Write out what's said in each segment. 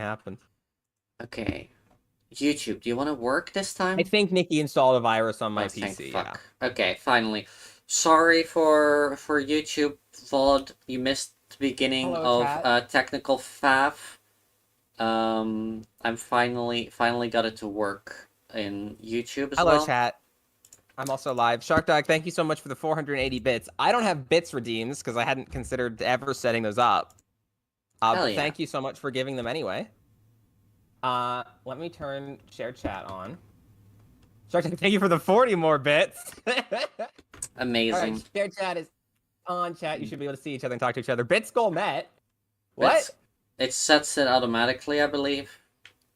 happen. Okay. YouTube, do you want to work this time? I think Nikki installed a virus on my thank PC. fuck. Yeah. Okay, finally. Sorry for YouTube VOD. You missed the beginning Hello, of chat. technical faff. I'm finally got it to work in YouTube as Hello, well. chat. I'm also live. Shark Dog, thank you so much for the 480 bits. I don't have bits redeems because I hadn't considered ever setting those up. Hell yeah. Thank you so much for giving them anyway. Let me turn shared chat on. Shark Dog, thank you for the 40 more bits. Amazing. All right, shared chat is on. Chat, you should be able to see each other and talk to each other. Bits goal met. What? It sets it automatically, I believe.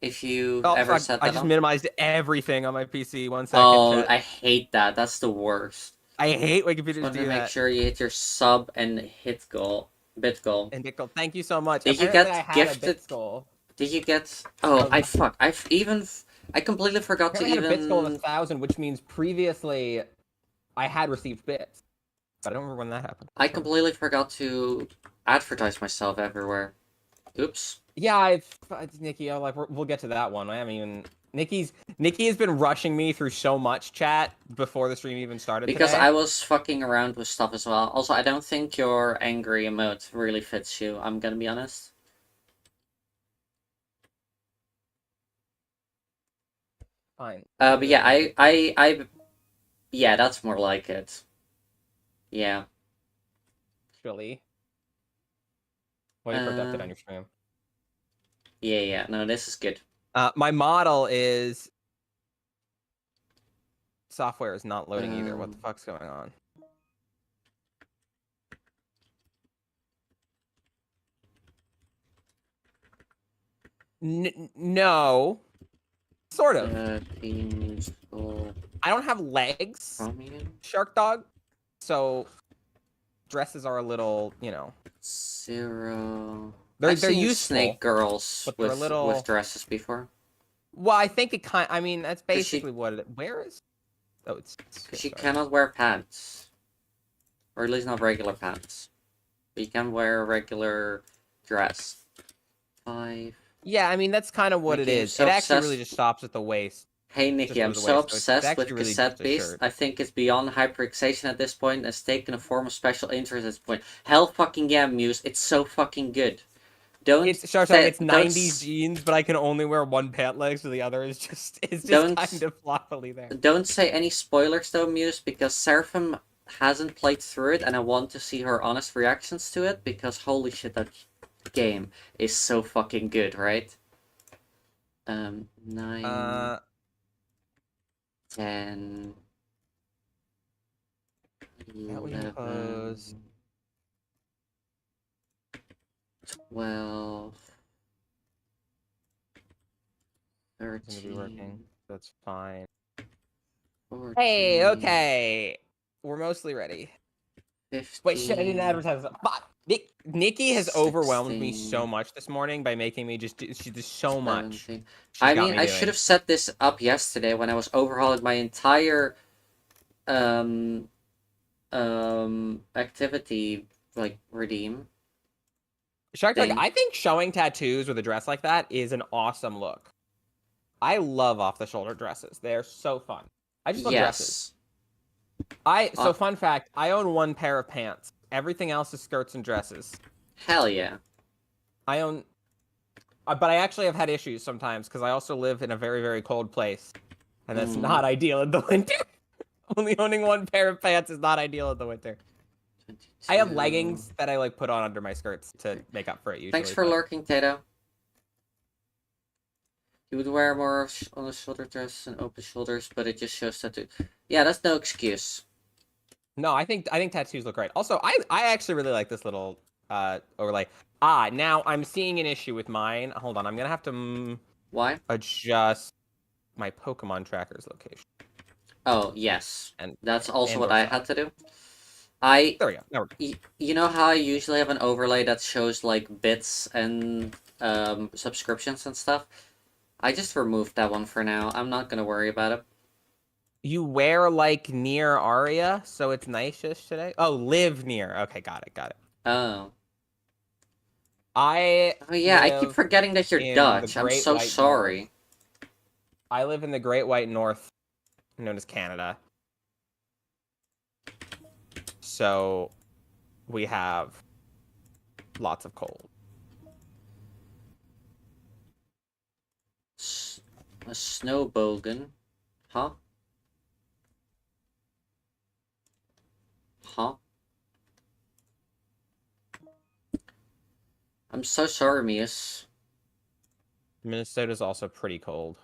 If you ever fuck. set that I just up. minimized everything on my PC. 1 second. Oh, Chat. I hate that. That's the worst. I hate when computers Just do want to make that. sure you hit your sub and hit goal. Bit goal. And bit goal. Thank you so much. Did Apparently you get I had gifted? a bits goal. Did you get? Oh, I completely forgot to I had even. a bits goal of 1,000, which means previously I had received bits, but I don't remember when that happened. I completely forgot to advertise myself everywhere. Oops. Yeah, Nikki. We'll get to that one. I haven't even. Nikki has been rushing me through so much chat before the stream even started Because today. I was fucking around with stuff as well. Also, I don't think your angry emote really fits you. I'm gonna be honest. Fine. But yeah, yeah, that's more like it. Yeah. Actually, what you produced on your stream? Yeah. No, this is good. My model is software is not loading either. What the fuck's going on? No. Sort of. I don't have legs, Shark Dog, so dresses are a little, you know. Zero. They're seen useful. Snake girls but they're with dresses before. Well, I think it kind. I mean, that's basically what it. Where is? Oh, it's she cannot wear pants, or at least not regular pants. But you can wear a regular dress. 5. Yeah, I mean that's kind of what Nikki, it is. so it actually really just stops at the waist. Hey Nikki, I'm so obsessed with Cassette Beast. I think it's beyond hyperfixation at this point and it's taken a form of special interest at this point. Hell fucking yeah, Muse. It's so fucking good. It's 90s jeans, but I can only wear one pant leg, so the other is just kind of floppily there. Don't say any spoilers though, Muse, because Seraphim hasn't played through it and I want to see her honest reactions to it because holy shit, that game is so fucking good, right? 9 10 11 12 13 working. That's fine. 14, hey, okay. We're mostly ready. 15, wait, shit, I didn't advertise it. Nikki has 16, overwhelmed me so much this morning by making me she does so 17. Much. I mean, I should have set this up yesterday when I was overhauling my entire activity, like, redeem. Shark Dog, I think showing tattoos with a dress like that is an awesome look. I love off-the-shoulder dresses. They're so fun. I just love dresses. So fun fact, I own one pair of pants. Everything else is skirts and dresses. Hell yeah. I own... but I actually have had issues sometimes, because I also live in a very, very cold place. And that's not ideal in the winter. Only owning one pair of pants is not ideal in the winter. 22. I have leggings that I like put on under my skirts to make up for it usually. Thanks for lurking, Tato. You would wear more on the shoulder dress and open shoulders, but it just shows tattoo. Yeah, that's no excuse. No, I think tattoos look great. Also, I actually really like this little overlay. Now I'm seeing an issue with mine. Hold on, I'm gonna have to adjust my Pokemon tracker's location. Oh yes, and that's also what I had to do. There we go. Now we're good. You know how I usually have an overlay that shows like bits and subscriptions and stuff? I just removed that one for now. I'm not gonna worry about it. You wear like near Aria, so it's nice-ish today? Oh, live near. Okay, got it. Oh. I Oh yeah, I keep live forgetting that you're in the Dutch. I'm Great so White North. sorry. I live in the Great White North, known as Canada. So we have lots of cold. A snowbogan. Huh? Huh? I'm so sorry, Mias. Minnesota's also pretty cold.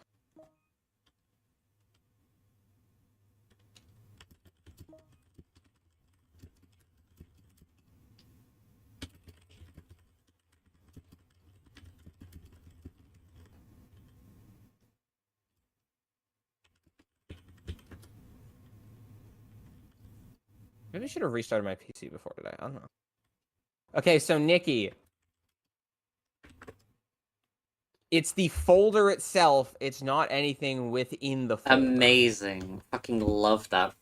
Maybe I should have restarted my PC before today. I don't know. Okay, so Nikki. It's the folder itself. It's not anything within the folder. Amazing. Fucking love that.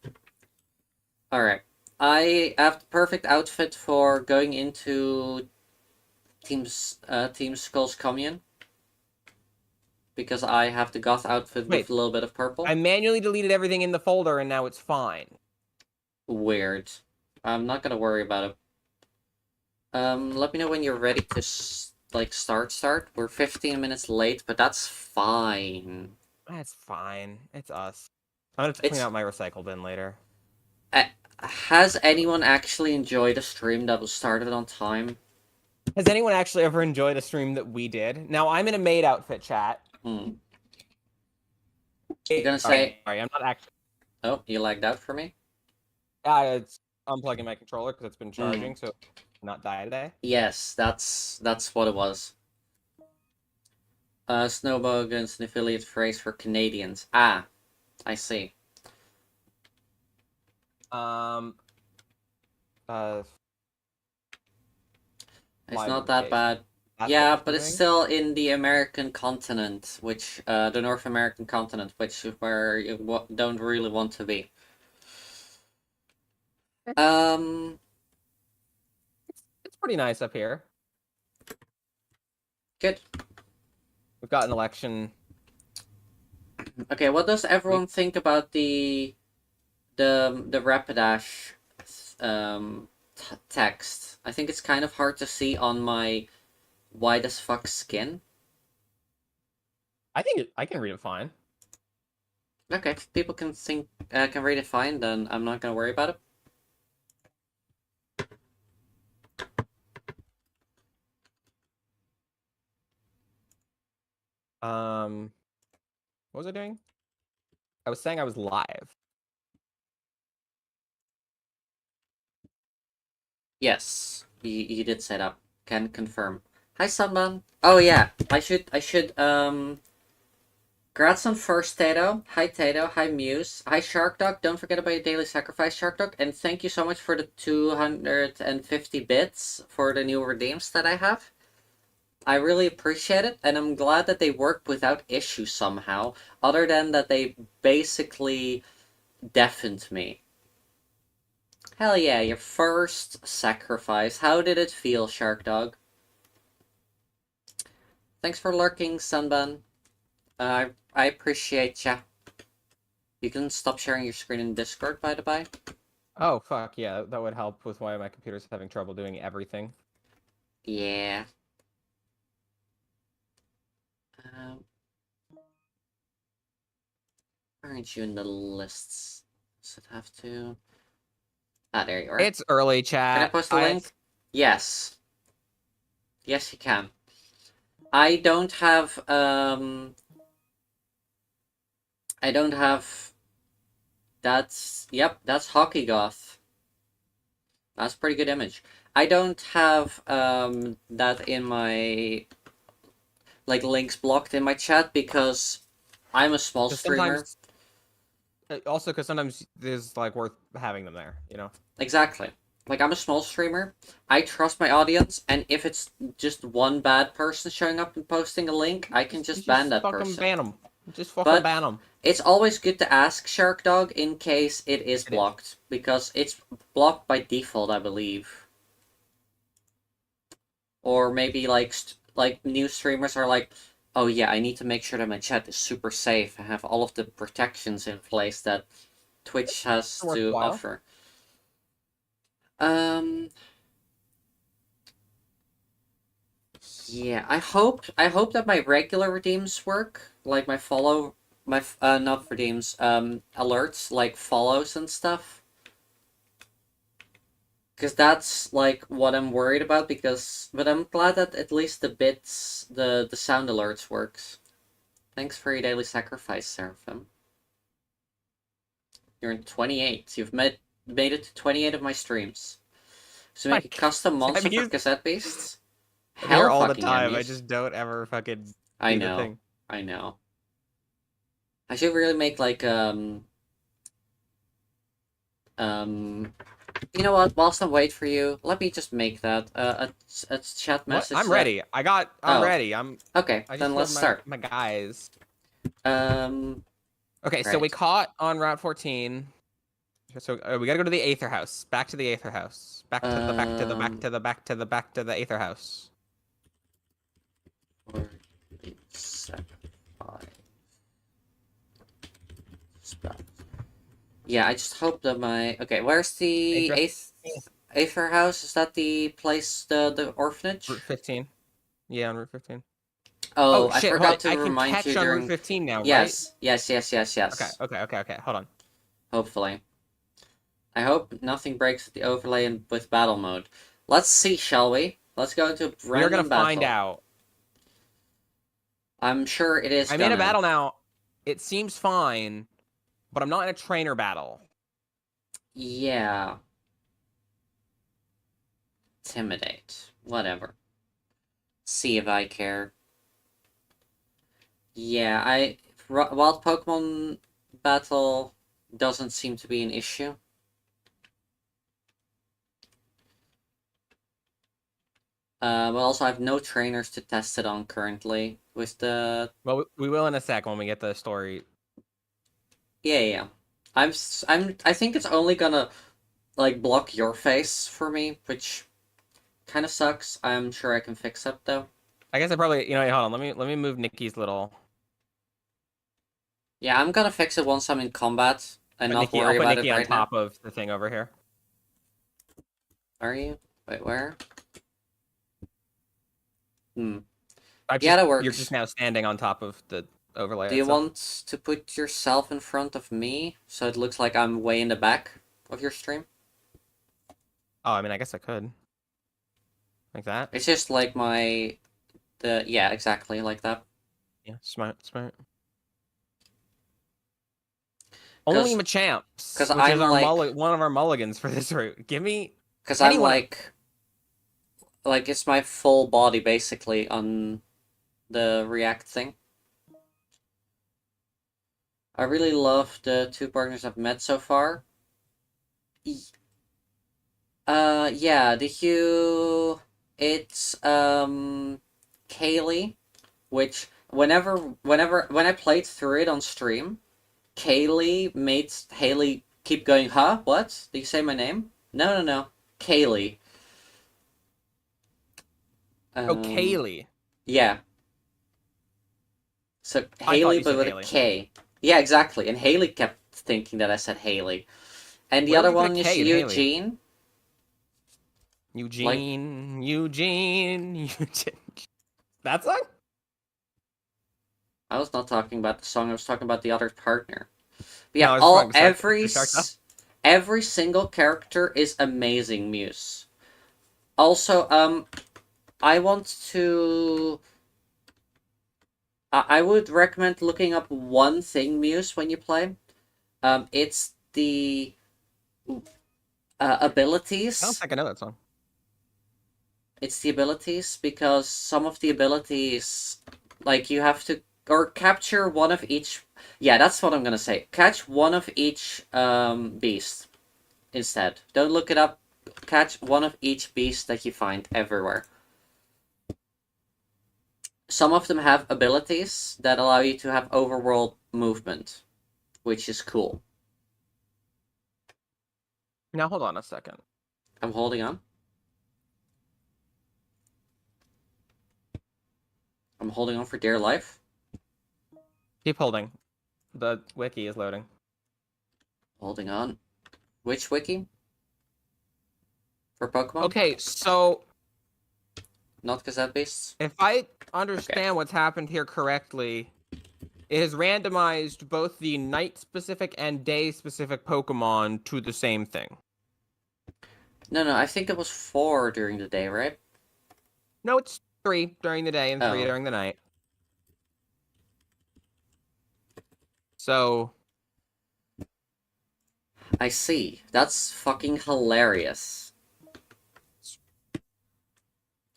Alright. I have the perfect outfit for going into Team Skull's commune. Because I have the goth outfit Wait, with a little bit of purple. I manually deleted everything in the folder and now it's fine. Weird. I'm not gonna worry about it. Let me know when you're ready to start. We're 15 minutes late, but that's fine. That's fine. It's us. I'm gonna have to clean out my recycle bin later. Has anyone actually enjoyed a stream that was started on time? Has anyone actually ever enjoyed a stream that we did? Now I'm in a maid outfit chat. You're gonna say... Sorry, I'm not actually... Oh, you lagged out for me? It's unplugging my controller because it's been charging, so not die today. Yes, that's what it was. Snowbogan's an affiliate phrase for Canadians. Ah, I see. It's not that bad. Yeah, but it's still in the American continent, which the North American continent, which is where you don't really want to be. It's pretty nice up here. Good. We've got an election. Okay, what does everyone think about the Rapidash text? I think it's kind of hard to see on my white as fuck skin. I think I can read it fine. Okay, if people can read it fine, then I'm not gonna worry about it. What was I doing? I was saying I was live. Yes, you did say that. Can confirm. Hi, Sunman. Oh yeah, I should Congrats on first Tato. Hi Tato. Hi Muse. Hi Shark Dog. Don't forget about your daily sacrifice, Shark Dog. And thank you so much for the 250 bits for the new redeems that I have. I really appreciate it, and I'm glad that they worked without issue somehow, other than that they basically deafened me. Hell yeah, your first sacrifice. How did it feel, Shark Dog? Thanks for lurking, Sunbun. I appreciate ya. You can stop sharing your screen in Discord, by the by. Oh, fuck, yeah, that would help with why my computer's having trouble doing everything. Yeah. Aren't you in the lists? Does it have to... Ah, there you are. It's early, chat. Can I post a link? Yes. Yes, you can. I don't have, that's, yep, that's Hockey Goth. That's a pretty good image. I don't have, that in my, like, links blocked in my chat because I'm a small streamer. Also, because sometimes there's, like, worth having them there, you know? Exactly. Like, I'm a small streamer. I trust my audience, and if it's just one bad person showing up and posting a link, I can just ban that person. Ban them. Just fucking ban them. It's always good to ask Shark Dog in case it is blocked, because it's blocked by default, I believe. Or maybe like new streamers are like, oh yeah, I need to make sure that my chat is super safe. I have all of the protections in place that Twitch has to Worthwhile. offer. Yeah, I hope that my regular redeems work, like my follow, not redeems, alerts, like follows and stuff. Because that's like what I'm worried about. But I'm glad that at least the bits, the sound alerts works. Thanks for your daily sacrifice, Seraphim. You're in 28. You've made it to 28 of my streams. So make a custom monster for Cassette Beasts? I'm here Hell all the fucking time. yeah, I just don't ever fucking I do the know. thing. I know. I should really make like you know what? Whilst I'm waiting for you, let me just make that a chat What? message. I'm ready. I'm ready. Okay. I just Then killed let's start. my guys. Okay, so we Right. caught on Route 14. So we gotta go to the Aether House. Back to the Aether House. Back to the back to the back to the back to the back to the Aether House. 4, 8, 7, 5. Stop. Yeah, I just hope that my where's the Aether House? Is that the place, the orphanage? Route 15. Yeah, on Route 15. Oh, Oh I shit! Hold on. forgot to I can remind you catch on Route during. 15 now, right? Yes, yes, yes, yes, Okay, yes. okay, okay, okay. Hold on. Hopefully. I hope nothing breaks the overlay with battle mode. Let's see, shall we? Let's go into a We are gonna random find battle. out. I'm sure it is I'm in a battle now. It seems fine, but I'm not in a trainer battle. Yeah. Intimidate. Whatever. See if I care. Yeah, Wild Pokemon battle doesn't seem to be an issue. But also I have no trainers to test it on currently with the. Well, we will in a sec when we get the story. Yeah. I think it's only gonna like block your face for me, which kind of sucks. I'm sure I can fix it though. I guess I probably, hold on. Let me move Nikki's little. Yeah, I'm gonna fix it once I'm in combat and not Nikki, I'll worry put about it Nikki on right now. top of the thing over here. Are you? Wait, where? Yeah, You're that works. just now standing on top of the overlay Do you itself. want to put yourself in front of me so it looks like I'm way in the back of your stream? Oh, I mean, I guess I could. Like that? It's just like yeah, exactly like that. Yeah, smart, smart. Only Machamps, which I'm is our like, one of our mulligans for this route. Give me because I'm anyone. like it's my full body basically on the React thing. I really love the two partners I've met so far. Yeah, it's Kaylee, which when I played through it on stream, Kaylee made Haley keep going, huh? What? Did you say my name? No. Kaylee. Oh, Kaylee. Yeah. So I thought Haley, you but said with Haley. a K. Yeah, exactly. And Haley kept thinking that I said Haley. And the Where other would you put one a is K in Haley? Eugene. Eugene. That song? I was not talking about the song. I was talking about the other partner. But No, yeah, I was wrong. every single character is amazing, Muse. Also, I want to. I would recommend looking up one thing, Muse, when you play. It's the abilities. I don't think I know that song. It's the abilities because some of the abilities, like you have to or capture one of each. Yeah, that's what I'm gonna say. Catch one of each beast instead. Don't look it up. Catch one of each beast that you find everywhere. Some of them have abilities that allow you to have overworld movement, which is cool. Now hold on a second. I'm holding on. I'm holding on for dear life. Keep holding. The wiki is loading. Holding on. Which wiki? For Pokemon? Okay, so Not Cassette Beasts? if I understand what's happened here correctly, it has randomized both the night-specific and day-specific Pokemon to the same thing. No, I think it was 4 during the day, right? No, it's 3 during the day and 3 Oh. during the night. So... I see. That's fucking hilarious.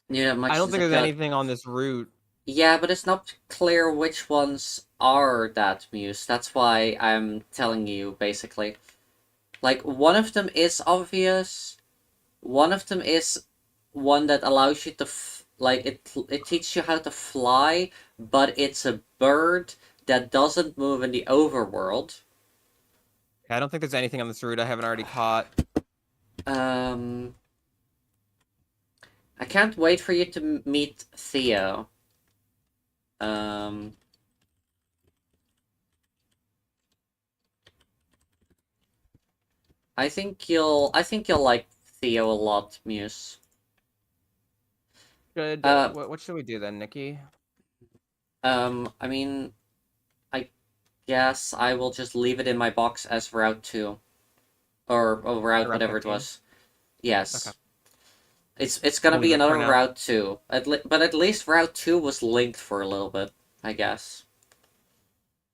You know, much I don't as think it there's got- anything on this route. Yeah, but it's not clear which ones are that Muse. That's why I'm telling you, basically. Like, one of them is obvious. One of them is one that allows you to, it teaches you how to fly, but it's a bird that doesn't move in the overworld. I don't think there's anything on this route I haven't already caught. I can't wait for you to meet Theo. I think you'll like Theo a lot, Muse. Good. What should we do then, Nikki? I mean, I guess I will just leave it in my box as Route 2. Or Route whatever 15? it was. Yes. Okay. It's gonna We'll be leave it for another now. Route 2. But at least Route 2 was linked for a little bit, I guess.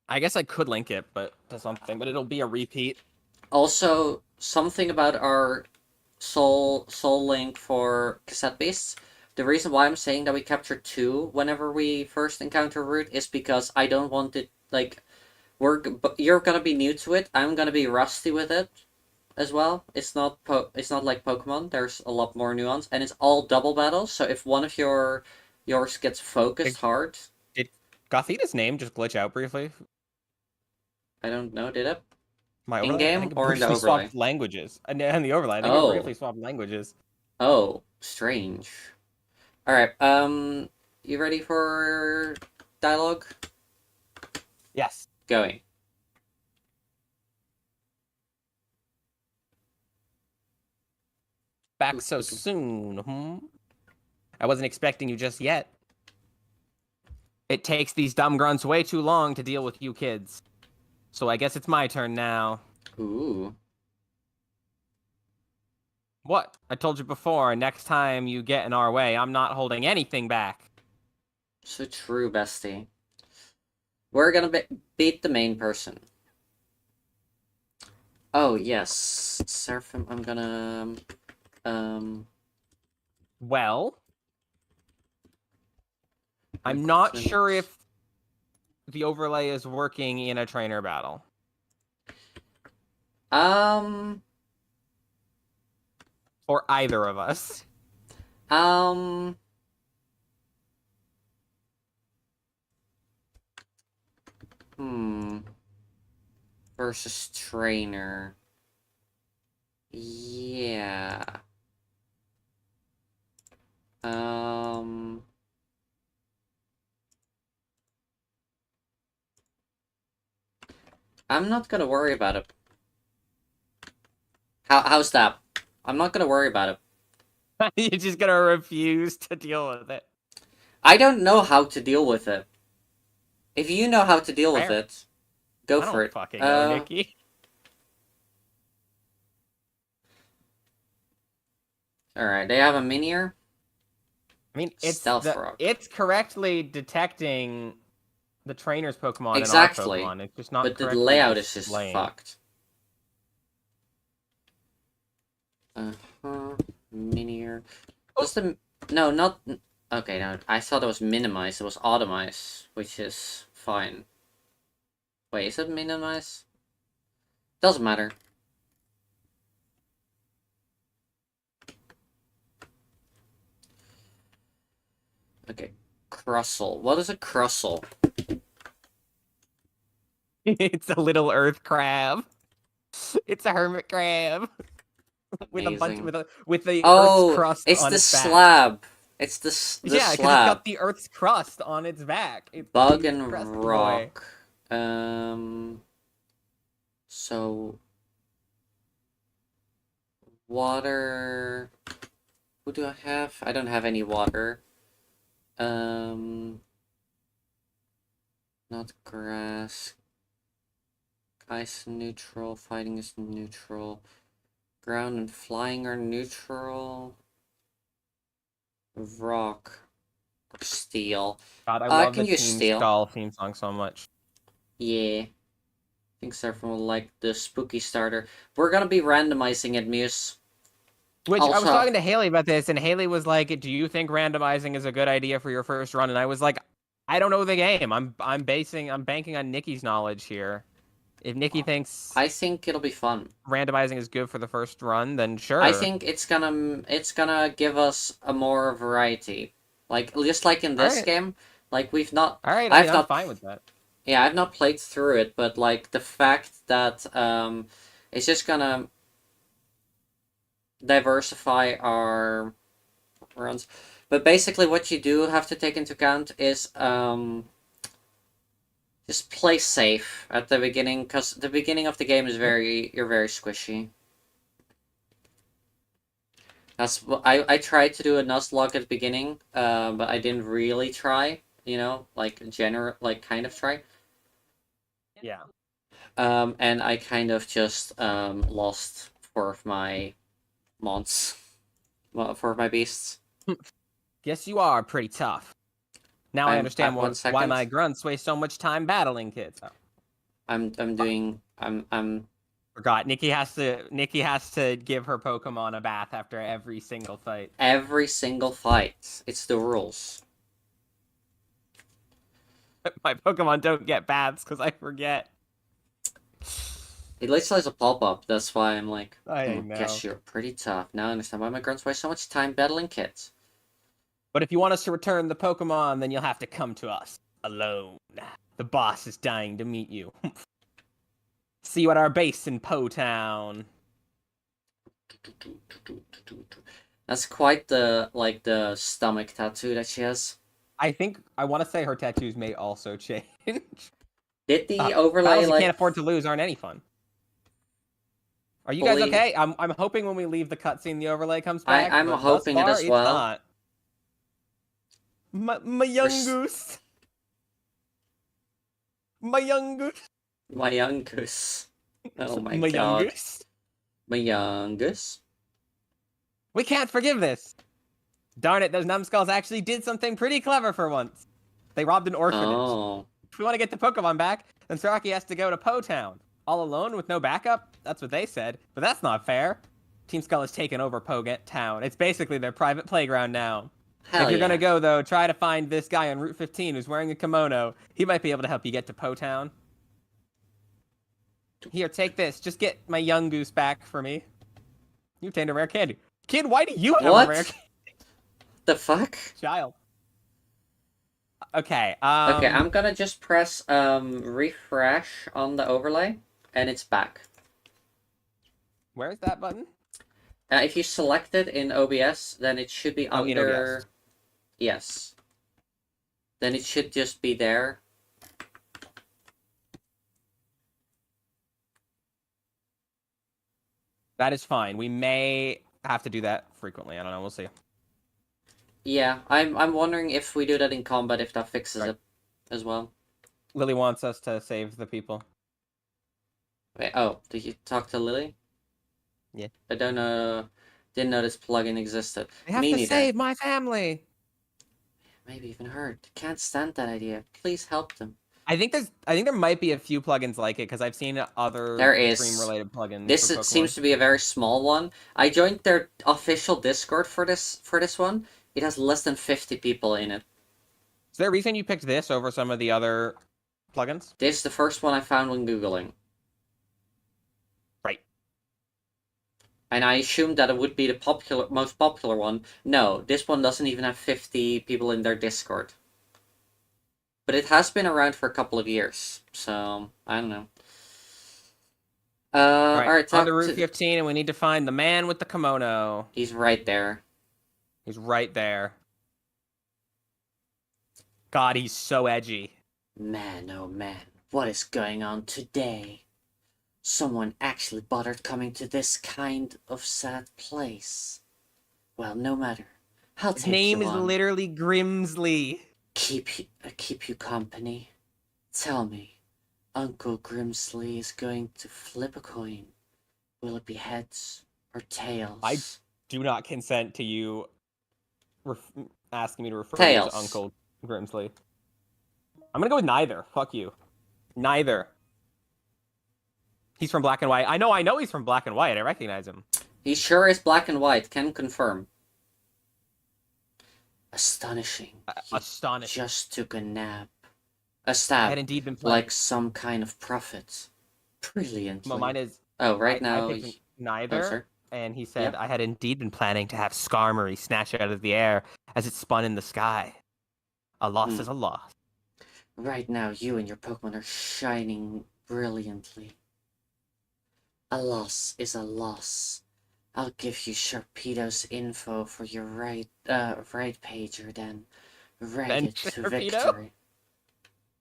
I guess I could link it, but to something, but it'll be a repeat. Also, something about our soul link for cassette beasts. The reason why I'm saying that we capture 2 whenever we first encounter route is because I don't want it, like, you're gonna be new to it. I'm gonna be rusty with it as well. It's not like Pokemon. There's a lot more nuance, and it's all double battles. So if one of yours gets focused hard, Did Gothita's name just glitch out briefly? I don't know. Did it? My overlay? In-game I think it or in the briefly overlay? swapped languages. And the overlay, I think Oh. it briefly swapped languages. Oh, strange. All right. You ready for dialogue? Yes. Going. Back so soon, I wasn't expecting you just yet. It takes these dumb grunts way too long to deal with you kids. So I guess it's my turn now. Ooh. What? I told you before, next time you get in our way, I'm not holding anything back. So true, bestie. We're gonna beat the main person. Oh, yes. Seraphim, I'm gonna... Well, I'm not sure if the overlay is working in a trainer battle. For either of us. Versus trainer. Yeah. I'm not gonna worry about it. How's that? I'm not gonna worry about it. You're just gonna refuse to deal with it. I don't know how to deal with it. If you know how to deal with it, go for it. Fucking know, Nikki. Alright, they have a Minior. I mean, Stealth it's correctly detecting the trainer's Pokemon exactly. and our Pokemon. It's just not. But the layout is just fucked. Minior. Just the no, not okay. No, I thought it was minimize. It was automize, which is fine. Wait, is it minimize? Doesn't matter. Okay, Crustle. What is a Crustle? It's a little earth crab. It's a hermit crab with Amazing. a bunch with the oh, earth's crust it's on the its back. slab. It's the Yeah, because it's slab. got the Earth's crust on its back. It's Bug the and crusty boy. rock. So water. What do I have? I don't have any water. Not grass. Ice neutral. Fighting is neutral. Ground and flying are neutral. Rock. Steel. God, I I love can the use Team steel. Skull theme song so much. Yeah. I think Surfing will like the spooky starter. We're gonna be randomizing it, Muse. Which I was Also, talking to Haley about this, and Haley was like, "Do you think randomizing is a good idea for your first run?" And I was like, "I don't know the game. I'm banking on Nikki's knowledge here. If Nikki thinks I think it'll be fun. randomizing is good for the first run, then sure." I think it's gonna give us a more variety. Like just like in this Alright. game, like we've not Alright, I I've mean, I'm not fine with that. yeah, I've not played through it, but like the fact that it's just gonna diversify our runs. But basically what you do have to take into account is just play safe at the beginning, because the beginning of the game is you're very squishy. That's what I tried to do a Nuzlocke at the beginning, but I didn't really try. You know, like kind of try. Yeah. And I kind of just lost 4 of my mons, well, 4 of my beasts. Guess you are pretty tough. Now I I'm understand at 1 second. why my grunts waste so much time battling kids. Oh, I'm doing I'm forgot. Nikki has to give her Pokemon a bath after every single fight. every single fight. It's the rules. My Pokemon don't get baths because I forget. It literally has a pop-up. That's why I'm like, I know. guess you're pretty tough. Now I understand why my grunts waste so much time battling kids. But if you want us to return the Pokemon, then you'll have to come to us alone. The boss is dying to meet you. See you at our base in Po Town. That's quite the stomach tattoo that she has. I want to say her tattoos may also change. Did the overlay Battles you like can't afford to lose aren't any fun. Are you guys fully- okay? I'm hoping when we leave the cutscene, the overlay comes back. I'm but hoping thus it far, as well. It's not. My young goose. My young goose. My young goose. Oh my My young god. goose. My young goose. We can't forgive this. Darn it, those numbskulls actually did something pretty clever for once. They robbed an orphanage. Oh. If we want to get the Pokemon back, then Saraki has to go to Po Town. All alone with no backup? That's what they said. But that's not fair. Team Skull has taken over Po Town. It's basically their private playground now. Hell If you're yeah. gonna go, though, try to find this guy on Route 15 who's wearing a kimono. He might be able to help you get to Po Town. Here, take this. Just get my young goose back for me. You obtained a rare candy. Kid, why do you have What? a rare candy? The fuck? Child. Okay, Okay, I'm gonna just press refresh on the overlay, and it's back. Where's that button? If you select it in OBS, then it should be Oh, in under. OBS. Yes. Then it should just be there. That is fine. We may have to do that frequently. I don't know. We'll see. Yeah, I'm wondering if we do that in combat, if that fixes Right. it as well. Lily wants us to save the people. Wait, oh, did you talk to Lily? Yeah. I don't know. Didn't know this plugin existed. They have Me to neither. save my family. Maybe even her. Can't stand that idea. Please help them. I think there might be a few plugins like it because I've seen other There is. stream-related plugins. This for Pokemon. seems to be a very small one. I joined their official Discord for this one. It has less than 50 people in it. Is there a reason you picked this over some of the other plugins? This is the first one I found when Googling. Right. And I assumed that it would be the most popular one. No, this one doesn't even have 50 people in their Discord. But it has been around for a couple of years, so I don't know. Alright, on to Route 15, and we need to find the man with the kimono. He's right there. He's right there. God, he's so edgy. Man, oh man, what is going on today? Someone actually bothered coming to this kind of sad place. Well, no matter. I'll His take name you is on. literally Grimsley. Keep you company. Tell me, Uncle Grimsley is going to flip a coin. Will it be heads or tails? I do not consent to you asking me to refer to you as Tails. Uncle Grimsley. I'm gonna go with neither. Fuck you. Neither. He's from Black and White. I know he's from Black and White. I recognize him. He sure is black and white, can confirm. Astonishing. Astonishing. Just took a nap. A I stab. had indeed been playing. Like some kind of prophet. Brilliantly. Well, mine is. Oh, right now. I picked neither. sir. And he said, Yep. I had indeed been planning to have Skarmory snatch it out of the air as it spun in the sky. A loss is a loss. Right now, you and your Pokemon are shining brilliantly. A loss is a loss. I'll give you Sharpedo's info for your right pager then. Write it to Sharpedo? victory.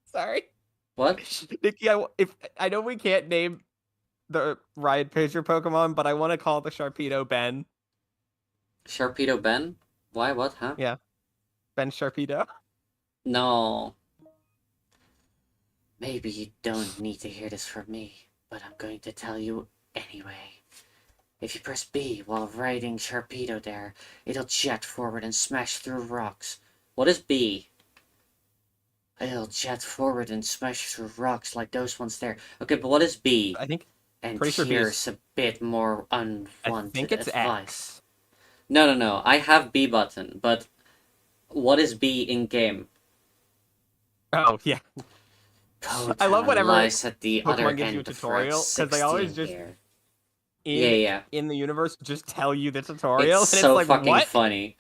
Sorry. What? Nikki, I know we can't name the Riot Pager Pokemon, but I want to call the Sharpedo Ben. Sharpedo Ben? Why? What? Huh? Yeah. Ben Sharpedo. No. Maybe you don't need to hear this from me, but I'm going to tell you anyway. If you press B while riding Sharpedo there, it'll jet forward and smash through rocks. What is B? It'll jet forward and smash through rocks like those ones there. Okay, but what is B? I think. And pretty sure B here's a bit more unwanted I think it's advice. X. No. I have B button, but what is B in game? Oh yeah. I love whenever lies at the other Pokemon gives you a end of tutorial Route because they always 16 just here. in Yeah. the universe just tell you the tutorial. It's and so it's like, fucking what? funny.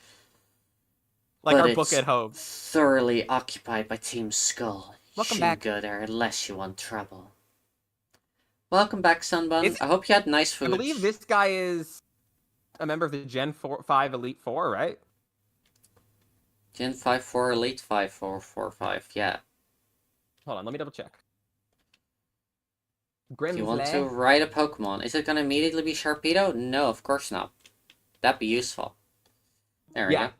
Like But our book it's at home. thoroughly occupied by Team Skull. Welcome You back. shouldn't go there unless you want trouble. Welcome back, Sunbun. I hope you had nice food. I believe this guy is a member of the Gen 5 Elite Four, right? Gen 5-4, Elite 5-4-4-5, yeah. Hold on, let me double check. If you want to Grimsley. ride a Pokemon, is it going to immediately be Sharpedo? No, of course not. That'd be useful. There we go.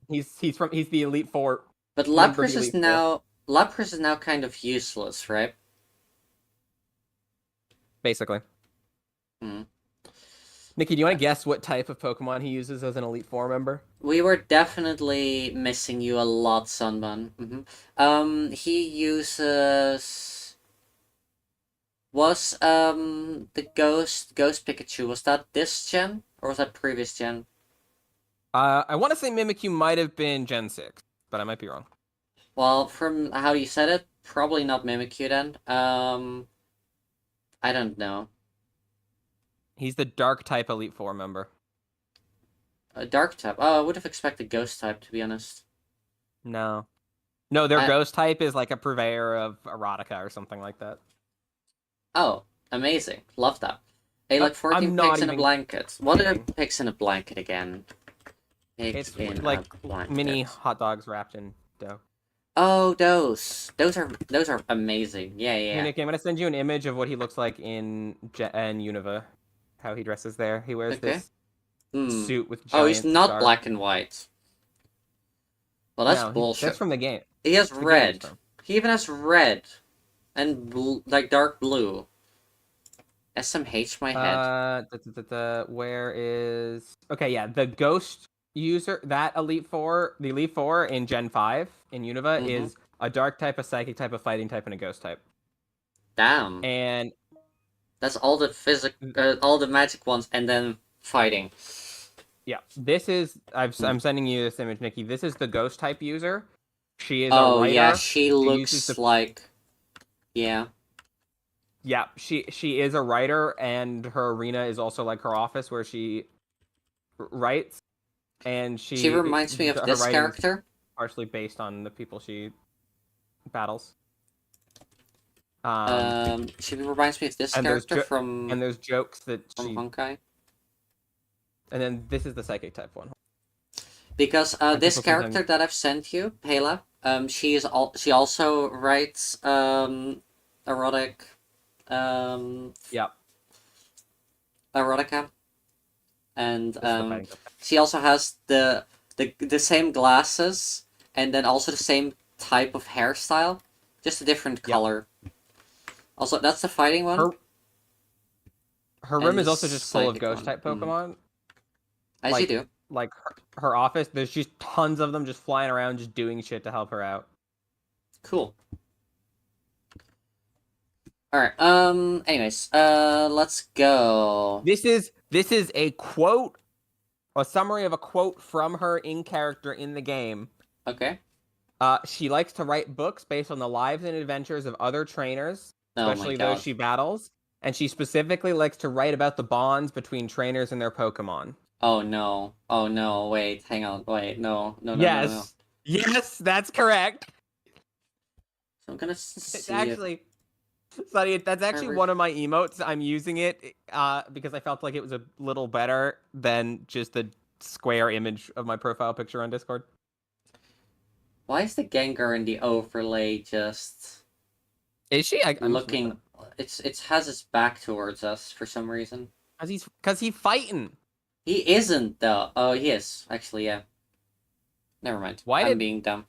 He's the Elite Four. But member of Lapras the is Elite now kind of useless, right? Basically. Hmm. Nikki, do you want to guess what type of Pokemon he uses as an Elite Four member? We were definitely missing you a lot, Sunbun. He uses... Was, the Ghost Pikachu, was that this gen? Or was that previous gen? I want to say Mimikyu might have been Gen 6, but I might be wrong. Well, from how you said it, probably not Mimikyu then. I don't know. He's the Dark type Elite Four member. A Dark type. Oh, I would have expected Ghost type, to be honest. No, their Ghost type is like a purveyor of erotica or something like that. Oh, amazing. Love that. Hey, like 14 pigs in a blanket. What are pigs in a blanket again? Pigs It's like mini hot dogs wrapped in dough. Oh, those are amazing. Yeah. Hey, Nick, I'm gonna send you an image of what he looks like in Unova. How he dresses there. He wears this suit with giant he's not stars. black and white. Well, that's bullshit. That's from the game. He has red. He even has red. And blue, like dark blue. SMH my head. Where is... Okay, yeah, the Ghost user, that Elite Four, the Elite Four in Gen 5 in Unova is a Dark type, a Psychic type, a Fighting type, and a Ghost type. Damn. And... That's all the all the magic ones, and then fighting. Yeah, this is... I'm sending you this image, Nikki. This is the Ghost type user. She is a writer. Oh, yeah, she looks like... Yeah. Yeah, she is a writer, and her arena is also like her office where she writes, and she reminds me of this character. Partially based on the people she battles. She reminds me of this character from... And there's jokes that from Honkai. And then this is the Psychic type one. Because I keep this looking at character that I've sent you, Pela, she also writes erotic Yep. erotica, and This is the fighting stuff. she also has the same glasses, and then also the same type of hairstyle, just a different Yep. color. Also, that's the fighting one. Her And room the is also just full of psychic ghost one. type Pokemon. As you do. Like her office, there's just tons of them just flying around, just doing shit to help her out. Cool. Alright, anyways, let's go. This is a quote, a summary of a quote from her in character in the game. Okay. She likes to write books based on the lives and adventures of other trainers, Oh my especially God. those she battles. And she specifically likes to write about the bonds between trainers and their Pokemon. Oh no. Oh no, wait, hang on, wait, no, no, no, no, no. Yes, that's correct. So I'm gonna It's see if actually, Sonny, that's actually Trevor- one of my emotes. I'm using it because I felt like it was a little better than just the square image of my profile picture on Discord. Why is the Gengar in the overlay just Is she? I'm just looking? It has its back towards us for some reason. because he's fighting. He isn't though. Oh, he is actually. Yeah. Never mind. I'm being dumb.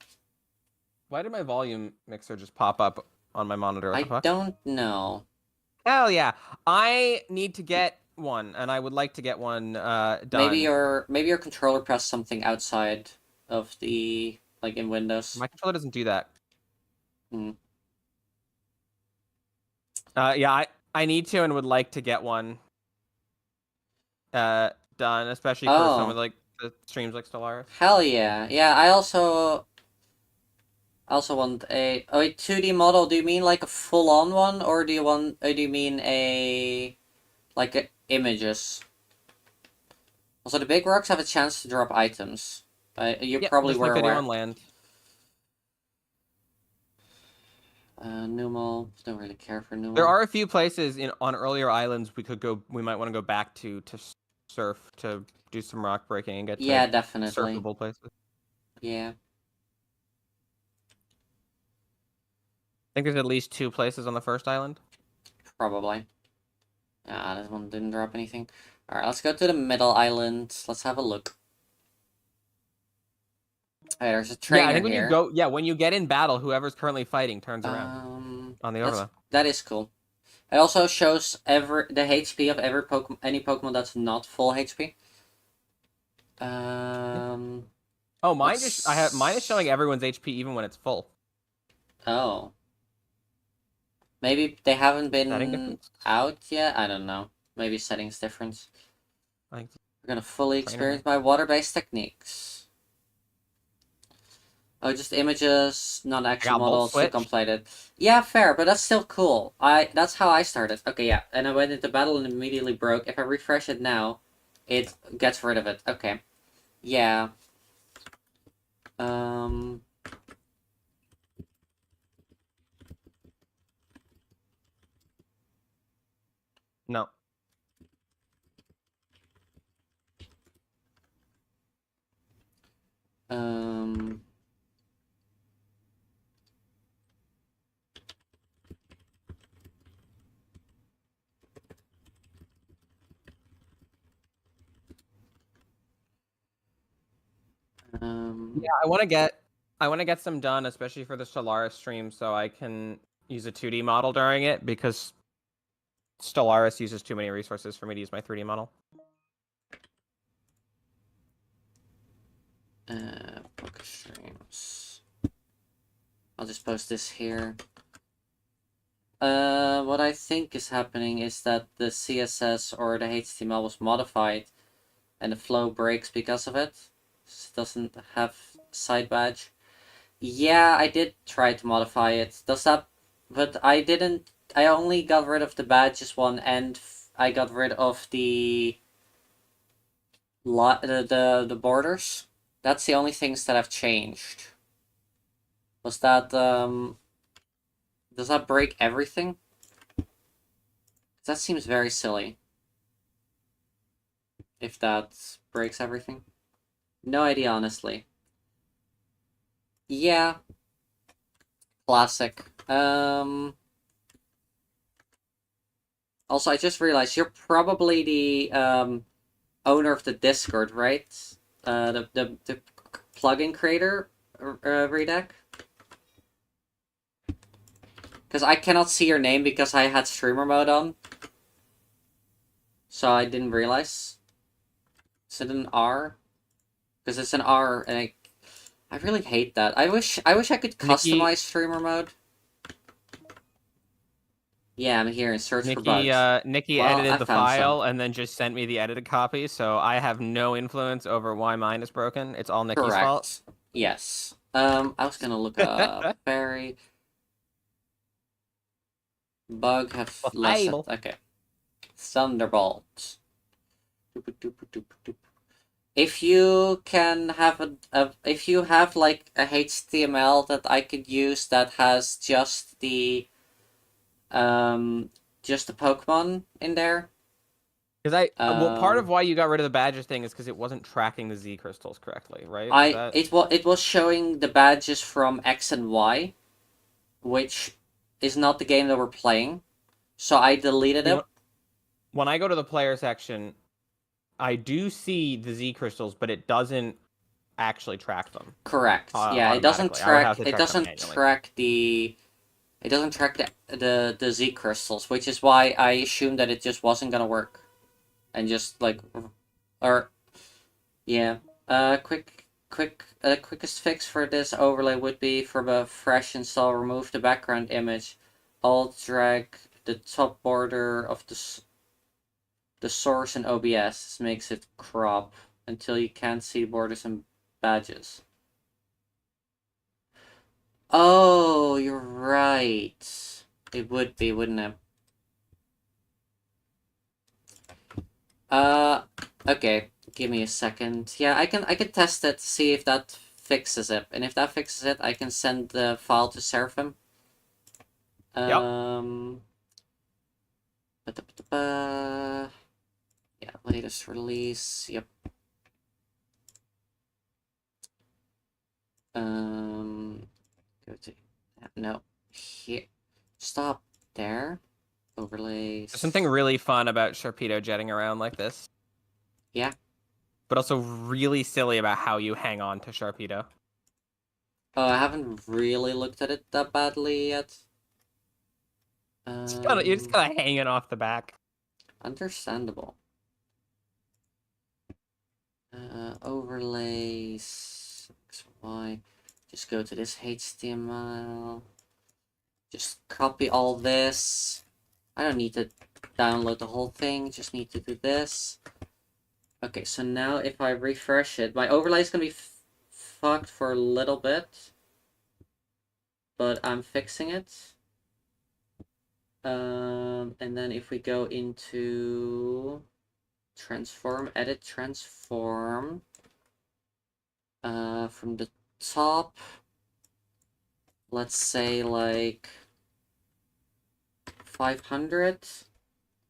Why did my volume mixer just pop up on my monitor? I don't know. Hell yeah. I need to get one, and I would like to get one done. Maybe your controller pressed something outside of the like in Windows. My controller doesn't do that. Hmm. Yeah, I need to and would like to get one done, especially for some of like the streams like Stellaris. Hell yeah. Yeah, I also want a 2D model. Do you mean like a full-on one, or do you mean a images? Also, the big rocks have a chance to drop items. You probably were like aware. on land. Numal, don't really care for Numal. There are a few places on earlier islands we could go. We might want to go back to surf, to do some rock breaking and get to definitely surfable places. Yeah. I think there's at least 2 places on the first island. Probably. This one didn't drop anything. Alright, let's go to the middle island. Let's have a look. Hey, there's a trainer here. I think when when you get in battle, whoever's currently fighting turns around on the overlay. That is cool. It also shows the HP of any Pokemon that's not full HP. Oh, mine is showing everyone's HP even when it's full. Oh. Maybe they haven't been out yet? I don't know. Maybe settings difference. We're gonna fully experience my water-based techniques. Oh, just images, non-actual models to complete it. Yeah, fair, but that's still cool. That's how I started. Okay, yeah. And I went into battle and immediately broke. If I refresh it now, it gets rid of it. Okay. Yeah. No. Yeah, I want to get some done, especially for the Stellaris stream, so I can use a 2D model during it, because Stellaris uses too many resources for me to use my 3D model. Book streams. I'll just post this here. What I think is happening is that the CSS or the HTML was modified, and the flow breaks because of it. It doesn't have side badge. Yeah, I did try to modify it. But I didn't. I only got rid of the badges one, and I got rid of the borders. That's the only things that I've changed. Was that does that break everything? That seems very silly. If that breaks everything. No idea, honestly. Yeah, classic. Also, I just realized you're probably the owner of the Discord, right? The plugin creator, Redek? Because I cannot see your name because I had streamer mode on. So I didn't realize. Is it an R? Because it's an R, and I really hate that. I wish I could Nikki, customize streamer mode. Yeah, I'm here in search for Nikki, bugs. Nikki Well, I edited the found some. file and then just sent me the edited copy, so I have no influence over why mine is broken. It's all Nikki's fault. Correct. Yes. I was gonna look up Barry. Bug have Well, less. I Okay. Thunderbolt. If you can have if you have like a HTML that I could use that has um just the Pokemon in there. because well, part of Um why you got rid of the badges thing is because it wasn't tracking the Z crystals correctly, right? Is I that it was showing the badges from X and Y, which is not the game that we're playing. So I deleted you it. know? When I go to the player section, I do see the Z crystals, but it doesn't actually track them Correct. Yeah, automatically. I would have to it check them doesn't manually. track the Z crystals, which is why I assumed that it just wasn't gonna work. And just like or yeah. Quickest fix for this overlay would be from a fresh install, remove the background image, alt drag the top border of the source in OBS. This makes it crop until you can't see borders and badges. Oh, you're right. It would be, wouldn't it? Uh, okay. Give me a second. Yeah, I can test it, see if that fixes it. And if that fixes it, I can send the file to Seraphim. Yep. Ba-da-ba-da-ba. Yeah, latest release. Yep. Go to no here. Stop there. Overlays. There's something really fun about Sharpedo jetting around like this. Yeah. But also really silly about how you hang on to Sharpedo. Oh, I haven't really looked at it that badly yet. You're just kind of hanging off the back. Understandable. Overlays. XY. Just go to this HTML. Just copy all this. I don't need to download the whole thing. Just need to do this. Okay, so now if I refresh it, my overlay is gonna be fucked for a little bit, but I'm fixing it. And then if we go into transform, edit transform, from the top, let's say like 500.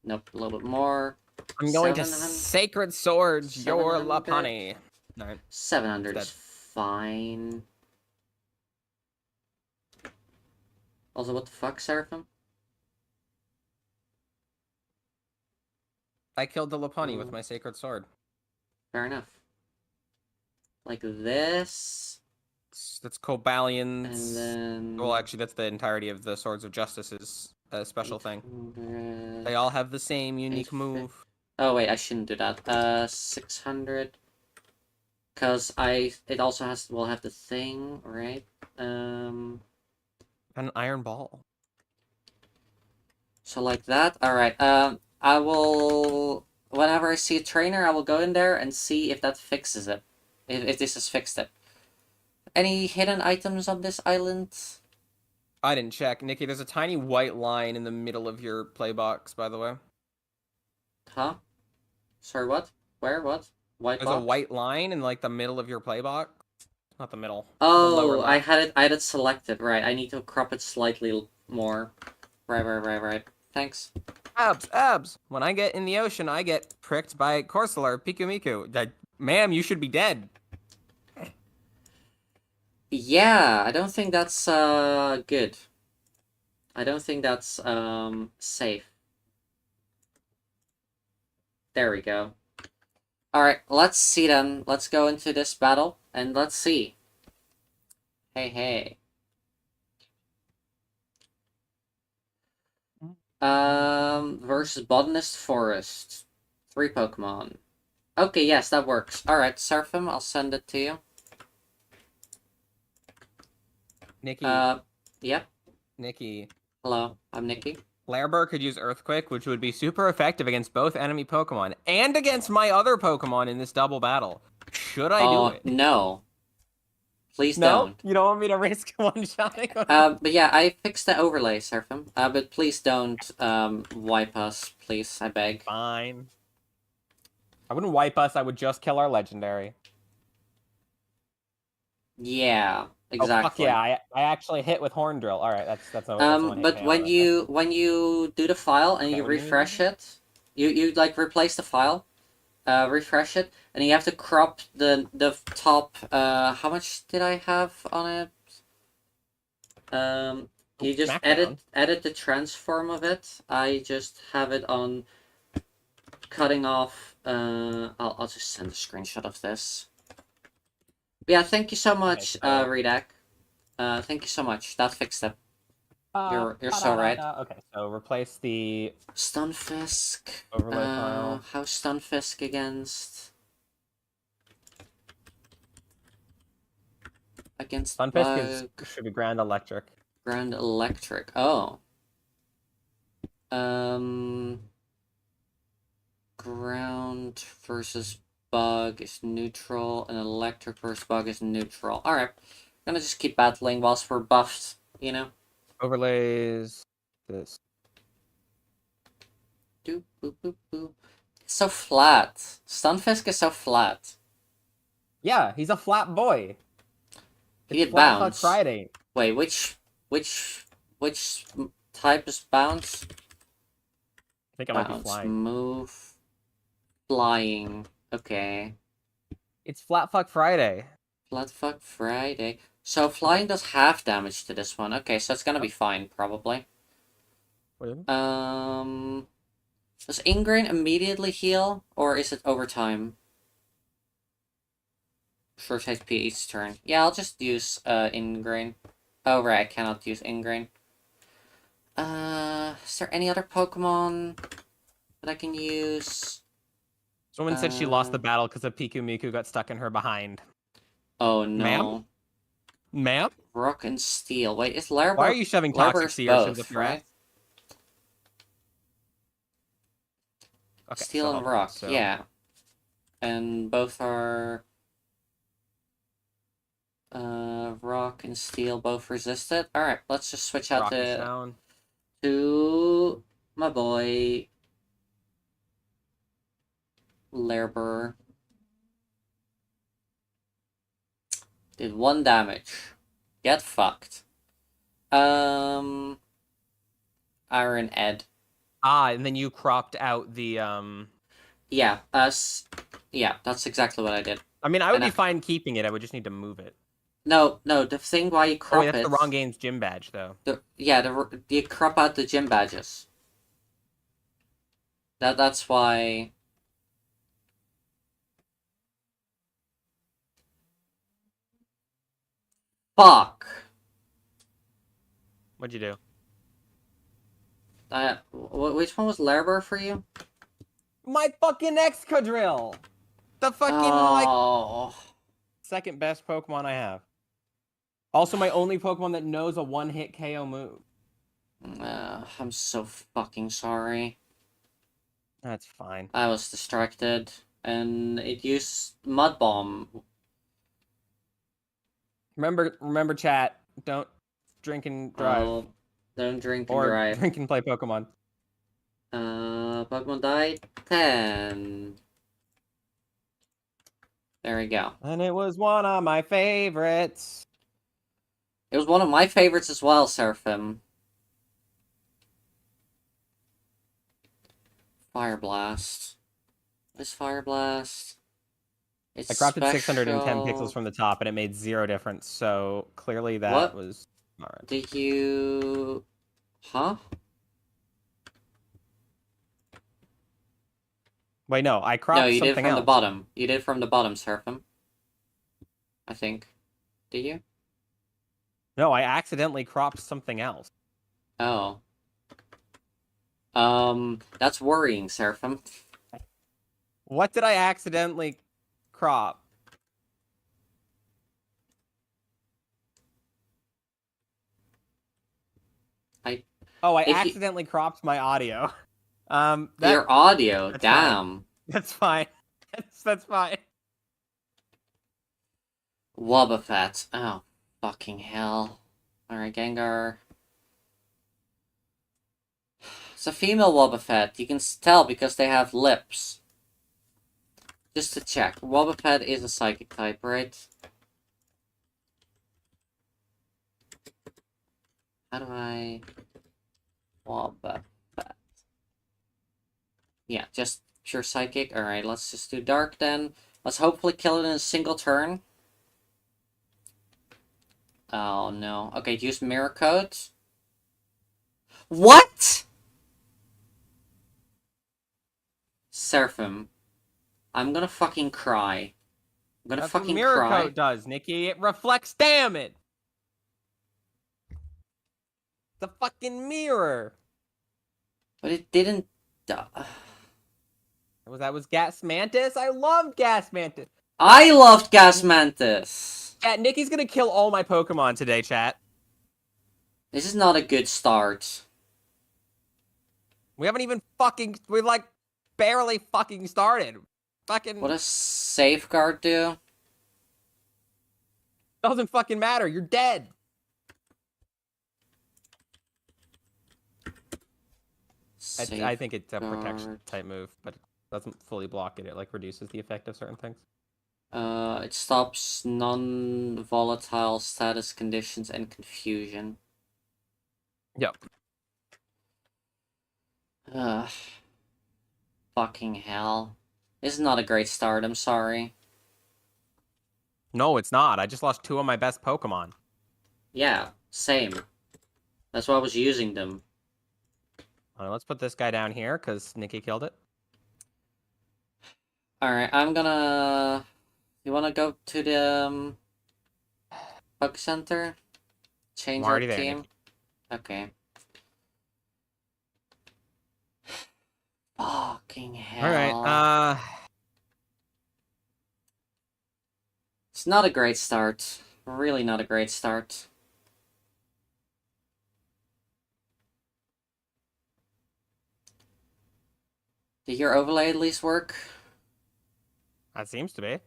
Nope, a little bit more. I'm going to 700. Sacred Swords, your 700. Lapani. No, 700 is fine. Also, what the fuck, Seraphim? I killed the Lapani with my Sacred Sword. Fair enough. Like this. That's Cobalion's. And then. Well, actually, that's the entirety of the Swords of Justice's special thing. 800. They all have the same unique move. Oh wait, I shouldn't do that. 600. Cause it also will have the thing, right? An iron ball. So like that. All right. I will. Whenever I see a trainer, I will go in there and see if that fixes it. If this has fixed it. Any hidden items on this island? I didn't check. Nikki, there's a tiny white line in the middle of your play box, by the way. Huh? Sorry, what? Where? What? White There's box? a white line in like the middle of your play box. Not the middle. Oh, the lower left. I had it selected. Right. I need to crop it slightly more. Right. Thanks. Abs. When I get in the ocean, I get pricked by Corsalar Pikamiku. Ma'am, you should be dead. Yeah, I don't think that's good. I don't think that's safe. There we go. Alright, let's see then. Let's go into this battle and let's see. Hey, hey. Versus Botanist Forest. 3 Pokemon. Okay, yes, that works. Alright, Surfim, I'll send it to you. Nikki, Yep. Nikki. Hello, I'm Nikki. Larber could use Earthquake, which would be super effective against both enemy Pokemon and against my other Pokemon in this double battle. Should I do it? No. Please No? don't. You don't want me to risk one-shotting? But yeah, I fixed the overlay, Surfim. But please don't, wipe us, please, I beg. Fine. I wouldn't wipe us, I would just kill our legendary. Yeah, Oh, fuck exactly. yeah, I actually hit with Horn Drill. Alright, that's a one-hit But KO. when you do the file and Is that you what you mean? refresh it, you like replace the file, refresh it, and you have to crop the top. How much did I have on it? You just Smackdown. edit the transform of it. I just have it on cutting off. I'll just send a screenshot of this. Yeah, thank you so much, so... Redak. Thank you so much. That fixed it. You're so right. Okay, so replace the Stunfisk. overlay file. How's Stunfisk against Sunfisk is Bug? should be Grand Electric. Grand Electric. Oh. Um. Ground versus Bug is neutral, and Electric versus Bug is neutral. Alright. Gonna just keep battling whilst we're buffed, you know? Overlays this. Doop, boop, boop, boop. It's so flat. Stunfisk is so flat. Yeah, he's a flat boy. He It's did Flat Fuck bounce. Friday. Wait, which type is bounce? I think I might be Bounce, flying. move, flying. Okay. It's Flat Fuck Friday. Flat Fuck Friday. So flying does half damage to this one. Okay, so it's gonna be fine, probably. Does Ingrain immediately heal, or is it over time? Short HP each turn. Yeah, I'll just use Ingrain. Oh right, I cannot use Ingrain. Is there any other Pokemon that I can use? This woman said she lost the battle because a Piku Miku got stuck in her behind. Oh no. Ma'am? Ma'am? Rock and Steel. Wait, is Larber... Why are you shoving toxic sea urchins up both, your ass? right? Okay, Steel so and Rock, so... yeah. And both are... Rock and Steel both resisted. Alright, let's just switch out to my boy... Larber. Did 1 damage. Get fucked. Iron Ed. Ah, and then you cropped out the Yeah, yeah, that's exactly what I did. I mean, I would be fine keeping it. I would just need to move it. No, the thing why you crop that's the wrong game's gym badge, though. You crop out the gym badges. That's why. Fuck. What'd you do? Which one was Larber for you? My fucking Excadrill! The fucking, like, second best Pokemon I have. Also, my only Pokemon that knows a one-hit KO move. I'm so fucking sorry. That's fine. I was distracted, and it used Mud Bomb. Remember, chat. Don't drink and drive. Oh, don't drink and drive. Or drink and play Pokemon. Pokemon died 10. There we go. And it was one of my favorites. It was one of my favorites as well, Seraphim. Fire Blast. What is Fire Blast? It's I cropped it 610 pixels special. from the top, and it made 0 difference. So clearly that What was alright. did you? Huh? Wait, no, I No, cropped you did something from the else. bottom. You did from the bottom, Seraphim. I think. Did you? No, I accidentally cropped something else. Oh. That's worrying, Seraphim. What did I accidentally crop? Oh, I If you accidentally cropped my audio. your audio, That's fine. damn. That's fine. That's fine. Wobbuffet. Oh, fucking hell. Alright, Gengar. It's a female Wobbuffet. You can tell because they have lips. Just to check. Wobbuffet is a psychic type, right? How do I... Wobbuffet. Yeah, just pure psychic. Alright, let's just do dark then. Let's hopefully kill it in a single turn. Oh no. Okay, use mirror coat. What?! Seraphim. I'm gonna fucking cry. I'm gonna That's what fucking mirror cry. coat does, Nikki. It reflects damage. The fucking mirror. But it didn't... That was Gas Mantis. I loved Gas Mantis. I loved Gas Mantis! Yeah, Nikki's gonna kill all my Pokemon today, chat. This is not a good start. We haven't even fucking... We've, like, barely fucking started. Fucking... What does Safeguard do? Doesn't fucking matter. You're dead. I think it's a protection type move, but it doesn't fully block it. It, like, reduces the effect of certain things. It stops non-volatile status conditions and confusion. Yep. Ugh. Fucking hell. This is not a great start, I'm sorry. No, it's not. I just lost 2 of my best Pokemon. Yeah, same. That's why I was using them. Alright, let's put this guy down here, because Nikki killed it. Alright, I'm gonna... You wanna go to the, Bug Center? Change our There, team? Nikki. Okay. Fucking hell. Alright, It's not a great start. Really not a great start. Did your overlay at least work? that seems to be.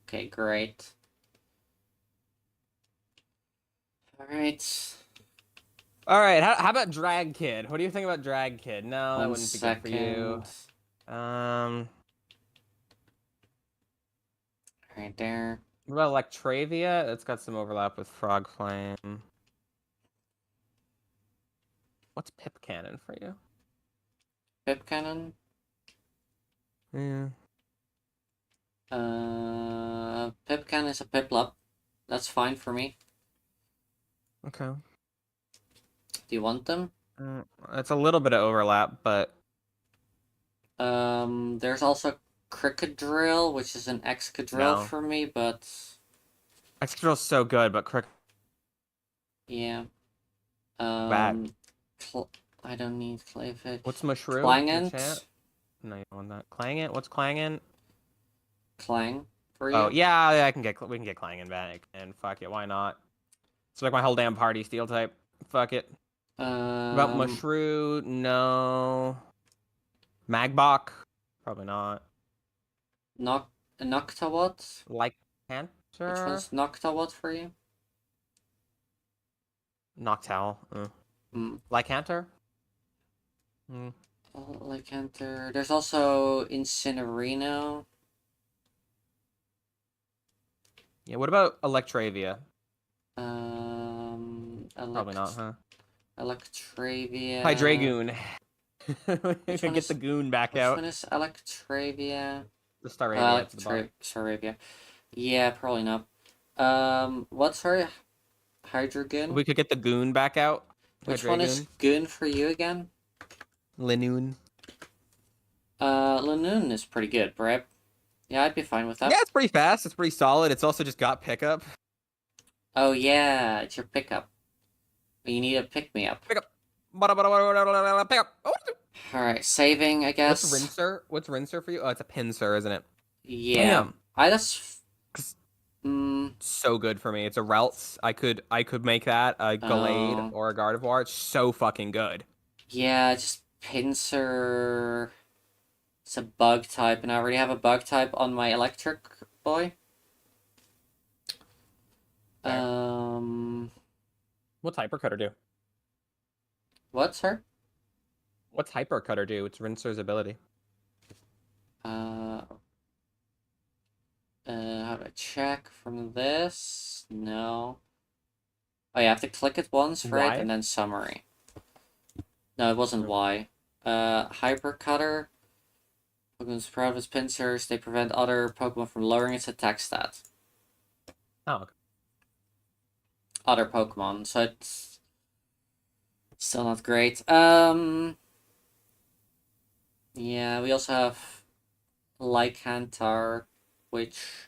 Okay, great. Alright. Alright, how about Drag Kid? What do you think about Drag Kid? No, that wouldn't be good for you. Right there. What about Electravia? It's got some overlap with Frog Flame. What's Pip Cannon for you? Pip Cannon? Yeah. Pip Cannon is a Piplup. That's fine for me. Okay. Do you want them? It's a little bit of overlap, but... There's also Crickadrill, which is an Excadrill for me, but... Excadrill's so good, but yeah. Bad. I don't need Clayfish. What's Mushroom? Clangant? No, you don't want that. Clangant? What's Clangant? Clang for you? Oh, yeah, we can get Clangant back, and fuck it, why not? It's like my whole damn party steel type. Fuck it. About Mushroom? No. Magbok? Probably not. Noctawat? Lycanter? Which one's Noctawat for you? Noctowl. Lycanter? Lycanter. There's also Incinerino. Yeah, what about Electravia? Probably not, huh? Electravia. Hydreigoon. We can get the goon back out. Which one is Electravia? The Staravia, it's the Sorry, bottom. Sarabia. Yeah, probably not. What's her Hydrogun? We could get the goon back out. Which one is Hydragoon. Goon for you again? Linoon. Lanoon is pretty good, right? Yeah, I'd be fine with that. Yeah, it's pretty fast. It's pretty solid. It's also just got pickup. Oh yeah, it's your pickup. You need a pick-me-up. Pickup. Pickup. Oh, Alright, saving, I guess. what's rinser? What's rinser for you? Oh, it's a pincer, isn't it? Yeah. Damn. That's... So good for me. It's a Relts. I could make that a Gallade or a Gardevoir. It's so fucking good. Yeah, just Pincer... It's a bug type, and I already have a bug type on my electric boy. What's Hypercutter do? What's her? What's Hypercutter do? It's Rinser's ability. How do I check from this? No. Oh, you have to click it once, right? Why? And then summary. No, it wasn't Y. Hypercutter. Pokemon's proud of its pincers. They prevent other Pokemon from lowering its attack stat. Oh, okay. Other Pokemon, so it's still not great. Yeah, we also have Lycantar, which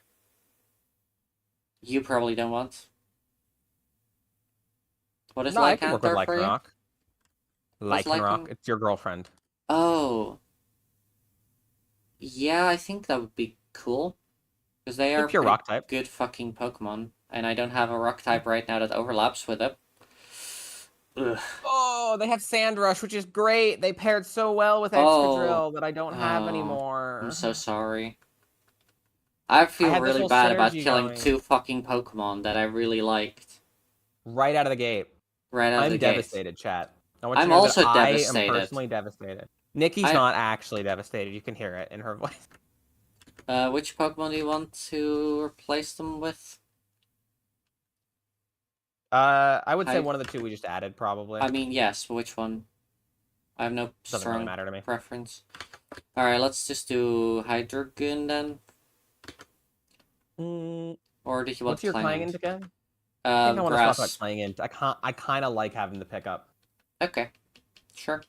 you probably don't want. What is No, I can work with Lycantar for you? Lycanroc. What's Lycanroc. It's your girlfriend. Oh. Yeah, I think that would be cool. Because they are Pure pretty rock type. good fucking Pokemon. And I don't have a rock type right now that overlaps with it. Ugh. Oh, they have Sandrush, which is great. They paired so well with Excadrill that I don't have anymore. I'm so sorry. I feel really bad about killing two fucking Pokemon that I really liked. Right out of the gate. Right out of the gate. I'm devastated, chat. I'm also devastated. I am personally devastated. Nikki's not actually devastated. You can hear it in her voice. Which Pokemon do you want to replace them with? I would say one of the two we just added, probably. I mean, yes, but which one? I have no Doesn't really matter to me. preference. Alright, let's just do Hydrogun then. Or did you want What's your Clangent again? I think I want to talk about Clangent. I kind of like having the pickup. Okay, sure.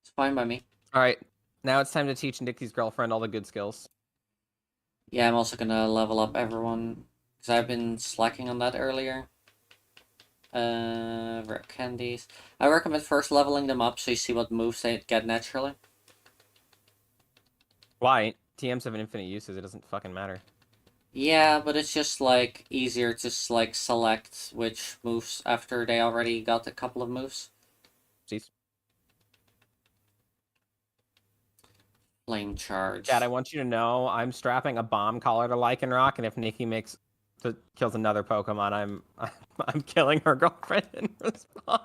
It's fine by me. Alright, now it's time to teach Nikki's girlfriend all the good skills. Yeah, I'm also gonna level up everyone. Because I've been slacking on that earlier. Rare candies. I recommend first leveling them up so you see what moves they get naturally. Why? TMs have an infinite uses, it doesn't fucking matter. Yeah, but it's just like easier to like select which moves after they already got a couple of moves. Jeez. Flame charge. Dad, I want you to know I'm strapping a bomb collar to Lycanroc, and if Nikki kills another Pokemon, I'm killing her girlfriend in response.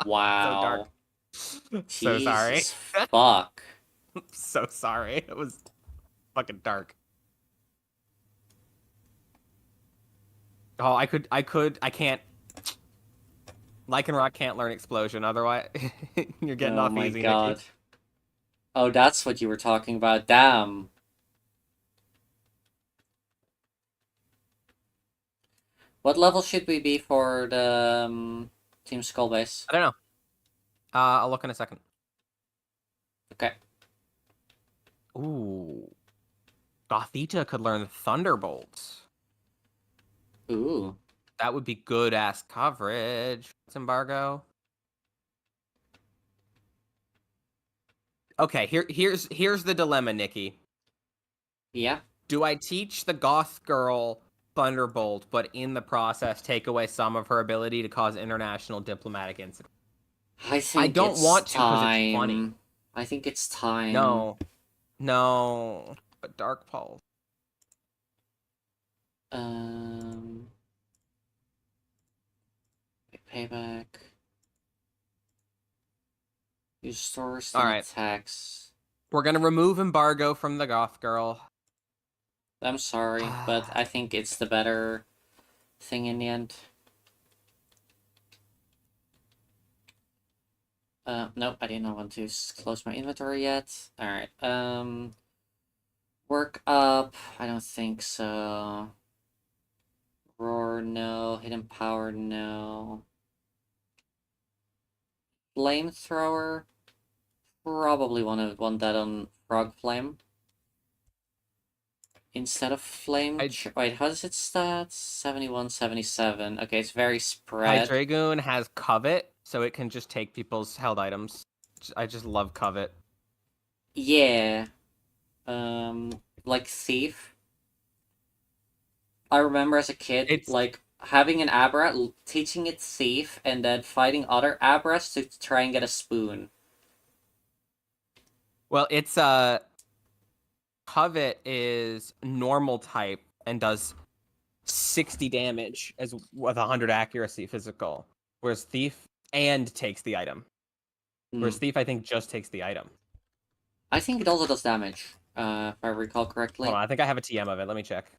Wow. So dark. So sorry. Fuck. So sorry. It was fucking dark. Oh, I can't. Lycanroc can't learn Explosion, otherwise you're getting off easy. Oh my god. Nikki. Oh, that's what you were talking about. Damn. What level should we be for the Team Skull base? I don't know. I'll look in a second. Okay. Ooh. Gothita could learn Thunderbolts. Ooh. That would be good-ass coverage. What's Embargo? Okay, here's the dilemma, Nikki. Yeah? Do I teach the Goth girl Thunderbolt, but in the process take away some of her ability to cause international diplomatic incidents? I don't want to because it's funny. I think it's time. No. But Dark Pulse. Payback. Use stores and attacks. We're gonna remove Embargo from the Goth girl. I'm sorry, but I think it's the better thing in the end. Nope, I didn't want to close my inventory yet. Alright, work up, I don't think so. Roar, no. Hidden power, no. Flamethrower, probably want that on Frog Flame. Instead of wait, how does it stat? 71, 77. Okay, it's very spread. Hydreigoon has Covet, so it can just take people's held items. I just love Covet. Yeah. Like Thief. I remember as a kid, like, having an Abra, teaching it Thief, and then fighting other Abras to try and get a spoon. Well, it's, Covet is normal type and does 60 damage with 100 accuracy physical, whereas Thief takes the item. Whereas Thief, I think, just takes the item. I think it also does damage, if I recall correctly. Hold on, I think I have a TM of it. Let me check.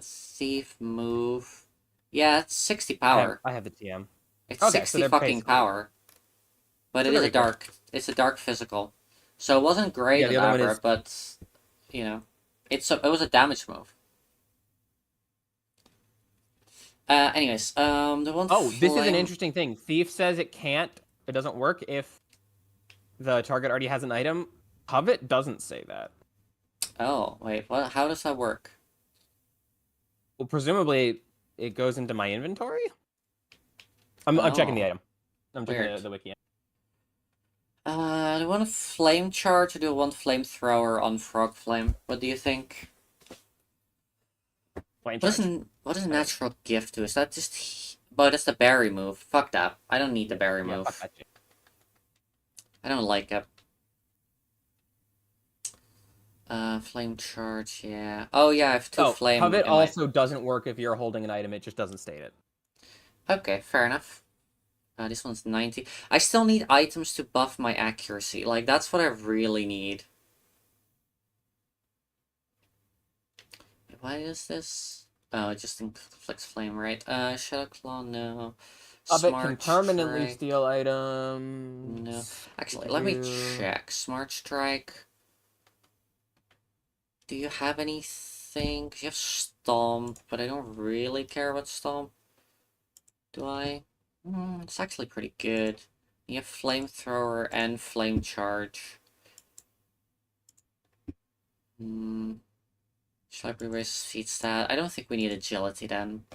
Thief, move. Yeah, it's 60 power. I have the TM. It's okay, 60 so fucking power. But it is it's a dark physical. So it wasn't great in Abra, but, you know, it was a damage move. Anyways, the one. Oh, this is an interesting thing. Thief says it doesn't work if the target already has an item. Covet doesn't say that. Oh, wait, what? How does that work? Well, presumably it goes into my inventory. I'm checking the item. I'm checking the wiki. Do you want a flame charge or do you want flamethrower on Frog Flame? What do you think? Flame charge. What does natural gift do? Is that just... But that's the berry move. Fuck that. I don't need the berry move. Fuck that shit. I don't like it. Flame charge, yeah. Oh yeah, I have two flame. Covet also doesn't work if you're holding an item, it just doesn't state it. Okay, fair enough. This one's 90. I still need items to buff my accuracy. Like, that's what I really need. Why is this? Oh, it just inflicts flame, right? Shadow Claw, no. Covet can permanently steal items. No. Actually, let me check. Smart Strike. Do you have anything? You have Stomp, but I don't really care about Stomp. Do I? It's actually pretty good. You have Flamethrower and Flame Charge. Should I re-raise feat stat? I don't think we need Agility then.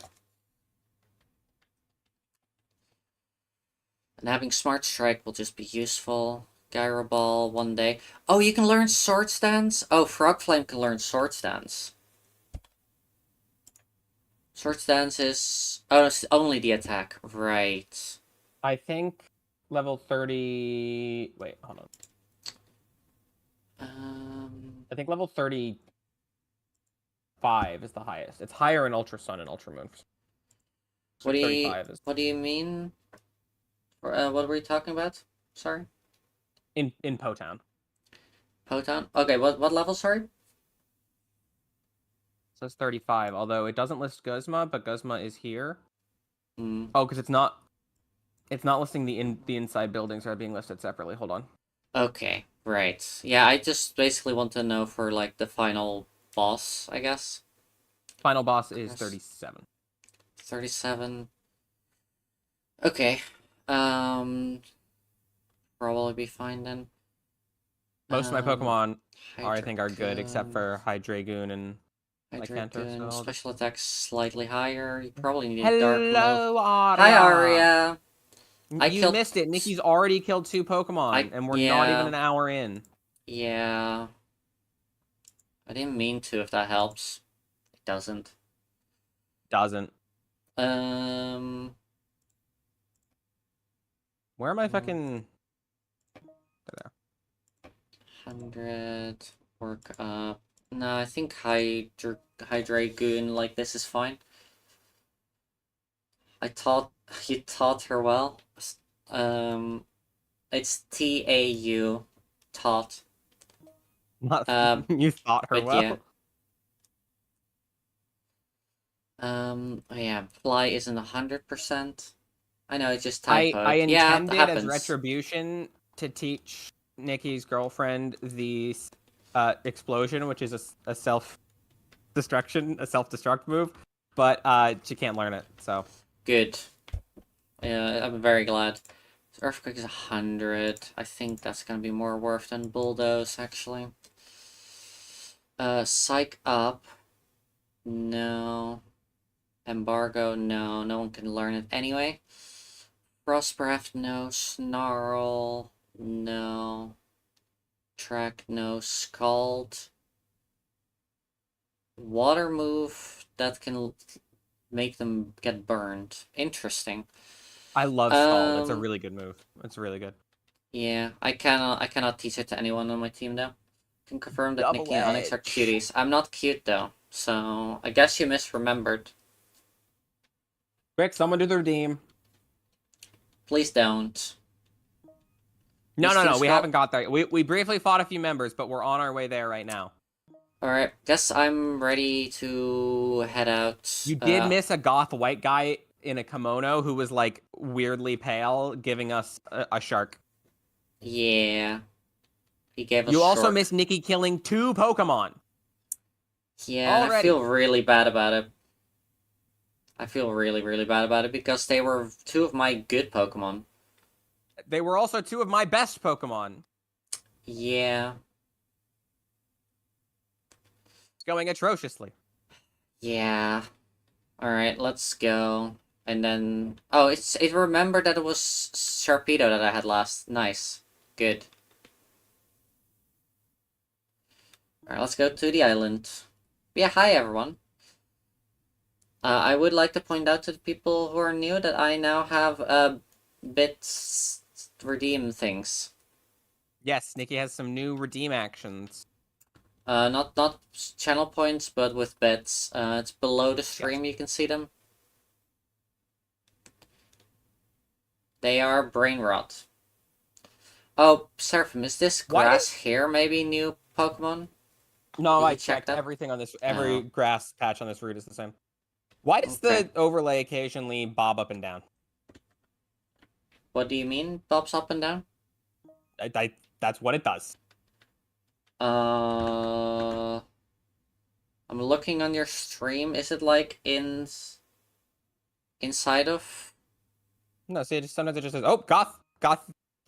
And having Smart Strike will just be useful. Gyro Ball one day. Oh, you can learn Sword Stance? Oh, Frog Flame can learn Sword Stance. Sword Stance is... Oh, it's only the attack. Right. I think level 30... Wait, hold on. I think level 35 is the highest. It's higher in Ultra Sun and Ultra Moon. So what do you mean? What were you talking about? Sorry? In Potown. Potown? Okay, what level, sorry? It says 35, although it doesn't list Guzma, but Guzma is here. Oh, because it's not listing the inside buildings are being listed separately. Hold on. Okay, right. Yeah, I just basically want to know for, like, the final boss, I guess. Final boss is 37. 37. Okay. Probably be fine then. Most of my Pokemon I think are good, except for Hydreigoon and Lycanthrope. So special attacks slightly higher. You probably need a dark move. Aria. Hi, Aria. You missed it. Nikki's already killed 2 Pokemon, and we're not even an hour in. Yeah. I didn't mean to, if that helps. It doesn't. Doesn't. Where am I fucking... There. 100. Work up. No, I think Hydreigoon, like, this is fine. You taught her well. It's TAU. Taught. Not, you thought her well? Yeah. Yeah, Fly isn't 100%. I know, it's just typo. I intended as Retribution to teach Nikki's girlfriend the explosion, which is a self-destruct move, but she can't learn it. So Good. Yeah, I'm very glad. Earthquake is 100. I think that's gonna be more worth than Bulldoze, actually. Psych up. No. Embargo, no. No one can learn it anyway. Frost Breath, no. Snarl, no. Track, no. Scald. Water move that can make them get burned. Interesting. I love Scald. It's a really good move. It's really good. Yeah, I cannot teach it to anyone on my team though. Can confirm that Double Nikki and Onyx are edge. cuties. I'm not cute though, so I guess you misremembered. Quick, someone do the redeem. Please don't. No. We haven't got there. We briefly fought a few members, but we're on our way there right now. Alright, guess I'm ready to head out. You did miss a goth white guy in a kimono who was like weirdly pale, giving us a shark. Yeah. He gave us You also short. missed Nikki killing 2 Pokemon. Yeah, Already. I feel really bad about it. I feel really, really bad about it because they were 2 of my good Pokemon. They were also 2 of my best Pokemon. Yeah. It's going atrociously. Yeah. Alright, let's go. And then... Oh, it remembered that it was Sharpedo that I had last. Nice. Good. Alright, let's go to the island. Yeah, hi everyone. I would like to point out to the people who are new that I now have bits redeem things. Yes, Nikki has some new redeem actions. Not channel points, but with bits. It's below the stream, you can see them. They are brain rot. Oh, Seraphim, is this grass here maybe new Pokemon? No, Did I you check checked that? everything on this. Every grass patch on this route is the same. Why does the overlay occasionally bob up and down? What do you mean, bobs up and down? That's what it does. I'm looking on your stream. Is it like inside of? No, see, sometimes it just says, "Oh,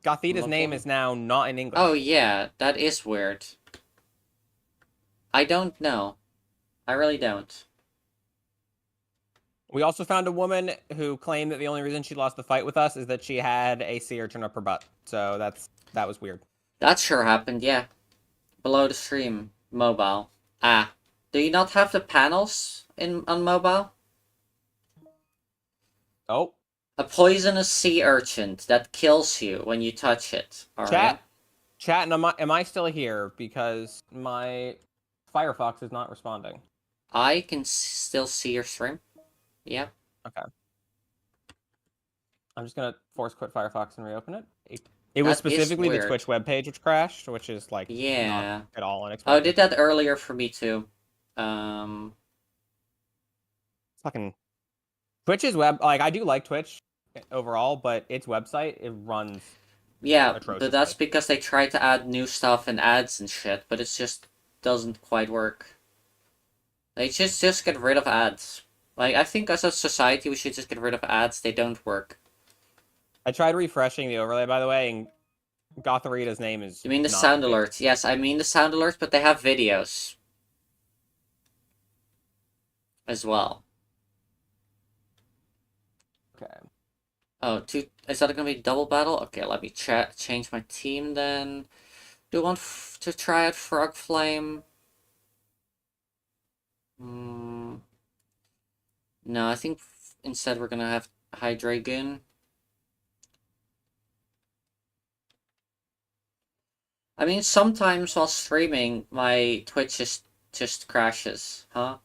Gothita's name is now not in English." Oh yeah, that is weird. I don't know. I really don't. We also found a woman who claimed that the only reason she lost the fight with us is that she had a sea urchin up her butt. So that was weird. That sure happened, yeah. Below the stream, mobile. Ah, do you not have the panels on mobile? Oh. A poisonous sea urchin that kills you when you touch it. All right. Chat, and am I still here? Because my Firefox is not responding. I can still see your stream. Yeah. Okay. I'm just gonna force quit Firefox and reopen it. It was specifically the Twitch webpage which crashed, which is like not at all unexpected. Oh, I did that earlier for me too. Fucking Twitch's I do like Twitch overall, but its website, it runs. Yeah, but that's because they try to add new stuff and ads and shit, but it just doesn't quite work. They just get rid of ads. Like, I think as a society we should just get rid of ads. They don't work. I tried refreshing the overlay, by the way, and Gotharita's name is. You mean the sound alerts? Yes, I mean the sound alerts, but they have videos as well. Okay. Oh, is that gonna be double battle? Okay, let me change my team then. Do you want to try out Frog Flame? No, I think instead we're gonna have Hydreigon. I mean, sometimes while streaming, my Twitch just crashes, huh?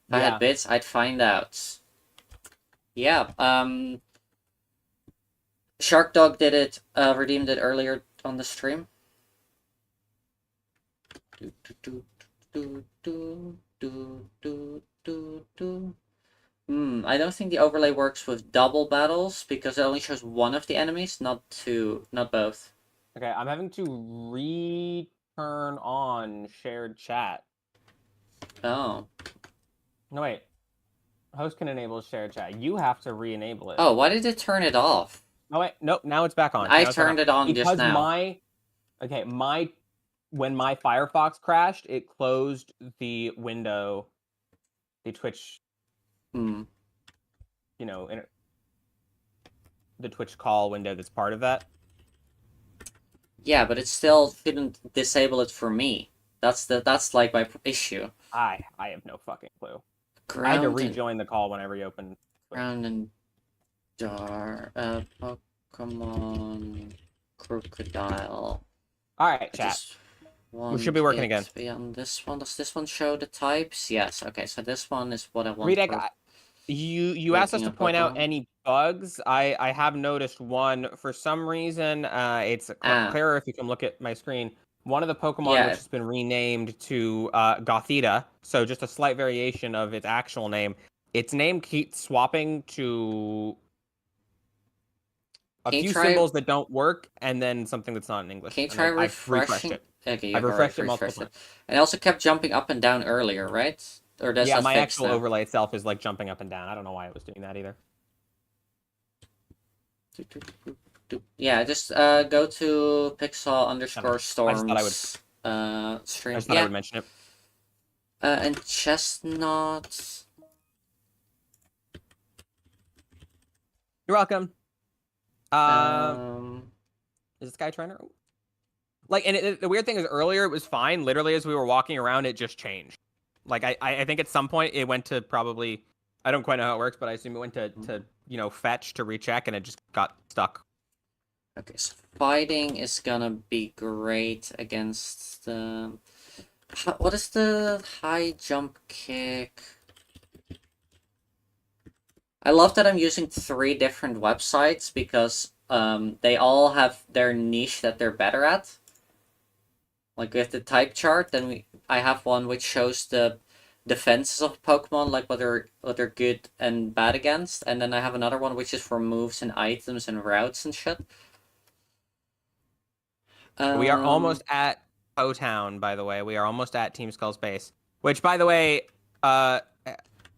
If I had bits, I'd find out. Yeah, Shark Dog did it, redeemed it earlier on the stream. I don't think the overlay works with double battles because it only shows one of the enemies, not both. Okay, I'm having to return on shared chat. Oh. No, wait. Host can enable shared chat. You have to re-enable it. Oh, why did it turn it off? Oh, wait. Nope, now it's back on. I Now it's back turned it on just because now. when my Firefox crashed, it closed the window, the Twitch, Hmm. you know, the Twitch call window that's part of that. Yeah, but it still didn't disable it for me. That's like my issue. I have no fucking clue. Ground I had to rejoin the call when I reopened. Ground and Pokemon Crocodile. All right, chat. We should be working again. Be on this one. Does this one show the types? Yes. Okay, so this one is what I want. Redek, you asked us to point out any bugs. I have noticed one. For some reason, it's clearer if you can look at my screen. One of the Pokemon which has been renamed to Gothita, so just a slight variation of its actual name. Its name keeps swapping to a few symbols that don't work, and then something that's not in English. Can you try refreshing? Okay, I've refreshed it multiple times. And it also kept jumping up and down earlier, right? Or does that my fix actual now? overlay itself is like jumping up and down. I don't know why it was doing that either. Yeah, just go to Pixel_storms. I stream. I just thought I would mention it. And Chestnut. You're welcome. Is this guy trying to? Like, and the weird thing is, earlier it was fine. Literally, as we were walking around, it just changed. Like, I think at some point it went to probably, I don't quite know how it works, but I assume it went to fetch to recheck, and it just got stuck. Okay, so fighting is gonna be great against the. What is the high jump kick? I love that I'm using 3 different websites because they all have their niche that they're better at. Like with the type chart, then I have one which shows the defenses of Pokemon, like what they're good and bad against, and then I have another one which is for moves and items and routes and shit. We are almost at Po Town, by the way. We are almost at Team Skull's base. Which, by the way, right.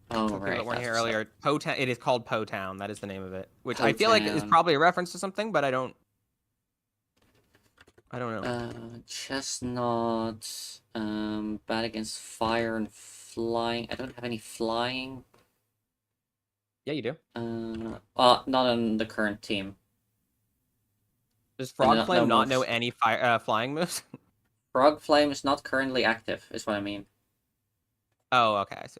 That weren't here earlier. Po Town. It is called Po Town. That is the name of it. Which I feel like is probably a reference to something, but I don't know. Chestnut. Bad against fire and flying. I don't have any flying. Yeah, you do. Not on the current team. Does Frog Flame not know any flying moves? Frog Flame is not currently active, is what I mean. Oh, okay, I see.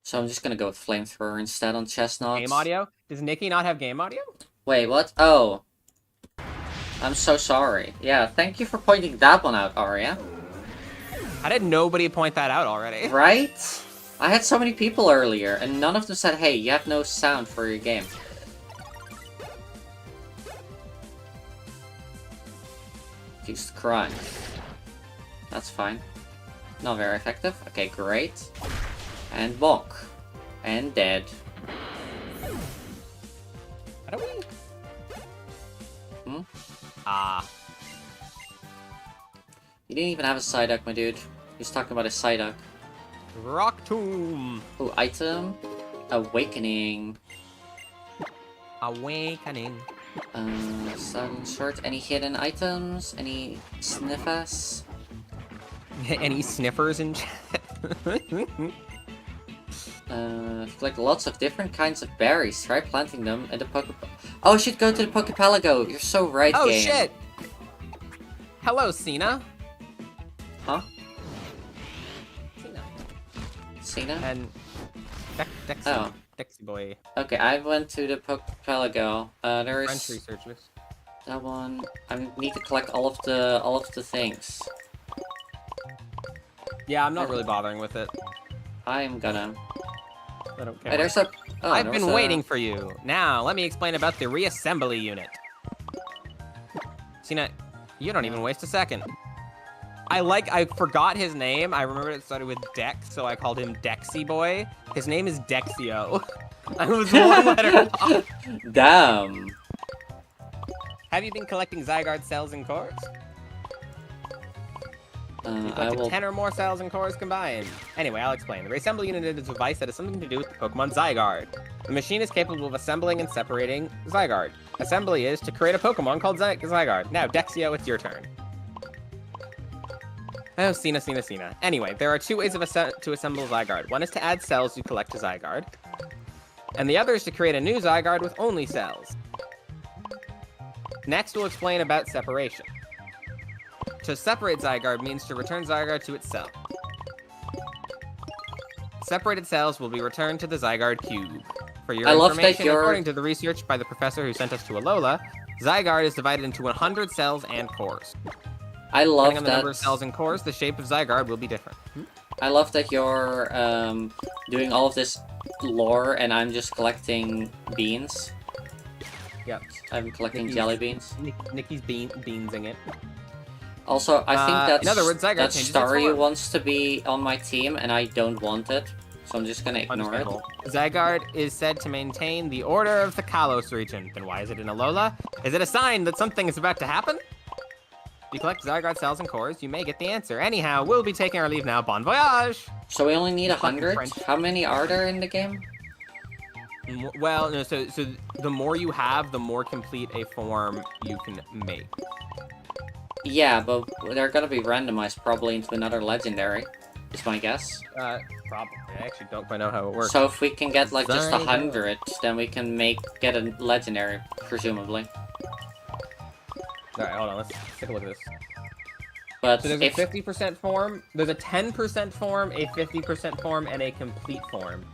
So I'm just gonna go with Flamethrower instead on Chestnut. Game audio? Does Nikki not have game audio? Wait, what? Oh. I'm so sorry. Yeah, thank you for pointing that one out, Arya. How did nobody point that out already? Right? I had so many people earlier, and none of them said, hey, you have no sound for your game. Jesus Christ. That's fine. Not very effective. Okay, great. And bonk. And dead. How do we? You didn't even have a Psyduck, my dude. He's talking about a Psyduck. Rock Tomb. Oh, item. Awakening. Awakening. Silent Short. Any hidden items? Any sniffers? Any sniffers in chat? Like lots of different kinds of berries. Try planting them in the Oh, I should go to the Pokepelago. You're so right, Oh, game. shit! Hello, Cena. Huh? Cena? Cena? And Dexy. Oh. Dexy boy. Okay, I went to the Pokepelago. There's French researchers. that one. I need to collect all of the things. Yeah, I'm not really bothering with it. I'm gonna. I don't care. Hey, there's a. Oh, I've been waiting for you. Now, let me explain about the reassembly unit. Cena, you don't even waste a second. I forgot his name. I remember it started with Dex, so I called him Dexy Boy. His name is Dexio. I was one letter off. Damn. Have you been collecting Zygarde cells and cores? You've I collected will... 10 or more cells and cores combined. Anyway, I'll explain. The reassembly unit is a device that has something to do with the Pokemon Zygarde. The machine is capable of assembling and separating Zygarde. Assembly is to create a Pokemon called Zygarde. Now, Dexio, it's your turn. Oh, Cena. Anyway, there are two ways to assemble Zygarde. One is to add cells you collect to Zygarde, and the other is to create a new Zygarde with only cells. Next, we'll explain about separation. To separate Zygarde means to return Zygarde to its cell. Separated cells will be returned to the Zygarde cube. For your information, according to the research by the professor who sent us to Alola, Zygarde is divided into 100 cells and cores. I love Depending on the number of cells and cores, the shape of Zygarde will be different. I love that you're doing all of this lore and I'm just collecting beans. Yep. I'm collecting jelly beans. Nikki's beansing it. Also, I think that's, in other words, Zygarde that changes Staryu its form. wants to be on my team and I don't want it. So I'm just gonna ignore it. Zygarde is said to maintain the order of the Kalos region. Then why is it in Alola? Is it a sign that something is about to happen? If you collect Zygarde cells and cores, you may get the answer. Anyhow, we'll be taking our leave now. Bon voyage! So we only need 100? How many are there in the game? Well, no, so the more you have, the more complete a form you can make. Yeah, but they're gonna be randomized probably into another legendary, is my guess. Probably. I actually don't quite know how it works. So if we can get like just 100, then we can get a legendary, presumably. Alright, hold on, let's take a look at this. But so there's a 50% form, there's a 10% form, a 50% form, and a complete form.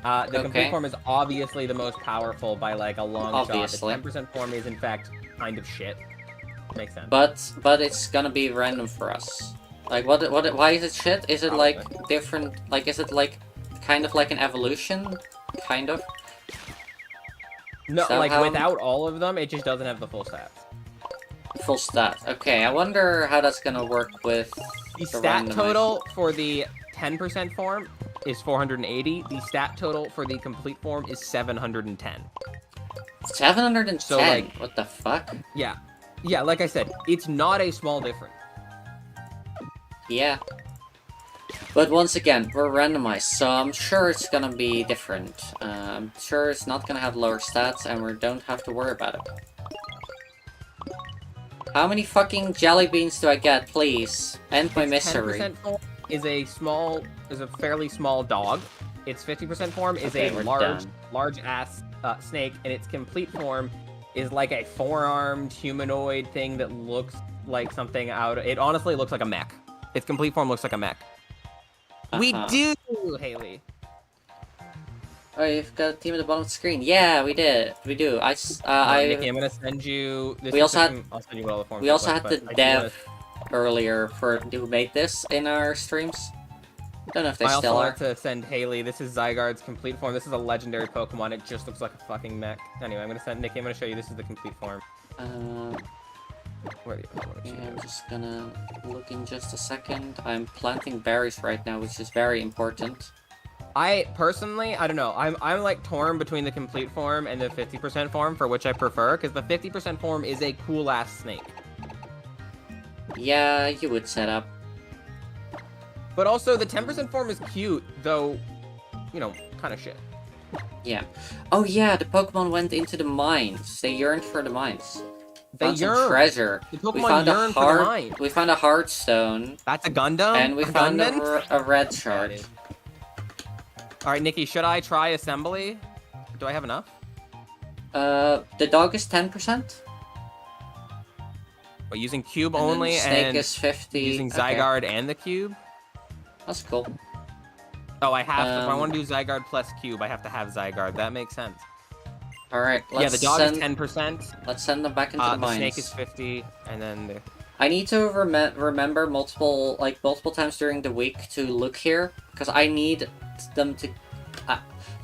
The complete form is obviously the most powerful by like a long shot. The 10% form is in fact kind of shit. Makes sense. But it's gonna be random for us. Like why is it shit? Is it like different, like is it like kind of like an evolution? Kind of? No, like without all of them, it just doesn't have the full stats. Full stat. Okay, I wonder how that's gonna work with the stat total for the 10% form is 480. The stat total for the complete form is 710. 710? So, like, what the fuck? Yeah. Yeah, like I said, it's not a small difference. Yeah. But once again, we're randomized, so I'm sure it's gonna be different. I'm sure it's not gonna have lower stats, and we don't have to worry about it. How many fucking jelly beans do I get, please? End my misery. 10% form is a fairly small dog. Its 50% form is a large ass snake, and its complete form is like a four-armed humanoid thing that looks like something out. It honestly looks like a mech. Its complete form looks like a mech. We do, Haley. Oh, you've got a team at the bottom of the screen. Yeah, we did. We do. Nikki, I'm gonna send you. I'll send you all the forms. We also had the dev earlier who made this in our streams. Don't know if they still are. I also want to send Haley. This is Zygarde's complete form. This is a legendary Pokemon. It just looks like a fucking mech. Anyway, I'm gonna send Nikki. I'm gonna show you. This is the complete form. Where I'm just gonna look in just a second. I'm planting berries right now, which is very important. I personally, I don't know. I'm like torn between the complete form and the 50% form, for which I prefer, because the 50% form is a cool ass snake. Yeah, you would set up. But also, the 10% form is cute, though, you know, kind of shit. Yeah. Oh yeah, the Pokemon went into the mines. They yearned for the mines. They yearned. Treasure. The Pokemon yearned for the mine. We found a heart stone. That's a Gundam? And we found a red shard. Alright, Nikki, should I try assembly? Do I have enough? The dog is 10%? But using cube only, and snake and is 50. Using Zygarde and the cube? That's cool. Oh, I have to, if I want to do Zygarde plus cube, I have to have Zygarde. That makes sense. Alright, yeah, the dog is 10%. Let's send them back into the mines. The snake is 50, and then I need to remember multiple times during the week to look here, because I need them to...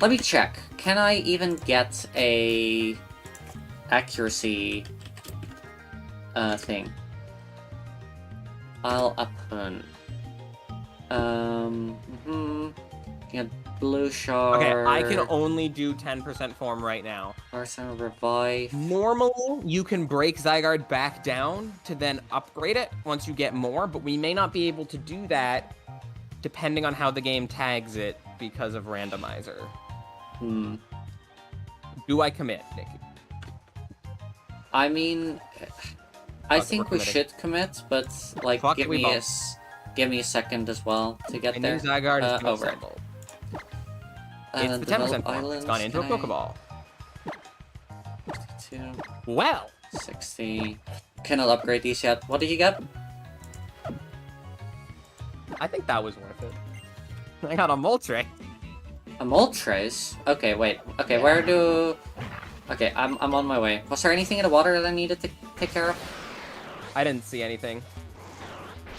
let me check. Can I even get a accuracy thing? I'll open. Blue shard. Okay, I can only do 10% form right now. Arsenal revive. Normally, you can break Zygarde back down to then upgrade it once you get more, but we may not be able to do that depending on how the game tags it because of randomizer. Hmm. Do I commit, Nicky? I mean, I think we should commit, but like, Fuck give me a second as well to get there. Zygarde is over. assembled. It's the 10% form. It's gone into a Pokeball. 2, Well, 60. Cannot upgrade these yet. What did you get? I think that was worth it. I got a Moltres. A Moltres? Okay, wait. Okay, Yeah. where do... Okay, I'm on my way. Was there anything in the water that I needed to take care of? I didn't see anything.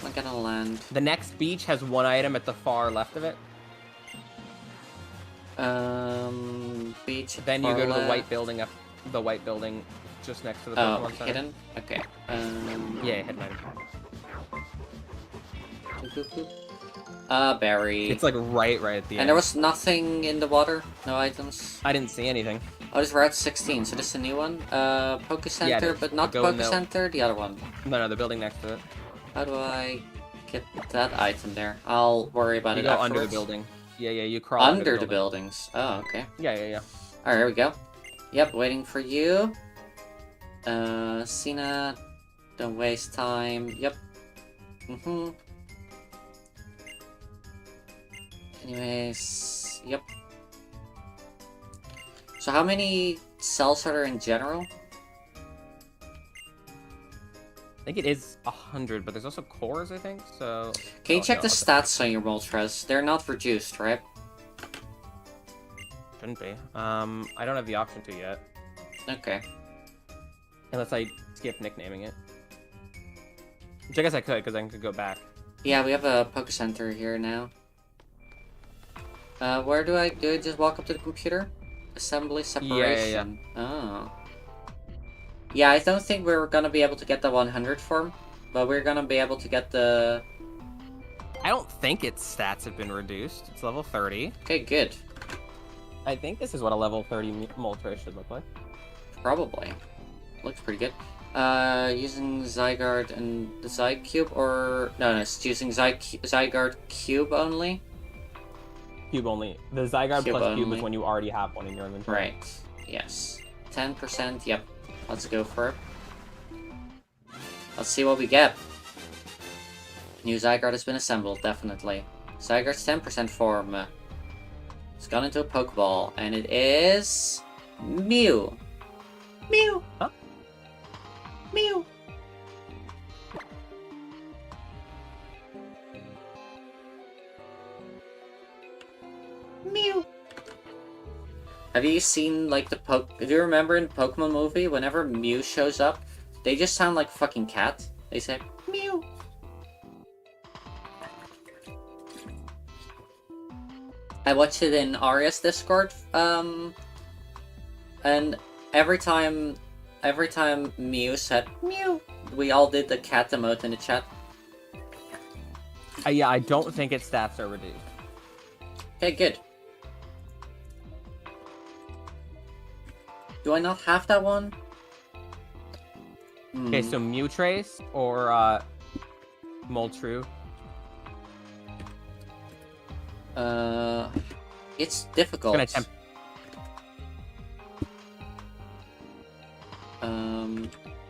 I'm gonna land. The next beach has one item at the far left of it. Beach. Then you go to the left. white building up, the white building just next to the Oh, Pokemon Center. hidden? Okay. Yeah, hidden item. Berry. It's like right at the end. And there was nothing in the water? No items? I didn't see anything. Oh, this is Route 16, so this is a new one. Poke Center, is. but not Go Poke in the- Center, the other one. No, the building next to it. How do I get that item there? I'll worry about You it go afterwards. under the building. Yeah, you crawl Under the buildings. Oh, okay. Yeah. Alright, here we go. Yep, waiting for you. Cena. Don't waste time. Yep. Anyways, yep. So how many cells are there in general? I think it is 100, but there's also cores, I think, so... Can you check no, the stats on your Moltres? They're not reduced, right? Shouldn't be. I don't have the option to yet. Okay. Unless I skip nicknaming it. Which I guess I could, because I could go back. Yeah, we have a Poke Center here now. Where do I just walk up to the computer? Assembly separation. Yeah. Oh. Yeah, I don't think we're gonna be able to get the 100 form, but we're gonna be able to get the... I don't think its stats have been reduced. It's level 30. Okay, good. I think this is what a level 30 Moltres should look like. Probably. Looks pretty good. Using Zygarde and the Zycube, or... No, it's using Zygarde Cube only. Cube only. The Zygarde Cube plus Cube only. is when you already have one in your inventory. Right. Yes. 10%, yep. Let's go for it. Let's see what we get. New Zygarde has been assembled, definitely. Zygarde's 10% form. It's gone into a Pokeball, and it is... Mew! Mew! Huh? Mew! Mew! Have you seen, like, do you remember in the Pokemon movie, whenever Mew shows up, they just sound like fucking cat? They say, Mew! I watched it in Arya's Discord, and every time Mew said, Mew, we all did the cat emote in the chat. Yeah, I don't think its stats are reduced. Okay, good. Do I not have that one? Okay, so Moltres or Moltres? It's difficult. Gonna attempt.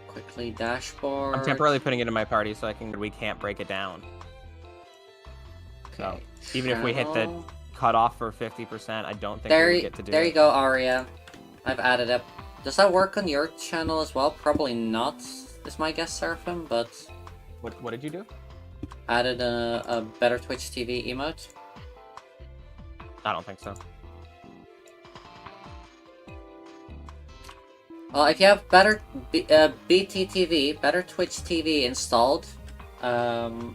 Quickly dashboard. I'm temporarily putting it in my party so we can't break it down. So even if we hit the cutoff for 50%, I don't think we would get to do it. There you go, Arya. I've added it. Does that work on your channel as well? Probably not, is my guess, Seraphim, but... What did you do? Added a better Twitch TV emote. I don't think so. Well, if you have better BTTV, better Twitch TV installed, and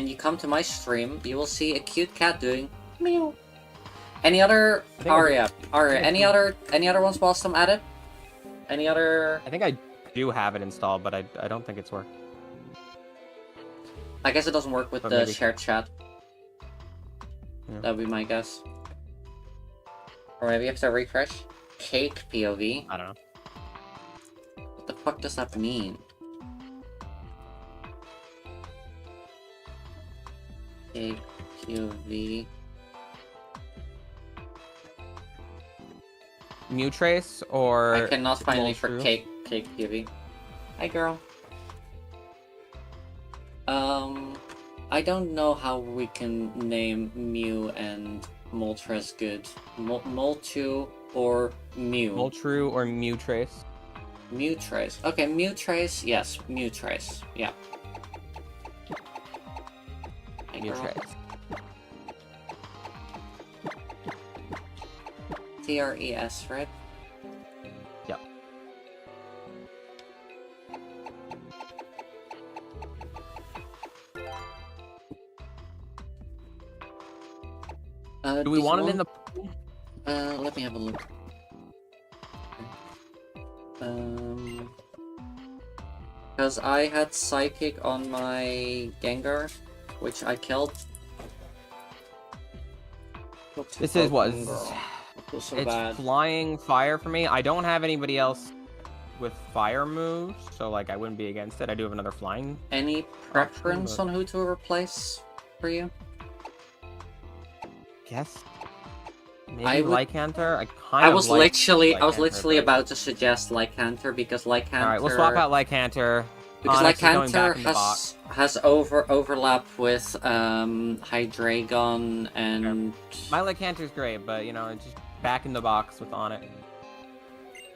you come to my stream, you will see a cute cat doing meow. Any other Arya? Any other ones whilst I'm at it? Any other? I think I do have it installed, but I don't think it's worked. I guess it doesn't work with But the maybe. shared chat. Yeah. That would be my guess. Or maybe you have to refresh. Cake POV. I don't know. What the fuck does that mean? Cake POV. Mutrace or I cannot find any for Moltru? cake POV. Hi, girl. I don't know how we can name Mew and Moltres good. Moltu or Mew? Moltru or Mutrace? Mutrace. Okay, Mutrace. Yes, Mutrace. Yeah. Hey, girl. Mutrace. TRES, right? Yep. Do we want it in the... Let me have a look. Because I had Psychic on my Gengar, which I killed. This is what? So It's bad. flying fire for me. I don't have anybody else with fire moves, so like I wouldn't be against it. I do have another flying. Any preference on who to replace for you? Guess maybe I would- Lycanthur. I was like literally but- about to suggest Lycanthur because Lycanthur. All right, we'll swap out Lycanthur. Because Onyx is going back Lycanthur in the box. has overlap with Hydreigon and My Lycanthur's great, but you know, it's just back in the box with Onyx.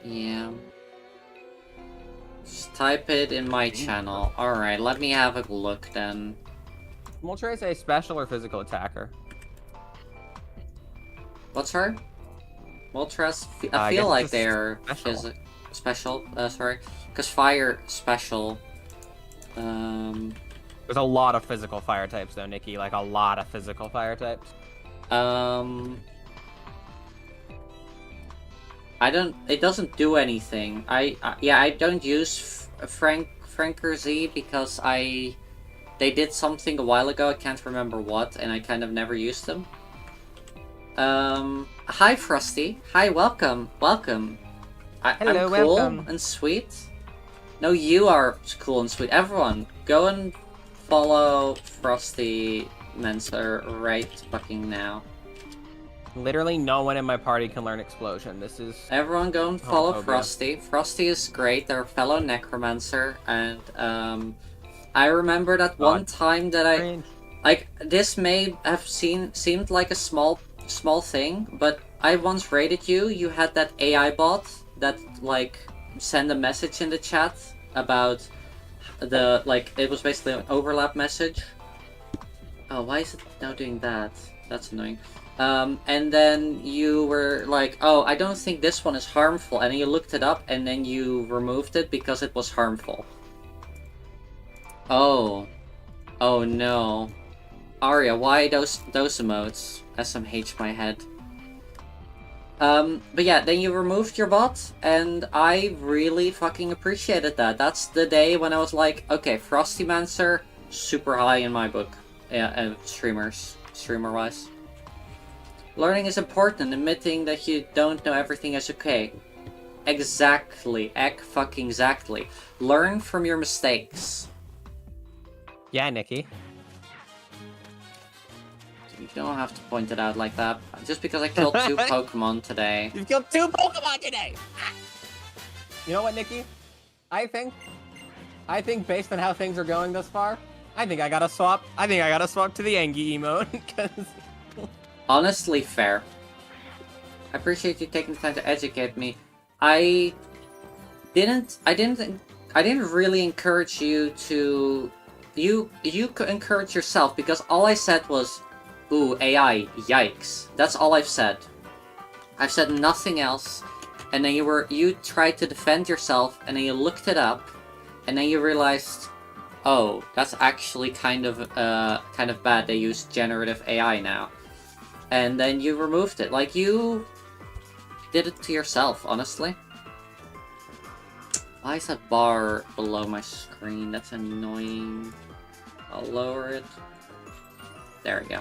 yeah. Just type it in my channel. Alright, let me have a look then. Moltres a special or physical attacker? What's her? Moltres? I I guess feel like it's they're special. special. Sorry, because fire special. There's a lot of physical fire types though, Nikki. Like a lot of physical fire types. I don't. It doesn't do anything. I don't use Franker Z because they did something a while ago. I can't remember what, and I kind of never used them. Hi Frosty. Hi, welcome. I'm Hello, cool welcome. and sweet. No, you are cool and sweet. Everyone, go and follow Frosty Menser right fucking now. Literally no one in my party can learn Explosion. This is... Everyone go and follow Homophobia. Frosty. Frosty is great. They're a fellow necromancer, and I remember that one time that I Cringe. like this may have seemed like a small thing, but I once rated you. You had that AI bot that like send a message in the chat about the it was basically an overlap message. Oh, why is it now doing that? That's annoying. And then you were like, oh, I don't think this one is harmful, and then you looked it up and then you removed it because it was harmful. Oh no, Arya, why those emotes? SMH my head. But yeah, then you removed your bot, and I really fucking appreciated that. That's the day when I was like, okay, Frostymancer, super high in my book. Yeah, streamer-wise. Learning is important, admitting that you don't know everything is okay. Exactly, fucking exactly. Learn from your mistakes. Yeah, Nikki. You don't have to point it out like that. Just because I killed 2 Pokemon today. You've killed 2 Pokemon today! You know what, Nikki? I think based on how things are going thus far, I think I gotta swap to the Angie emote, because... Honestly, fair. I appreciate you taking the time to educate me. I didn't really encourage you to... You could encourage yourself, because all I said was, ooh, AI, yikes. That's all I've said. I've said nothing else. And then you tried to defend yourself, and then you looked it up, and then you realized, oh, that's actually kind of bad. They use generative AI now. And then you removed it. Like, you did it to yourself, honestly. Why is that bar below my screen? That's annoying. I'll lower it. There we go.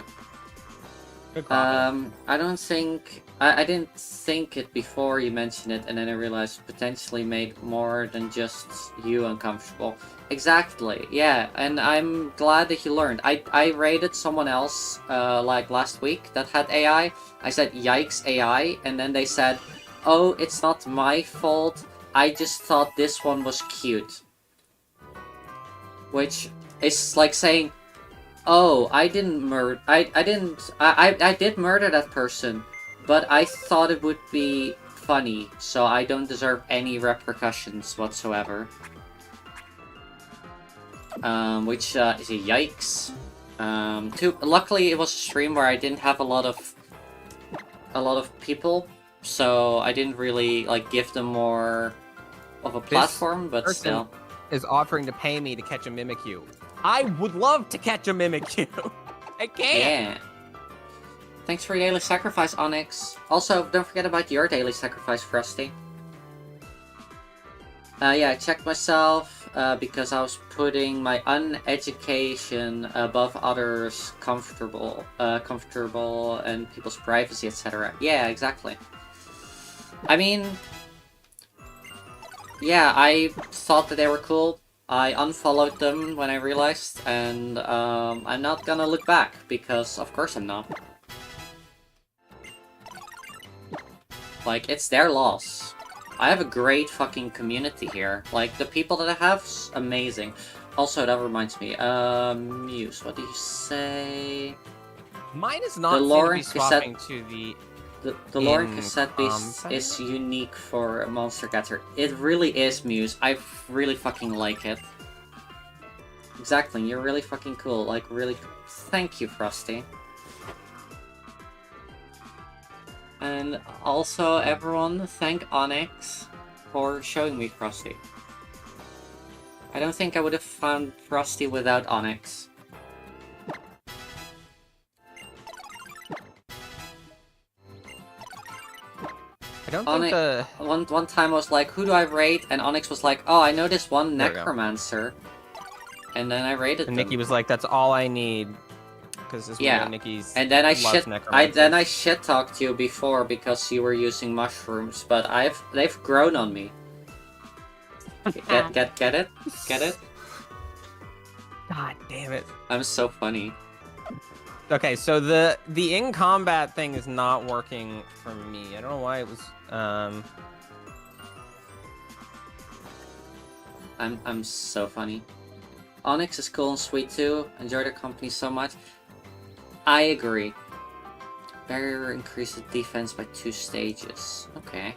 Good copy. I don't think I didn't think it before you mentioned it, and then I realized potentially made more than just you uncomfortable. Exactly, yeah, and I'm glad that you learned. I rated someone else, like last week that had AI. I said, yikes, AI, and then they said, oh, it's not my fault. I just thought this one was cute. Which is like saying, oh, I didn't murder. I did murder that person, but I thought it would be funny, so I don't deserve any repercussions whatsoever. Which is a yikes. Luckily, it was a stream where I didn't have a lot of people, so I didn't really like give them more of a platform. But still, is offering to pay me to catch a Mimikyu. I would love to catch a Mimikyu. I can't. Yeah. Thanks for your daily sacrifice, Onyx. Also, don't forget about your daily sacrifice, Frosty. Yeah, I checked myself because I was putting my uneducation above others' comfortable and people's privacy, etc. Yeah, exactly. I mean, yeah, I thought that they were cool. I unfollowed them when I realized, and I'm not gonna look back, because of course I'm not. Like, it's their loss. I have a great fucking community here. Like, the people that I have, amazing. Also, that reminds me, Muse, what do you say? Mine is not Lauren seem to be swapping to the... The Lauren cassette beast is unique for Monster Getter. It really is, Muse. I really fucking like it. Exactly, you're really fucking cool. Like, really... Thank you, Frosty. And also, everyone, thank Onyx for showing me Frosty. I don't think I would have found Frosty without Onyx. I don't think the... One time I was like, who do I rate? And Onyx was like, oh, I know this one Necromancer. And then I rated them. And Nikki was like, that's all I need. Because this yeah. Nikki's and then I shit talked you before because you were using mushrooms, but they've grown on me. Get it? Get it? God damn it. I'm so funny. Okay, so the in combat thing is not working for me. I don't know why it was I'm so funny. Onyx is cool and sweet too. Enjoy their company so much. I agree. Barrier increases defense by 2 stages. Okay.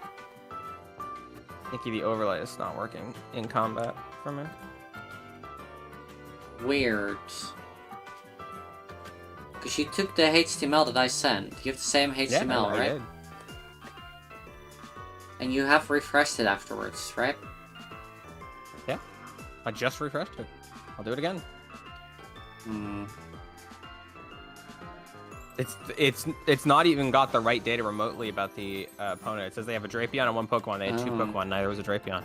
Nikki, the overlay is not working in combat for me. Weird. Because you took the HTML that I sent. You have the same HTML, yeah, right? I did. And you have refreshed it afterwards, right? Yeah. I just refreshed it. I'll do it again. Hmm. It's not even got the right data remotely about the opponent. It says they have a Drapion and 1 Pokemon. They had 2 Pokemon. Neither was a Drapion.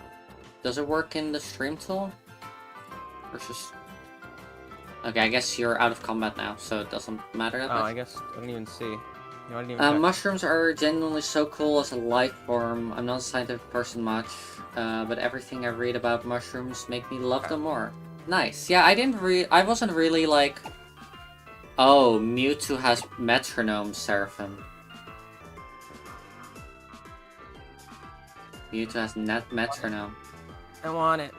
Does it work in the stream tool? Or just... Okay, I guess you're out of combat now, so it doesn't matter that much. I guess I didn't even see. No, I didn't even mushrooms are genuinely so cool as a life form. I'm not a scientific person much, but everything I read about mushrooms make me love them more. Nice. Yeah, I wasn't really like... Oh, Mewtwo has metronome, Seraphim. Mewtwo has metronome. I want it.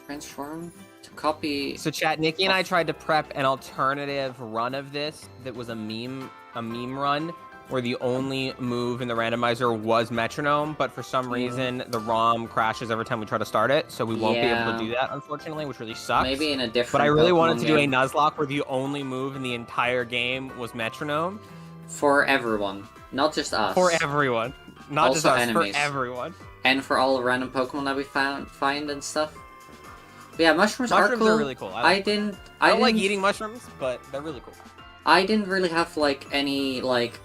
Transform to copy. So chat, Nikki and I tried to prep an alternative run of this that was a meme run where the only move in the randomizer was metronome, but for some reason the ROM crashes every time we try to start it, so we won't be able to do that, unfortunately, which really sucks. Maybe in a different But I really wanted to do a game. Nuzlocke where the only move in the entire game was metronome. For everyone, not just us. For everyone. Not Also just us, enemies. for everyone. And for all the random Pokemon that we find and stuff. But yeah, mushrooms are Mushrooms cool. are really cool. I don't like eating mushrooms, but they're really cool. I didn't really have like any like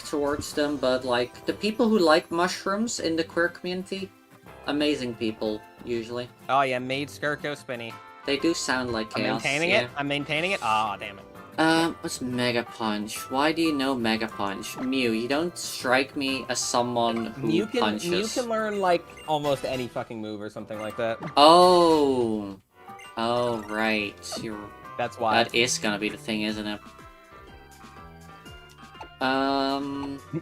towards them, but like the people who like mushrooms in the queer community, amazing people usually. Oh yeah, made Skirko spinny. They do sound like chaos. I'm maintaining it. I'm maintaining it. Ah, damn it. What's Mega Punch? Why do you know Mega Punch? Mew, you don't strike me as someone who punches. Mew can learn like almost any fucking move or something like that. Oh. Oh, right. That's why. That is gonna be the thing, isn't it?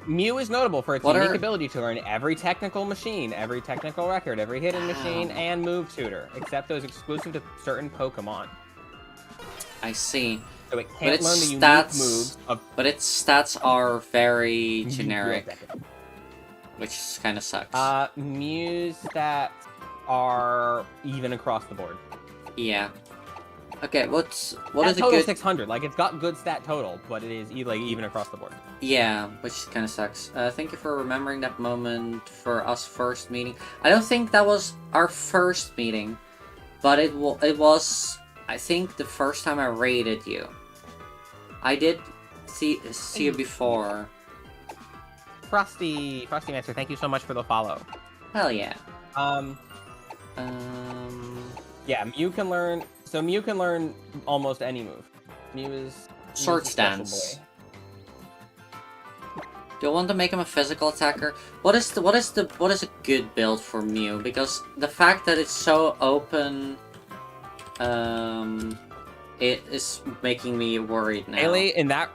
Mew is notable for its unique ability to learn every technical machine, every technical record, every hidden machine, and move tutor, except those exclusive to certain Pokemon. I see. So it can't learn the unique moves but its stats are very generic, which kind of sucks. Mew's stats are even across the board. Yeah. Okay, what is a total good 600? Like, it's got good stat total, but it is like even across the board. Yeah, which kind of sucks. Thank you for remembering that moment for us first meeting. I don't think that was our first meeting, but it was, I think, the first time I raided you. I did see you before. Frosty Master, thank you so much for the follow. Hell yeah. Yeah, Mew can learn. So Mew can learn almost any move. Mew is Sword Stance. Do I want to make him a physical attacker? What is a good build for Mew? Because the fact that it's so open, it is making me worried now. Haley, in that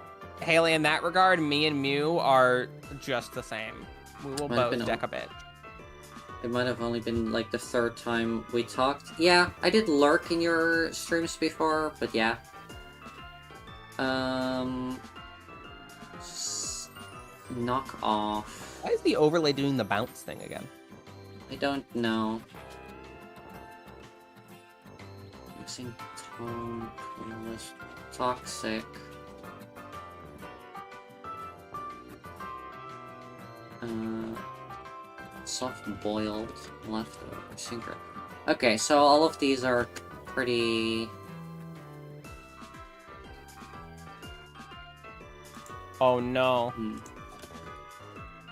regard, me and Mew are just the same. We will both deck a bitch. It might have only been like the third time we talked. Yeah, I did lurk in your streams before, but yeah. Knock off. Why is the overlay doing the bounce thing again? I don't know. Mixing tone, colorless, toxic. Soft boiled, leftover, secret. Okay, so all of these are pretty. Oh no.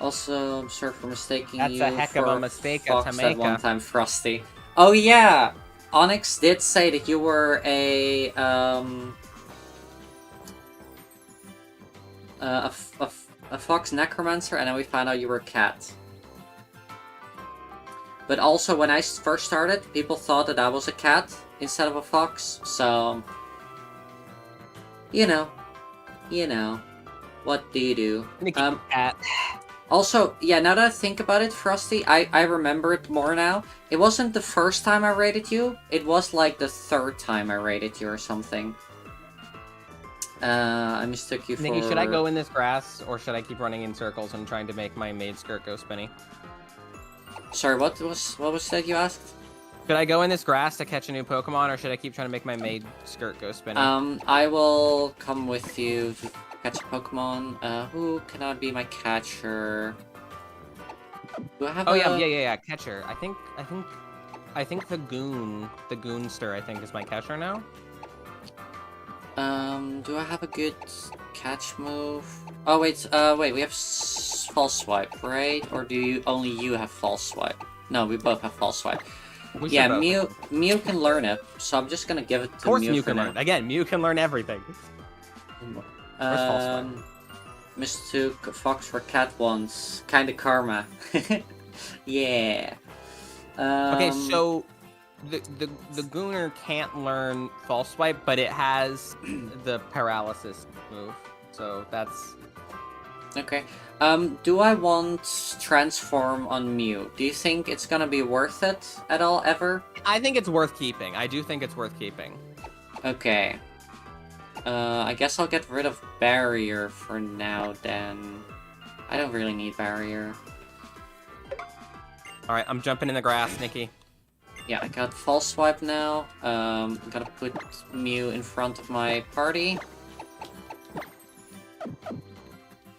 Also, I'm sorry for mistaking That's you a heck for of a mistake Fox to make. at one time, Frosty. Oh yeah, Onyx did say that you were a fox necromancer, and then we found out you were a cat. But also, when I first started, people thought that I was a cat instead of a fox. So, you know, what do you do? Cat. Also, yeah, now that I think about it, Frosty, I remember it more now. It wasn't the first time I raided you. It was like the third time I raided you or something. I mistook you for... Nikki, should I go in this grass, or should I keep running in circles and trying to make my maid skirt go spinny? Sorry, what was that you asked? Should I go in this grass to catch a new Pokemon, or should I keep trying to make my maid skirt go spinny? I will come with you to catch a Pokemon. Who can I be my catcher? Do I have yeah, catcher. I think the Goonster, I think, is my catcher now. Do I have a good catch move? Oh wait, we have false swipe, right? Or do only you have false swipe? No, we both have false swipe. Yeah, Mew can learn it, so I'm just gonna give it to Mew. Of course, Mew can learn. Again, Mew can learn everything. Mistook fox for cat once. Kinda karma. Yeah. Okay, so the Gooner can't learn false swipe, but it has the paralysis move. So that's okay. Do I want transform on Mew? Do you think it's gonna be worth it at all, ever? I think it's worth keeping. I do think it's worth keeping. Okay. I guess I'll get rid of barrier for now then. I don't really need barrier. Alright, I'm jumping in the grass, Nikki. Yeah, I got false swipe now. Gotta put Mew in front of my party.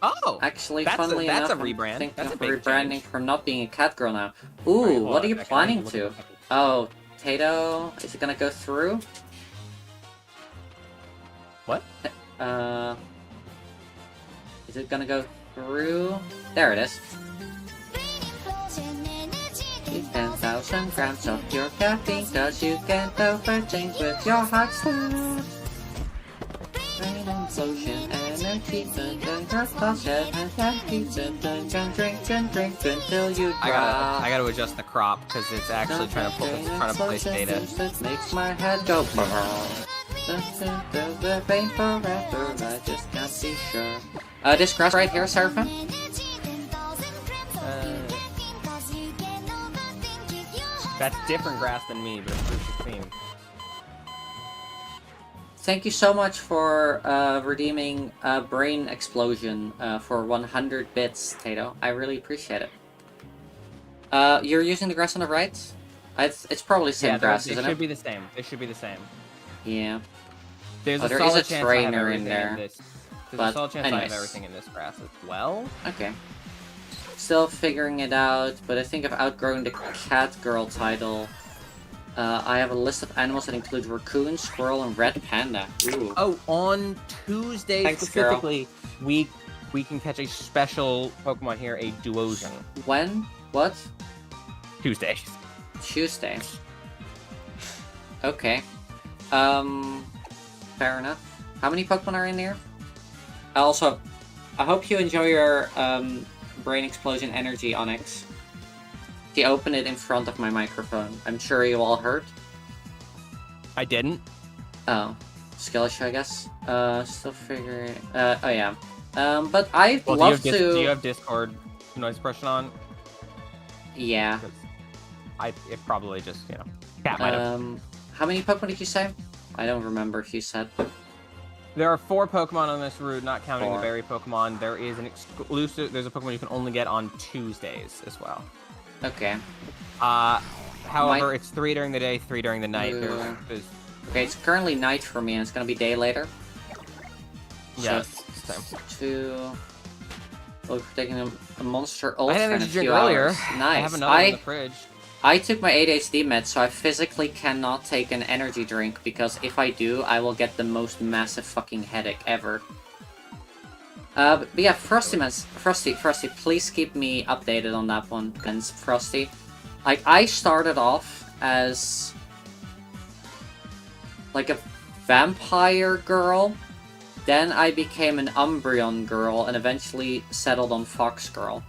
Oh! Actually, that's funnily enough, that's a rebrand. That's a big rebranding change. from not being a cat girl now. Ooh, right, what are you planning to? Oh, Tato, is it gonna go through? What? Is it gonna go through? There it is. 10,000 grams of pure caffeine, cause you can't overthink with your heart stuff. Brain implosion, energy, drink until you drop. I gotta adjust the crop because it's actually trying to place data. Makes my head go. The pain forever, I just can't be sure. This grass right here, Seraphim? That's different grass than me, but it's Route 16. Thank you so much for redeeming a brain explosion for 100 bits, Tato. I really appreciate it. You're using the grass on the right? It's probably the same grass, isn't it? It should be the same. It should be the same. Yeah. There's there solid is a chance trainer I have in there. There's But a solid chance I anyways. have everything in this grass as well. Okay. Still figuring it out, but I think I've outgrown the cat girl title. I have a list of animals that include raccoon, squirrel, and red panda. Ooh. Oh, on Tuesday Thanks, specifically, we can catch a special Pokemon here, a Duosion. When? What? Tuesday. Tuesday. Okay. Fair enough. How many Pokemon are in here? Also, I hope you enjoy your brain explosion energy, Onyx. He opened it in front of my microphone. I'm sure you all heard. I didn't. Oh. Skill issue, I guess. Still figuring... oh yeah. But I'd love to... Do you have Discord noise suppression on? Yeah. It probably just, cat might have. How many Pokemon did you say? I don't remember if you said. There are 4 Pokemon on this route, not counting 4. the berry Pokemon. There is an exclusive... There's a Pokemon you can only get on Tuesdays as well. Okay. However, it's 3 during the day, 3 during the night. There's Okay, it's currently night for me, and it's gonna be day later. yes. So, Same. 2... Oh, we're taking a monster ult I had in an a energy drink few earlier. hours. I Nice. have another in the fridge. I took my ADHD meds, so I physically cannot take an energy drink, because if I do, I will get the most massive fucking headache ever. But yeah, Frosty, please keep me updated on that one. And Frosty, like, I started off as like a vampire girl, then I became an Umbreon girl, and eventually settled on Fox girl.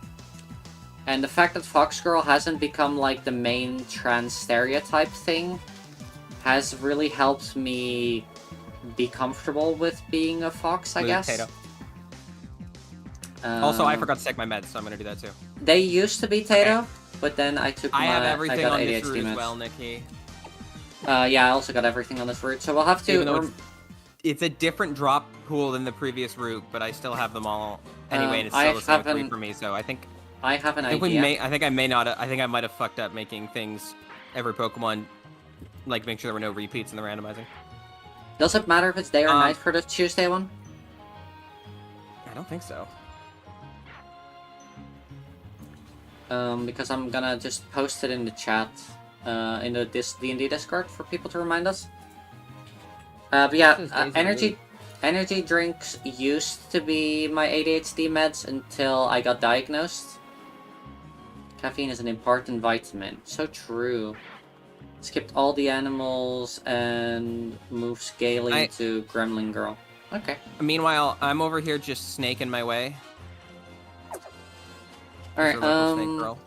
And the fact that Fox girl hasn't become like the main trans stereotype thing has really helped me be comfortable with being a fox, I guess. Tato. Also, I forgot to take my meds, so I'm gonna do that too. They used to be Tato, Okay. but then I took I have everything got on ADHD this route meds. as well, Nikki. Yeah, I also got everything on this route, so we'll have Even though to... it's a different drop pool than the previous route, but I still have them all anyway, and it's I still the same 3 haven't- for me, so I think... I have an idea. I think I might have fucked up making things, every Pokemon, like, make sure there were no repeats in the randomizing. Does it matter if it's day or night for the Tuesday one? I don't think so. Because I'm gonna just post it in the chat, in the D&D Discord for people to remind us. But yeah, energy drinks used to be my ADHD meds until I got diagnosed. Caffeine is an important vitamin. So true. Skipped all the animals and moved scaling to Gremlin Girl. Okay. Meanwhile, I'm over here just snaking my way. Alright, Snake girl.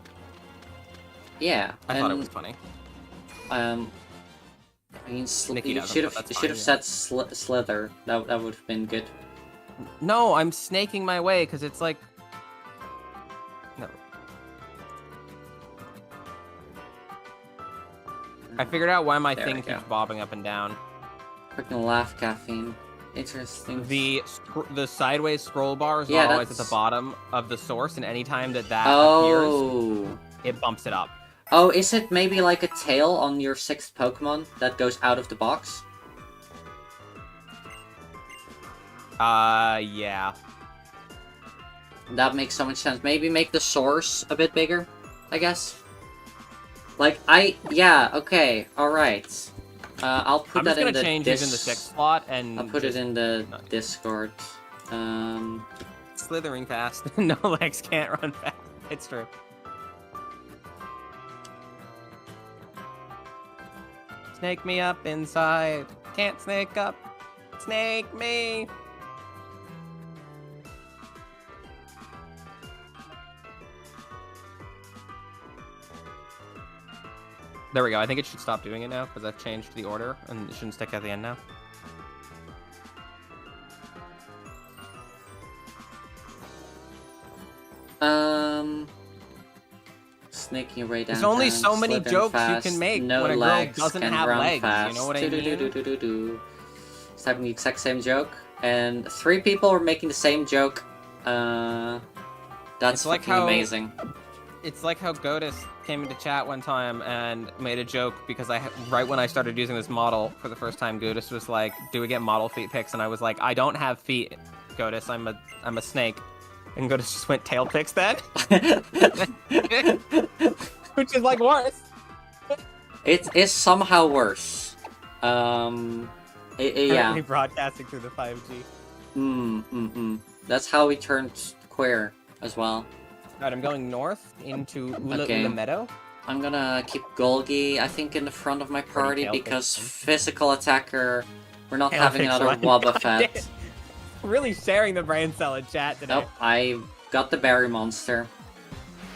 yeah. I thought it was funny. I mean, Nikki you doesn't, should but have that's said fine, Slither. That would have been good. No, I'm snaking my way because it's like. No. I figured out why my thing keeps bobbing up and down. Freaking laugh, caffeine. Interesting. The sideways scroll bar is not always at the bottom of the source, and anytime that appears, it bumps it up. Oh, is it maybe like a tail on your 6th Pokemon that goes out of the box? Yeah. That makes so much sense. Maybe make the source a bit bigger, I guess. Like, yeah, okay, alright. I'll put that in the... I'm just gonna change using the 6th slot, and... I'll put it in the Discord. Slithering fast. No legs can't run fast. It's true. Snake me up inside. Can't snake up. Snake me. There we go. I think it should stop doing it now because I've changed the order and it shouldn't stick at the end now. Sneaking your way down. There's only so many jokes you can make when a girl doesn't have legs. You know what I mean? It's having the exact same joke, and 3 people were making the same joke. That's like amazing. It's like how Godus came into chat one time and made a joke because right when I started using this model for the first time, Godus was like, "Do we get model feet pics?" And I was like, "I don't have feet, Godus. I'm a snake." And Godus just went tail pics then. Which is like worse. It is somehow worse. Yeah. Currently broadcasting through the 5G. That's how we turned queer as well. Alright, I'm going north into Ula Meadow. I'm gonna keep Golgi, I think, in the front of my party because physical attacker. We're not having another Wobbuffet. Really sharing the brain cell in chat today. Nope, I got the berry monster.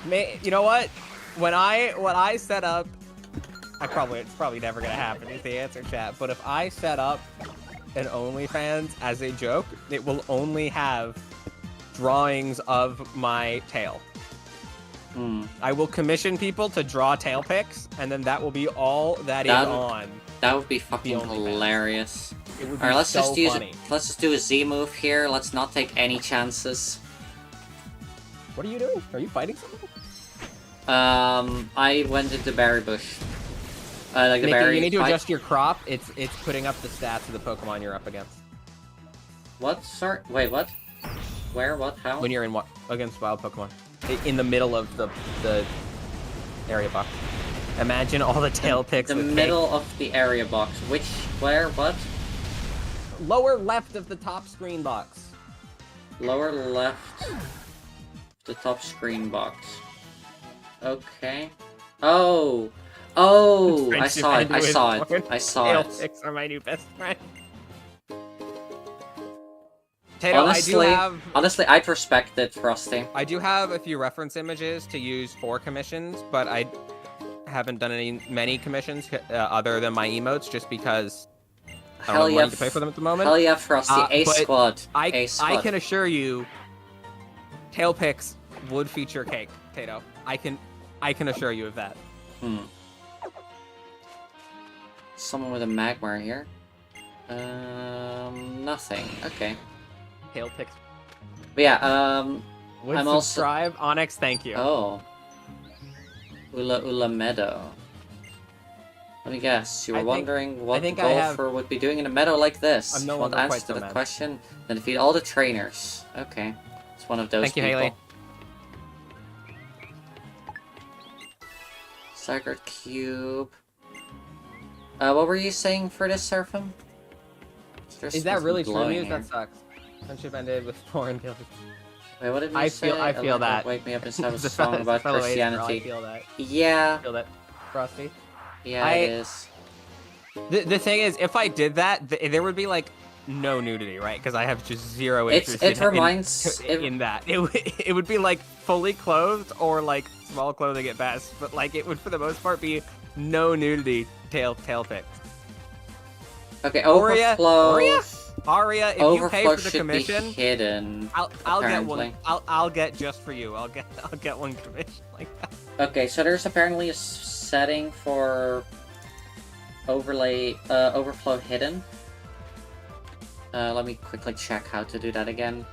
You know what? When I set up, it's probably never gonna happen. Is the answer, chat. But if I set up an OnlyFans as a joke, it will only have drawings of my tail. I will commission people to draw tail pics, and then that will be all that is on. That would be fucking hilarious. Alright, let's just do a Z move here. Let's not take any chances. What are you doing? Are you fighting something? I went into berry bush. Like the Nikki, berry. you need to adjust your crop. It's putting up the stats of the Pokemon you're up against. What? Sorry. Wait, what? Where? What? How? When you're against wild Pokemon, in the middle of the area box. Imagine all the tail picks. The middle of the area box. Which? Where? What? Lower left of the top screen box. Lower left. The top screen box. Okay. Oh. Oh! I saw it. I saw it. I saw tail it. picks are my new best friend. Tato, honestly, I'd respect it, Frosty. I do have a few reference images to use for commissions, but I haven't done many commissions other than my emotes, just because I don't have money to pay for them at the moment. Hell yeah, Frosty. A-Squad. I can assure you, tail picks would feature cake, Tato. I can assure you of that. Someone with a Magmar here. Nothing. Okay. Tail picks. But yeah, would subscribe. Onyx, thank you. Oh. Ula Meadow. Let me guess. You were wondering what the golfer would be doing in a meadow like this. I'm no longer answer quite to so the mad. question? Then defeat all the trainers. Okay. It's one of those people. Thank you, Haley. Staggered Cube. What were you saying for this, Seraphim? Is that really true news? That sucks. Friendship ended with foreign guilt. Wait, what did you say? I feel that. Wake me up and have a song about Christianity. I feel that. Yeah. I feel that. Frosty. Yeah, it is. The thing is, if I did that, there would be like no nudity, right? Because I have just zero interest in that. It would be like fully clothed or like small clothing at best, but like it would for the most part be no nudity. Tail pick. Okay, overflow. Aria, if you pay for the commission, be hidden. I'll get one. I'll get just for you. I'll get one commission like that. Okay, so there's apparently a setting for overflow hidden. Let me quickly check how to do that again.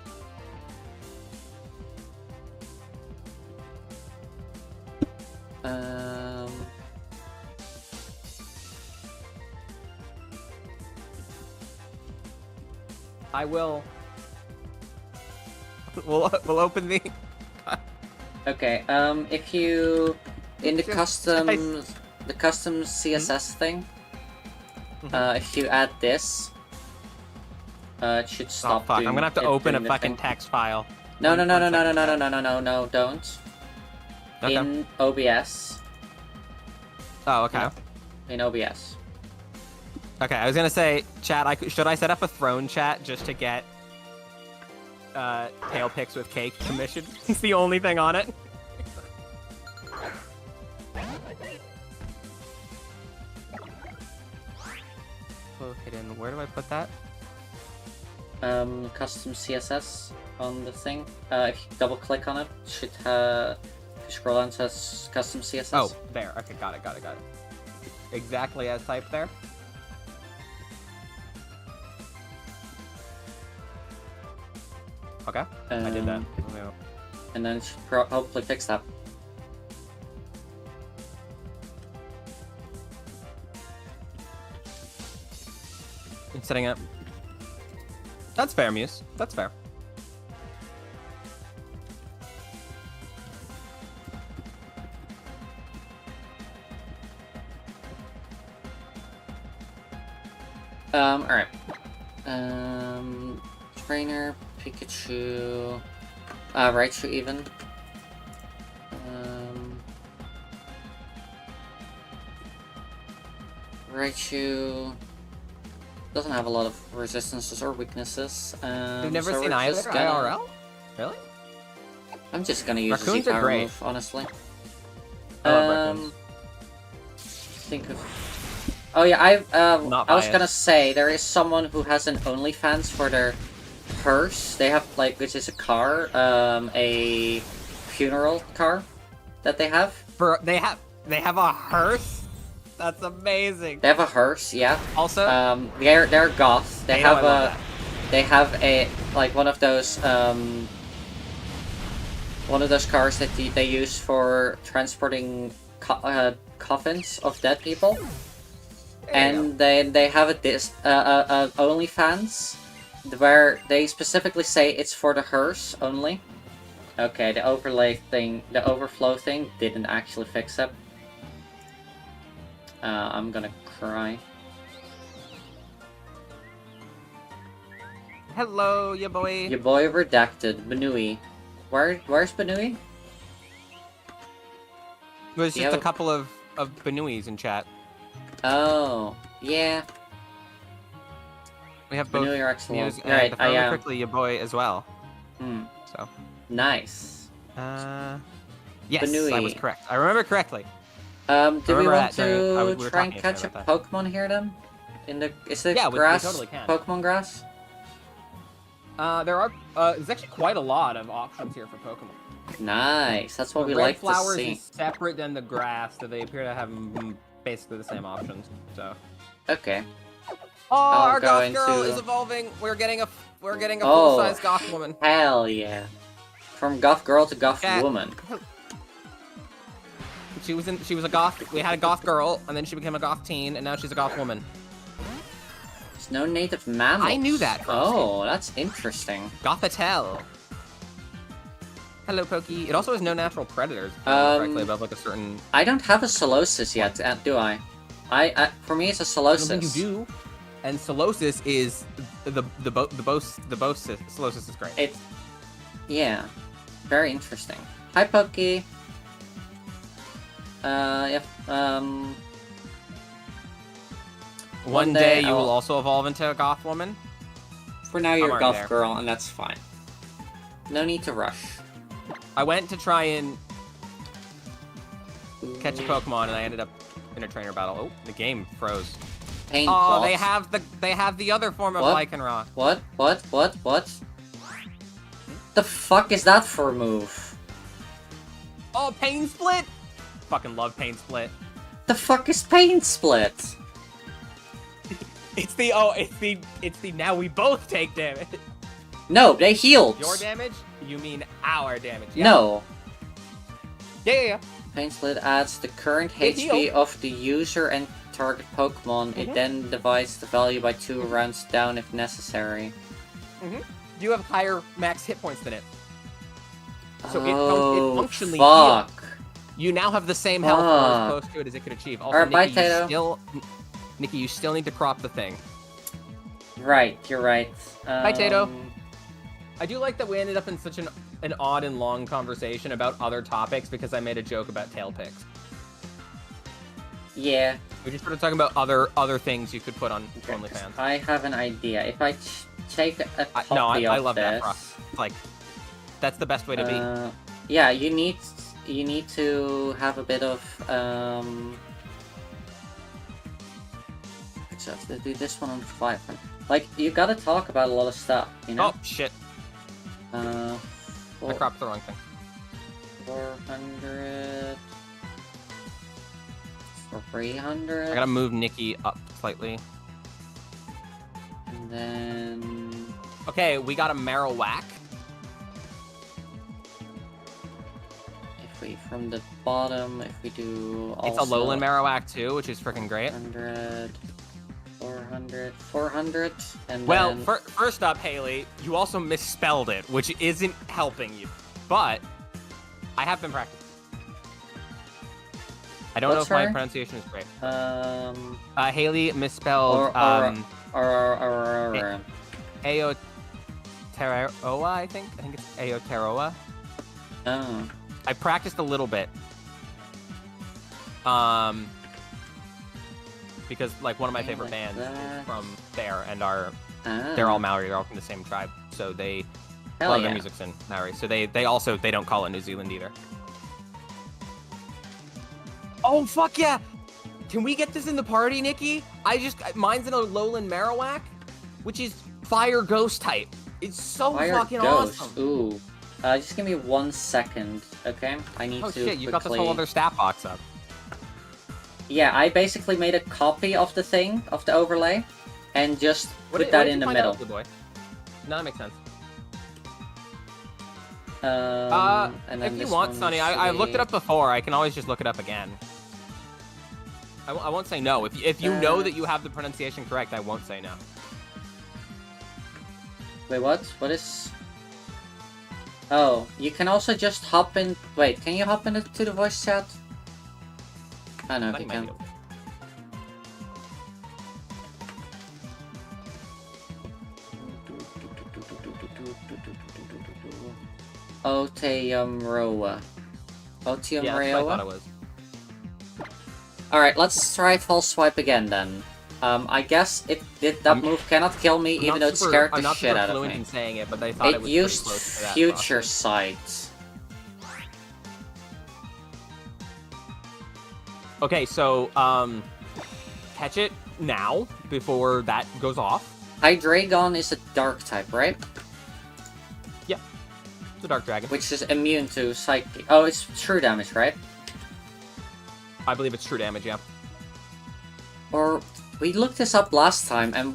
I will. We'll open the. Okay. If you in the custom CSS thing, if you add this, it should stop. Oh fuck! I'm gonna have to open a fucking text file. No, don't. Okay. In OBS. Oh, okay. In OBS. Okay, I was gonna say, chat. Should I set up a throne chat just to get tail pics with cake commissioned? It's the only thing on it. Oh, hidden. Where do I put that? Custom CSS on the thing. If you double click on it, should if you scroll down, it says custom CSS. Oh, there. Okay, got it. Exactly as typed there. Okay, I did that. And then it should hopefully fix that. I'm setting up. That's fair, Muse. That's fair. Alright. Trainer, Pikachu, Raichu even. Raichu doesn't have a lot of resistances or weaknesses. You've never so seen we're either just gonna- IRL? Really? I'm just gonna use the Raccoons are Z-Power great. move, honestly. I love raccoons. Think of... Oh yeah, I was biased. gonna say, there is someone who has an OnlyFans for their hearse. They have, like, which is a car, a funeral car that they have. They have a hearse? That's amazing. They have a hearse, yeah. Also, they're goth. They I know, have I love that. they have a, like, one of those cars that they use for transporting coffins of dead people. And they have a OnlyFans where they specifically say it's for the hearse only. Okay, the overflow thing didn't actually fix it. I'm gonna cry. hello, ya boy. Your boy redacted, Banui. Where's Banui? There's Do you just a have- couple of Banuis in chat. Oh, yeah. We have both Banui are excellent. Muse and Right, the Fairly I am. Quickly ya boy as well. Hmm. So, Nice. yes, I Banui. was correct. I remember correctly. Do we remember want that during- we to were try and talking catch a about that. Pokemon here then? Is the Yeah, we grass totally can. Pokemon grass? There are there's actually quite a lot of options here for Pokemon. Nice. That's what The we red like to flowers see. is separate than the grass, so they appear to have basically the same options. So. Okay. Oh, I'll our go goth girl into- is evolving. We're getting a Oh. full-size goth woman. Hell yeah. From goth girl to goth Cat. woman. She was a goth. We had a goth girl, and then she became a goth teen, and now she's a goth woman. There's no native mammals. I knew that. Oh, that's interesting. Gothatel. Hello, Pokey. It also has no natural predators. Correctly above like a certain. I don't have a Solosis yet, do I? For me, it's a I don't Solosis. think you do. And Solosis is the Solosis is great. Yeah. Very interesting. Hi, Pokey. Yeah. One day day you I'll- will also evolve into a goth woman. For now, you're a already goth there. girl, and that's fine. No need to rush. I went to try and catch a Pokemon, and I ended up in a trainer battle. Oh, the game froze. Pain Oh, claws. they have the other form of What? Lycanroc. What? The fuck is that for a move? Oh, Pain Split! Fucking love Pain Split. The fuck is Pain Split? It's the now we both take damage. No, they healed. Your damage? You mean our damage? Yeah. No. Yeah. Pain Split adds the current They HP heal. of the user and target Pokemon. It then divides the value by 2 rounds down if necessary. You have higher max hit points than it. So Oh, it functionally fuck. healed. You now have the same health or as close to it as it could achieve. Also, Alright, bye, Nikki, you still need to crop the thing. Right, you're right. Bye, Tato. I do like that we ended up in such an odd and long conversation about other topics because I made a joke about tail picks. Yeah. We just started talking about other things you could put on Okay, OnlyFans. I have an idea. If I take a copy No, I of love that this, process. Like, that's the best way to be. yeah, you need to have a bit of So I have to do this one on 500. Like, you gotta talk about a lot of stuff, you know? Oh shit! I Four, cropped the wrong thing. 400. 300. I gotta move Nikki up slightly. And then. Okay, we got a Marowak. If we from the bottom, if we do. Also It's a Lowland Marowak too, which is freaking great. 100. 400, 400, and well, then... first up, Haley, you also misspelled it, which isn't helping you. But I have been practicing. I don't know if my pronunciation is great. Haley misspelled Aotearoa, I think. I think it's Aotearoa. Oh. I practiced a little bit. Because like one of my favorite bands is from there, and they're all Maori. They're all from the same tribe, so a lot of their music's in Maori. So they don't call it New Zealand either. Oh fuck yeah! Can we get this in the party, Nikki? Mine's in a Lowland Marowak, which is fire ghost type. It's so fucking awesome. Ooh. Just give me 1 second, okay? I need to. Oh shit! You got this whole other stat box up. Yeah, I basically made a copy of the thing, of the overlay, and just put that in the middle. Boy? No, that makes sense. And then if you want, Sonny, I looked it up before. I can always just look it up again. I won't say no. If you know that you have the pronunciation correct, I won't say no. Wait, what? What is... Oh, you can also just hop in... Wait, can you hop into the voice chat? I don't know if you can. Aotearoa. Aotearoa? Yeah, that's what I thought it was. Alright, let's try false swipe again then. I guess that move cannot kill me, even though it scared the shit out of me. I'm not super fluent in saying it, but they thought it was used pretty close to that future sight. Okay, so, catch it now, before that goes off. Hydreigon is a dark type, right? Yeah, it's a dark dragon. Which is immune to psychic. Oh, it's true damage, right? I believe it's true damage, yeah. Or, we looked this up last time, and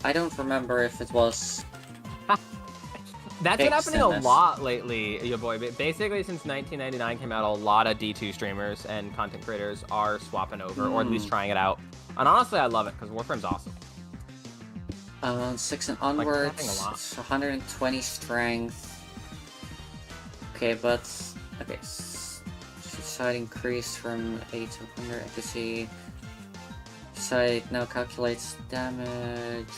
I don't remember if it was... That's been happening a lot lately, your boy. Basically, since 1999 came out, a lot of D2 streamers and content creators are swapping over, or at least trying it out. And honestly, I love it, because Warframe's awesome. 6 and onwards, Like, 120 strength. Okay, but... Okay, side increase from 8 to 100, I can see... Side now calculates damage...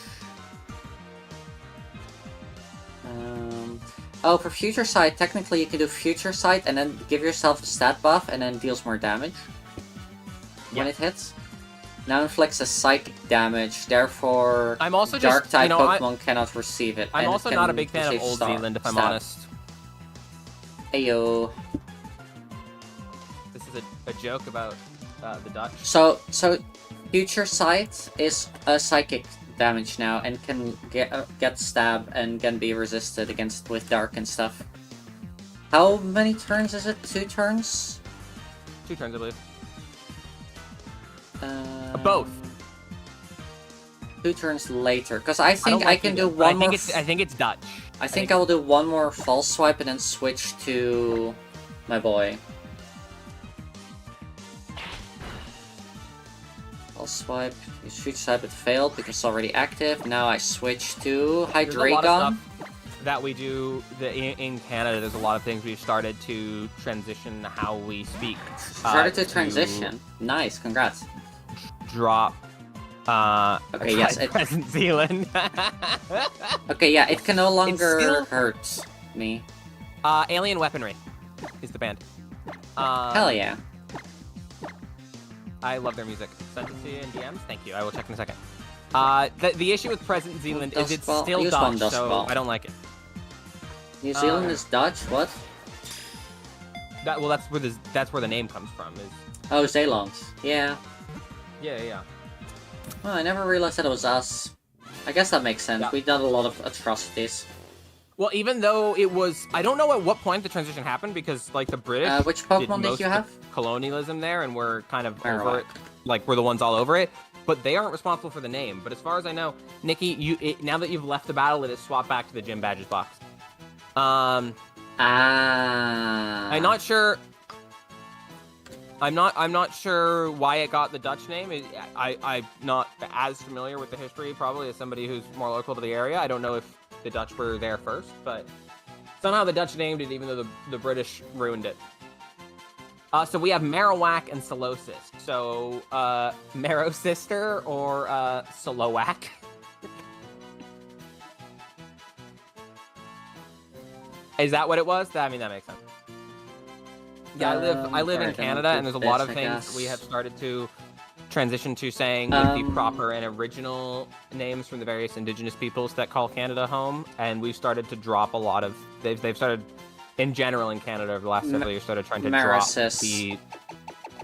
Oh, for future sight, technically you can do future sight and then give yourself a stat buff and then deals more damage when it hits. Now inflicts a psychic damage, therefore I'm also dark type Pokemon cannot receive it. I'm also not a big fan of Old Zealand, if I'm honest. Ayo. This is a joke about the Dutch. So future sight is a psychic damage now and can get stabbed and can be resisted against with dark and stuff. How many turns is it? 2 turns? 2 turns, I believe. Both. 2 turns later, because I think I can do one more. I think it's Dutch. I think I will do one more false swipe and then switch to my boy. False swipe. Future swipe, it failed because it's already active. Now I switch to Hydreigon. There's a lot of stuff that we do in Canada. There's a lot of things we've started to transition how we speak. Started to transition. Nice, congrats. Drop. Okay, yes, Present Zealand. Okay, yeah, it can no longer hurt me. Alien Weaponry is the band. Hell yeah. I love their music. Sent it to you in DMs. Thank you. I will check in a second. The issue with Present Zealand is it's still Use one Dutch, so Dustball. I don't like it. New Zealand is Dutch. What? Well, that's where the name comes from. Oh, Zeeland. Yeah. Yeah. Oh, I never realized that it was us. I guess that makes sense. Yeah. We've done a lot of atrocities. Well, even though it was, I don't know at what point the transition happened because, like, the British Which Pokemon did most you of have? the colonialism there, and we're kind of Marowak. over it. Like, we're the ones all over it. But they aren't responsible for the name. But as far as I know, Nikki, now that you've left the battle, it is swapped back to the gym badges box. I'm not sure. I'm not sure why it got the Dutch name. I'm not as familiar with the history, probably, as somebody who's more local to the area. I don't know if the Dutch were there first, but somehow the Dutch named it, even though the British ruined it. So we have Marowak and Solosis. So, Marrow Sister or Solowak. Is that what it was? I mean, that makes sense. Yeah, I live in Canada, and there's a lot of things we have started to transition to saying with the proper and original names from the various indigenous peoples that call Canada home, and we've started to drop a lot of. They've started, in general, in Canada over the last several years, started trying to drop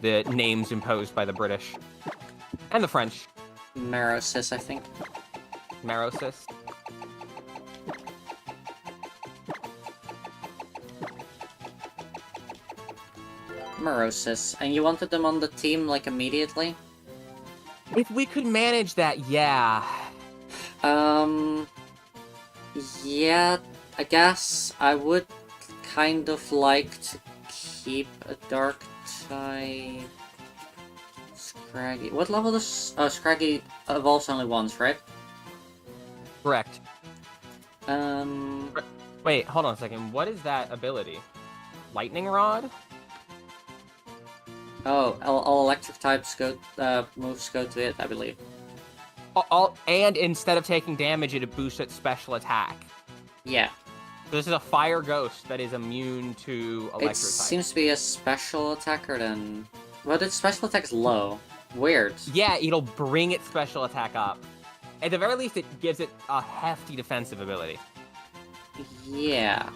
the names imposed by the British and the French. Marosis, I think. Marosis. Morosis. And you wanted them on the team, like, immediately? If we could manage that, yeah. Yeah, I guess I would kind of like to keep a dark type. Scraggy. What level does Scraggy evolves only once, right? Correct. Um. Wait, hold on a second. What is that ability? Lightning Rod? Oh, all electric types moves go to it, I believe. And instead of taking damage, it boosts its special attack. Yeah. This is a fire ghost that is immune to electric type. Seems to be a special attacker then. Well, its special attack is low. Weird. Yeah, it'll bring its special attack up. At the very least, it gives it a hefty defensive ability. Yeah.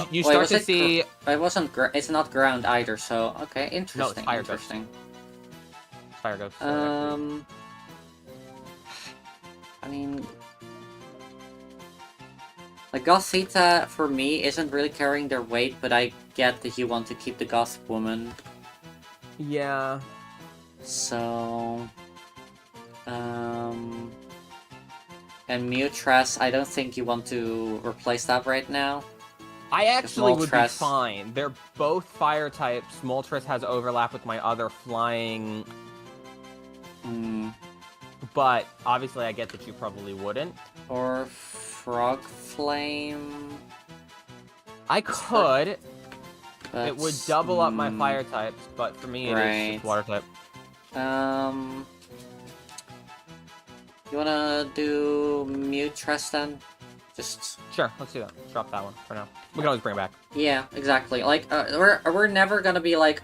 You start to see. It wasn't. It's not ground either. So okay, interesting. No, it's fire interesting. Ghost. Fire ghost. I mean, like Gothita for me isn't really carrying their weight, but I get that you want to keep the Goth woman. Yeah. So, and Mutras, I don't think you want to replace that right now. I actually would be fine. They're both fire types. Moltres has overlap with my other flying. But obviously, I get that you probably wouldn't. Or Frog Flame. I could. But, it would double up my fire types, but for me, it is just water type. You wanna do Mutras then? Just sure. Let's do that. Drop that one for now. We can always bring it back. Yeah, exactly. Like we're never gonna be like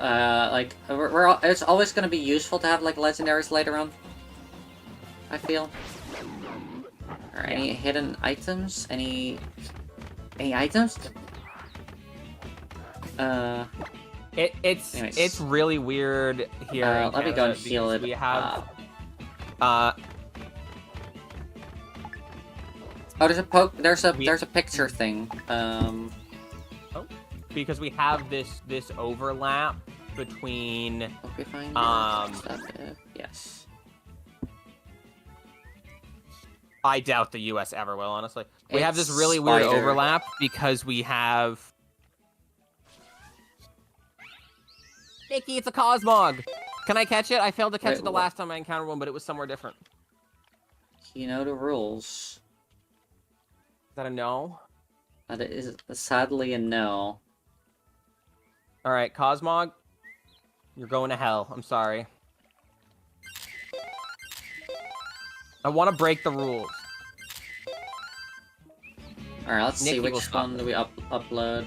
it's always gonna be useful to have like legendaries later on. I feel. Alright, any hidden items? Any items? It's really weird here. Let me go and heal it. We have Oh, there's a picture thing. Because we have this overlap between yes. I doubt the US ever will, honestly. We have this really weird overlap because we have Nikki, it's a Cosmog! Can I catch it? I failed to catch it the last time I encountered one, but it was somewhere different. You know the rules. Is that a no? That is sadly a no. Alright, Cosmog. You're going to hell. I'm sorry. I want to break the rules. Alright, let's see which one do we upload.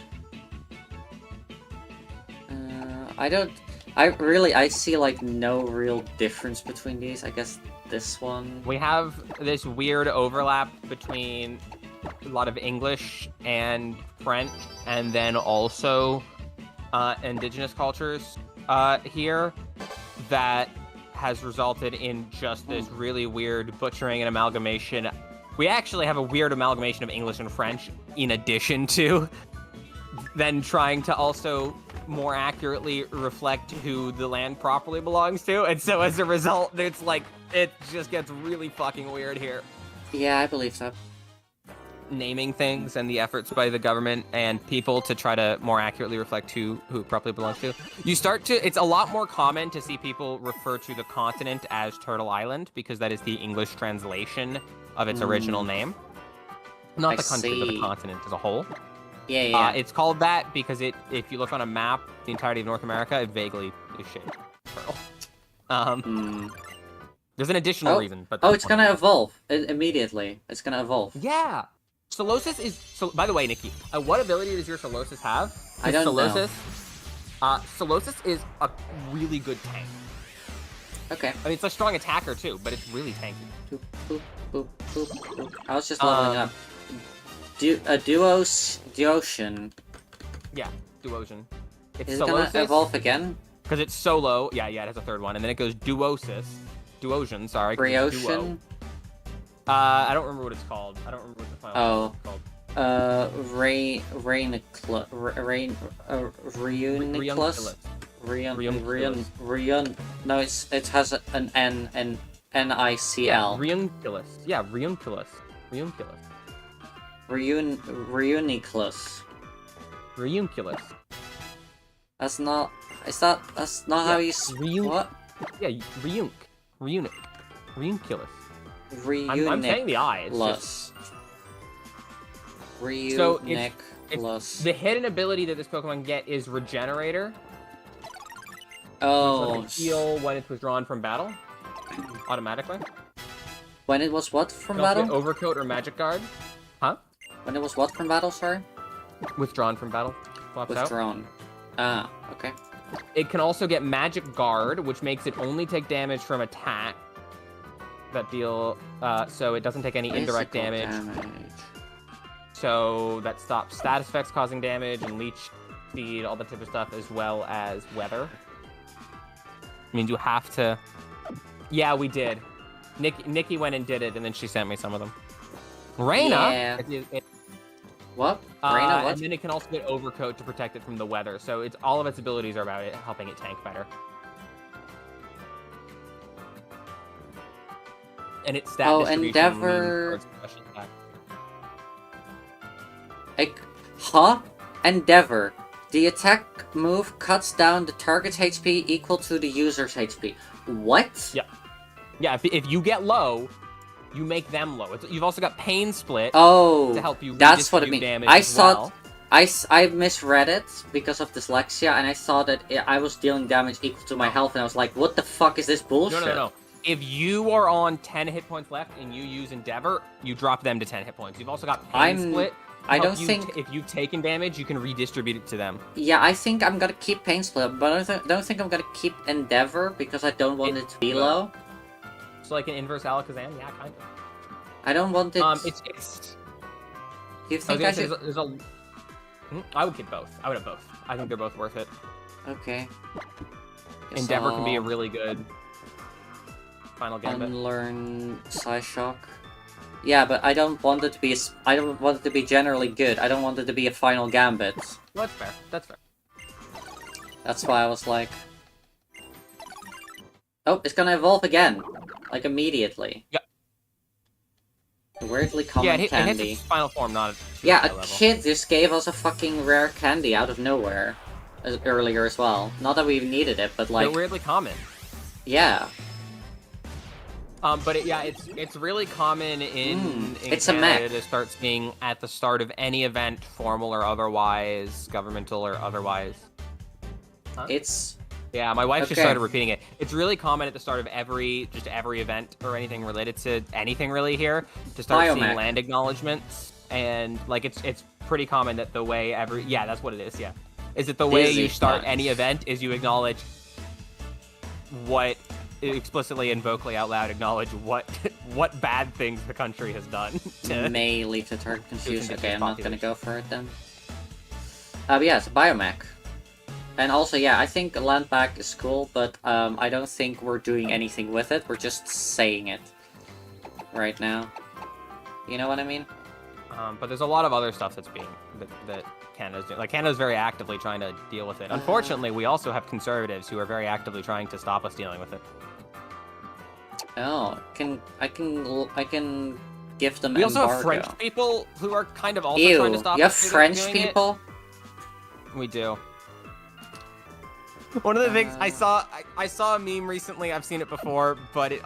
I don't... I see like no real difference between these. I guess this one. We have this weird overlap between a lot of English and French, and then also indigenous cultures here that has resulted in just this really weird butchering and amalgamation. We actually have a weird amalgamation of English and French in addition to then trying to also more accurately reflect who the land properly belongs to. And so as a result, it's like, it just gets really fucking weird here. Yeah, I believe so. Naming things and the efforts by the government and people to try to more accurately reflect who it properly belongs to. It's a lot more common to see people refer to the continent as Turtle Island because that is the English translation of its original name. Not the country, but the continent as a whole. Yeah. It's called that because if you look on a map, the entirety of North America, it vaguely is shaped turtle. There's an additional reason, but it's gonna evolve immediately. It's gonna evolve. Yeah. Solosis is by the way, Nikki, what ability does your Solosis have? I don't know. Solosis is a really good tank. Okay. I mean, it's a strong attacker too, but it's really tanky. Boop, boop, boop, boop, boop. I was just leveling up. Duocean. Yeah, Duocean. Is it gonna evolve again? Because it's solo. Yeah, it has a third one, and then it goes Duocean, sorry. Briocean? I don't remember what it's called. I don't remember what the final one is called. Reuniclus? No, it has an N and N-I-C-L. Reuniclus. Yeah, Reuniclus. Reuniclus. That's not how you what? Yeah, Reuniclus. I'm saying the I. It's just... So it's the hidden ability that this Pokemon get is Regenerator. Oh. Heal when it's withdrawn from battle. Automatically. When it was what from battle? Overcoat or Magic Guard. Huh? When it was what from battle, sorry? Withdrawn from battle. Withdrawn. Ah, okay. It can also get Magic Guard, which makes it only take damage from attack. That deal, so it doesn't take any indirect damage. So that stops status effects causing damage and leech speed, all that type of stuff, as well as weather. I mean, you have to... Yeah, we did. Nikki went and did it, and then she sent me some of them. Reina! Yeah. What? Reina, what? And then it can also get Overcoat to protect it from the weather. So it's all of its abilities are about it helping it tank better. And its stat distribution Endeavor. Huh? Endeavor. The attack move cuts down the target's HP equal to the user's HP. What? Yeah. Yeah, if you get low, you make them low. You've also got Pain Split to help you that's what it means. I misread it because of dyslexia, and I saw that I was dealing damage equal to my health, and I was like, what the fuck is this bullshit? No. If you are on 10 hit points left and you use Endeavor, you drop them to 10 hit points. You've also got Pain Split. I don't think... If you've taken damage, you can redistribute it to them. Yeah, I think I'm gonna keep Pain Split, but I don't think I'm gonna keep Endeavor, because I don't want it to be low. So like an inverse Alakazam? Yeah, kind of. I don't want it... It's... Do you think I should... I would keep both. I would have both. I think they're both worth it. Okay. Endeavor can be a really good final gambit. Unlearn Psyshock. Yeah, but I don't want it to be. I don't want it to be generally good. I don't want it to be a final gambit. Well, that's fair. That's fair. That's why I was like, oh, it's gonna evolve again, like immediately. Yeah. Weirdly common candy. candy. It hits its final form, not yeah, a kid just gave us a fucking rare candy out of nowhere earlier as well. Not that we needed it, but like. They're weirdly common. Yeah. But it's really common in it's Canada to start seeing at the start of any event, formal or otherwise, governmental or otherwise. Huh? Yeah, my wife just started repeating it. It's really common at the start of every event or anything related to anything really here to start seeing land acknowledgements, and like it's pretty common that the way that's what it is. Yeah, is it the way you start any event is you acknowledge what explicitly and vocally out loud acknowledge what what bad things the country has done. May leave the target confused. Okay, I'm not gonna population. go for it then. But yeah, it's a biomech. And also, yeah, I think land back is cool, but I don't think we're doing anything with it. We're just saying it right now. You know what I mean? But there's a lot of other stuff that's that Canada's doing. Like, Canada's very actively trying to deal with it. Unfortunately, we also have conservatives who are very actively trying to stop us dealing with it. Oh, I can give them We also embargo. have French people who are kind of also Ew, trying to stop you have us French doing people? it. We do. One of the things I saw a meme recently. I've seen it before, but it's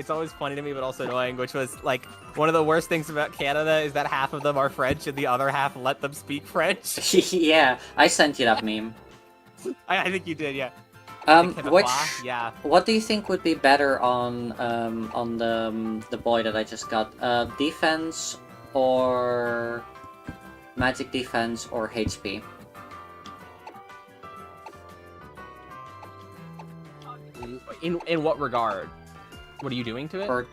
always funny to me, but also annoying. Which was like, one of the worst things about Canada is that half of them are French and the other half let them speak French. Yeah, I sent you that meme. I think you did, yeah. Yeah. What do you think would be better on the boy that I just got? Defense or magic defense or HP? In what regard? What are you doing to it? Or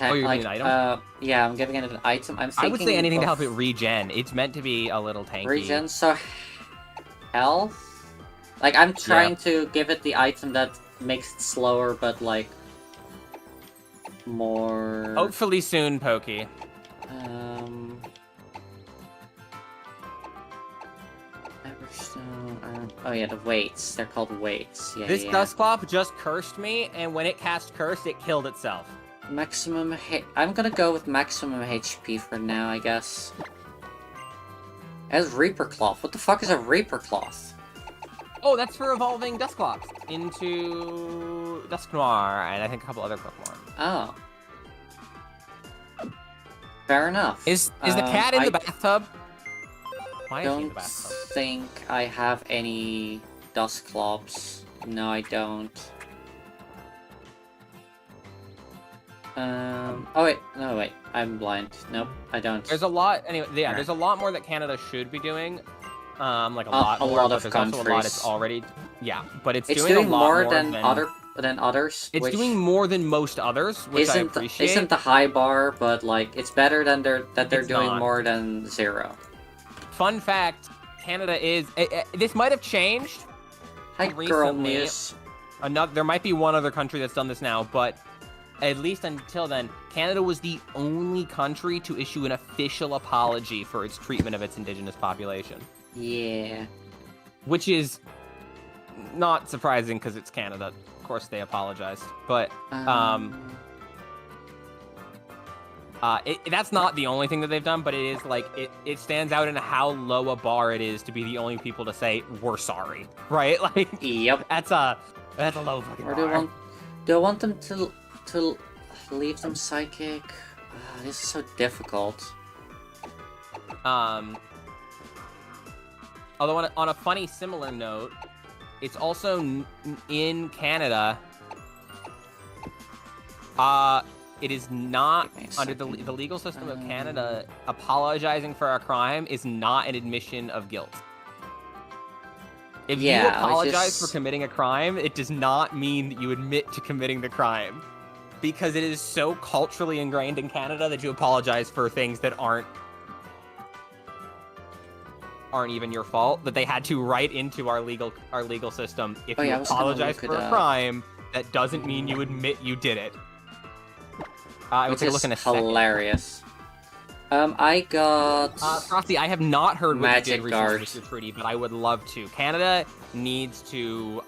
you're giving it an item? Yeah, I'm giving it an item. I would say anything to help it regen. It's meant to be a little tanky. Regen, so health. Like, I'm trying to give it the item that makes it slower, but like more. Hopefully soon, Pokey. Oh yeah, the weights. They're called weights. Yeah, This yeah. Dustclop just cursed me, and when it cast Curse, it killed itself. Maximum I'm gonna go with maximum HP for now, I guess. As Reaper Cloth. What the fuck is a Reaper Cloth? Oh, that's for evolving Dustclops into Dusk Noir, and I think a couple other Pokemon. Oh. Fair enough. Is the cat in the bathtub? Why I is he in don't the bathtub? think I have any Dusclops. No, I don't. Oh wait, no wait, I'm blind. Nope, I don't. There's a lot, anyway, yeah, Right. there's a lot more that Canada should be doing. Like a A lot more, lot but of there's also a lot it's countries. already, yeah, but it's It's doing a lot more more than others. It's which doing more than most others, which I appreciate. Isn't the high bar, but like it's better than they're It's doing not. more than 0. Fun fact, Canada is, this might have changed. Hi, girl Recently. news. There might be one other country that's done this now, but at least until then, Canada was the only country to issue an official apology for its treatment of its indigenous population. Yeah. Which is not surprising because it's Canada. Of course, they apologized, but that's not the only thing that they've done. But it is like it stands out in how low a bar it is to be the only people to say we're sorry, right? Like, Yep. that's a low fucking Or bar. do I want them to leave them psychic? This is so difficult. Although on a funny similar note, it's also in Canada. It is not under the legal system of Canada. Apologizing for a crime is not an admission of guilt. If you apologize for committing a crime, it does not mean that you admit to committing the crime, because it is so culturally ingrained in Canada that you apologize for things that aren't even your fault, that they had to write into our legal system. If you apologize for a crime, that doesn't mean you admit you did it. I will take a look in a second. Hilarious. I got Frosty, I have not heard what you did Magic recently Guard. with your treaty, but I would love to. Canada needs to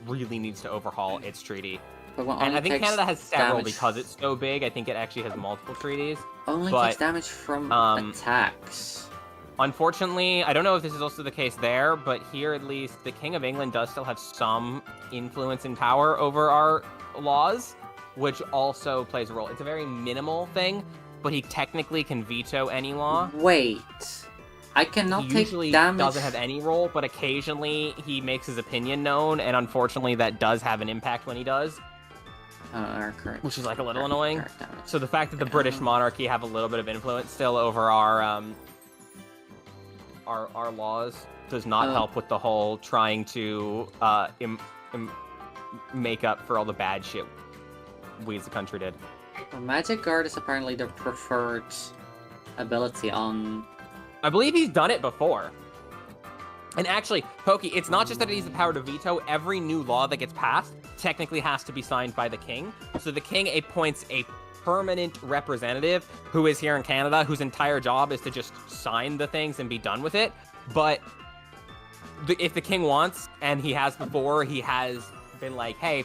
really needs to overhaul its treaty. And I think Canada has several because it's so big. I think it actually has multiple treaties. Only takes damage from attacks. Unfortunately, I don't know if this is also the case there, but here at least, the King of England does still have some influence and power over our laws, which also plays a role. It's a very minimal thing, but he technically can veto any law. Wait, I cannot He take usually damage. doesn't have any role, but occasionally he makes his opinion known, and unfortunately that does have an impact when he does. Correct. Which is like a little annoying. Damage. So the fact that the British monarchy have a little bit of influence still over our laws does not help with the whole trying to make up for all the bad shit we as a country did. Well, Magic Guard is apparently the preferred ability on... I believe he's done it before. And actually, Pokey, it's not just that he has the power to veto. Every new law that gets passed technically has to be signed by the king. So the king appoints a permanent representative who is here in Canada, whose entire job is to just sign the things and be done with it. But if the king wants, and he has before, he has been like, hey,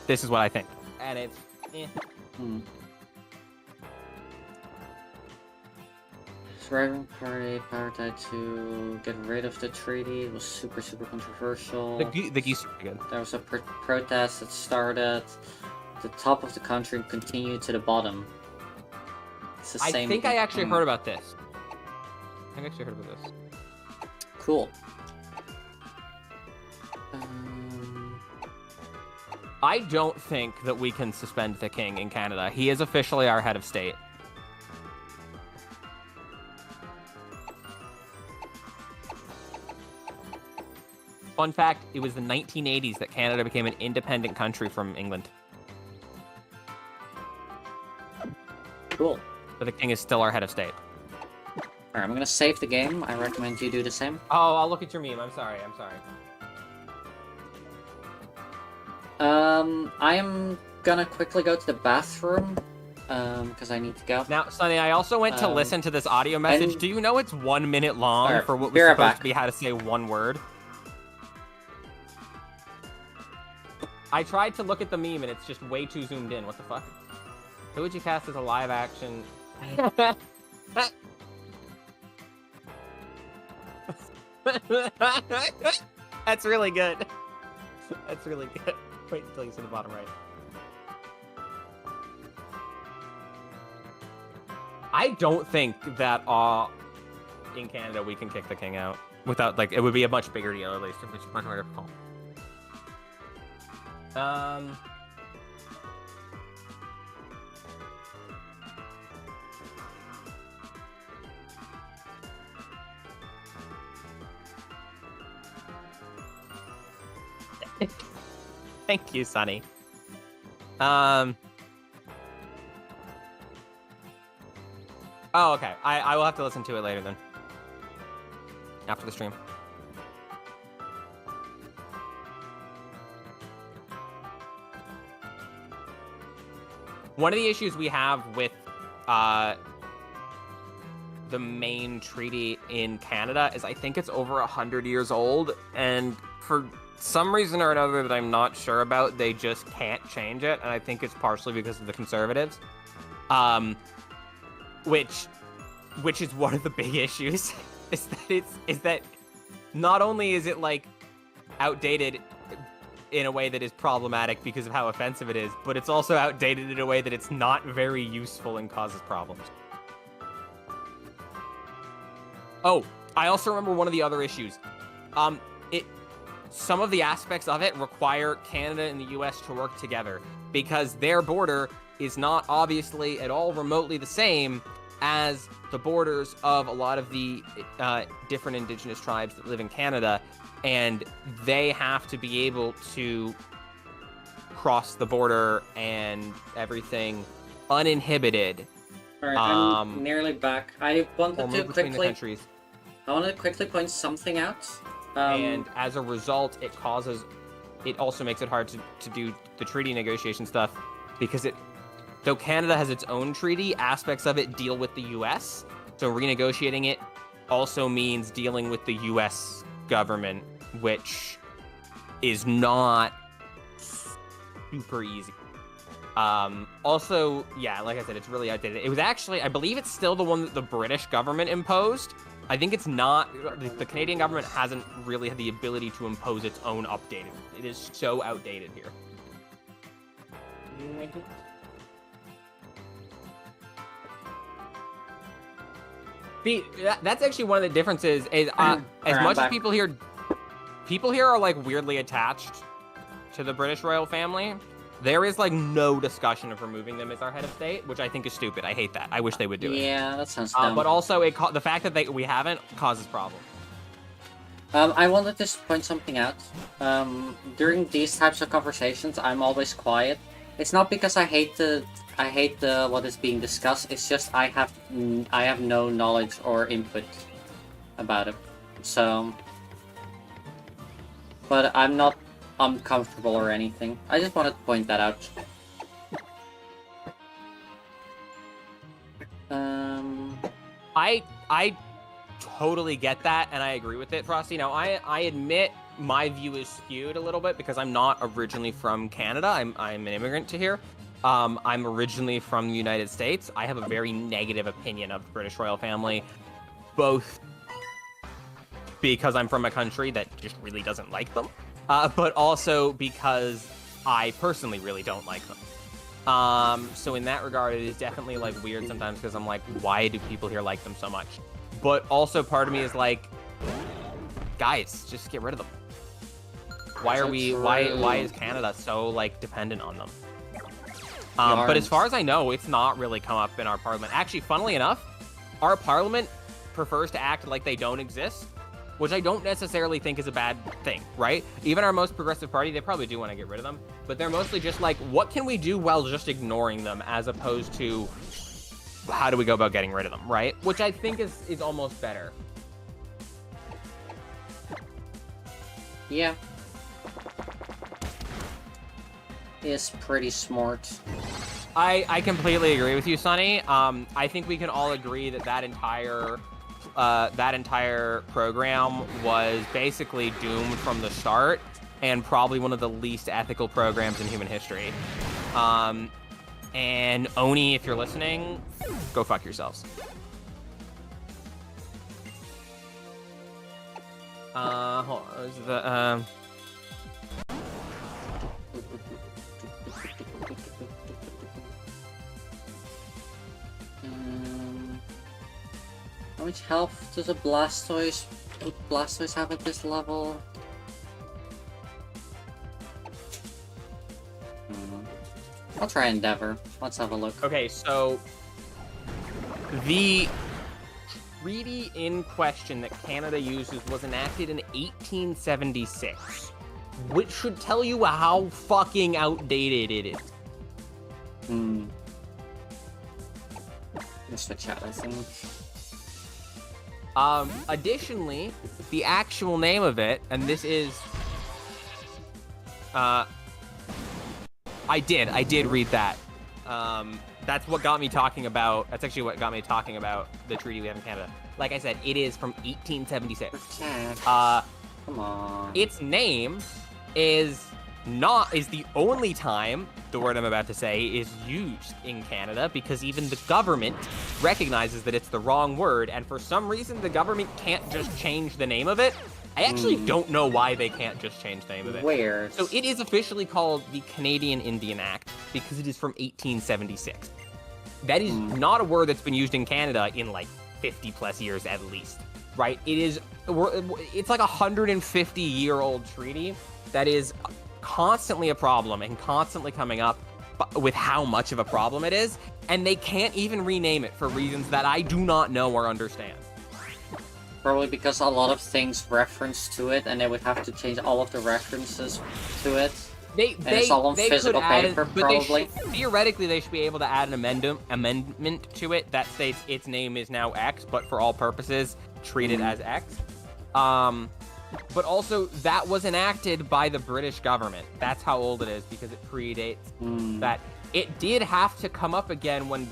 this is what I think. And it's, eh. Surviving party power tied to get rid of the treaty. It was super controversial. The geese are pretty good. There was a protest that started at the top of the country and continued to the bottom. It's the same. I think I actually heard about this. This. Cool. I don't think that we can suspend the king in Canada. He is officially our head of state. Fun fact, it was the 1980s that Canada became an independent country from England. Cool. But the king is still our head of state. Alright, I'm gonna save the game. I recommend you do the same. Oh, I'll look at your meme. I'm sorry. I am gonna quickly go to the bathroom, because I need to go. Now, Sonny, I also went to listen to this audio message. Do you know it's 1 minute long right, for what was be right supposed back. to be how to say one word? I tried to look at the meme and it's just way too zoomed in. What the fuck? Who would you cast as a live action? That's really good. That's really good. Wait until you see the bottom right. I don't think that in Canada we can kick the king out without, like, it would be a much bigger deal, at least, if it's much more difficult. Thank you, Sonny. Oh, okay. I will have to listen to it later then. After the stream. One of the issues we have with the main treaty in Canada is I think it's over 100 years old, and for some reason or another that I'm not sure about, they just can't change it, and I think it's partially because of the Conservatives. Which is one of the big issues, is that not only is it, like, outdated in a way that is problematic because of how offensive it is, but it's also outdated in a way that it's not very useful and causes problems. Oh, I also remember one of the other issues. Some of the aspects of it require Canada and the US to work together because their border is not obviously at all remotely the same as the borders of a lot of the different indigenous tribes that live in Canada, and they have to be able to cross the border and everything uninhibited. All right, I'm nearly back. I wanted to quickly point something out. And as a result, it also makes it hard to do the treaty negotiation stuff because though Canada has its own treaty, aspects of it deal with the US. So renegotiating it also means dealing with the US government, which is not super easy. Also, yeah, like I said, it's really outdated. It was actually, I believe it's still the one that the British government imposed. I think it's not, the Canadian government hasn't really had the ability to impose its own updated. It is so outdated here. See, that's actually one of the differences is, as much as people here are, like, weirdly attached to the British royal family, there is, like, no discussion of removing them as our head of state, which I think is stupid. I hate that. I wish they would do it. Yeah, that sounds dumb. But also, the fact that we haven't causes problems. I wanted to point something out. During these types of conversations, I'm always quiet. It's not because I hate the what is being discussed. It's just I have no knowledge or input about it. So, but I'm not uncomfortable or anything. I just wanted to point that out. I totally get that, and I agree with it, Frosty. Now, I admit my view is skewed a little bit because I'm not originally from Canada. I'm an immigrant to here. I'm originally from the United States. I have a very negative opinion of the British royal family, both because I'm from a country that just really doesn't like them, but also because I personally really don't like them. So in that regard, it is definitely like weird sometimes because I'm like, why do people here like them so much? But also part of me is like, guys, just get rid of them. Why are we? Why is Canada so like dependent on them? But as far as I know, it's not really come up in our parliament. Actually, funnily enough, our parliament prefers to act like they don't exist, which I don't necessarily think is a bad thing, right? Even our most progressive party, they probably do want to get rid of them, but they're mostly just like, what can we do while just ignoring them, as opposed to how do we go about getting rid of them, right? Which I think is almost better. Yeah. It's pretty smart. I completely agree with you, Sonny. I think we can all agree that that entire program was basically doomed from the start, and probably one of the least ethical programs in human history. And Oni, if you're listening, go fuck yourselves. Hold on. Is the How much health does a Blastoise have at this level? I'll try Endeavor. Let's have a look. Okay, so the treaty in question that Canada uses was enacted in 1876, which should tell you how fucking outdated it is. Just the chat, I think. Additionally, the actual name of it, and this is, I did read that. That's what got me talking about, that's actually what got me talking about the treaty we have in Canada. Like I said, it is from 1876. Come on. Its name is the only time the word I'm about to say is used in Canada, because even the government recognizes that it's the wrong word, and for some reason the government can't just change the name of it. I actually don't know why they can't just change the name of it. Where? So it is officially called the Canadian Indian Act because it is from 1876. That is not a word that's been used in Canada in like 50 plus years at least, right? It's like a 150-year-old treaty that is constantly a problem and constantly coming up with how much of a problem it is, and they can't even rename it for reasons that I do not know or understand. Probably because a lot of things reference to it, and they would have to change all of the references to it. It's all on physical paper, probably. Theoretically, they should be able to add an amendment to it that states its name is now X, but for all purposes, treat it as X. But also, that was enacted by the British government. That's how old it is, because it predates that. It did have to come up again when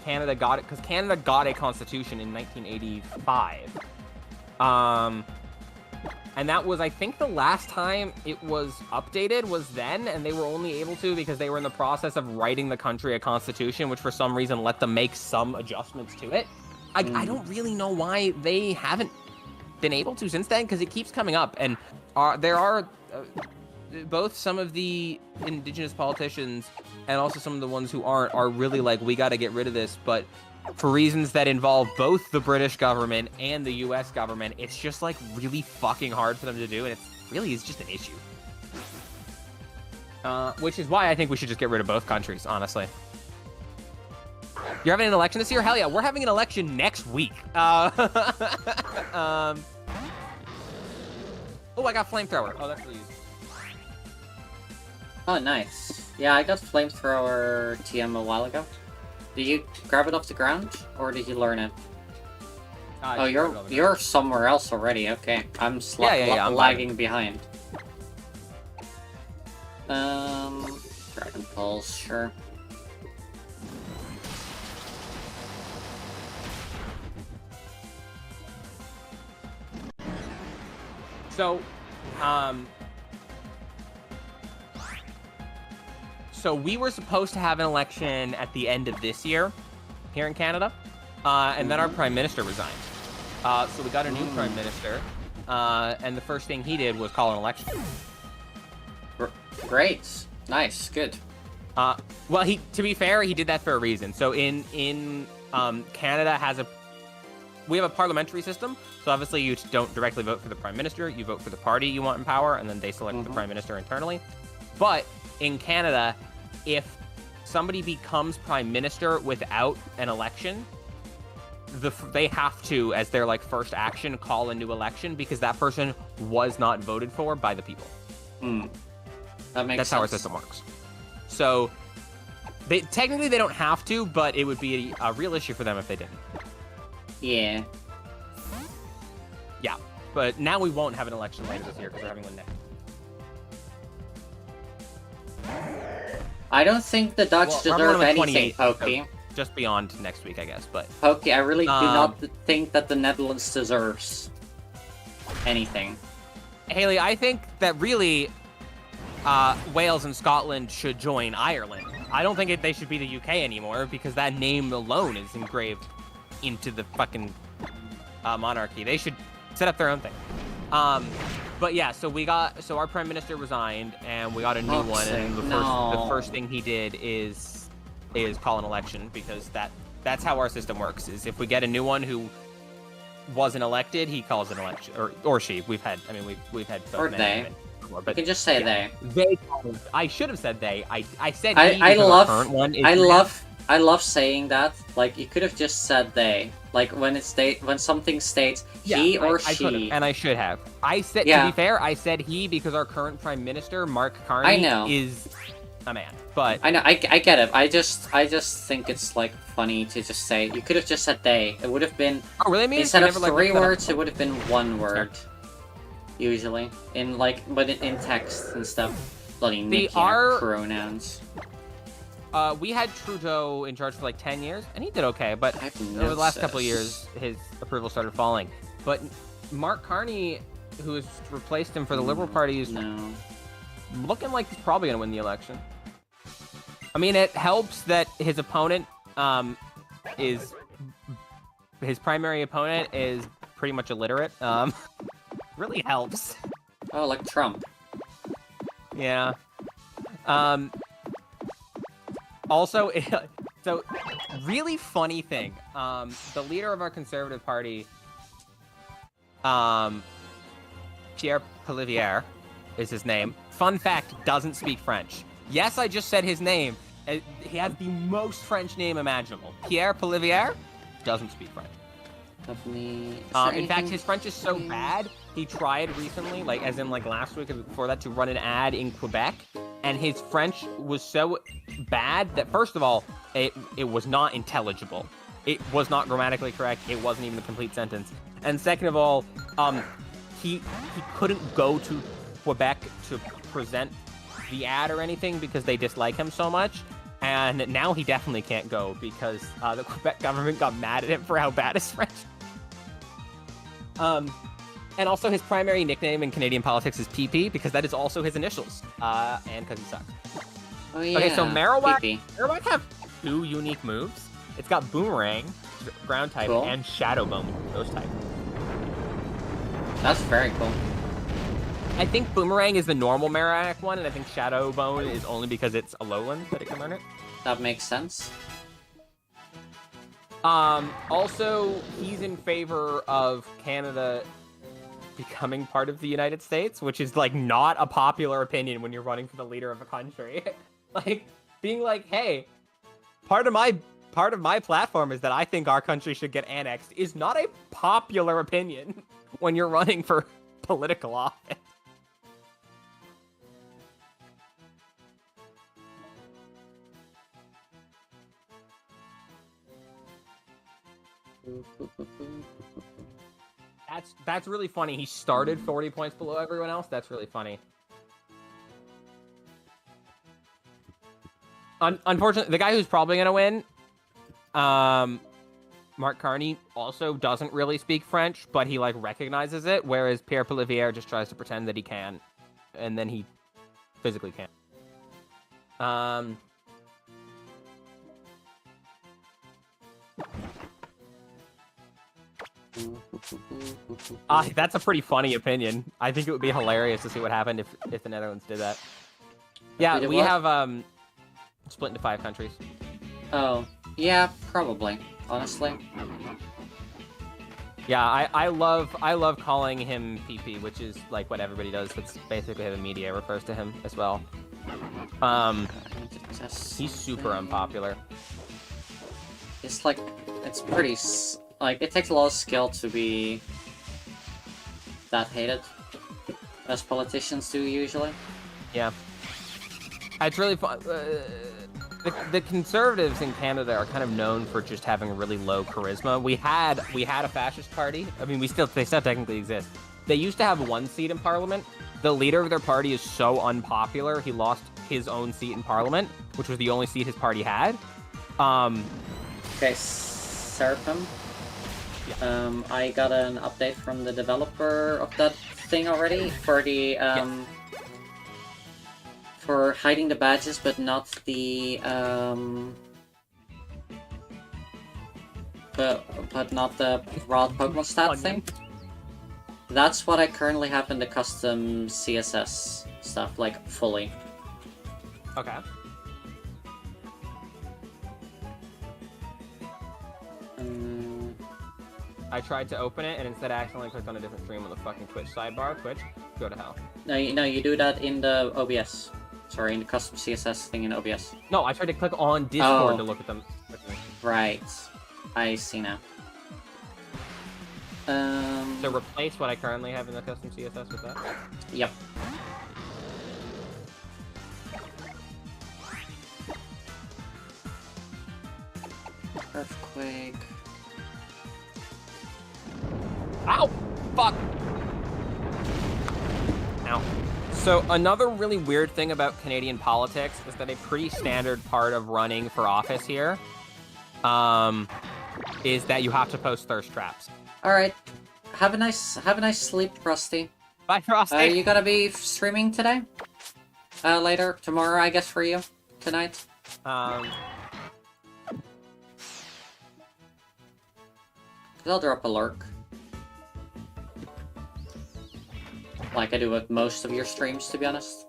Canada got it, because Canada got a constitution in 1985. And that was, I think, the last time it was updated was then, and they were only able to because they were in the process of writing the country a constitution, which for some reason let them make some adjustments to it. I don't really know why they haven't been able to since then, because it keeps coming up, and there are both some of the indigenous politicians and also some of the ones who aren't are really like, we got to get rid of this, but for reasons that involve both the British government and the US government, it's just like really fucking hard for them to do, and it's just an issue. Which is why I think we should just get rid of both countries, honestly. You're having an election this year? Hell yeah, we're having an election next week. Oh, I got flamethrower. Oh, that's really easy. Oh, nice. Yeah, I got flamethrower TM a while ago. Did you grab it off the ground, or did you learn it? Oh, you're somewhere else already. Okay, I'm I'm lagging behind. Dragon Pulse, sure. So, so we were supposed to have an election at the end of this year here in Canada, and then our prime minister resigned. So we got a new prime minister, and the first thing he did was call an election. Great, nice, good. Well, to be fair, he did that for a reason. So in Canada we have a parliamentary system. So obviously you don't directly vote for the prime minister. You vote for the party you want in power, and then they select the prime minister internally. But in Canada, if somebody becomes prime minister without an election, they have to, as their first action, call a new election because that person was not voted for by the people. That makes sense. That's how our system works. So technically they don't have to, but it would be a real issue for them if they didn't. Yeah. Yeah, but now we won't have an election later this year because we're having one next. I don't think the Dutch deserve anything, Pokey. So just beyond next week, I guess, but... Pokey, I really do not think that the Netherlands deserves anything. Haley, I think that really Wales and Scotland should join Ireland. I don't think they should be the UK anymore because that name alone is engraved into the fucking monarchy. They should set up their own thing. But yeah, so our prime minister resigned, and we got a new one. And the first thing he did is call an election because that's how our system works. Is if we get a new one who wasn't elected, he calls an election, or she. We've had both or they. Before, but you can just say they. I should have said they. I said I love current one. I love saying that. Like, you could have just said they. Like, when something states he or she. And I should have. To be fair, I said he because our current prime minister, Mark Carney, is a man. But I know, I get it. I just think it's funny to just say. You could have just said they. It would have been. Oh, really? Instead of 3 words, it would have been 1 word. Usually, but in text and stuff. Bloody Mickey pronouns. We had Trudeau in charge for 10 years, and he did okay, but over the last couple of years, his approval started falling. But Mark Carney, who has replaced him for the Liberal Party, is looking like he's probably going to win the election. I mean, it helps that his opponent his primary opponent is pretty much illiterate. Really helps. Oh, like Trump. Yeah. Also, so really funny thing. The leader of our Conservative Party, Pierre Poilievre, is his name. Fun fact: doesn't speak French. Yes, I just said his name. He has the most French name imaginable. Pierre Poilievre doesn't speak French. In fact, his French is so bad, he tried recently, as in last week and before that, to run an ad in Quebec, and his French was so bad that, first of all, it was not intelligible. It was not grammatically correct. It wasn't even a complete sentence. And second of all, he couldn't go to Quebec to present the ad or anything because they dislike him so much. And now he definitely can't go because the Quebec government got mad at him for how bad his French. And also his primary nickname in Canadian politics is PP because that is also his initials, and because he sucks. Oh yeah. Okay, so Marowak have 2 unique moves. It's got Boomerang, ground type, and Shadow Bone, ghost type. That's very cool. I think Boomerang is the normal Marowak one, and I think Shadow Bone is only because it's a lowland that it can learn it. That makes sense. Also, he's in favor of Canada becoming part of the United States, which is not a popular opinion when you're running for the leader of a country. Being hey, part of my platform is that I think our country should get annexed is not a popular opinion when you're running for political office. That's really funny. He started 40 points below everyone else. That's really funny. Unfortunately, the guy who's probably gonna win, Mark Carney, also doesn't really speak French, but he like recognizes it, whereas Pierre Polivier just tries to pretend that he can, and then he physically can't. That's a pretty funny opinion. I think it would be hilarious to see what happened if the Netherlands did that. Yeah, we have split into 5 countries. Oh, yeah, probably. Honestly. Yeah, I love calling him PP, which is like what everybody does. That's basically how the media refers to him as well. He's super unpopular. It's like, it's pretty, like, it takes a lot of skill to be that hated, as politicians do usually. Yeah. It's really fun. The Conservatives in Canada are kind of known for just having really low charisma. We had a fascist party. I mean, they still technically exist. They used to have 1 seat in Parliament. The leader of their party is so unpopular, he lost his own seat in Parliament, which was the only seat his party had. Okay, Seraphim. Yeah. I got an update from the developer of that thing already for the for hiding the badges, but not the but not the raw Pokemon stat thing. That's what I currently have in the custom CSS stuff, like fully. Okay. I tried to open it, and instead I accidentally clicked on a different stream on the fucking Twitch sidebar. Twitch, go to hell. No, you do that in the OBS. Sorry, in the custom CSS thing in OBS. No, I tried to click on Discord to look at them. Right. I see now. So replace what I currently have in the custom CSS with that? Yep. Earthquake. Ow! Fuck! Ow. So another really weird thing about Canadian politics is that a pretty standard part of running for office here is that you have to post thirst traps. All right. Have a nice sleep, Rusty. Bye, Frosty. You gotta be streaming today? Later, tomorrow, I guess, for you. Tonight. I'll drop a lurk. Like I do with most of your streams, to be honest.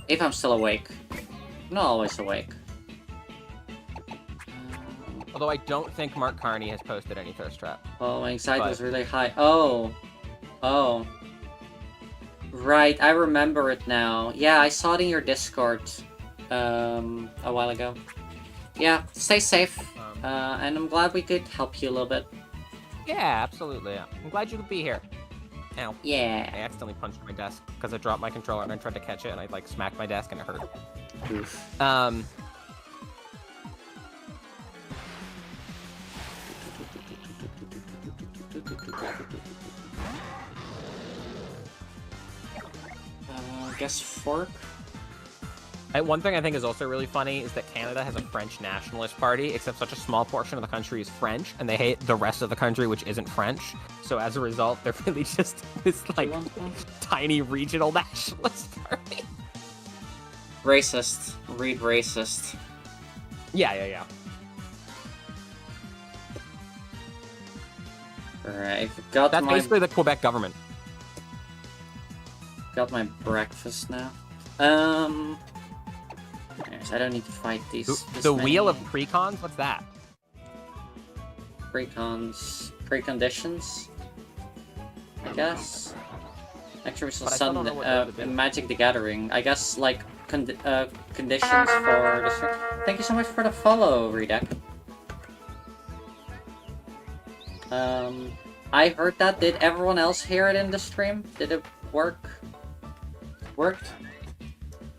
If I'm still awake. I'm not always awake. Although I don't think Mark Carney has posted any thirst trap. Oh, my anxiety was really high. Oh. Oh. Right, I remember it now. Yeah, I saw it in your Discord a while ago. Yeah, stay safe. And I'm glad we could help you a little bit. Yeah, absolutely. Yeah. I'm glad you could be here. Ow. Yeah. I accidentally punched my desk because I dropped my controller and I tried to catch it and I like smacked my desk and it hurt. Oof. I guess fork. One thing I think is also really funny is that Canada has a French nationalist party, except such a small portion of the country is French, and they hate the rest of the country, which isn't French. So as a result, they're really just this like tiny regional nationalist party. Racist. Read racist. Yeah. Alright, that's basically the Quebec government. Got my breakfast now. Yes, I don't need to fight these. The Wheel of Precons? What's that? Preconditions? I guess. Actually, we saw Magic the Gathering. I guess, like, conditions for the... Thank you so much for the follow, Redek. I heard that. Did everyone else hear it in the stream? Did it work? Worked?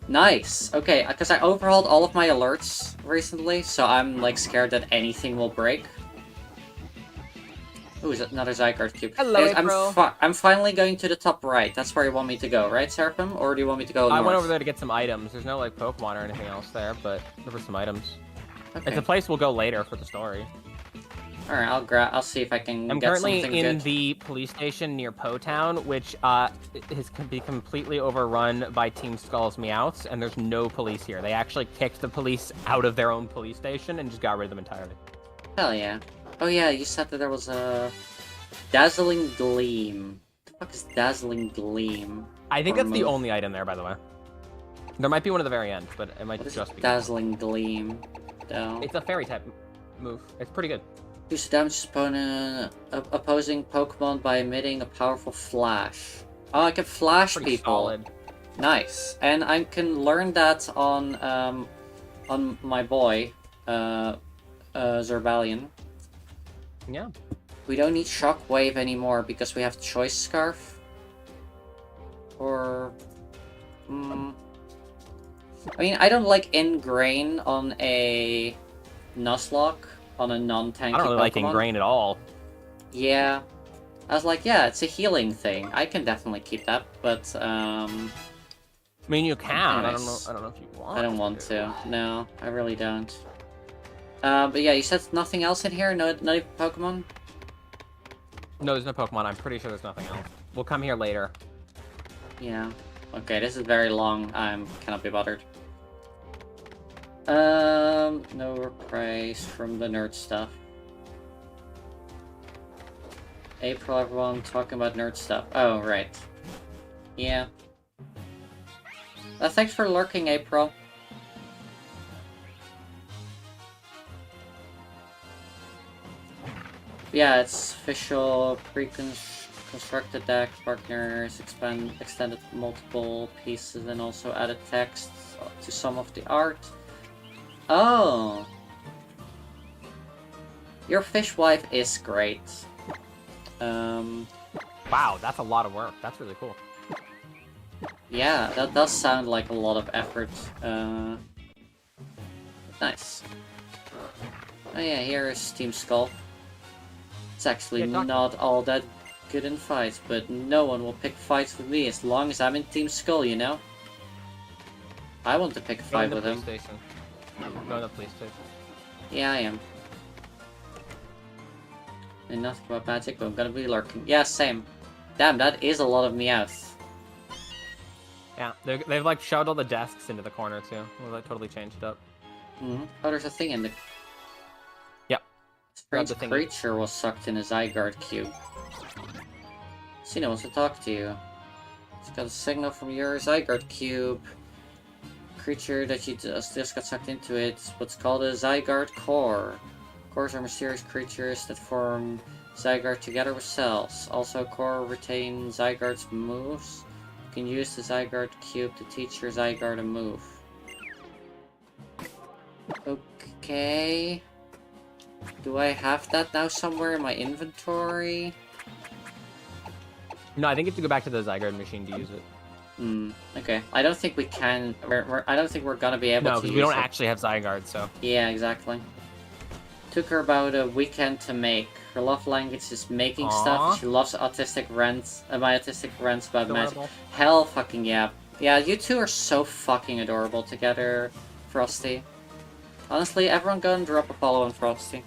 Nice. Okay, because I overhauled all of my alerts recently, so I'm like scared that anything will break. Ooh, is that another Zygarde cube? Hello, Guys, April. I'm finally going to the top right. That's where you want me to go, right, Seraphim? Or do you want me to go north? I went over there to get some items. There's no like Pokemon or anything else there, but there were some items. Okay. It's a place we'll go later for the story. All right, I'll see if I can I'm get currently something in good. the police station near Po Town, which has been completely overrun by Team Skull's Meowths, and there's no police here. They actually kicked the police out of their own police station and just got rid of them entirely. Hell yeah. Oh yeah, you said that there was a Dazzling Gleam. What the fuck is Dazzling Gleam? I think Or that's the move? only item there, by the way. There might be one at the very end, but it might What is just be. Dazzling Gleam, though? It's a fairy type move. It's pretty good. Use damage opponent opposing Pokemon by emitting a powerful flash. Oh, I can flash Pretty people. solid. Nice, and I can learn that on my boy, Zerbalion. Yeah. We don't need Shockwave anymore because we have Choice Scarf. Or, I mean, I don't like Ingrain on a Nuzlocke. On a non-tanky I don't really like Pokemon. Ingrain at all. Yeah. I was like, yeah, it's a healing thing. I can definitely keep that, but, I mean, you can. Anyways. I don't know if you want. I don't want to. No, I really don't. But yeah, you said nothing else in here? No even Pokemon? No, there's no Pokemon. I'm pretty sure there's nothing else. We'll come here later. Yeah. Okay, this is very long. I cannot be bothered. No replies from the nerd stuff. April, everyone talking about nerd stuff. Oh, right. Yeah. Thanks for lurking, April. Yeah, it's official pre-constructed deck. Partners extended multiple pieces and also added text to some of the art. Oh. Your fishwife is great. Wow, that's a lot of work. That's really cool. Yeah, that does sound like a lot of effort. Nice. Oh yeah, here is Team Skull. It's actually not all that good in fights, but no one will pick fights with me as long as I'm in Team Skull, you know? I want to pick a fight with him. Station. Go to the police station. Yeah, I am. And nothing about magic, but I'm gonna be lurking. Yeah, same. Damn, that is a lot of Meowth. Yeah, they've like shoved all the desks into the corner too. Well, that totally changed it up. Mm-hmm. Oh, there's a thing in the... Yep. Strange creature was sucked in a Zygarde cube. Cena wants to talk to you. It's got a signal from your Zygarde cube. Creature that you just got sucked into it. It's what's called a Zygarde core. Cores are mysterious creatures that form Zygarde together with cells. Also, core retain Zygarde's moves. You can use the Zygarde cube to teach your Zygarde a move. Okay. Do I have that now somewhere in my inventory? No, I think you have to go back to the Zygarde machine to use it. Okay. I don't think we can. I don't think we're gonna be able to use it. No, because we don't actually have Zygarde, so. Yeah, exactly. Took her about a weekend to make. Her love language is making stuff. She loves autistic rants. My autistic rants about magic. Hell fucking yeah. Yeah, you two are so fucking adorable together, Frosty. Honestly, everyone go and drop a follow on Frosty.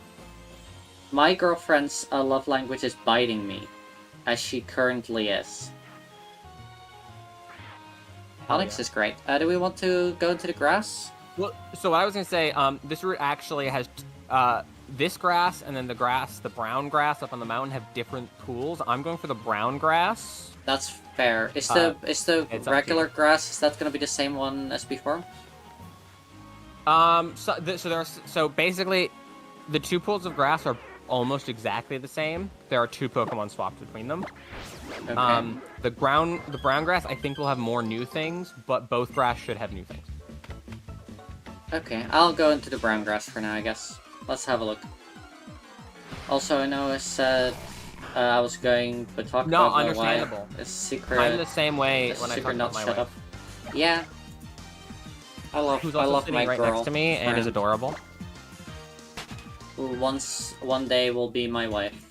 My girlfriend's love language is biting me, as she currently is. Alex is great. Do we want to go into the grass? Well, so what I was gonna say, this route actually has this grass and then the brown grass up on the mountain have different pools. I'm going for the brown grass. That's fair. Is the regular grass, is that gonna be the same one as before? So basically, the two pools of grass are almost exactly the same. There are two Pokemon swapped between them. Okay. The brown grass I think will have more new things, but both grass should have new things. Okay, I'll go into the brown grass for now, I guess. Let's have a look. Also, I know I said I was going to talk about my understandable. wife. It's secret. I'm the same way when I talk not about my shut wife. up. Yeah. Who's also I love sitting my right girl next to me and friend. is adorable. Who one day will be my wife.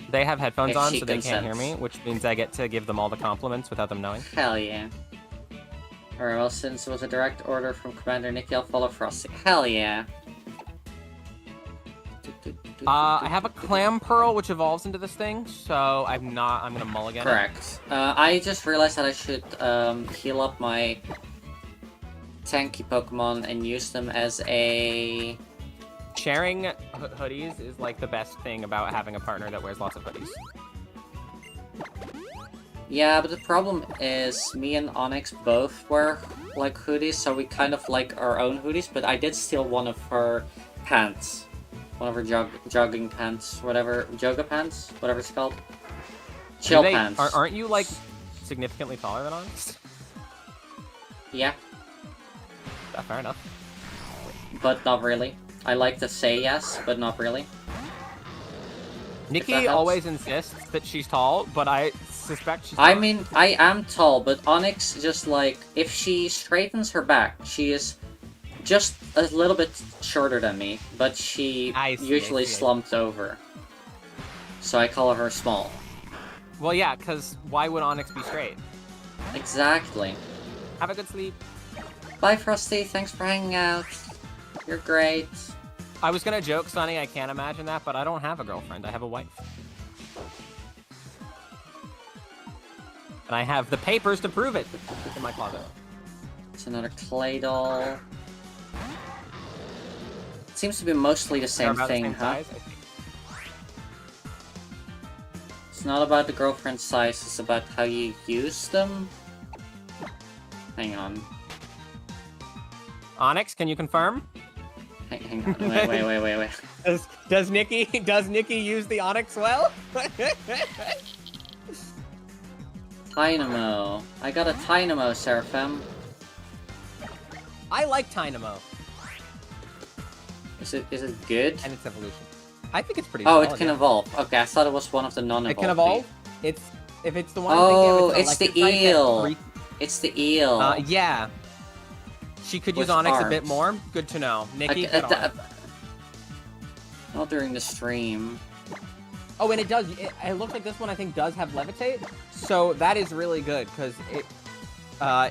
They have headphones If on, she so they can't hear consents. me, which means I get to give them all the compliments without them knowing. Hell yeah. Alright, well, since it was a direct order from Commander Nikki, I'll follow Frosty. Hell yeah. I have a clam pearl which evolves into this thing, so I'm gonna mulligan it. Correct. I just realized that I should heal up my tanky Pokemon and use them as a... Sharing hoodies is like the best thing about having a partner that wears lots of hoodies. Yeah, but the problem is me and Onyx both wear like hoodies, so we kind of like our own hoodies, but I did steal one of her pants. One of her jogging pants, whatever, joga pants, whatever it's called. Chill pants. Aren't you like significantly taller than Onyx? Yeah, Fair enough. but not really. I like to say yes, but not really. Nikki helps. always insists that she's tall, but I suspect she's I not. mean, I am tall, but Onyx just like, if she straightens her back, she is just a little bit shorter than me, but she usually slumped over. So I call her small. Well, yeah, because why would Onyx be straight? Exactly. Have a good sleep. Bye, Frosty. Thanks for hanging out. You're great. I was gonna joke, Sonny, I can't imagine that, but I don't have a girlfriend. I have a wife. And I have the papers to prove it. It's in my closet. It's another clay doll. It seems to be mostly the same They're about thing, the same huh? size, I think. It's not about the girlfriend size, it's about how you use them. Hang on. Onyx, can you confirm? Hang on. Wait. Does Nikki use the Onyx well? Tynamo. I got a Tynamo, Seraphim. I like Tynamo Is it good? and its evolution. I think it's pretty. Oh, solid, it can yeah. evolve. Okay, I thought it was one of the non-evolved. It can evolve. If it's the one. Oh, thinking of it's the electric type, eel. It's the eel. Yeah. She could use With Onyx a bit arms. more. Good to know. Nikki, Okay, get on it. not during the stream. Oh, and it does. It looks like this one I think does have levitate, so that is really good because it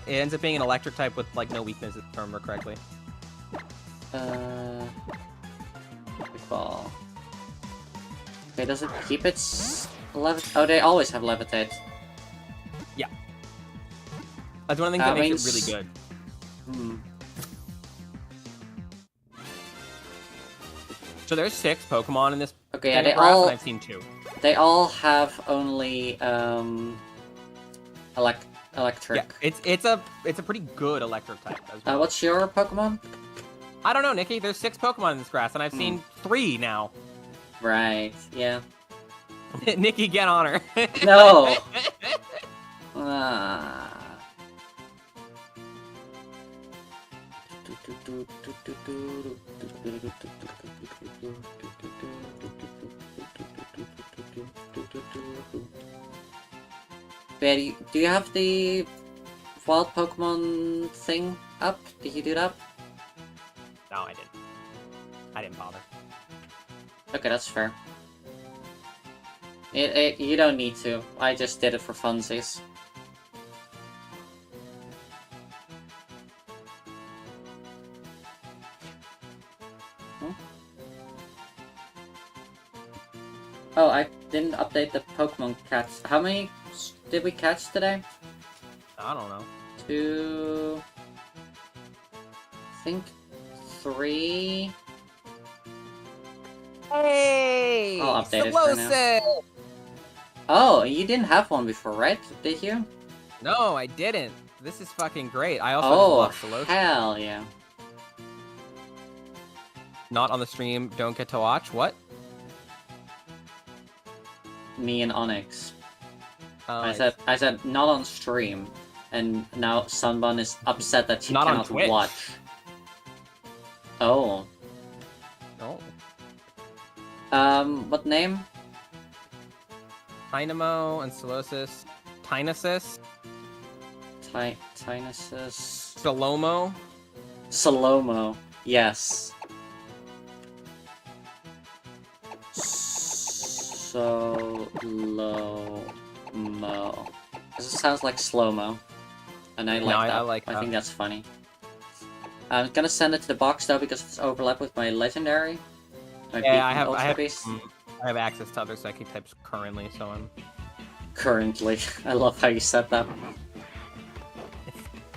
ends up being an electric type with like no weakness, if I remember correctly. Big ball. Okay, does it keep its levitate? Oh, they always have levitate. Yeah. That's one of the things that makes it really good. Hmm. So there's 6 Pokemon in this. Okay, yeah, they graph, all and I've seen 2. they all have only electric. Yeah, it's a pretty good electric type as well. What's your Pokemon? I don't know, Nikki. There's 6 Pokemon in this grass, and I've seen 3 now. Right. Yeah. Nikki, get on her. No. Ah. Betty, do you have the wild Pokemon thing up? Did you do that? No, I didn't. I didn't bother. Okay, that's fair. You don't need to. I just did it for funsies. Oh, I didn't update the Pokemon catch. How many did we catch today? I don't know. 2... I think 3... Hey! I'll update it for now. Explosive! Oh, you didn't have one before, right? Did you? No, I didn't. This is fucking great. I also Oh, just love Solosis. hell yeah. Not on the stream, don't get to watch. What? Me and Onyx. I Nice. said not on stream, and now Sunbun is upset that she Not on cannot Twitch. watch. Oh. No. What name? Dynamo and Solosis. Tynosis. Tynosis. Salomo. Salomo. Yes. Slow-mo. This sounds like slow-mo. And I like that. I like that. I think that's funny. I'm gonna send it to the box though because it's overlap with my legendary. My Yeah, beacon ultra beast. I have access to other psychic types currently, so I'm... Currently. I love how you said that.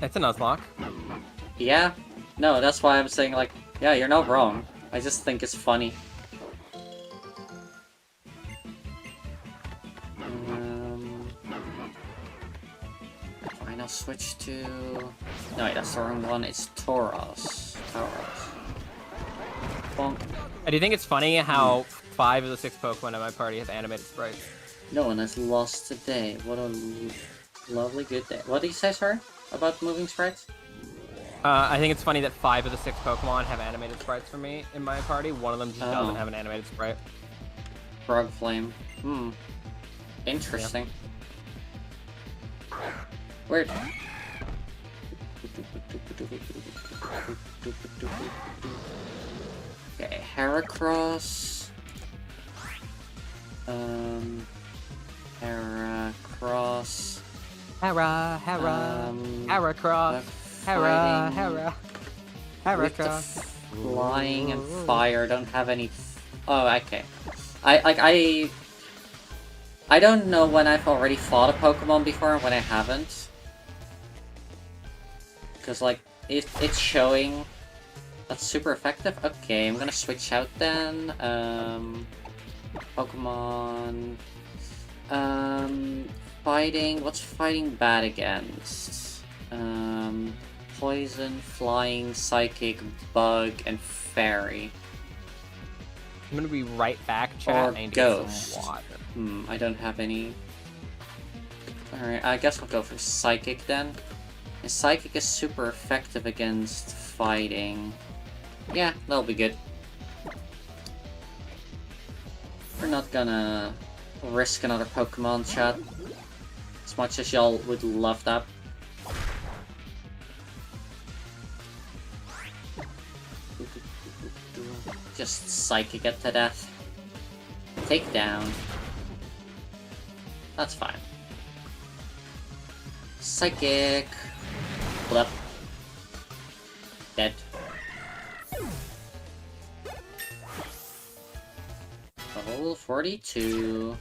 It's a Nuzlocke. Yeah. No, that's why I'm saying, like, yeah, you're not wrong. I just think it's funny. Fine, I'll switch to... No, wait, that's the wrong one. It's Tauros. Bonk. Do you think it's funny how 5 of the 6 Pokemon in my party have animated sprites? No one has lost today. What a lovely good day. What did you say, sorry? About moving sprites? I think it's funny that 5 of the 6 Pokemon have animated sprites for me in my party. One of them just doesn't have an animated sprite. Frog Flame. Interesting. Yeah. Weird. Okay, Heracross. Heracross. Heracross. Heracross. Flying and fire don't have any. Oh, okay. I don't know when I've already fought a Pokemon before and when I haven't. Because, like, it's showing that's super effective. Okay, I'm gonna switch out then. Pokemon. Fighting. What's fighting bad against? Poison, flying, psychic, bug, and fairy. I'm gonna be right back, chat. Or I need to ghost. get some water. I don't have any. Alright, I guess I'll go for psychic then. And psychic is super effective against fighting. Yeah, that'll be good. We're not gonna risk another Pokemon, chat. As much as y'all would love that. Just psychic it to death. Take down. That's fine. Psychic. Flip. Dead. Level 42.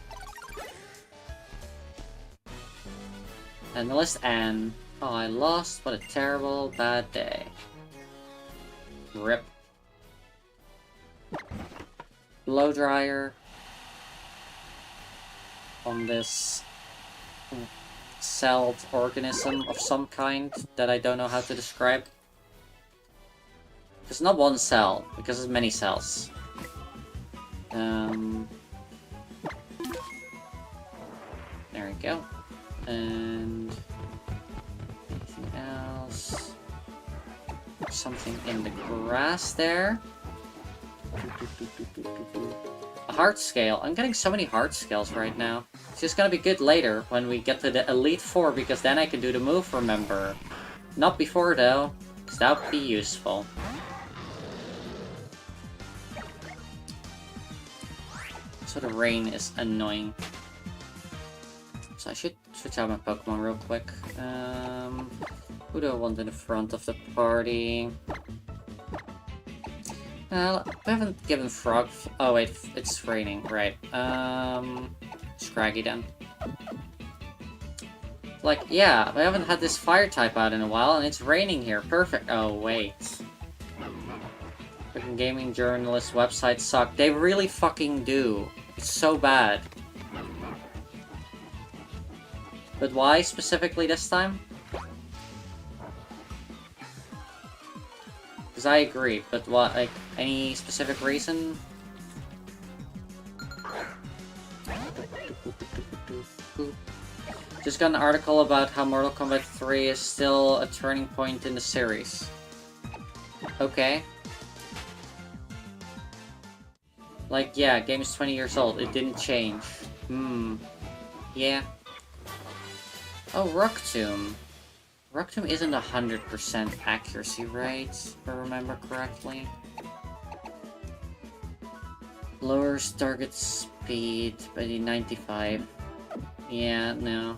Analyst N. Oh, I lost. What a terrible, bad day. Rip. Blow dryer on this celled organism of some kind that I don't know how to describe. It's not one cell, because it's many cells. There we go. And anything else? Something in the grass there. A heart scale. I'm getting so many heart scales right now. It's just gonna be good later when we get to the Elite Four because then I can do the move, remember. Not before though, because that would be useful. So the rain is annoying. So I should switch out my Pokemon real quick. Who do I want in the front of the party? We haven't given Frog... Oh wait, it's raining, right. Scraggy then. Like, yeah, we haven't had this fire type out in a while, and it's raining here. Perfect. Oh, wait. Freaking gaming journalist websites suck. They really fucking do. It's so bad. But why specifically this time? Because I agree, but what, like, any specific reason? Just got an article about how Mortal Kombat 3 is still a turning point in the series. Okay. Like, yeah, game's 20 years old, it didn't change. Yeah. Oh, Rock Tomb. Rock Tomb isn't 100% accuracy, right? If I remember correctly. Lowers target speed by the 95. Yeah, no.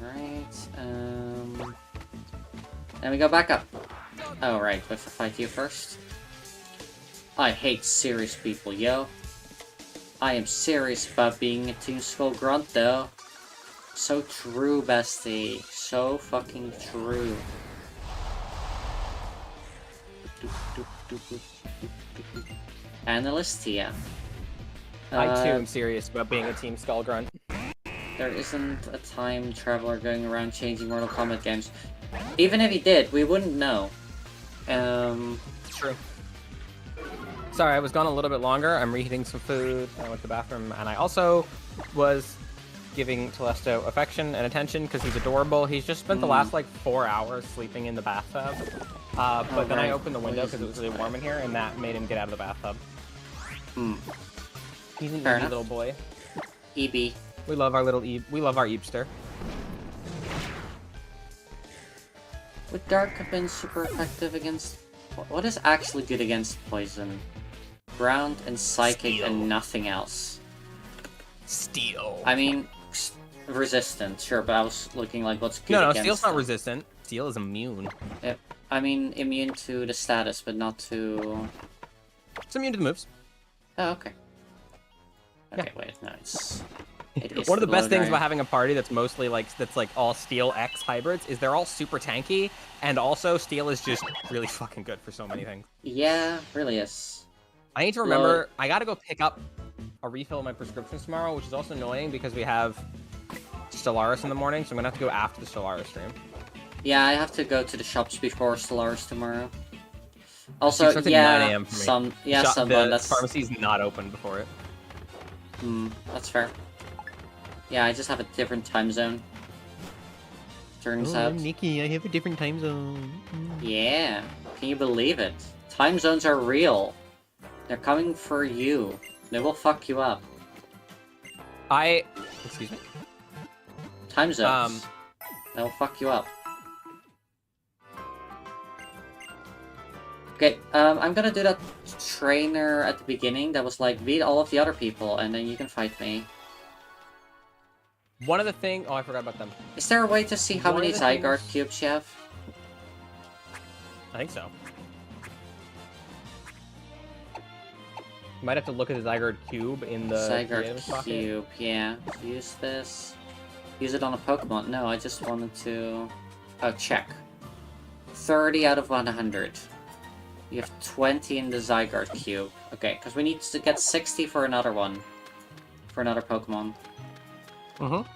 Right, and we go back up. Oh, right, we have to fight you first. I hate serious people, yo. I am serious about being a Team Skull Grunt, though. So true, bestie. So fucking true. Analystia. I too am serious about being a Team Skull Grunt. There isn't a time traveler going around changing Mortal Kombat games. Even if he did, we wouldn't know. True. Sorry, I was gone a little bit longer. I'm reheating some food. I went to the bathroom, and I also was giving Telesto affection and attention because he's adorable. He's just spent the last like 4 hours sleeping in the bathtub. But then I opened the window because it was really warm in here, and that made him get out of the bathtub. He's an easy little boy. EB. We love our little we love our Eepster. Would Dark have been super effective against... What is actually good against poison? Ground and Psychic Steel. and nothing else. Steel. I mean, resistant, sure, but I was looking like what's good No, against Steel's not them. resistant. Steel is immune. I mean, immune to the status, but not to... It's immune to the moves. Oh, okay. Okay, Yeah. wait, no, it's... It is One of the best things Blow about Dart. having a party that's mostly like all Steel X hybrids is they're all super tanky, and also Steel is just really fucking good for so many things. Yeah, really is. I need to remember, I gotta go pick up a refill of my prescriptions tomorrow, which is also annoying because we have Stellaris in the morning, so I'm gonna have to go after the Stellaris stream. Yeah, I have to go to the shops before Stellaris tomorrow. It Also, starts at 9 yeah, a.m. for me. Sunburn, The that's... pharmacy's not open before it. That's fair. Yeah, I just have a different time zone. Turns out. Nikki, I have a different time zone. Yeah, can you believe it? Time zones are real. They're coming for you. They will fuck you up. Excuse me? Time zones. They'll fuck you up. Okay, I'm gonna do that trainer at the beginning that was like, beat all of the other people, and then you can fight me. One of the things... Oh, I forgot about them. Is there a way to see how One many of the Zygarde things- cubes you have? I think so. You might have to look at the Zygarde cube in the Zygarde creative pocket. cube, yeah. Use this. Use it on a Pokemon. No, I just wanted to... Oh, check. 30 out of 100. You have 20 in the Zygarde cube. Okay, because we need to get 60 for another one. For another Pokemon. Mm-hmm.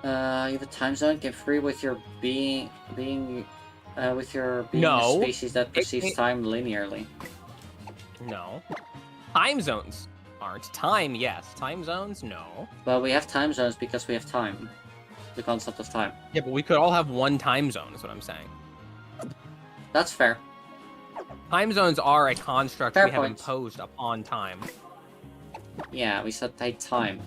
You have a time zone. Get free with your being a No. species that perceives time linearly. No. Time zones aren't. Time, yes. Time zones, no. Well, we have time zones because we have time. The concept of time. Yeah, but we could all have one time zone, is what I'm saying. That's fair. Time zones are a construct Fair we have point. imposed upon time. Yeah, we said hey time.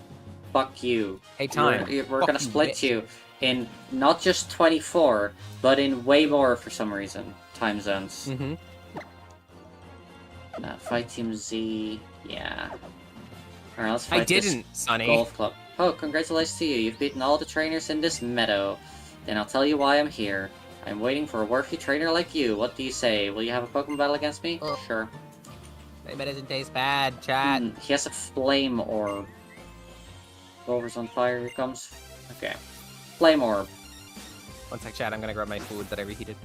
Fuck you. Hey, time. We're Fuck gonna you, split bitch. you in not just 24, but in way more for some reason. Time zones. Mm-hmm. Fight Team Z. Yeah. Alright, let's fight I didn't, Sonny. this golf club. Oh, congratulations to you. You've beaten all the trainers in this meadow. Then I'll tell you why I'm here. I'm waiting for a worthy trainer like you. What do you say? Will you have a Pokemon battle against me? Oh. Sure. Maybe it doesn't taste bad, chat. He has a flame orb. Rover's on fire, here comes. Okay. Flame orb. One sec, chat. I'm gonna grab my food that I reheated.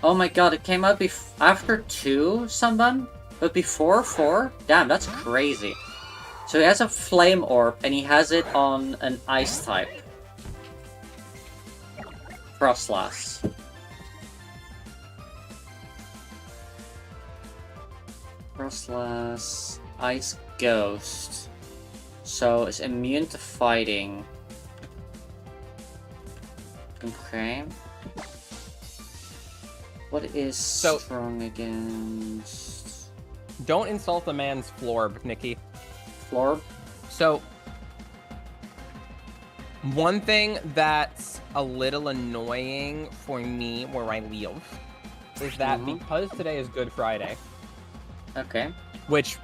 Oh my god, it came out after 2, someone? But before 4? Damn, that's crazy. So he has a flame orb, and he has it on an ice type. Frostlass. Frostlass. Ice Ghost. So it's immune to fighting. Okay. What is So- strong against... Don't insult the man's florb, Nikki. Florb? So, One thing that's a little annoying for me where I live is that because today is Good Friday. Okay. Which,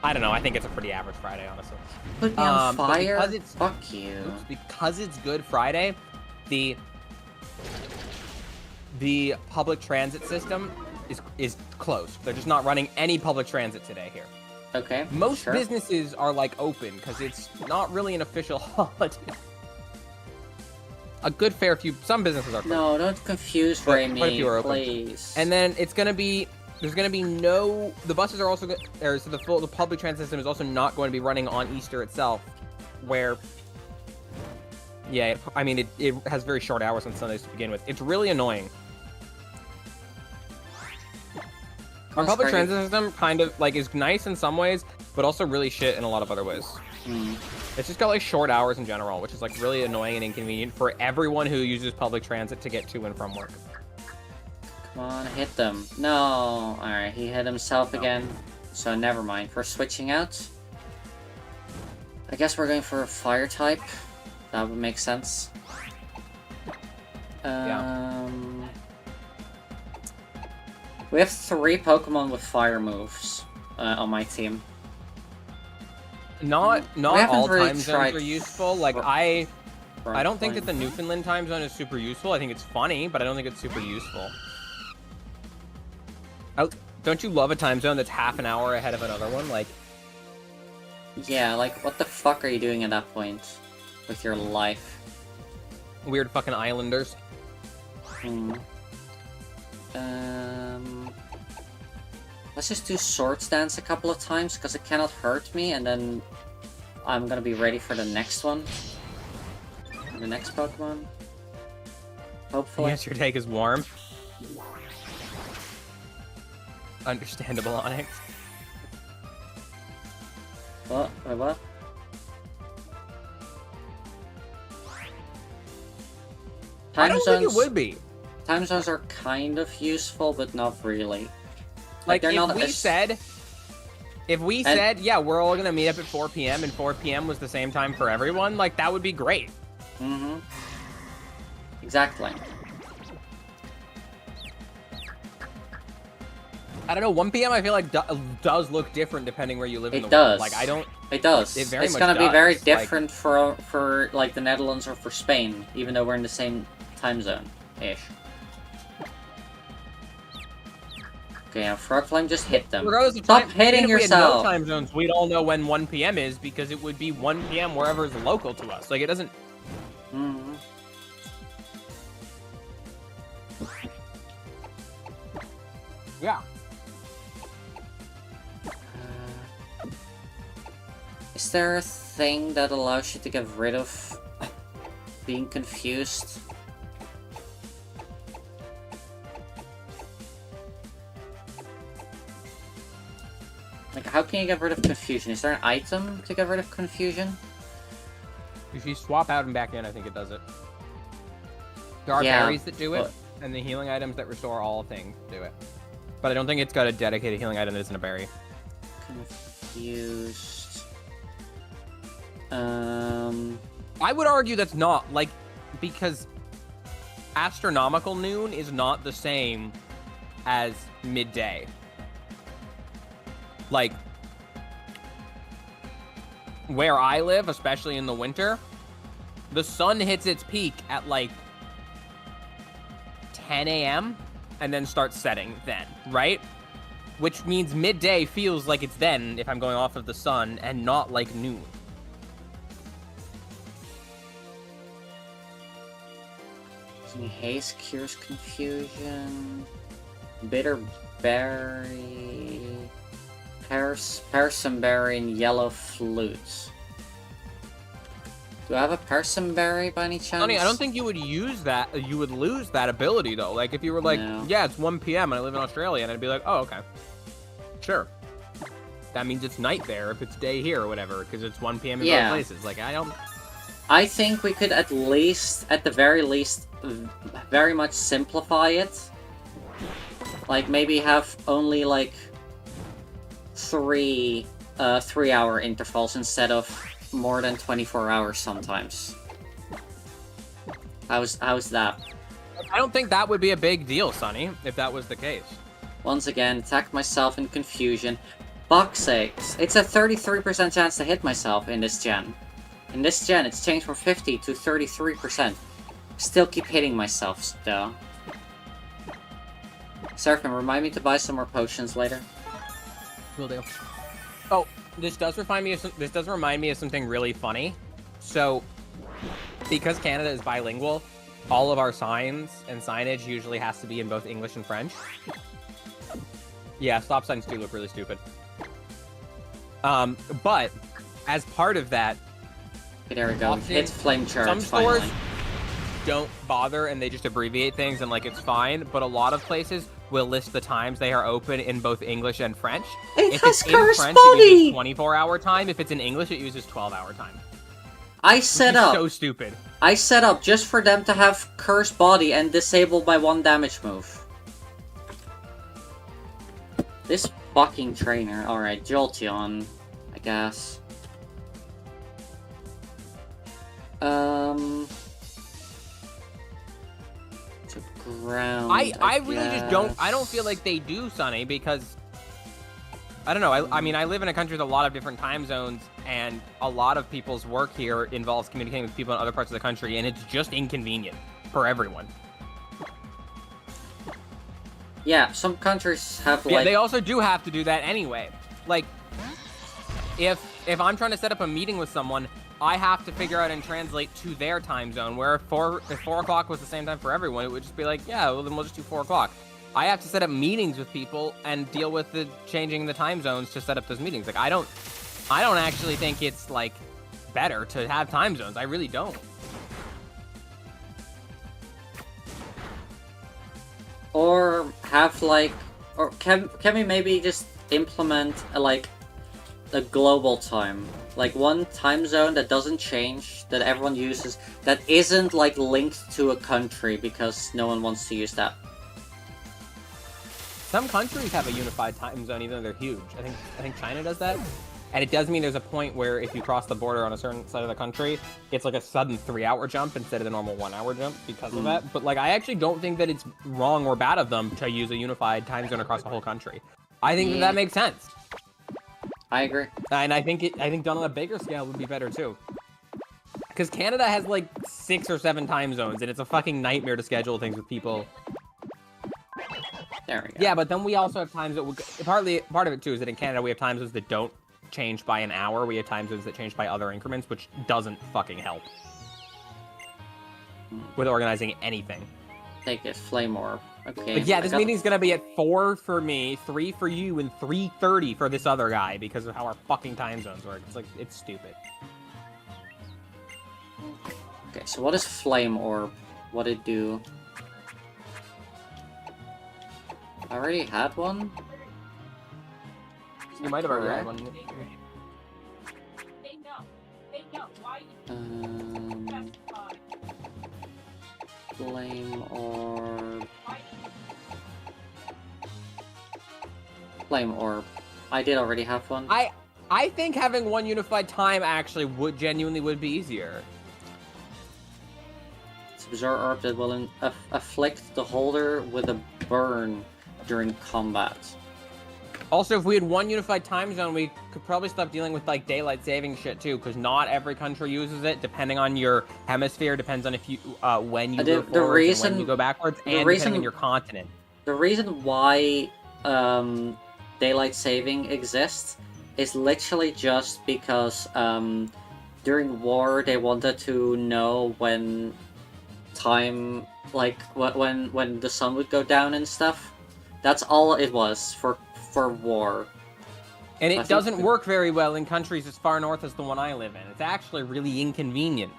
I don't know, I think it's a pretty average Friday, honestly. Put me on fire? Because it's, fuck you. Because it's Good Friday, the public transit system is closed. They're just not running any public transit today here. Okay. Most businesses are like open because it's not really an official holiday. A good fair few, some businesses are closed. No, don't confuse Raimi, please. And then it's gonna be, there's gonna be no, the buses are also, so the public transit system is also not going to be running on Easter itself, where, yeah, I mean, it has very short hours on Sundays to begin with. It's really annoying. Our public transit system kind of, like, is nice in some ways, but also really shit in a lot of other ways. It's just got, like, short hours in general, which is, like, really annoying and inconvenient for everyone who uses public transit to get to and from work. Come on, hit them. No. Alright, he hit himself again. So never mind. We're switching out. I guess we're going for a fire type. That would make sense. We have 3 Pokemon with fire moves on my team. Not all really time zones are useful. Like, I don't think that the fine. Newfoundland time zone is super useful. I think it's funny, but I don't think it's super useful. Don't you love a time zone that's half an hour ahead of another one? Like, Yeah, like, what the fuck are you doing at that point with your life? weird fucking islanders. Let's just do Swords Dance a couple of times, because it cannot hurt me, and then I'm gonna be ready for the next one. The next Pokemon. Hopefully. Yes, your take is warm. Understandable, Onyx. What? Wait, what? I don't think it would be. Time zones are kind of useful, but not really. Like, they're if not we as... said, yeah, we're all gonna meet up at 4 p.m. and 4 p.m. was the same time for everyone, like, that would be great. Exactly. I don't know, 1 p.m. I feel like does look different depending where you live in the world. Like, I don't... It does. It very it's much gonna be very does. different for, like, the Netherlands or for Spain, even though we're in the same time zone-ish. Okay, now Frog Flame, just hit them. Regardless of Stop time, hitting even if yourself! we had no time zones, we'd all know when 1 p.m. is, because it would be 1 p.m. wherever is local to us. Like, it doesn't... Yeah. Is there a thing that allows you to get rid of being confused? Like, how can you get rid of confusion? Is there an item to get rid of confusion? If you swap out and back in, I think it does it. There are berries that do it, and the healing items that restore all things do it. But I don't think it's got a dedicated healing item that isn't a berry. Confused. I would argue that's not, like, because astronomical noon is not the same as midday. Like, where I live, especially in the winter, the sun hits its peak at, like, 10 a.m. and then starts setting then, right? Which means midday feels like it's then, if I'm going off of the sun, and not like noon. Haze cures confusion. Bitter berry. Persimberry and yellow flutes. Do I have a Persimberry by any chance? Honey, I don't think you would use that. You would lose that ability, though. Like, if you were like, yeah, it's 1 p.m. and I live in Australia, and I'd be like, oh, okay. Sure. That means it's night there if it's day here or whatever, because it's 1 p.m. in both places. Like, I think we could at the very least, very much simplify it. Like, maybe have only, like, 3 3-hour intervals instead of more than 24 hours sometimes. How's that? I don't think that would be a big deal, Sonny, if that was the case. Once again, attacked myself in confusion. Fuck's sakes. It's a 33% chance to hit myself in this gen. In this gen, it's changed from 50 to 33%. Still keep hitting myself, though. Seraphim, remind me to buy some more potions later. Will do. Oh, this does remind me of something really funny. So, because Canada is bilingual, all of our signs and signage usually has to be in both English and French. Yeah, stop signs do look really stupid. But as part of that, Okay, there we go. Hit flame charge. Some stores finally. don't bother and they just abbreviate things and like it's fine. But a lot of places will list the times they are open in both English and French. If it's in French, it uses 24-hour time. If it's in English, it uses 12-hour time. I set up. So stupid. I set up just for them to have Curse Body and disable by 1 damage move. This fucking trainer. Alright, Jolteon, I guess. To ground. I really just don't. I don't feel like they do, Sonny, because I don't know. I mean, I live in a country with a lot of different time zones, and a lot of people's work here involves communicating with people in other parts of the country, and it's just inconvenient for everyone. Yeah, some countries have like. Yeah, they also do have to do that anyway. Like, if I'm trying to set up a meeting with someone, I have to figure out and translate to their time zone. Where if 4 o'clock was the same time for everyone, it would just be like, yeah, well then we'll just do 4 o'clock. I have to set up meetings with people and deal with the changing the time zones to set up those meetings. Like I don't actually think it's like better to have time zones. I really don't. Or have like, or can we maybe just implement like a global time, like one time zone that doesn't change, that everyone uses, that isn't like linked to a country because no one wants to use that. Some countries have a unified time zone, even though they're huge. I think China does that. And it does mean there's a point where if you cross the border on a certain side of the country, it's like a sudden 3-hour jump instead of the normal 1-hour jump because of that. But like, I actually don't think that it's wrong or bad of them to use a unified time zone across the whole country. I think that makes sense. I agree. And I think done on a bigger scale would be better too. Because Canada has like 6 or 7 time zones, and it's a fucking nightmare to schedule things with people. There we go. Yeah, but then we also have times that part of it too is that in Canada we have time zones that don't change by an hour. We have time zones that change by other increments, which doesn't fucking help with organizing anything. Take it, Flame Orb. Okay. But yeah, this meeting's gonna be at 4 for me, 3 for you, and 3:30 for this other guy because of how our fucking time zones work. It's like, it's stupid. Okay, so what is Flame Orb? What did it do? I already had one? You might have already had one. Flame Orb. Flame Orb. I did already have one. I think having one unified time actually would be easier. It's a bizarre orb that will afflict the holder with a burn during combat. Also, if we had one unified time zone, we could probably stop dealing with like daylight saving shit too, because not every country uses it. Depending on your hemisphere, depends on if you when you go forwards and when you go backwards, and depending on your continent. The reason why daylight saving exists is literally just because during war they wanted to know when time, like when the sun would go down and stuff. That's all it was for war. And it doesn't work very well in countries as far north as the one I live in. It's actually really inconvenient.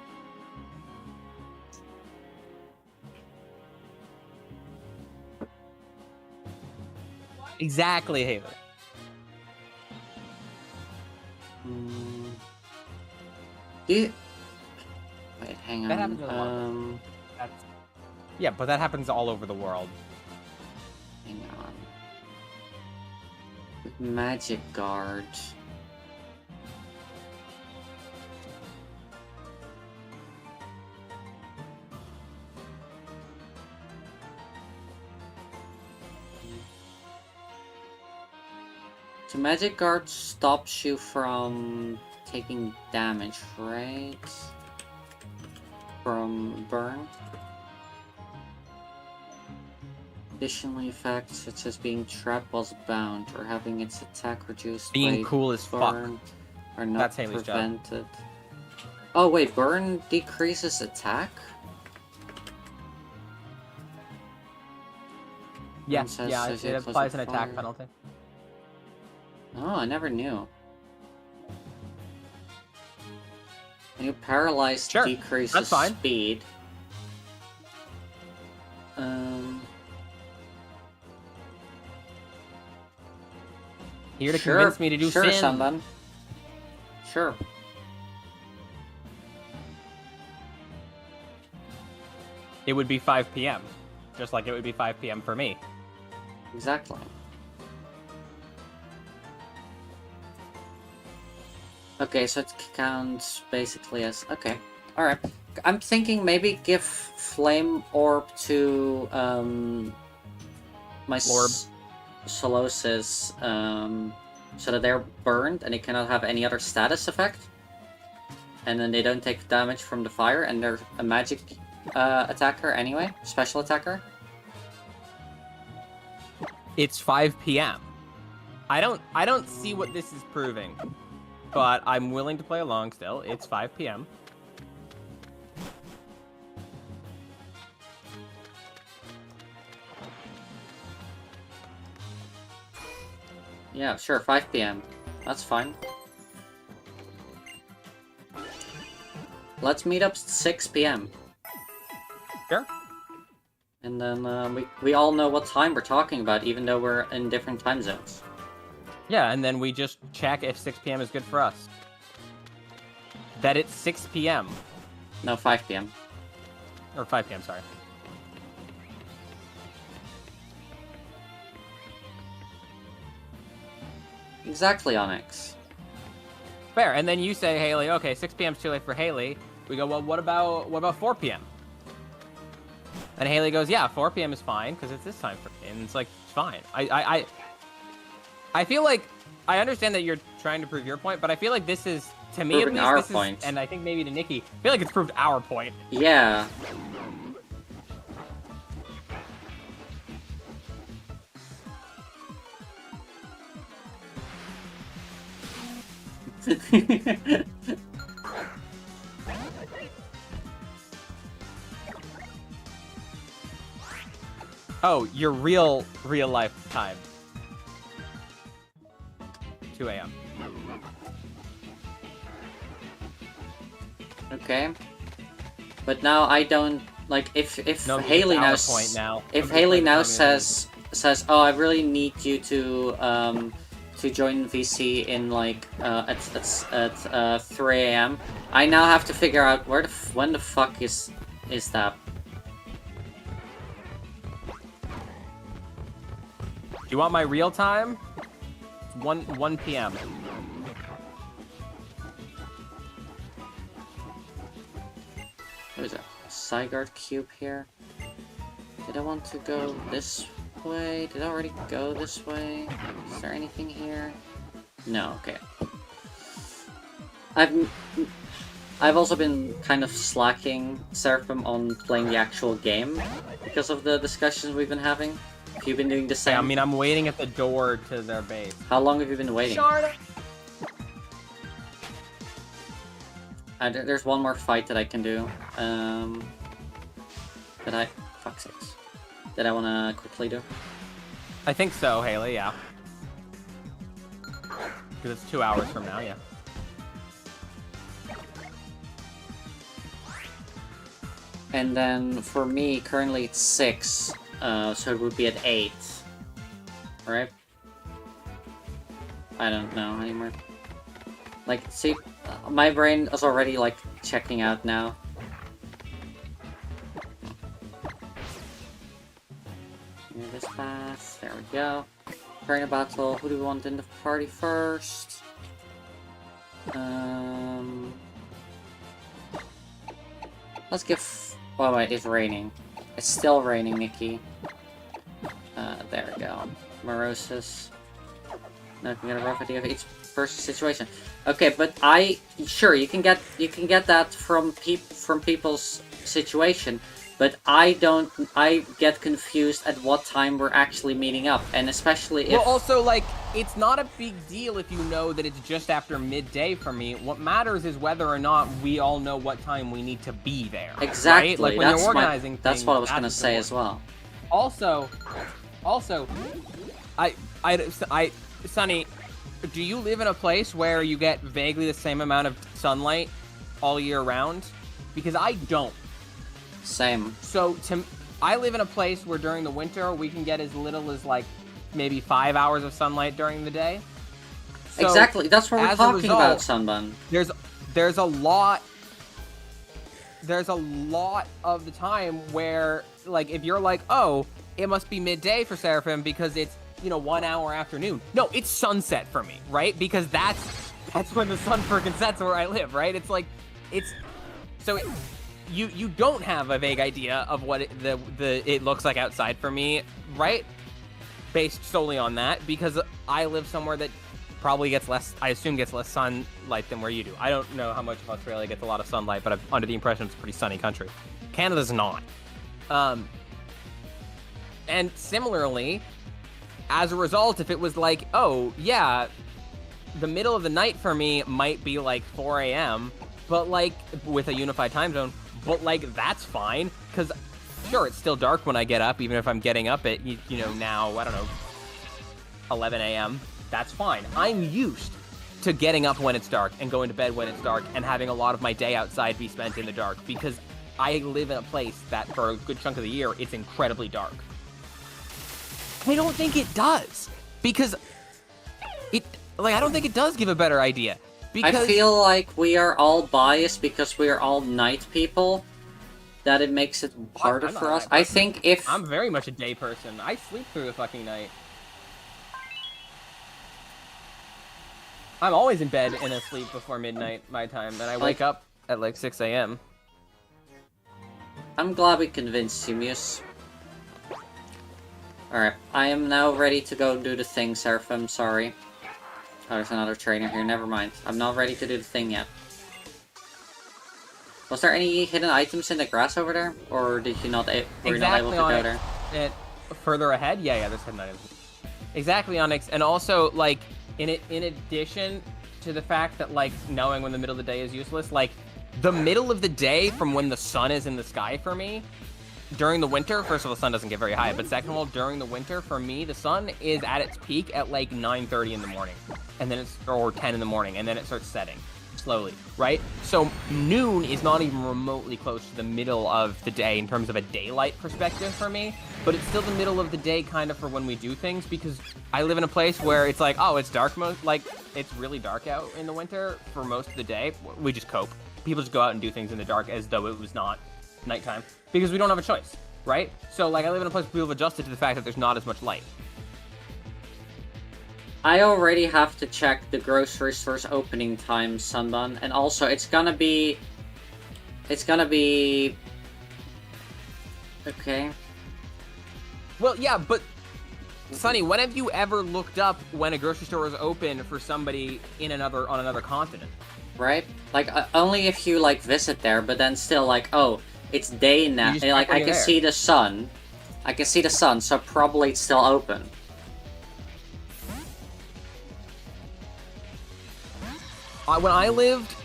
Exactly, Haven. Wait, hang on. That happens in the world. Yeah, but that happens all over the world. Hang on. Magic Guard. So Magic Guard stops you from taking damage, right? From burn. Additionally, effects such as being trapped whilst bound or having its attack reduced Being by cool as fuck. burn are not That's Haley's job. prevented. Oh wait, burn decreases attack? Yes, Says yeah, it associated applies an close with attack fire. penalty. Oh, I never knew. And you paralyzed Sure, decreases that's fine. speed. Here to Sure, convince me to do sure, sin. Sandan. Sure. It would be 5 p.m. Just like it would be 5 p.m. for me. Exactly. Okay, so it counts basically as... Okay, alright. I'm thinking maybe give Flame Orb to, my Orb. Soloses, so that they're burned and they cannot have any other status effect. And then they don't take damage from the fire, and they're a magic attacker anyway, special attacker. It's 5 p.m. I don't see what this is proving, but I'm willing to play along still. It's 5 p.m. Yeah, sure, 5 p.m. That's fine. Let's meet up 6 p.m. Sure. And then we all know what time we're talking about, even though we're in different time zones. Yeah, and then we just check if 6 p.m. is good for us. That it's 6 p.m. No, 5 p.m. Or 5 p.m., sorry. Exactly, Onyx. Fair. And then you say, Haley, okay, 6 p.m. is too late for Haley. We go, well, what about 4 p.m.? And Haley goes, yeah, 4 p.m. is fine, because it's this time for me. And it's like, it's fine. I feel like, I understand that you're trying to prove your point, but I feel like this is, to me Proving at our least, this point. is, and I think maybe to Nikki, I feel like it's proved our point. Yeah. Oh, your real life time. 2 a.m. Okay. But now I don't like if No, Haley it's now our point now. if Somebody's Haley playing now communism. says, oh, I really need you to join VC in like at 3 a.m. I now have to figure out when the fuck is that? Do you want my real time? It's 1 p.m. What is it? Sigard cube here. Did I want to go this way? Did I already go this way? Is there anything here? No, okay. I've also been kind of slacking Seraphim on playing the actual game because of the discussions we've been having. Have you been doing the same? Yeah, I mean, I'm waiting at the door to their base. How long have you been waiting? Charlotte! There's one more fight that I can do. Fuck's sakes. That I want to quickly do. I think so, Haley, yeah. Because it's 2 hours from now, yeah. And then for me, currently it's 6, so it would be at 8. Right? I don't know anymore. Like, see, my brain is already, like, checking out now. Near this path, there we go. Arena battle, who do we want in the party first? Let's give... Oh wait, it's raining. It's still raining, Nikki. There we go. Morosis. Now you can get a rough idea of each person's situation. Okay, but sure you can get that from people's situation, but I get confused at what time we're actually meeting up, and especially if... Well, also, like, it's not a big deal if you know that it's just after midday for me. What matters is whether or not we all know what time we need to be there. Exactly. Right? Like, when you're organizing things, that's what I was gonna say as well. Also, Sonny, do you live in a place where you get vaguely the same amount of sunlight all year round? Because I don't. Same. So, I live in a place where during the winter, we can get as little as, like, maybe 5 hours of sunlight during the day. So, exactly, that's what we're talking about, Sunbun. There's a lot of the time where, like, if you're like, oh, it must be midday for Seraphim because it's, 1 hour afternoon. No, it's sunset for me, right? Because that's when the sun freaking sets where I live, right? It's like, you don't have a vague idea of what it looks like outside for me, right? Based solely on that, because I live somewhere that probably gets less sunlight than where you do. I don't know how much of Australia gets a lot of sunlight, but I'm under the impression it's a pretty sunny country. Canada's not. And similarly, as a result, if it was like, oh, yeah, the middle of the night for me might be like 4 a.m., but like, with a unified time zone, but like, that's fine, because sure, it's still dark when I get up, even if I'm getting up at, now, I don't know, 11 a.m., that's fine. I'm used to getting up when it's dark and going to bed when it's dark and having a lot of my day outside be spent in the dark, because I live in a place that for a good chunk of the year, it's incredibly dark. I don't think it does, because I don't think it does give a better idea. Because I feel like we are all biased because we are all night people, that it makes it harder for us. I think if... I'm very much a day person. I sleep through the fucking night. I'm always in bed and asleep before midnight, my time, and I wake up at like 6 a.m. I'm glad we convinced you, Muse. Alright, I am now ready to go do the thing, Seraphim, sorry. Oh, there's another trainer here, never mind. I'm not ready to do the thing yet. Was there any hidden items in the grass over there? Or did you not, were you not able to go there? Further ahead? Yeah, there's hidden items. Exactly, Onyx, and also, like, in addition to the fact that, like, knowing when the middle of the day is useless, like, the middle of the day from when the sun is in the sky for me, during the winter, first of all, the sun doesn't get very high, but second of all, during the winter, for me, the sun is at its peak at like 9:30 in the morning, and then or 10 in the morning, and then it starts setting slowly, right? So noon is not even remotely close to the middle of the day in terms of a daylight perspective for me, but it's still the middle of the day kind of for when we do things, because I live in a place where it's like, oh, it's dark it's really dark out in the winter for most of the day. We just cope. People just go out and do things in the dark as though it was not nighttime, because we don't have a choice, right? So, like, I live in a place where people have adjusted to the fact that there's not as much light. I already have to check the grocery store's opening time, Sunbun, and also it's gonna be... Okay. Well, yeah, but, Sonny, when have you ever looked up when a grocery store is open for somebody on another continent? Right? Like, only if you, like, visit there, but then still, like, oh, it's day now. And, like, I can see the sun. I can see the sun, so probably it's still open. When I lived,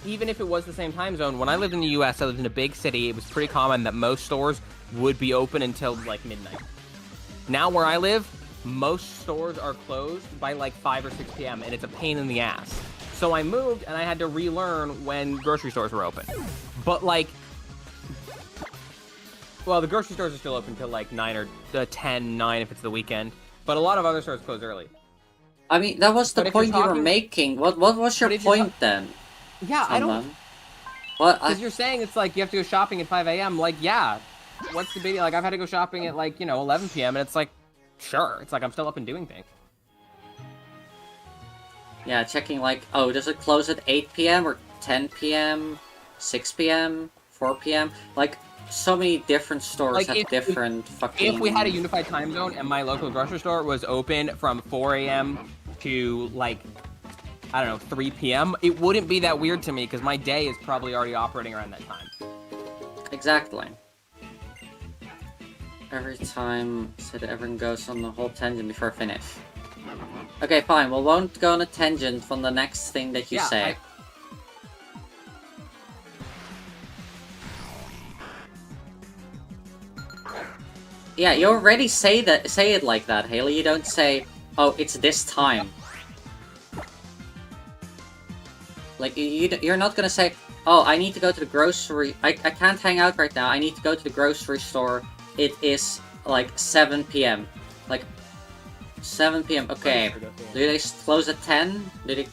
even if it was the same time zone, when I lived in the US, I lived in a big city, it was pretty common that most stores would be open until, like, midnight. Now where I live, most stores are closed by, like, 5 or 6 p.m., and it's a pain in the ass. So I moved, and I had to relearn when grocery stores were open. But, like... Well, the grocery stores are still open till, like, 9 or 10, 9 if it's the weekend. But a lot of other stores close early. I mean, that was the point you were making. What was your point then? Yeah, I don't... Because you're saying it's like you have to go shopping at 5 a.m. Like, yeah. What's the big deal? Like, I've had to go shopping at, like, 11 p.m. and it's like, sure. It's like I'm still up and doing things. Yeah, checking like, oh, does it close at 8 p.m. or 10 p.m., 6 p.m., 4 p.m.? Like, so many different stores Like, have if- different fucking. If we had a unified time zone and my local grocery store was open from 4 a.m. to, like, I don't know, 3 p.m., it wouldn't be that weird to me because my day is probably already operating around that time. Exactly. Every time so that everyone goes on the whole tangent before I finish. Okay, fine. We won't go on a tangent from the next thing that you say. Yeah, you already say it like that, Haley. You don't say, "Oh, it's this time." Like you're not gonna say, "Oh, I need to go to the grocery. I can't hang out right now. I need to go to the grocery store. It is like 7 p.m." Like 7 p.m. Okay. Do they close at 10? Did it?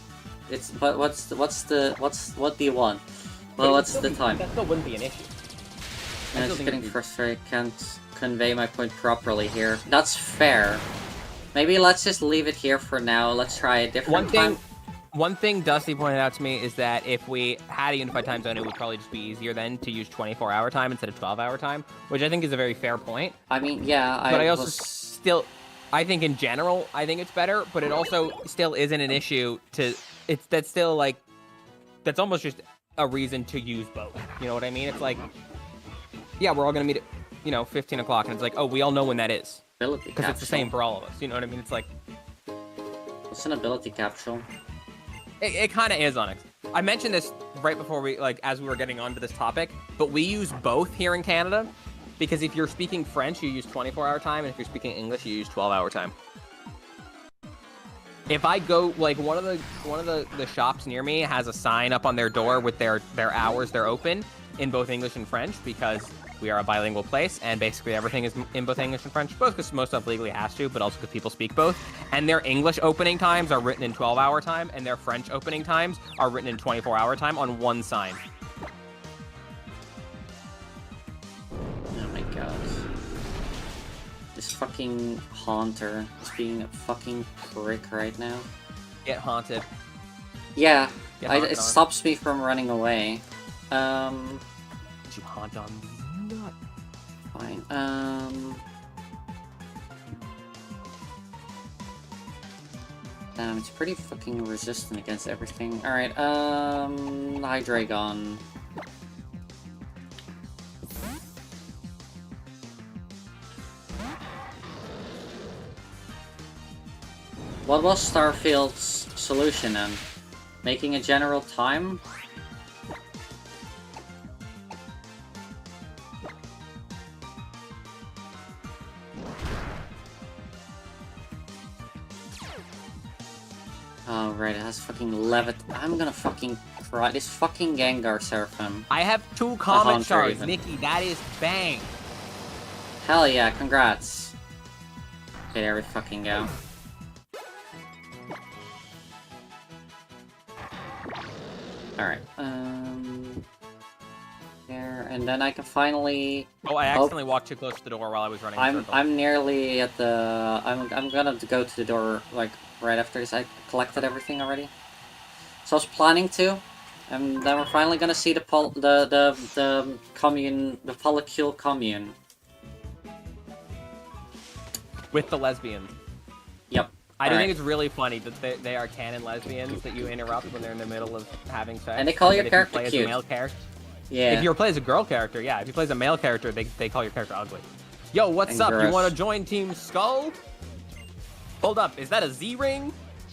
It's but what do you want? Well, what's the time? That still wouldn't be an issue. I'm just getting frustrated. Can't convey my point properly here. That's fair. Maybe let's just leave it here for now. Let's try a different time. One thing Dusty pointed out to me is that if we had a unified time zone, it would probably just be easier then to use 24-hour time instead of 12-hour time, which I think is a very fair point. I mean, yeah, but I also still, I think in general, I think it's better, but it also still isn't an issue to, that's still like, that's almost just a reason to use both. You know what I mean? It's like, yeah, we're all going to meet at, you know, 15 o'clock, and it's like, oh, we all know when that is. Because it's the same for all of us. You know what I mean? It's like... What's an ability capsule? It kind of is on it. I mentioned this right before we, like, as we were getting onto this topic, but we use both here in Canada, because if you're speaking French, you use 24-hour time, and if you're speaking English, you use 12-hour time. If I go, like, one of the shops near me has a sign up on their door with their hours they're open in both English and French, because we are a bilingual place, and basically everything is in both English and French, both because most stuff legally has to, but also because people speak both. And their English opening times are written in 12-hour time, and their French opening times are written in 24-hour time on one sign. Oh my god. This fucking haunter is being a fucking prick right now. Get haunted. Yeah, it stops me from running away. Did you haunt on me? Fine. Damn, it's pretty fucking resistant against everything. Alright, Hydreigon. What was Starfield's solution then? Making a general time? Oh, right, it has fucking Levit. I'm gonna fucking cry. This fucking Gengar Seraphim. I have 2 Comet Shards, even. Nikki. That is bang. Hell yeah, congrats. Okay, there we fucking go. Alright, there, and then I can finally... Oh, I accidentally walked too close to the door while I was running in circles. I'm nearly at the... I'm gonna go to the door, like, right after this. I collected everything already. So I was planning to, and then we're finally gonna see the commune, the Polycule commune. With the lesbians. Yep. I do think it's really funny that they are canon lesbians that you interrupt when they're in the middle of having sex. And they call your character cute. As a male character. Yeah. If you play as a girl character, yeah. If you play as a male character, they call your character ugly. Yo, what's up? You want to join Team Skull? Hold up, is that a Z-ring?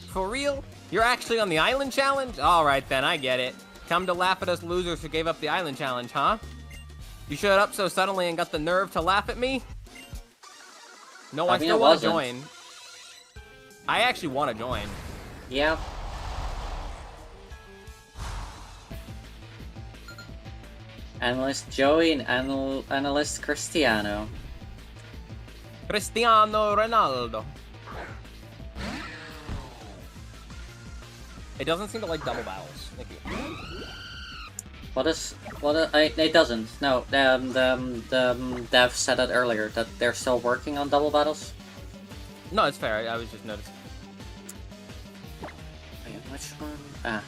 For real? You're actually on the island challenge? Alright then, I get it. Come to laugh at us losers who gave up the island challenge, huh? You showed up so suddenly and got the nerve to laugh at me? No, I still want to join. I actually want to join. Yeah. Analyst Joey and Analyst Cristiano. Cristiano Ronaldo. It doesn't seem to like double battles. Thank you. It doesn't. No, the dev said that earlier, that they're still working on double battles. No, it's fair. I was just noticing. Wait, which one? Ah,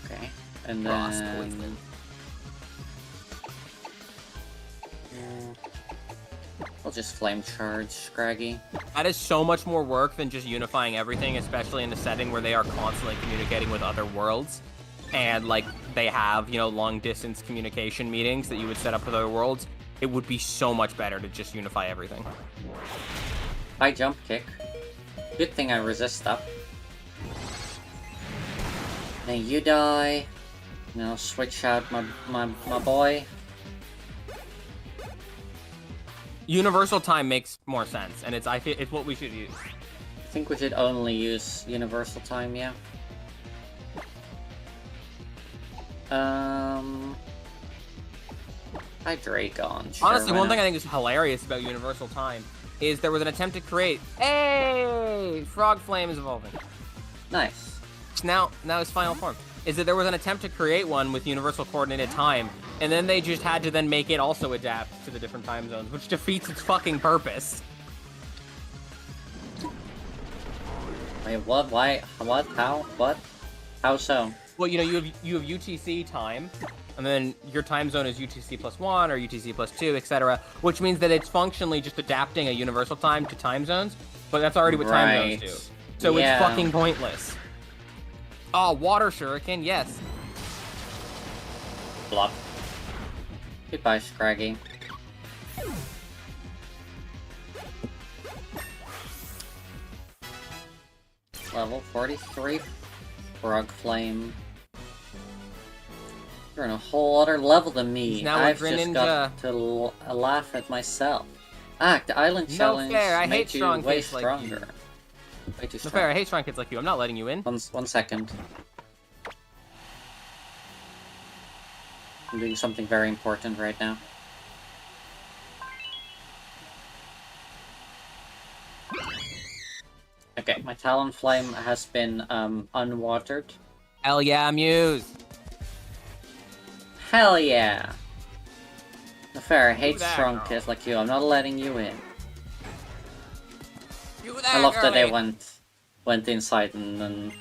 okay. And then... I'll just flame charge Scraggy. That is so much more work than just unifying everything, especially in a setting where they are constantly communicating with other worlds. And, like, they have, you know, long-distance communication meetings that you would set up with other worlds. It would be so much better to just unify everything. High jump kick. Good thing I resist that. Then you die. Now switch out my boy. Universal time makes more sense, and it's what we should use. I think we should only use universal time, yeah. Hi Dragon. Sure, honestly, one thing I think is hilarious about universal time is there was an attempt to create. Hey, Frog Flame is evolving. Nice. Now its final form is that there was an attempt to create one with universal coordinated time, and then they just had to then make it also adapt to the different time zones, which defeats its fucking purpose. Wait, what? Why? What? How? What? How so? Well, you know, you have UTC time, and then your time zone is UTC +1 or UTC +2, etc., which means that it's functionally just adapting a universal time to time zones, but that's already what time zones do. So yeah. It's fucking pointless. Oh, water shuriken, yes. Block. Goodbye, Scraggy. Level 43, Frog Flame. You're on a whole other level than me. Now I've just got to laugh at myself. The island challenge fair. I hate made you strong way kids like stronger. you. Way too No strong. fair, I hate strong kids like you. I'm not letting you in. One second. I'm doing something very important right now. Okay, my Talon Flame has been unwatered. Hell yeah, Muse. Hell yeah! No fair, I hate that, strong girl. kids like you. I'm not letting you in. You I love that they girly. went inside and then...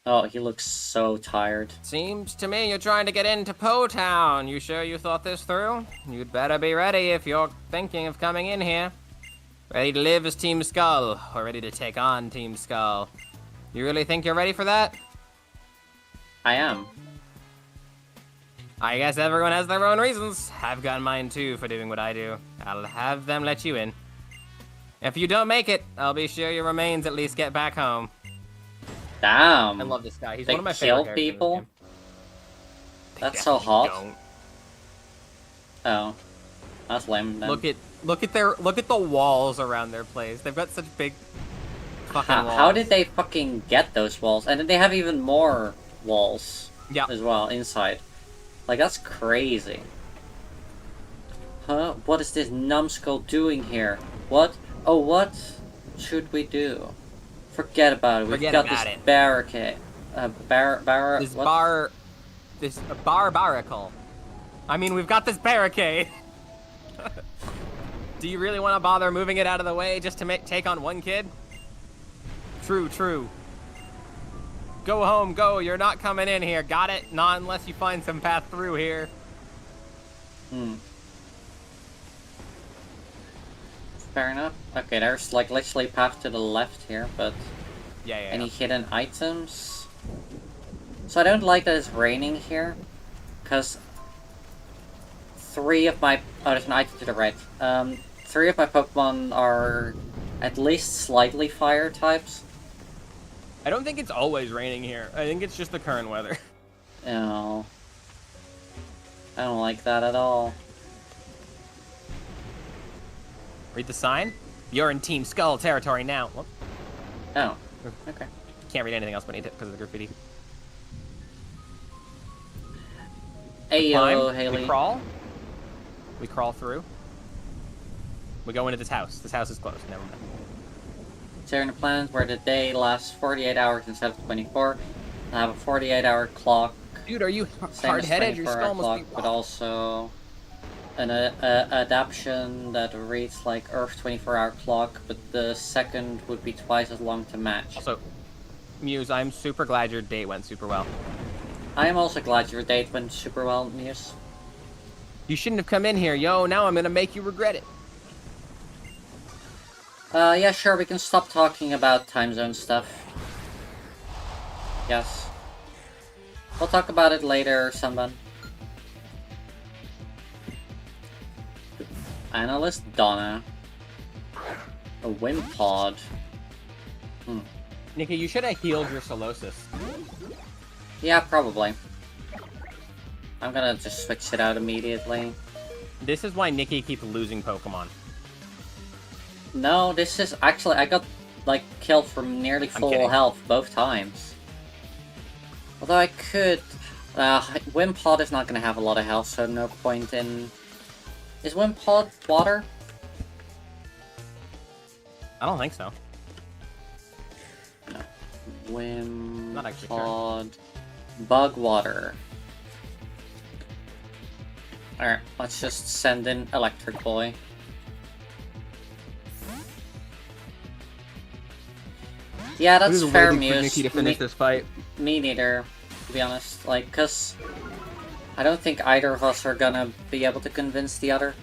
Oh, he looks so tired. Seems to me you're trying to get into Po Town. You sure you thought this through? You'd better be ready if you're thinking of coming in here. Ready to live as Team Skull, or ready to take on Team Skull. You really think you're ready for that? I am. I guess everyone has their own reasons. I've got mine too for doing what I do. I'll have them let you in. If you don't make it, I'll be sure your remains at least get back home. Damn. I love this guy. He's They one of my kill favorite characters in people? this game. That's so hot. Don't. Oh. That's lame then. Look at the walls around their place. They've got such big fucking walls. How did they fucking get those walls? And then they have even more walls as well inside. Like, that's crazy. Huh? What is this numbskull doing here? What? Oh, what should we do? Forget about it. We've got this barricade. This barbarical. I mean, we've got this barricade. Do you really want to bother moving it out of the way just to take on one kid? True. Go home, go. You're not coming in here. Got it? Not unless you find some path through here. Fair enough. Okay, there's like literally path to the left here, but Yeah. any hidden items? So I don't like that it's raining here, because there's an item to the right. 3 of my Pokemon are at least slightly fire types. I don't think it's always raining here. I think it's just the current weather. No. I don't like that at all. Read the sign. You're in Team Skull territory now. Whoop. Oh. Okay. Can't read anything else beneath it because of the graffiti. Ayo, Climb. Haley. We crawl. We crawl through. We go into this house. This house is closed. Never mind. Terran planet where the day lasts 48 hours instead of 24. I have a 48-hour clock. Dude, are you Same as hard-headed? Your 24-hour skull must clock, be but also an adaptation that reads like Earth 24-hour clock, but the second would be twice as long to match. Also, Muse, I'm super glad your date went super well. I am also glad your date went super well, Muse. You shouldn't have come in here, yo. Now I'm gonna make you regret it. Yeah, sure, we can stop talking about time zone stuff. Yes. We'll talk about it later, someone. Analyst Donna. A Wimpod. Nikki, you should have healed your Solosis. Yeah, probably. I'm gonna just switch it out immediately. This is why Nikki keeps losing Pokemon. No, this is... Actually, I got, like, killed from nearly full health both times. Although I could... Wimpod is not gonna have a lot of health, so no point in... Is Wimpod water? I don't think so. No. Wimpod... Not actually sure. Bug water. Alright, let's just send in Electric Boy. Yeah, that's fair, Muse. For Nikki to finish this fight. Me neither, to be honest. Like, cause I don't think either of us are gonna be able to convince the other.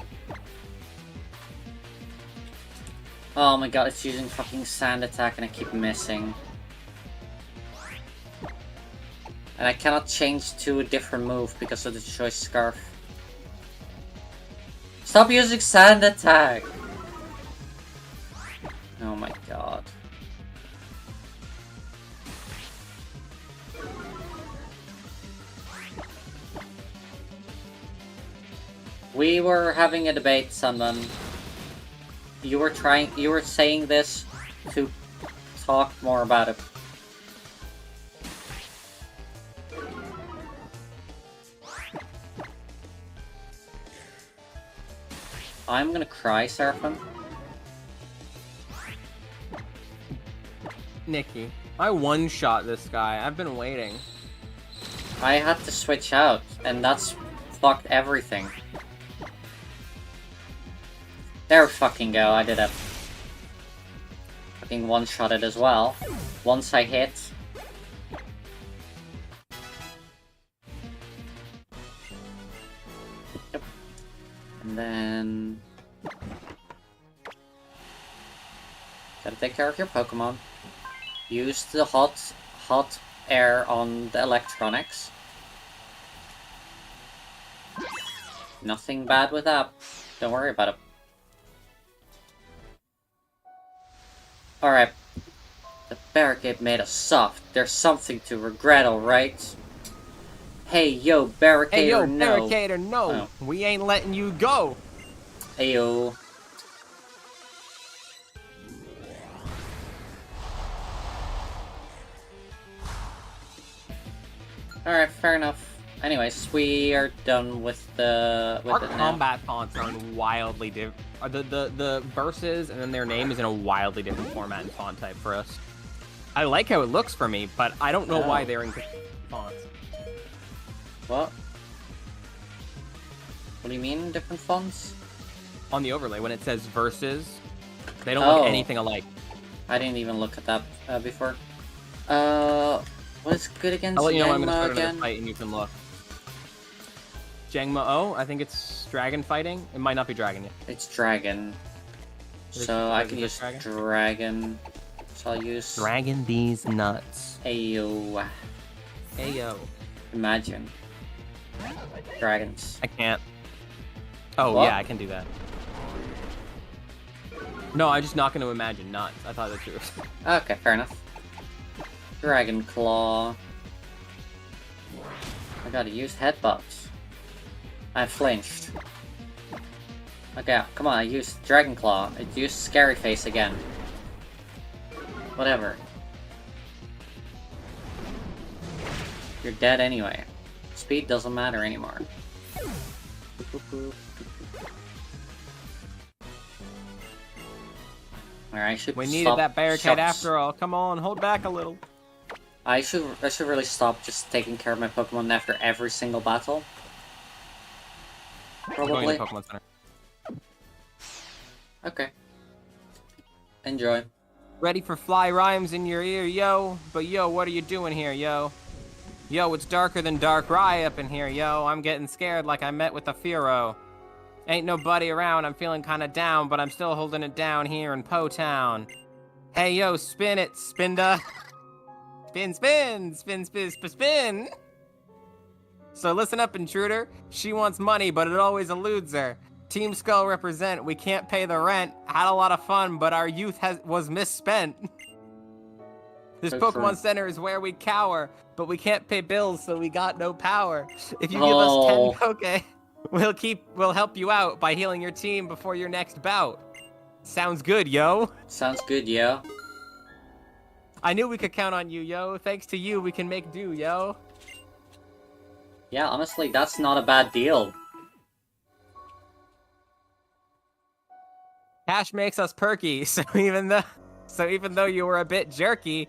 Oh my god, it's using fucking Sand Attack and I keep missing. And I cannot change to a different move because of the Choice Scarf. Stop using Sand Attack! Oh my god. We were having a debate, someone. You were saying this to talk more about it. I'm gonna cry, Seraphim. Nikki, I one-shot this guy. I've been waiting. I had to switch out, and that's fucked everything. There we fucking go, I did it. Fucking one-shotted as well. Once I hit. Yep. And then... Gotta take care of your Pokemon. Use the hot air on the electronics. Nothing bad with that. Don't worry about it. Alright. The barricade made us soft. There's something to regret, alright? Hey, yo, barricader, Hey, yo, no. barricader, no. Oh. We ain't letting you go. Hey, yo. Alright, fair enough. Anyways, we are done with the... Our combat fonts are in wildly different. The verses and then their name is in a wildly different format and font type for us. I like how it looks for me, but I don't know why they're in fonts. What? What do you mean, different fonts? On the overlay, when it says verses, they don't look anything alike. I didn't even look at that before. What is good against I'll let you know when I'm going to start again? another fight and you can look. Jangma-O, I think it's dragon fighting. It might not be dragon yet. It's dragon. So I can use dragon. So I'll use... Dragon these nuts. Ayo. Ayo. Imagine. Dragons. I can't. Oh, What? yeah, I can do that. No, I'm just not going to imagine nuts. I thought that's yours. Okay, fair enough. Dragon Claw. I gotta use headbutts. I flinched. Okay, come on, I used Dragon Claw. I used Scary Face again. Whatever. You're dead anyway. Speed doesn't matter anymore. Alright, I should We needed that barricade after all. Come on, hold back a little. I should really stop just taking care of my Pokemon after every single battle. Probably. Going to Pokemon Center. Okay. Enjoy. Ready for fly rhymes in your ear, yo? But yo, what are you doing here, yo? Yo, it's darker than dark rye up in here, yo. I'm getting scared like I met with a Firo. Ain't nobody around, I'm feeling kinda down, but I'm still holding it down here in Po Town. Hey, yo, spin it, Spinda. Spin, spin, spin, spin, spin, spin. So listen up, intruder. She wants money, but it always eludes her. Team Skull represent, we can't pay the rent. Had a lot of fun, but our youth was misspent. This Pokemon Center is where we cower, but we can't pay bills, so we got no power. If you give us 10 Poke, we'll help you out by healing your team before your next bout. Sounds good, yo. Sounds good, yo. I knew we could count on you, yo. Thanks to you, we can make do, yo. Yeah, honestly, that's not a bad deal. Cash makes us perky, so even though you were a bit jerky,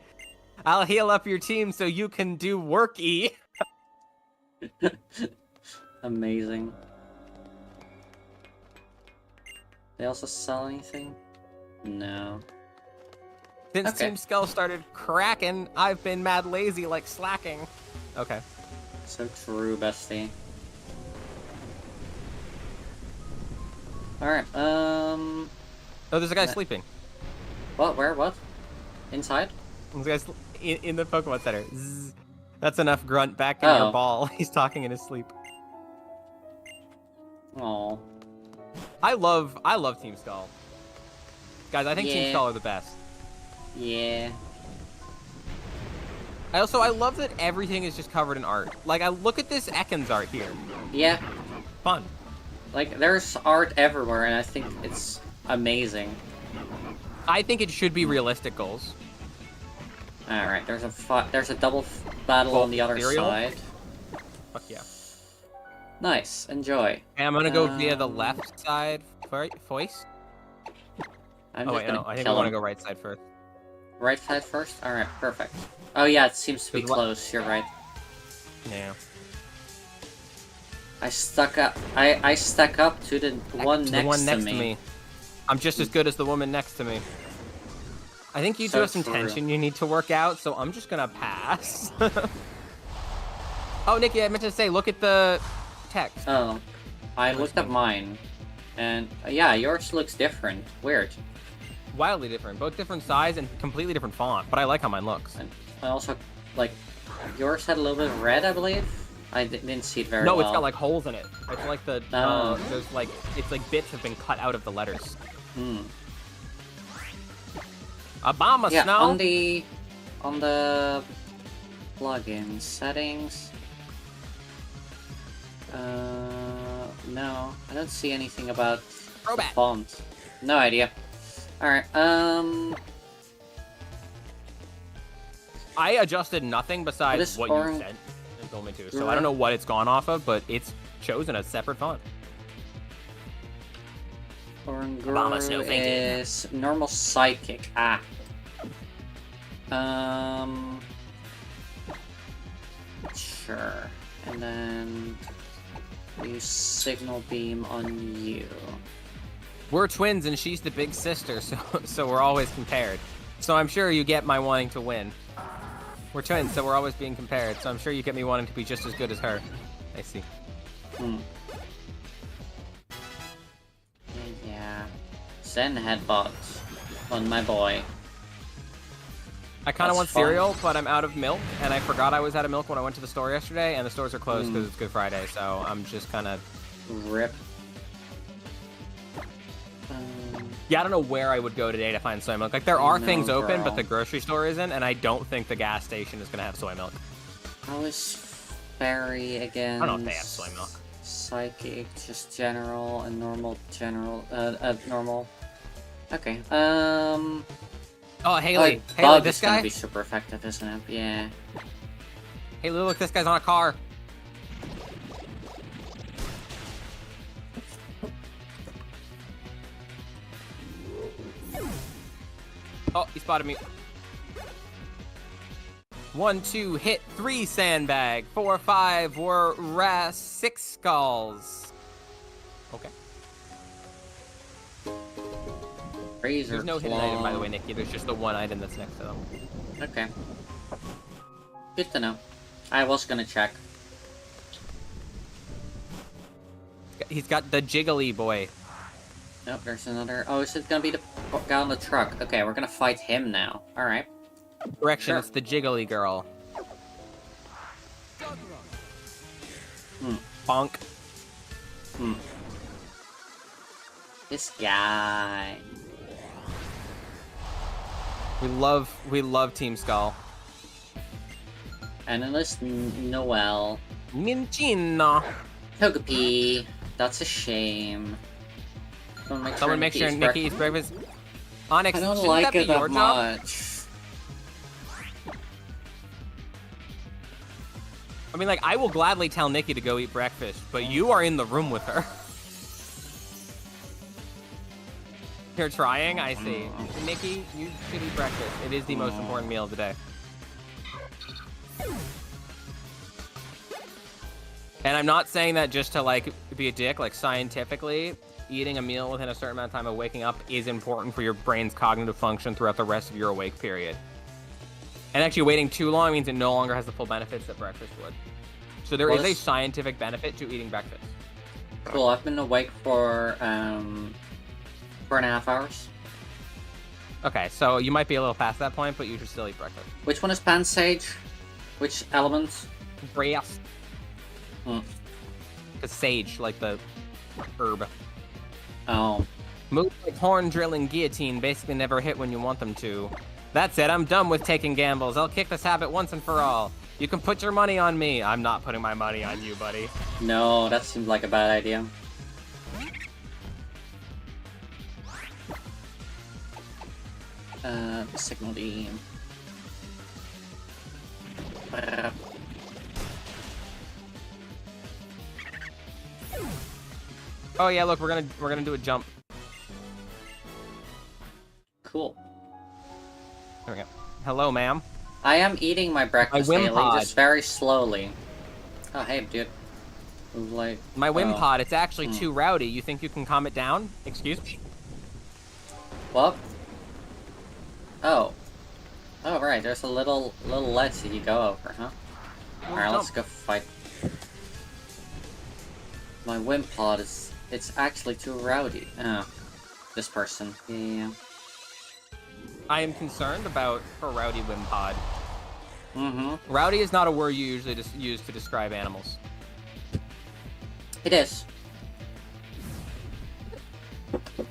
I'll heal up your team so you can do worky. Amazing. They also sell anything? No. Since Team Skull started cracking, I've been mad lazy like slacking. Okay. So true, bestie. Alright, Oh, there's a guy sleeping. What? Where? What? Inside? There's a guy in the Pokemon Center. Zzz. That's enough grunt back in your ball. He's talking in his sleep. Oh. I love Team Skull. Guys, I think Team Skull are the best. Yeah. I love that everything is just covered in art. Like, I look at this Ekans art here. Yeah. Fun. Like, there's art everywhere, and I think it's amazing. I think it should be realistic goals. Alright, there's a double battle on the other side. Fuck yeah. Nice, enjoy. Okay, I'm gonna go via the left side voice. I'm oh just wait, gonna no, I think kill I want to him. go right side first. Right side first? Alright, perfect. Oh yeah, it seems to be close, you're right. Yeah. I stuck up to the one next to me. I'm just as good as the woman next to me. I think you do have some tension you need to work out, so I'm just gonna pass. Oh, Nikki, I meant to say, look at the text. Oh, I looked at mine, and yeah, yours looks different. Weird. Wildly different, both different size and completely different font, but I like how mine looks. And I also, like, yours had a little bit of red, I believe? I didn't see it very well. No, it's got like holes in it. It's like the, there's like, it's like bits have been cut out of the letters. Hmm. Obama yeah, Snow? on the plugin settings. No, I don't see anything about the font. No idea. Alright, I adjusted nothing besides what you sent and told me to, so I don't know what it's gone off of, but it's chosen a separate font. Oranguru is normal psychic. Ah. Sure. And then use signal beam on you. We're twins and she's the big sister, so we're always compared. So I'm sure you get my wanting to win. We're twins, so we're always being compared, so I'm sure you get me wanting to be just as good as her. I see. Hmm. Yeah. Send headbutt on my boy. I kind of want cereal, but I'm out of milk, and I forgot I was out of milk when I went to the store yesterday, and the stores are closed because it's Good Friday, so I'm just kind of... Rip. Yeah, I don't know where I would go today to find soy milk. Like, there are things open, but the grocery store isn't, and I don't think the gas station is going to have soy milk. How is Fairy again? I don't know if they have soy milk. Psychic, just general, and normal, normal. Okay, Oh, Haley. Like, Haley, this is guy? gonna be super effective, isn't it? Yeah. Haley, look, this guy's on a car. Oh, he spotted me. 1, 2, hit 3 sandbag. 4, 5 were 6 skulls. Okay. Razor There's no hidden item, by the way, Nikki. There's just the one item that's next to them. Okay. Good to know. I was gonna check. He's got the jiggly boy. Nope, there's another. Oh, is it gonna be the guy on the truck? Okay, we're gonna fight him now. Alright. Correction, Sure. it's the jiggly girl. Bonk. This guy. We love Team Skull. Analyst Noel. Minchino. Togepi. That's a shame. Someone make sure Nikki eats breakfast. Onyx, I don't shouldn't like that be it your that job? much. I mean, like, I will gladly tell Nikki to go eat breakfast, but you are in the room with her. You're trying? I see. Nikki, you should eat breakfast. It is the most important meal of the day. And I'm not saying that just to, like, be a dick. Like, scientifically, eating a meal within a certain amount of time of waking up is important for your brain's cognitive function throughout the rest of your awake period. And actually, waiting too long means it no longer has the full benefits that breakfast would. So there is a scientific benefit to eating breakfast. Cool, I've been awake for 4.5 hours. Okay, so you might be a little past that point, but you should still eat breakfast. Which one is Pansage? Which element? Brass. Hmm. Because sage, like the herb. Oh. Moves like horn, drill, and guillotine basically never hit when you want them to. That's it, I'm done with taking gambles. I'll kick this habit once and for all. You can put your money on me. I'm not putting my money on you, buddy. No, that seems like a bad idea. Signal D. Oh yeah, look, we're gonna do a jump. Cool. There we go. Hello, ma'am. I am eating my breakfast daily, Wimpod. just very slowly. Oh, hey, dude. Like, My Wimpod, it's actually too rowdy. You think you can calm it down? Excuse me? What? Oh. Oh, right, there's a little ledge that you go over, huh? Alright, let's go fight. My Wimpod is... it's actually too rowdy. Oh. This person. Yeah. I am concerned about her rowdy Wimpod. Mm-hmm. Rowdy is not a word you usually just use to describe animals. It is.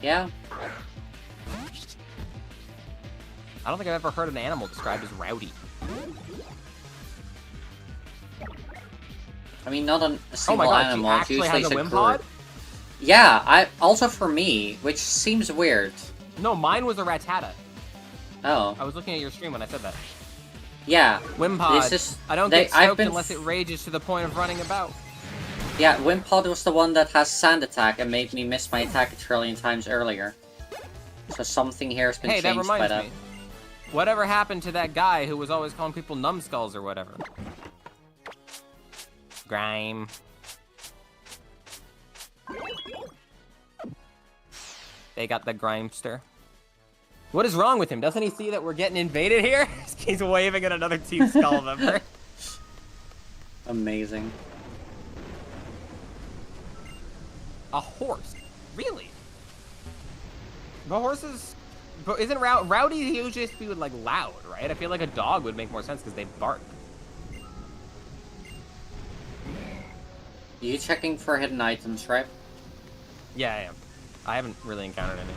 Yeah. I don't think I've ever heard an animal described as rowdy. I mean, not a single God, animal. she It's actually usually has a it's Wimpod? group. Yeah, also for me, which seems weird. No, mine was a Rattata. Oh. I was looking at your stream when I said that. Yeah. Wimpod. Just, I don't get stoked unless it rages to the point of running about. Yeah, Wimpod was the one that has Sand Attack and made me miss my attack a trillion times earlier. So something here has been Hey, that changed by reminds that. me. Whatever happened to that guy who was always calling people numbskulls or whatever? Grime. They got the Grimester. What is wrong with him? Doesn't he see that we're getting invaded here? He's waving at another Team Skull member. Amazing. A horse? Really? The horses... But isn't Rowdy usually used to be like loud, right? I feel like a dog would make more sense because they bark. You checking for hidden items, right? Yeah, I am. I haven't really encountered any.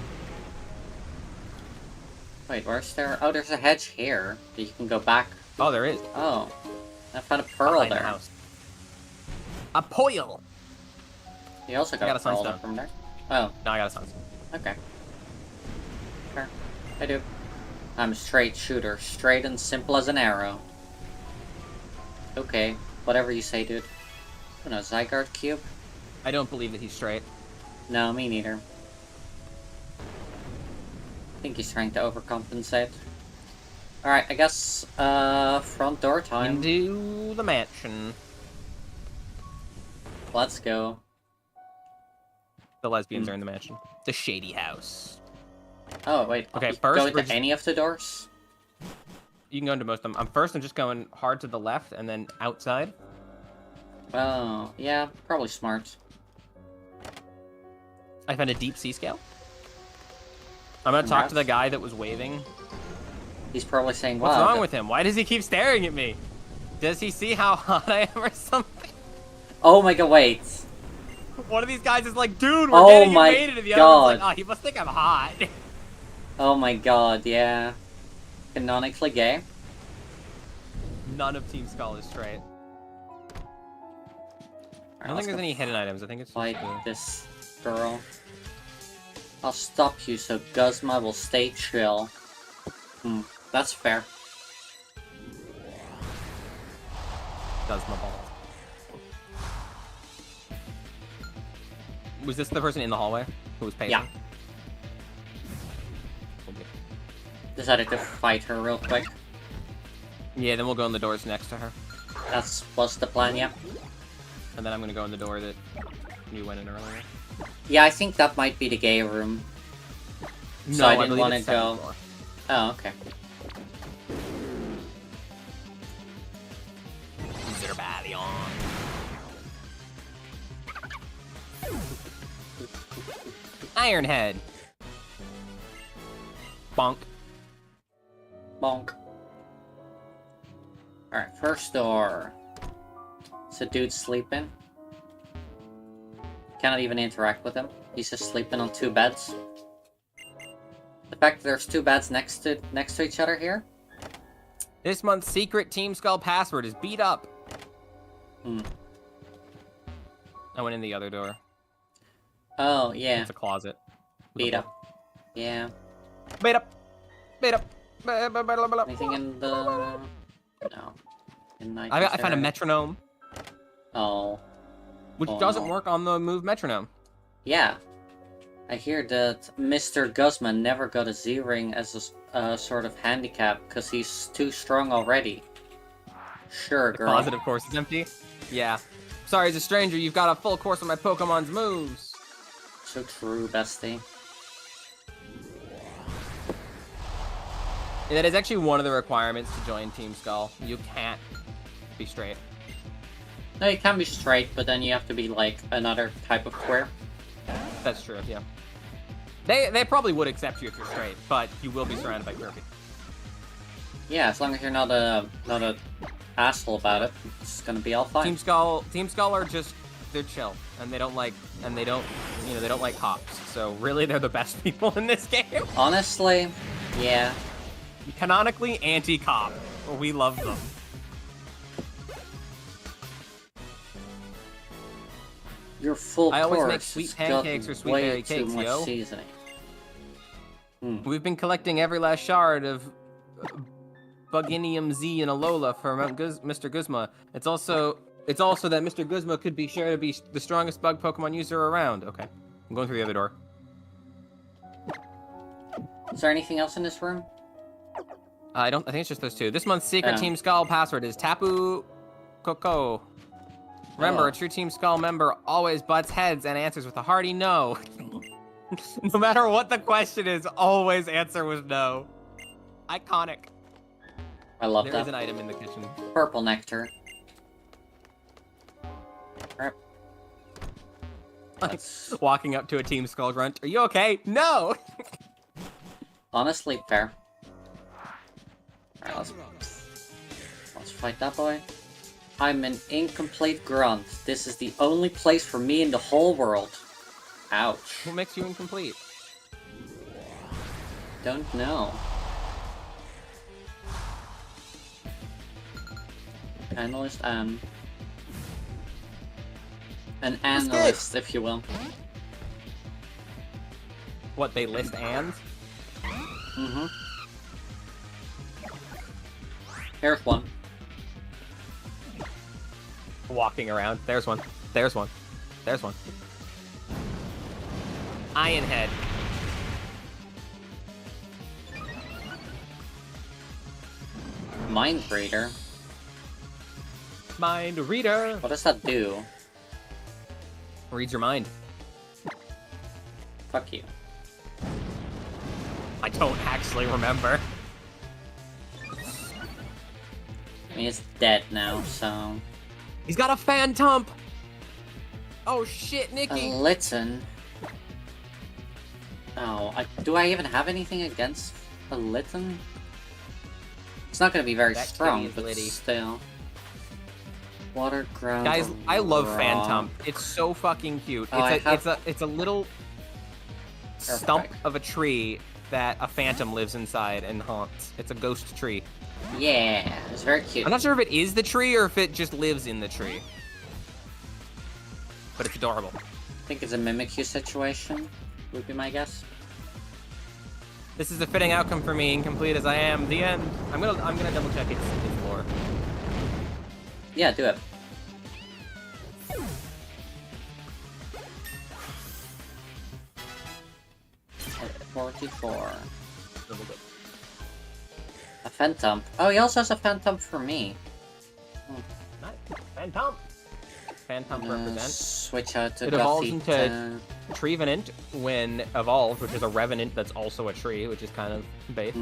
Wait, where's there? Oh, there's a hedge here that you can go back. Oh, there is. Oh. I found a pearl Behind there. the house. A poil! You also got got a a pearl sunstone. from there. Oh, No, I got a sunstone. okay. Sure. I do. I'm a straight shooter. Straight and simple as an arrow. Okay. Whatever you say, dude. Oh no, Zygarde Cube? I don't believe that he's straight. No, me neither. I think he's trying to overcompensate. Alright, I guess, front door time. Into the mansion. Let's go. The lesbians are in the mansion. The shady house. Oh, wait. Okay, you first go we're into just- any of the doors? You can go into most of them. I'm just going hard to the left and then outside. Oh, yeah, probably smart. I found a deep sea scale. I'm gonna talk to the guy that was waving. He's probably saying, "What's wow, wrong with him? Why does he keep staring at me? Does he see how hot I am or something?" Oh my god, wait. One of these guys is like, "Dude, we're getting invaded," and the other one's like, "Oh, he must think I'm hot." Oh my god, yeah. Canonically gay. None of Team Skull is straight. I don't think there's any hidden items. I think it's just fight this girl. I'll stop you so Guzma will stay chill. That's fair. Guzma balls. Was this the person in the hallway who was paying? Yeah. Decided to fight her real quick. Yeah, then we'll go in the doors next to her. Was the plan, yeah. And then I'm gonna go in the door that you went in earlier. Yeah, I think that might be the gay room. So No, I didn't want to go. Floor. Oh, okay. Ironhead. Bonk. Bonk. Alright, first door. It's a dude sleeping. Cannot even interact with him. He's just sleeping on 2 beds. The fact that there's 2 beds next to each other here. This month's secret Team Skull password is beat up. I went in the other door. Oh, yeah. It's a closet. Beat up. Yeah. Beat up. Beat up. Anything in the... No. I found a metronome. Oh. Which doesn't work on the move metronome. Yeah. I hear that Mr. Guzman never got a Z-ring as a sort of handicap because he's too strong already. Sure, girl. The closet, of course, is empty. Yeah. Sorry, as a stranger, you've got a full course on my Pokemon's moves. So true, bestie. Yeah, that is actually one of the requirements to join Team Skull. You can't be straight. No, you can be straight, but then you have to be, like, another type of queer. That's true, yeah. They probably would accept you if you're straight, but you will be surrounded by queer people. Yeah, as long as you're not a asshole about it, it's gonna be all fine. Team Skull are just, they're chill, and they don't like cops. So really, they're the best people in this game. Honestly, yeah. Canonically anti-cop. We love them. Your full I always course make sweet has pancakes gotten or sweet way berry too cakes, much yo. seasoning. We've been collecting every last shard of Buginium Z and Alola for Mr. Guzma. It's also that Mr. Guzma could be sure to be the strongest bug Pokemon user around. Okay, I'm going through the other door. Is there anything else in this room? I think it's just those 2. This month's secret Team Skull password is Tapu Koko. Remember, a true Team Skull member always butts heads and answers with a hearty no. No matter what the question is, always answer with no. Iconic. I love that. There is an item in the kitchen. Purple nectar. Like, walking up to a Team Skull grunt. Are you okay? No! Honestly, fair. Alright, let's fight that boy. I'm an incomplete grunt. This is the only place for me in the whole world. Ouch. What makes you incomplete? Don't know. Analyst, an analyst, if you will. What, they list ands? Mm-hmm. Here's one. Walking around. There's one. There's one. There's one. Ironhead. Mind Reader. Mind reader. What does that do? Reads your mind. Fuck you. I don't actually remember. mean, it's dead now, so... He's got a Phantom! Oh shit, A Nikki! Litten. Oh, do I even have anything against a Litten? It's not gonna be very That strong, kitty is but litty. still. Water, ground, Guys, I love rock. Phantom. It's so fucking cute. Oh, It's a little stump of a tree that a phantom lives inside and haunts. It's a ghost tree. Yeah, it's very cute. I'm not sure if it is the tree or if it just lives in the tree. But it's adorable. I think it's a Mimikyu situation, would be my guess. This is a fitting outcome for me, incomplete as I am. The end. I'm gonna double check its lore. Yeah, do it. At 44. A Phantom. Oh, he also has a Phantom for me. Nice. Phantom. Phantom represent. Switch out to It evolves Gothic, into Trevenant when evolved, which is a Revenant that's also a tree, which is kind of bait.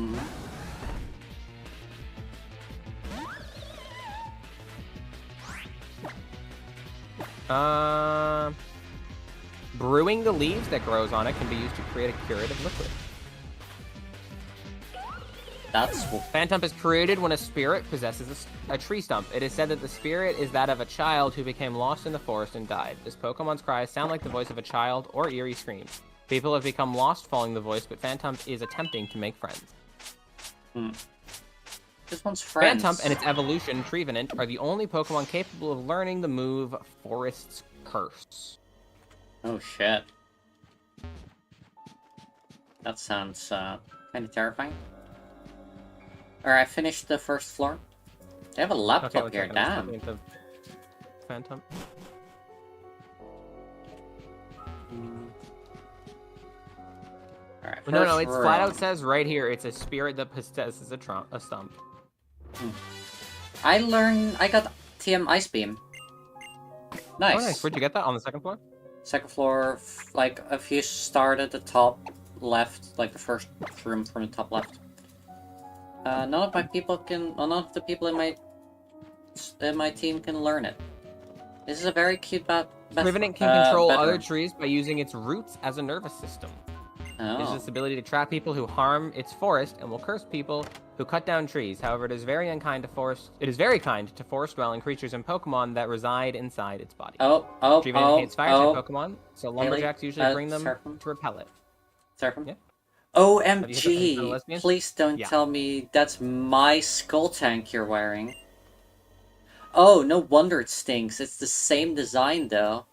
Brewing the leaves that grows on it can be used to create a curative liquid. That's... Phantom is created when a spirit possesses a tree stump. It is said that the spirit is that of a child who became lost in the forest and died. This Pokemon's cries sound like the voice of a child or eerie screams. People have become lost following the voice, but Phantom is attempting to make friends. This one's friends. Phantom and its evolution, Trevenant, are the only Pokemon capable of learning the move Forest's Curse. Oh shit. That sounds kind of terrifying. Alright, I finished the first floor. They have a laptop here, damn. Phantom. Alright, No, it's flat out says right here, it's a spirit that possesses a stump. I got TM Ice Beam. Nice. Oh, nice. Where'd you get that? On the second floor? Second floor, like, if you start at the top left, like the first room from the top left. None of the people in my team can learn it. This is a very cute Trevenant can control other trees by using its roots as a nervous system. It has this ability to trap people who harm its forest and will curse people who cut down trees. However, it is very kind to forest-dwelling creatures and Pokemon that reside inside its body. Trevenant hates fire-type Pokemon, so lumberjacks usually bring them to repel it. Surfing? Yeah. OMG! Please don't tell me that's my skull tank you're wearing. Oh, no wonder it stinks. It's the same design, though.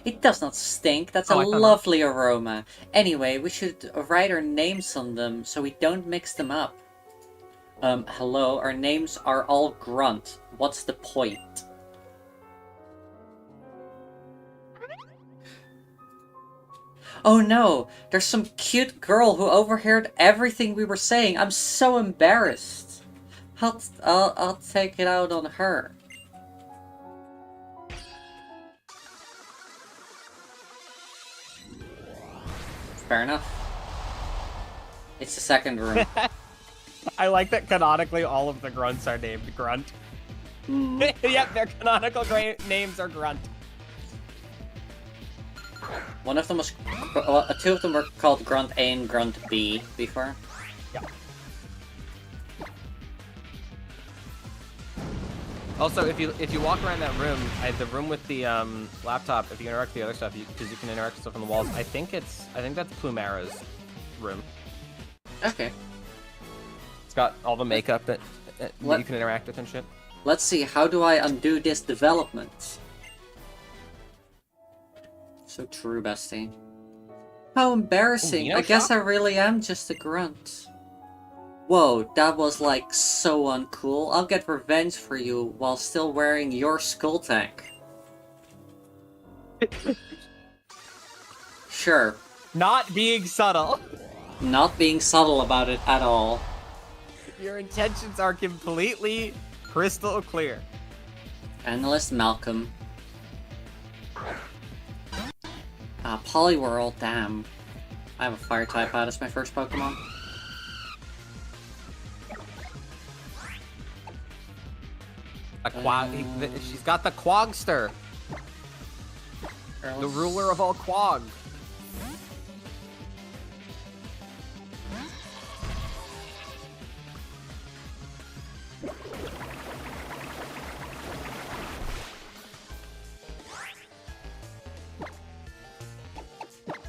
It does not stink. That's a lovely aroma. Anyway, we should write our names on them so we don't mix them up. Hello, our names are all Grunt. What's the point? Oh no, there's some cute girl who overheard everything we were saying. I'm so embarrassed. I'll take it out on her. Fair enough. It's the second room. I like that canonically all of the grunts are named Grunt. Yep, their canonical names are Grunt. One of them was... two of them were called Grunt A and Grunt B before. Yeah. Also, if you walk around that room, the room with the laptop, if you interact with the other stuff, because you can interact with stuff on the walls, I think that's Plumera's room. Okay. It's got all the makeup that you can interact with and shit. Let's see, how do I undo this development? So true, bestie. How embarrassing. I guess I really am just a grunt. Whoa, that was like so uncool. I'll get revenge for you while still wearing your skull tank. Sure. Not being subtle. Not being subtle about it at all. Your intentions are completely crystal clear. Analyst Malcolm. Poliwhirl, damn. I have a fire type out as my first Pokemon. She's got the Quagster, the ruler of all Quag.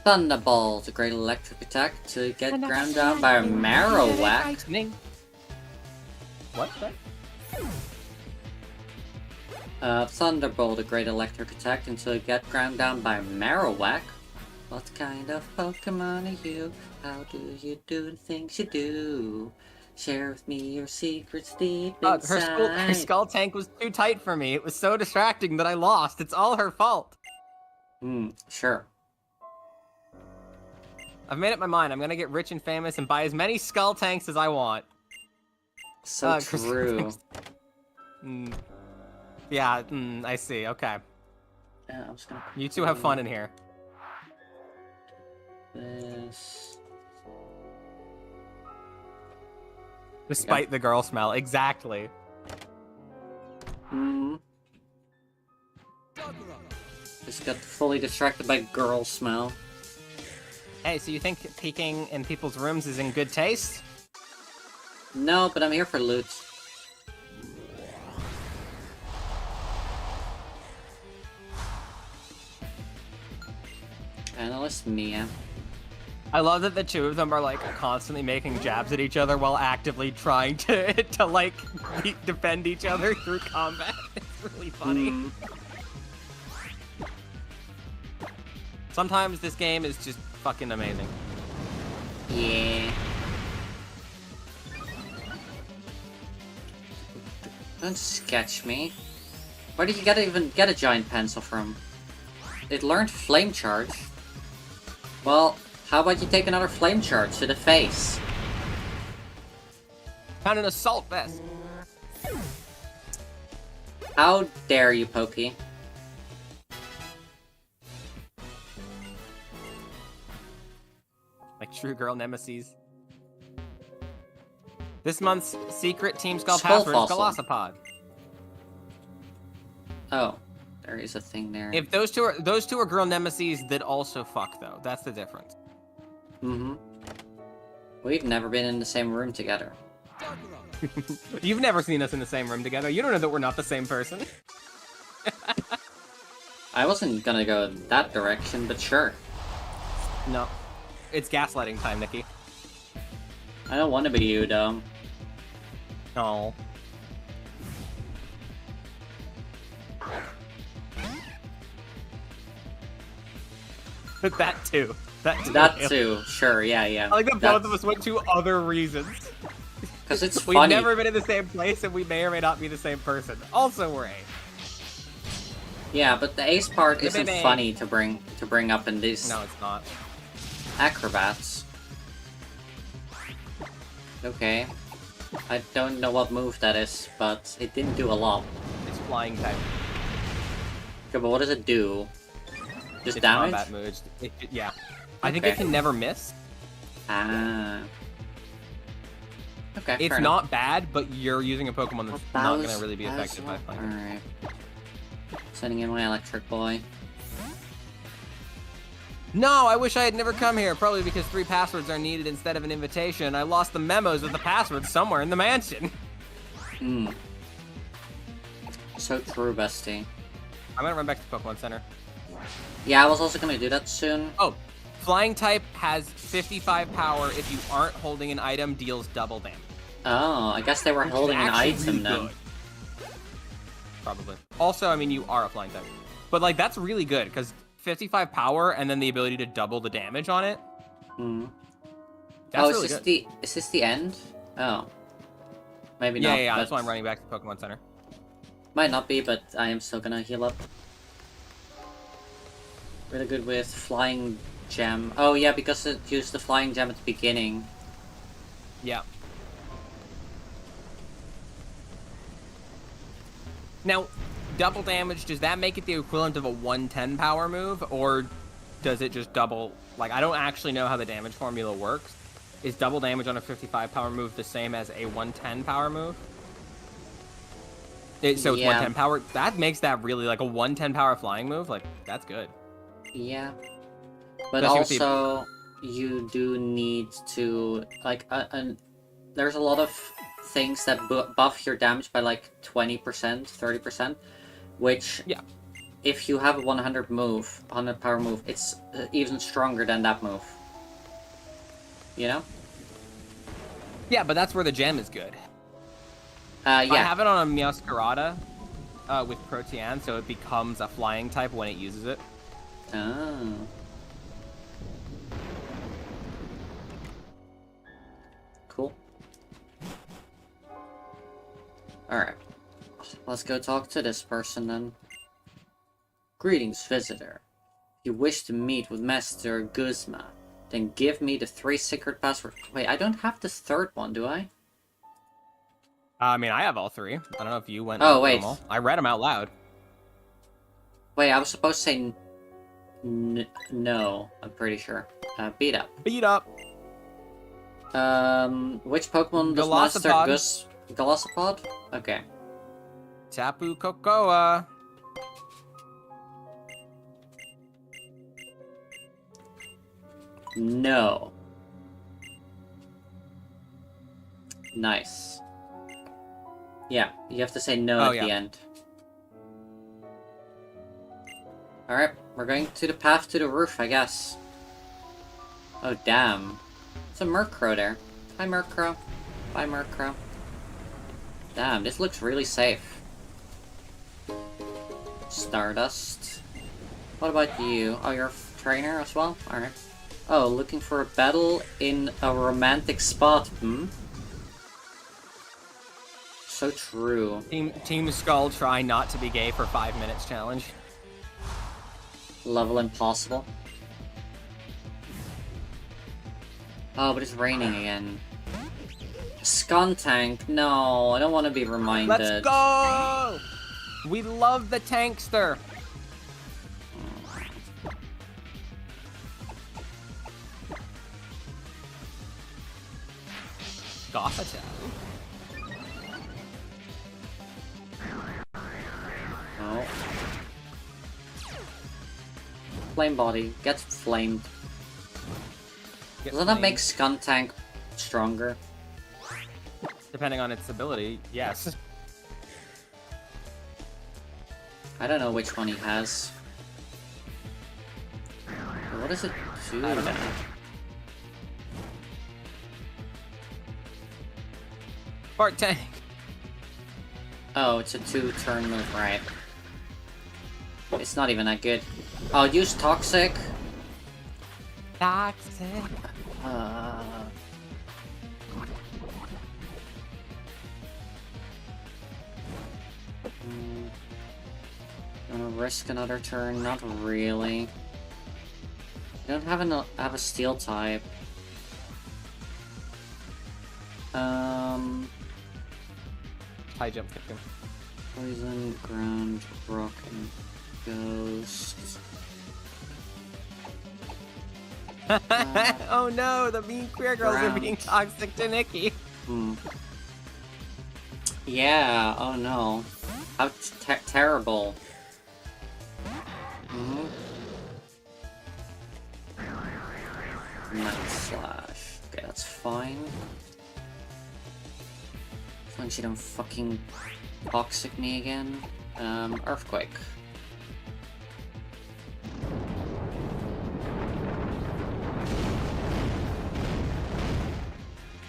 Thunderbolt, a great electric attack to get ground down by a Marowak. What? Thunderbolt, a great electric attack until you get ground down by Marowak. What kind of Pokemon are you? How do you do the things you do? Share with me your secrets deep inside. Her skull tank was too tight for me. It was so distracting that I lost. It's all her fault. Sure. I've made up my mind. I'm gonna get rich and famous and buy as many skull tanks as I want. So true. Yeah, I see. Okay. Yeah, I'm just gonna... You two have fun in here. This... Despite the girl smell. Exactly. Just got fully distracted by girl smell. Hey, so you think peeking in people's rooms is in good taste? No, but I'm here for loot. Analyst Mia. I love that the two of them are like constantly making jabs at each other while actively trying to like defend each other through combat. It's really funny. Sometimes this game is just fucking amazing. Yeah. Don't sketch me. Where did you even get a giant pencil from? It learned flame charge. Well, how about you take another flame charge to the face? Found an assault vest. How dare you, Pokey? Like true girl nemesis. This month's secret Team Skull Skull password is Fossil. Galossapod. Oh, there is a thing there. If those two are girl nemesis that also fuck though. That's the difference. We've never been in the same room together. You've never seen us in the same room together. You don't know that we're not the same person. I wasn't gonna go that direction, but sure. No. It's gaslighting time, Nikki. I don't want to be you, though. No. That too. That too. Sure, yeah. I like that both of us went to other reasons. Because it's We've funny. never been in the same place, and we may or may not be the same person. Also, we're A. Yeah, but the ace part isn't funny to bring up in these No, it's not. acrobats. Okay. I don't know what move that is, but it didn't do a lot. It's flying type. Okay, but what does it do? Just It's damage? combat moves. Yeah. I think it Okay. can never miss. Ah. Okay, It's fair not enough. bad, but you're using a Pokemon that's not going to really be Bowser. affected by flying. Alright. Sending in my electric boy. No, I wish I had never come here, probably because 3 passwords are needed instead of an invitation. I lost the memos with the passwords somewhere in the mansion. So true, bestie. I'm gonna run back to Pokemon Center. Yeah, I was also gonna do that soon. Oh, flying type has 55 power if you aren't holding an item, deals double damage. Oh, I guess they were Which is holding an actually item really then. good. Probably. Also, I mean, you are a flying type. But, like, that's really good, because 55 power and then the ability to double the damage on it. That's really good. Is this the end? Oh. Maybe Yeah, not. yeah, but that's why I'm running back to Pokemon Center. Might not be, but I am still gonna heal up. Really good with Flying Gem. Oh yeah, because it used the Flying Gem at the beginning. Yeah. Now, double damage, does that make it the equivalent of a 110 power move, or does it just double? Like, I don't actually know how the damage formula works. Is double damage on a 55 power move the same as a 110 power move? So it's Yeah. 110 power. That makes that really like a 110 power flying move. Like, that's good. Yeah. But Especially with the- also, you do need to, like, there's a lot of things that buff your damage by like 20%, 30%, which, Yeah. if you have a 100 power move, it's even stronger than that move. You know? Yeah, but that's where the gem is good. Yeah. I have it on a Meowscarada with Protean, so it becomes a flying type when it uses it. Oh. Cool. Alright. Let's go talk to this person then. Greetings, visitor. If you wish to meet with Master Guzma, then give me the 3 secret passwords. Wait, I don't have this third one, do I? I mean, I have all 3. I don't know if you went. Oh, through wait. them all. I read them out loud. Wait, I was supposed to say no, I'm pretty sure. Beat up. Beat up. Which Pokemon does Master Golisopod. Golisopod? Okay. Tapu Kokoa. No. Nice. Yeah, you have to say no at the end. Alright, we're going to the path to the roof, I guess. Oh, damn. It's a Murkrow there. Hi, Murkrow. Bye, Murkrow. Damn, this looks really safe. Stardust. What about you? Oh, you're a trainer as well? Alright. Oh, looking for a battle in a romantic spot. So true. Team Skull try not to be gay for 5 minutes challenge. Level impossible. Oh, but it's raining again. Skuntank, no, I don't want to be reminded. Let's go! We love the tankster. Gothita. Oh. Flame body gets flamed. Doesn't that make Skuntank stronger? Depending on its ability, yes. I don't know which one he has. What does it do I don't know. then? Fart tank. Oh, it's a 2-turn move, right? It's not even that good. I'll use Toxic. Toxic. Gonna risk another turn? Not really. I don't have a steel type. High jump kick him. Poison, ground, rock, and ghost. Oh no, the mean queer girls are Ground. being toxic to Nikki. Yeah, oh no. How terrible. Night Slash. Okay, that's fine. As long as you don't fucking toxic me again. Earthquake.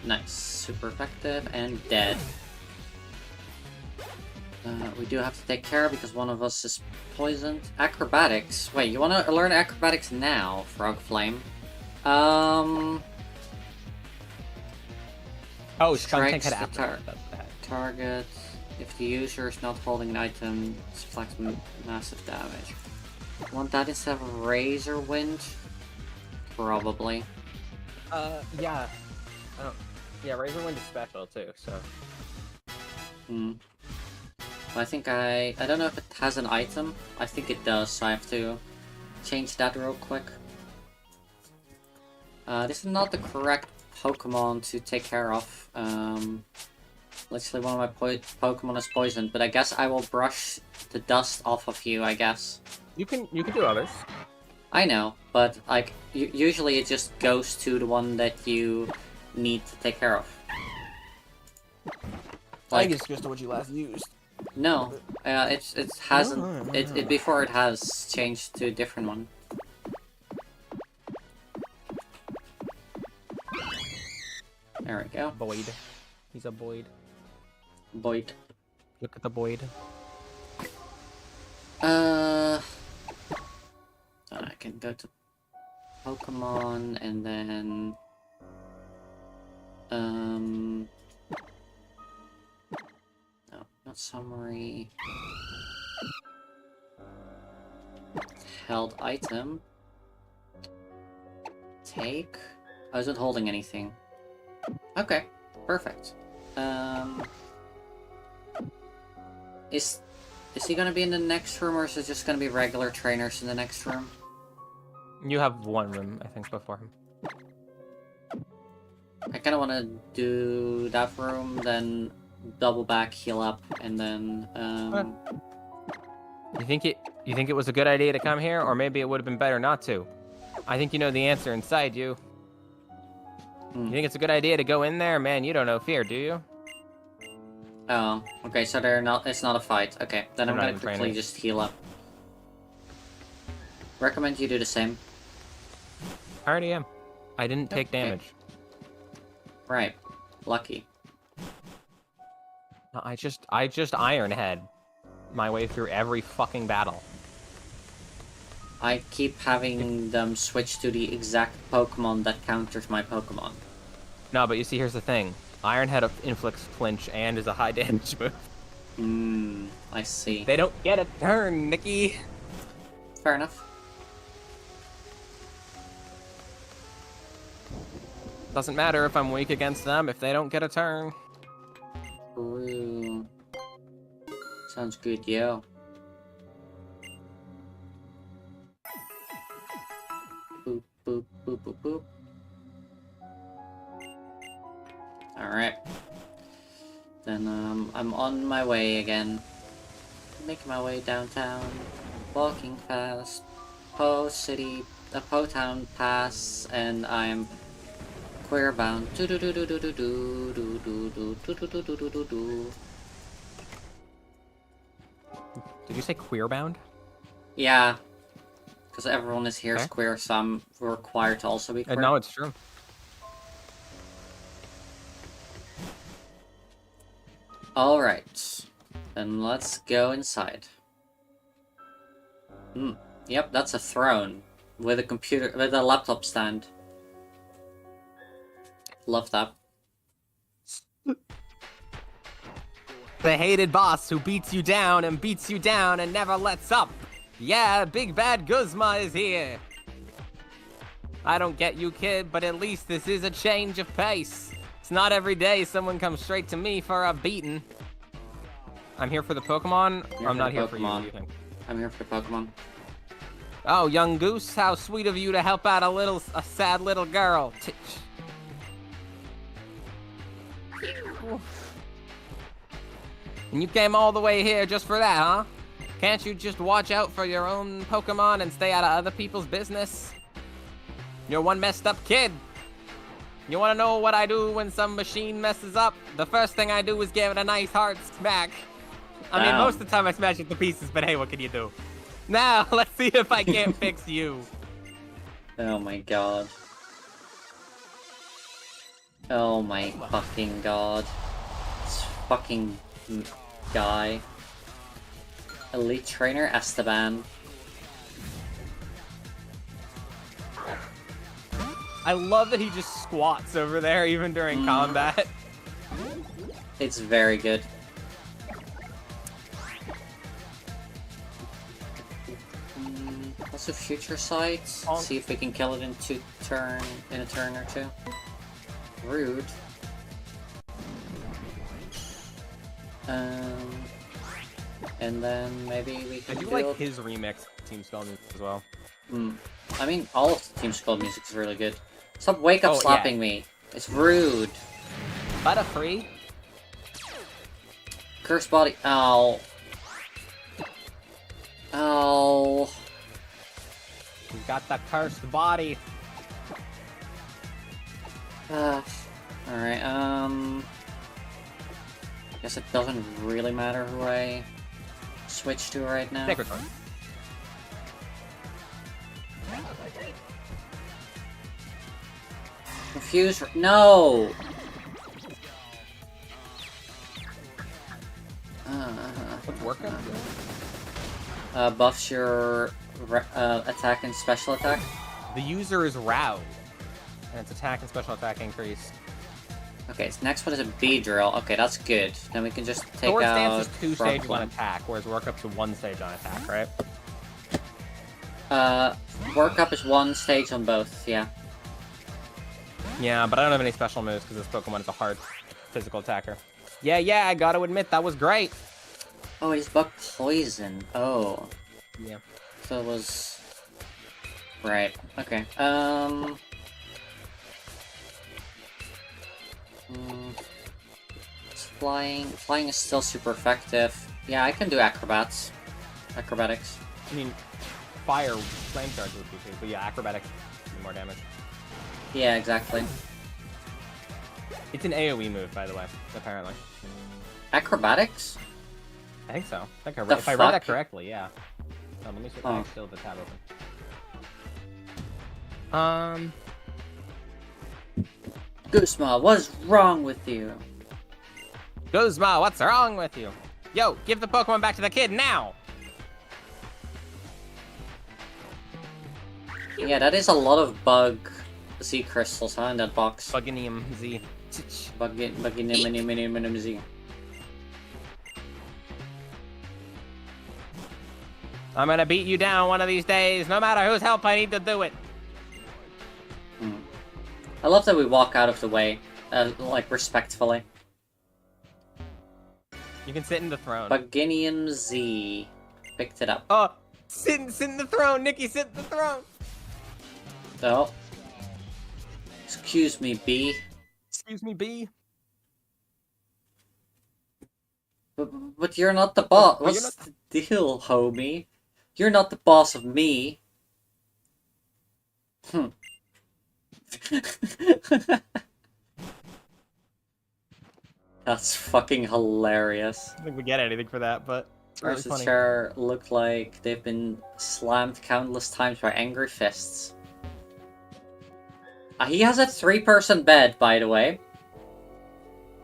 Nice. Super effective and dead. We do have to take care because one of us is poisoned. Acrobatics. Wait, you want to learn acrobatics now, Frog Flame? Oh, Strikes Skuntank had the after. target. If the user is not holding an item, it inflicts massive damage. Want that instead of Razor Wind? Probably. Yeah. I don't. Yeah, Razor Wind is special too, so. I think I don't know if it has an item. I think it does, so I have to change that real quick. This is not the correct Pokemon to take care of. Literally one of my Pokemon is poisoned, but I guess I will brush the dust off of you, I guess. You can do others. I know, but like usually it just goes to the one that you need to take care of. I think it's just what you last used. No, it hasn't. It before it has changed to a different one. There we go. Boyd. He's a Boyd. Boyd. Look at the Boyd. I can go to Pokemon and then no, not summary. Held item. Take. I wasn't holding anything. Okay, perfect. Is he gonna be in the next room, or is it just gonna be regular trainers in the next room? You have one room, I think, before him. I kind of want to do that room, then double back, heal up, and then. You think it was a good idea to come here, or maybe it would have been better not to? I think you know the answer inside you. You think it's a good idea to go in there? Man, you don't know fear, do you? Oh, okay, so they're not. It's not a fight. Okay, then I'm gonna quickly just heal up. Recommend you do the same. I already am. I didn't take damage. Right. Lucky. I just Iron Head my way through every fucking battle. I keep having them switch to the exact Pokemon that counters my Pokemon. No, but you see, here's the thing. Iron Head inflicts flinch and is a high damage move. I see. They don't get a turn, Nikki. Fair enough. Doesn't matter if I'm weak against them if they don't get a turn. Ooh. Sounds good, yo. Boop, boop, boop, boop, boop. Alright. Then, I'm on my way again. Making my way downtown. Walking past Po City, the Po Town Pass, and I'm queer bound. Do do do do do do do do do do do do do do do do. Did you say queer bound? Yeah, because everyone is here is queer, so I'm required to also be queer. No, it's true. Alright, then let's go inside. Yep, that's a throne with a laptop stand. Love that. The hated boss who beats you down and beats you down and never lets up. Yeah, Big Bad Guzma is here. I don't get you, kid, but at least this is a change of pace. It's not every day someone comes straight to me for a beating. I'm here for the Pokemon, or I'm not here for you, what do you think? I'm here for the Pokemon. Oh, young goose, how sweet of you to help out a sad little girl. And you came all the way here just for that, huh? Can't you just watch out for your own Pokemon and stay out of other people's business? You're one messed up kid. You wanna know what I do when some machine messes up? The first thing I do is give it a nice hard smack. I mean, most of the time I smash it to pieces, but hey, what can you do? Now, let's see if I can't fix you. Oh my god. Oh my fucking god. This fucking guy. Elite Trainer Esteban. I love that he just squats over there even during combat. It's very good. Also future sight. See if we can kill it in a turn or two. Rude. And then maybe we can I do like his remix Team Skull music as well. I mean, all of the Team Skull music is really good. Stop wake up slapping me. It's rude. Butterfree. Curse body. Ow. Ow. He's got the cursed body. Alright, guess it doesn't really matter who I switch to right now. Sacred Sword. Confuse. No! What's working? Buffs your attack and special attack. The user is roused, and its attack and special attack increase. Okay, so next one is a B drill. Okay, that's good. Then we can just take Sword out... stance is 2 stages on attack, whereas work up's 1 stage on attack, right? Work up is 1 stage on both, yeah. Yeah, but I don't have any special moves because this Pokemon is a hard physical attacker. Yeah, I gotta admit, that was great. Oh, he's bug poison. Oh. Yeah. So it was... Right, okay. Flying is still super effective. Yeah, I can do acrobatics. I mean, fire flame charge would be too, but yeah, acrobatics do more damage. Yeah, exactly. It's an AoE move, by the way, apparently. Acrobatics? I think so. I think The if I read that fuck? correctly, yeah. Let me see. Oh. I still have the tab open. Guzma, what's wrong with you? Guzma, what's wrong with you? Yo, give the Pokemon back to the kid now! Yeah, that is a lot of bug Z crystals, huh, in that box. Buginium Z. Buggy Z. I'm gonna beat you down one of these days, no matter whose help I need to do it. I love that we walk out of the way, like, respectfully. You can sit in the throne. Buginium Z. Picked it up. Oh, sit in the throne, Nikki, sit in the throne! Oh. Excuse me, B. Excuse me, B? But you're not the boss. Well, you're What's the deal, homie? You're not the boss of me. That's fucking hilarious. I don't think we get anything for that, but it's really Versus funny. chair look like they've been slammed countless times by angry fists. He has a 3-person bed, by the way.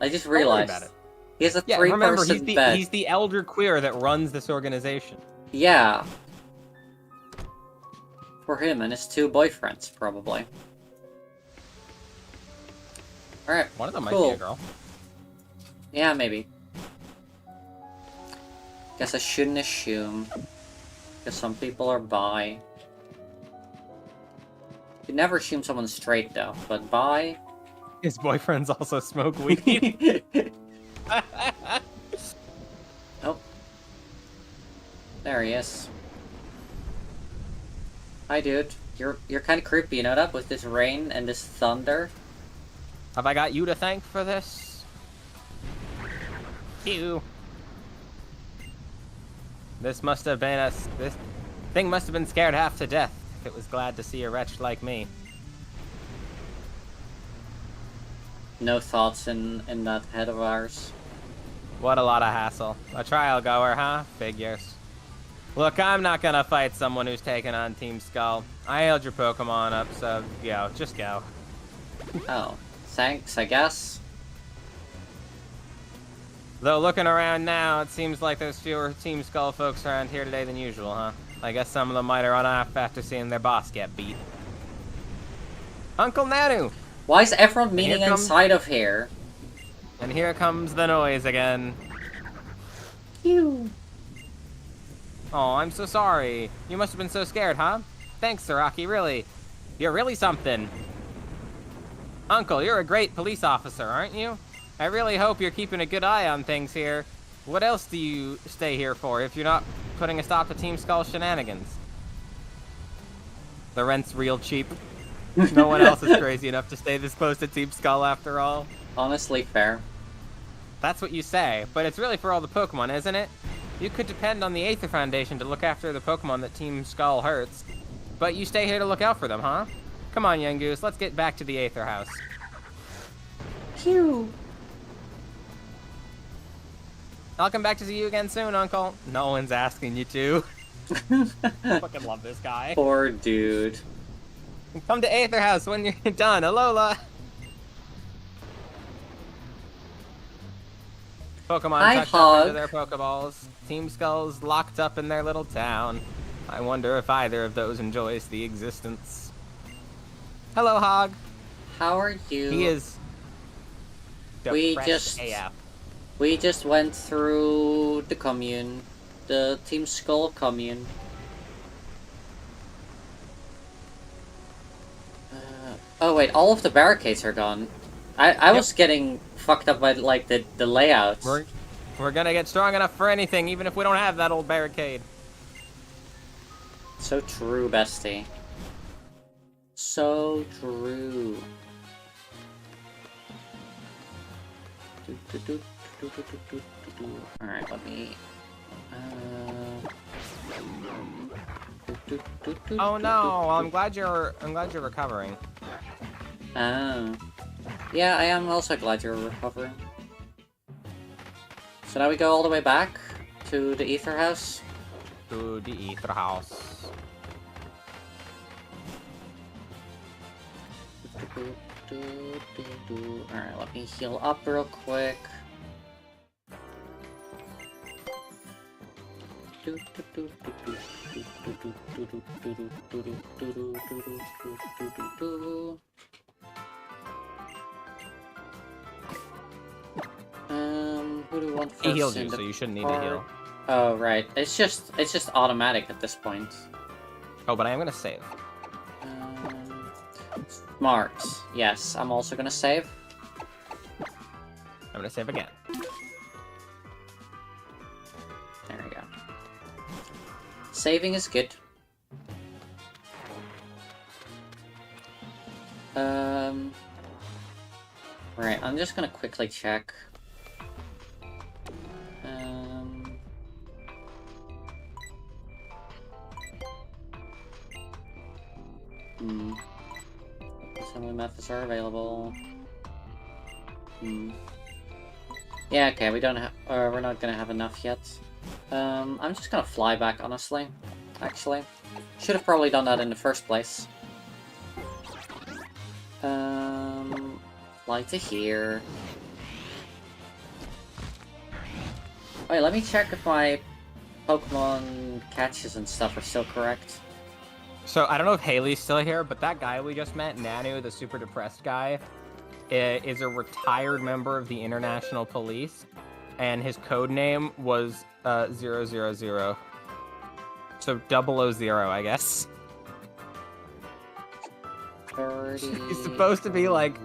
I just Don't worry realized. about it. He has a Yeah, remember, 3-person bed. he's the elder queer that runs this organization. Yeah. For him and his 2 boyfriends, probably. Alright, One of them might cool. be a girl. Yeah, maybe. Guess I shouldn't assume. Because some people are bi. You never assume someone's straight, though. But bi? His boyfriends also smoke weed. Oh. There he is. Hi, dude. You're kind of creepy, you know that? With this rain and this thunder. Have I got you to thank for this? You. This thing must have been scared half to death if it was glad to see a wretch like me. No thoughts in that head of ours. What a lot of hassle. A trial goer, huh? Figures. Look, I'm not gonna fight someone who's taken on Team Skull. I held your Pokemon up, so go. Just go. Oh. Thanks, I guess. Though looking around now, it seems like there's fewer Team Skull folks around here today than usual, huh? I guess some of them might have run off after seeing their boss get beat. Uncle Nanu! Why is everyone meeting Here comes- inside of here? And here comes the noise again. Phew. Oh, I'm so sorry. You must have been so scared, huh? Thanks, Saraki, really. You're really something. Uncle, you're a great police officer, aren't you? I really hope you're keeping a good eye on things here. What else do you stay here for if you're not putting a stop to Team Skull shenanigans? The rent's real cheap. No one else is crazy enough to stay this close to Team Skull after all. Honestly, fair. That's what you say, but it's really for all the Pokemon, isn't it? You could depend on the Aether Foundation to look after the Pokemon that Team Skull hurts. But you stay here to look out for them, huh? Come on, young goose, let's get back to the Aether House. Phew. I'll come back to see you again soon, Uncle. No one's asking you to. I fucking love this guy. Poor dude. Come to Aether House when you're done, Alola! Pokemon Hi, tucked Hog. up into their Pokeballs. Team Skull's locked up in their little town. I wonder if either of those enjoys the existence. Hello, Hog. How are you? He is We depressed just- AF. We just went through the commune. The Team Skull commune. Oh wait, all of the barricades are gone. I was getting fucked up by like the layout. We're gonna get strong enough for anything, even if we don't have that old barricade. So true, bestie. So true. Alright, let me... Oh no! Well, I'm glad you're recovering. Oh. Yeah, I am also glad you're recovering. So now we go all the way back to the Ether House. To the Ether House. Alright, let me heal up real quick. Who do we want first? He healed in you, the so you shouldn't need to park? heal. Oh right, it's just automatic at this point. Oh, but I am gonna save. Smart. Yes, I'm also gonna save. I'm gonna save again. There we go. Saving is good. Right, I'm just gonna quickly check. Assembly methods are available. Yeah, okay, we don't have, we're not gonna have enough yet. I'm just gonna fly back, honestly. Actually. Should have probably done that in the first place. Fly to here. Wait, let me check if my Pokemon catches and stuff are still correct. So, I don't know if Haley's still here, but that guy we just met, Nanu, the super depressed guy, is a retired member of the International Police, and his code name was 000. So 000, I guess. 30... He's supposed to be like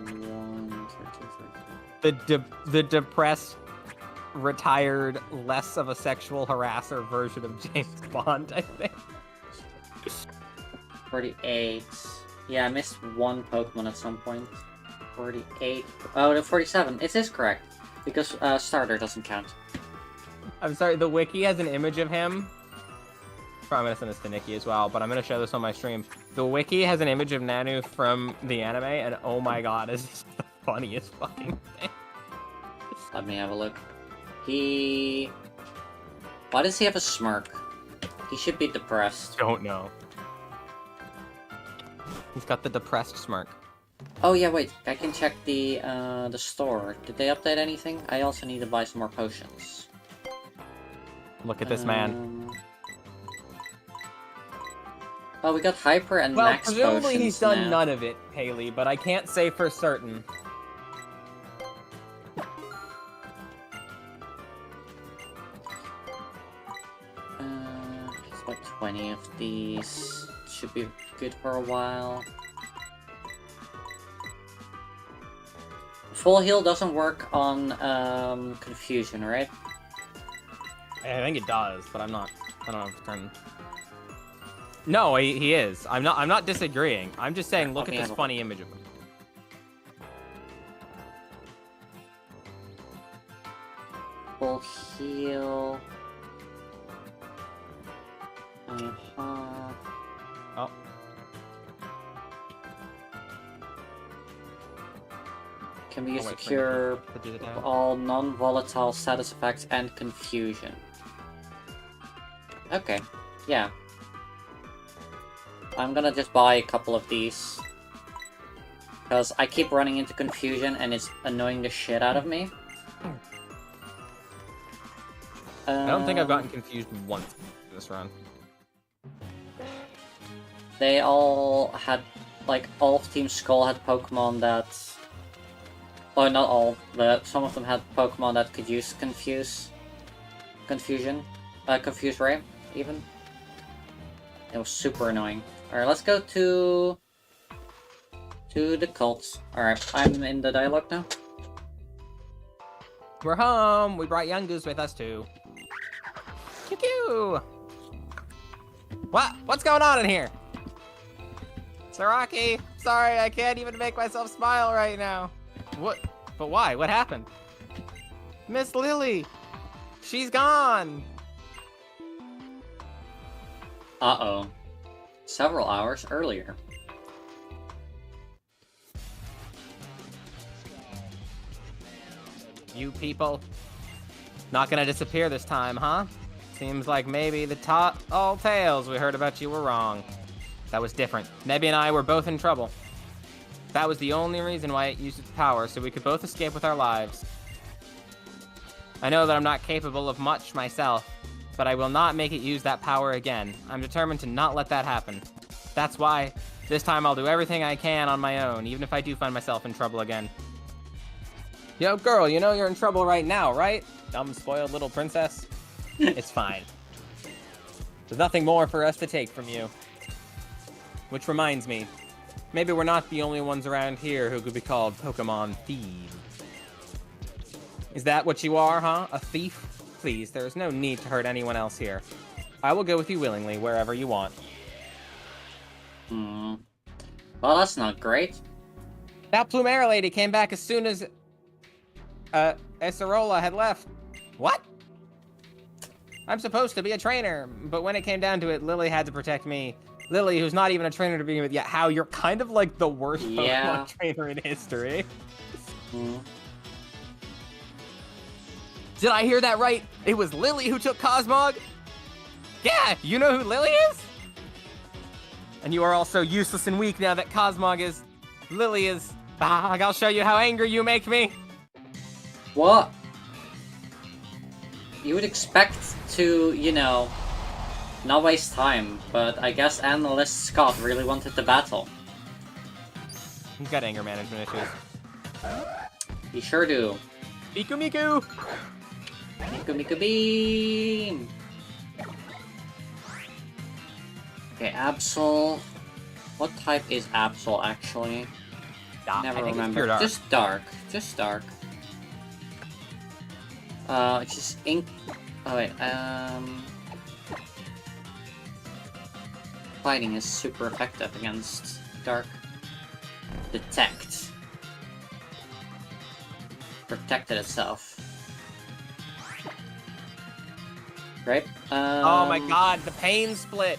the depressed, retired, less of a sexual harasser version of James Bond, I think. 48. Yeah, I missed one Pokemon at some point. 48. Oh, the 47. It is correct. Because starter doesn't count. I'm sorry, the wiki has an image of him. I'm gonna send this to Nikki as well, but I'm gonna show this on my stream. The wiki has an image of Nanu from the anime, and oh my god, it's the funniest fucking thing. Let me have a look. He... Why does he have a smirk? He should be depressed. Don't know. He's got the depressed smirk. Oh yeah, wait. I can check the store. Did they update anything? I also need to buy some more potions. Look at this man. Oh, we got Hyper and Well, Max presumably potions he's done now. none of it, Haley, but I can't say for certain. It's about 20 of these. Should be good for a while. Full heal doesn't work on confusion, right? I think it does, but I don't know if it's turn. No, he is. I'm not disagreeing. I'm just saying, look at this funny image of him. Oh. Can be used I'll to wait for cure Nikki to do the damage. all non-volatile status effects and confusion. Okay, yeah. I'm gonna just buy a couple of these. Because I keep running into confusion and it's annoying the shit out of me. I don't think I've gotten confused once this run. They all had, like, all of Team Skull had Pokemon that... Oh, not all, but some of them had Pokemon that could use Confuse Ray, even. It was super annoying. Alright, let's go to the cults. Alright, I'm in the dialogue now. We're home! We brought Young Goose with us too. Choo-choo! What's going on in here? Saraki, sorry, I can't even make myself smile right now. What? But why? What happened? Miss Lily! She's gone! Uh-oh. Several hours earlier. You people. Not gonna disappear this time, huh? Seems like maybe the all tales we heard about you were wrong. That was different. Nebby and I were both in trouble. That was the only reason why it used its power, so we could both escape with our lives. I know that I'm not capable of much myself, but I will not make it use that power again. I'm determined to not let that happen. That's why, this time I'll do everything I can on my own, even if I do find myself in trouble again. Yo, girl, you know you're in trouble right now, right? Dumb, spoiled little princess. It's fine. There's nothing more for us to take from you. Which reminds me, maybe we're not the only ones around here who could be called Pokemon thieves. Is that what you are, huh? A thief? Please, there is no need to hurt anyone else here. I will go with you willingly, wherever you want. Well, that's not great. That Plumeria lady came back as soon as Acerola had left. What? I'm supposed to be a trainer, but when it came down to it, Lily had to protect me. Lily, who's not even a trainer to begin with yet. How you're kind of like the worst Pokemon trainer in history. Did I hear that right? It was Lily who took Cosmog? Yeah, you know who Lily is? And you are also useless and weak now that Cosmog is... Lily is... I'll show you how angry you make me. What? You would expect to, you know, not waste time, but I guess Analyst Scott really wanted the battle. He's got anger management issues. You sure do. Miku Miku! Miku Miku Beam! Okay, Absol. What type is Absol, actually? Never remember. Dark. Just dark. Just dark. It's just ink. Oh wait, Fighting is super effective against dark. Detect. Protected itself. Right? Oh my god, the pain split!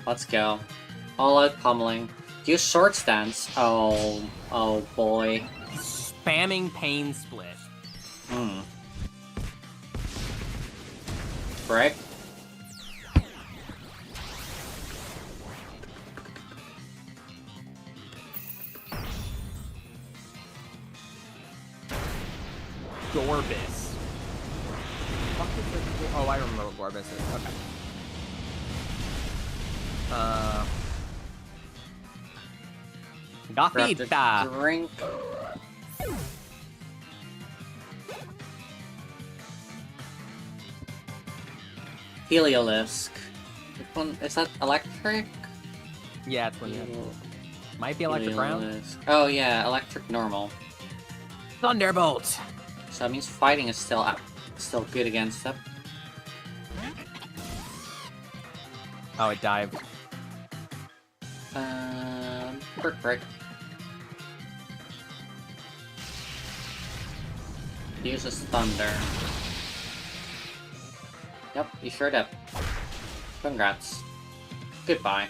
Let's go. All out pummeling. Use Sword Stance. Oh boy. Spamming pain split. Right? Gorbis. Oh, I remember what Gorbis is. Okay. Gothita. Drink. Heliolisk. Which one is that? Electric? Yeah, it's one. Might be electric ground. Oh yeah, electric normal. Thunderbolt. So that means fighting is still good against it. Oh, it dived. Brick break. Uses thunder. Yep, you sure did. Congrats. Goodbye.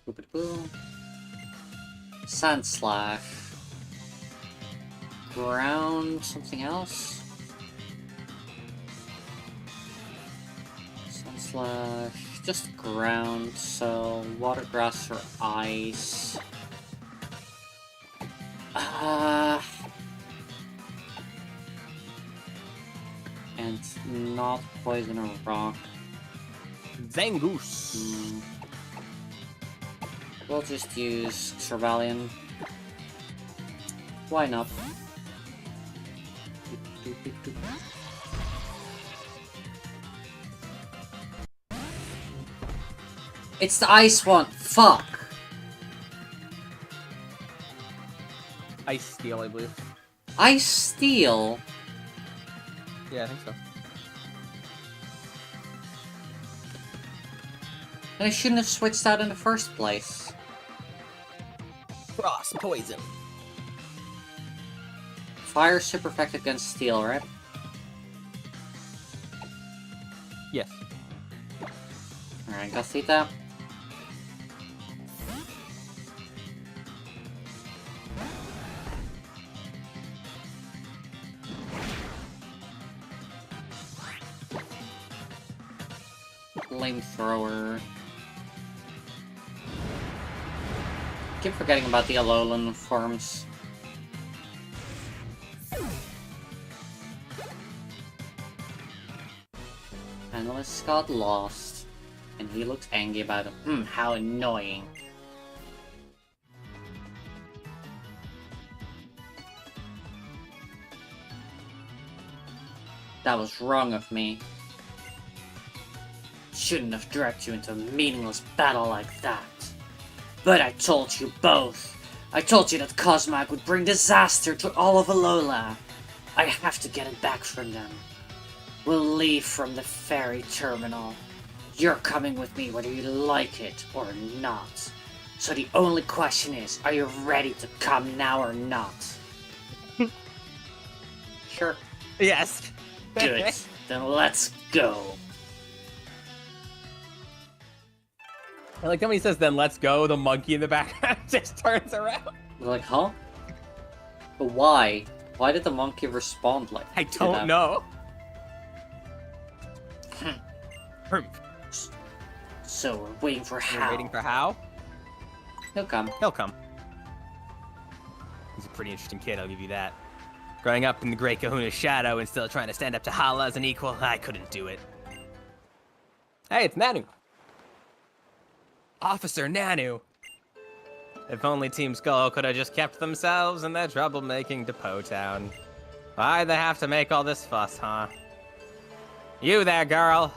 Boop-a-boom. Sand slash. Ground something else? Sand slash. Just ground, so water, grass, or ice. And not poison or rock. Zangoose. We'll just use Trevelyan. Why not? It's the ice one! Fuck! Ice Steel, I believe. Ice Steel? Yeah, I think so. And I shouldn't have switched out in the first place. Frost poison. Fire super effective against steel, right? Yes. Alright, Gothita. Flamethrower. Keep forgetting about the Alolan forms. Analyst got lost, and he looks angry about it. How annoying. That was wrong of me. Shouldn't have dragged you into a meaningless battle like that. But I told you both. I told you that Cosmog would bring disaster to all of Alola. I have to get it back from them. We'll leave from the ferry terminal. You're coming with me whether you like it or not. So the only question is, are you ready to come now or not? Sure. Yes. Good. Then let's go. I like how when he says, then let's go, the monkey in the background just turns around. They're like, huh? But why? Why did the monkey respond like I to don't that? know. So we're waiting for We're Hal. waiting for How? He'll come. He'll come. He's a pretty interesting kid, I'll give you that. Growing up in the Great Kahuna's shadow and still trying to stand up to Hala as an equal, I couldn't do it. Hey, it's Nanu. Officer Nanu. If only Team Skull could have just kept themselves in their troublemaking Depot Town. Why'd they have to make all this fuss, huh? You there, girl.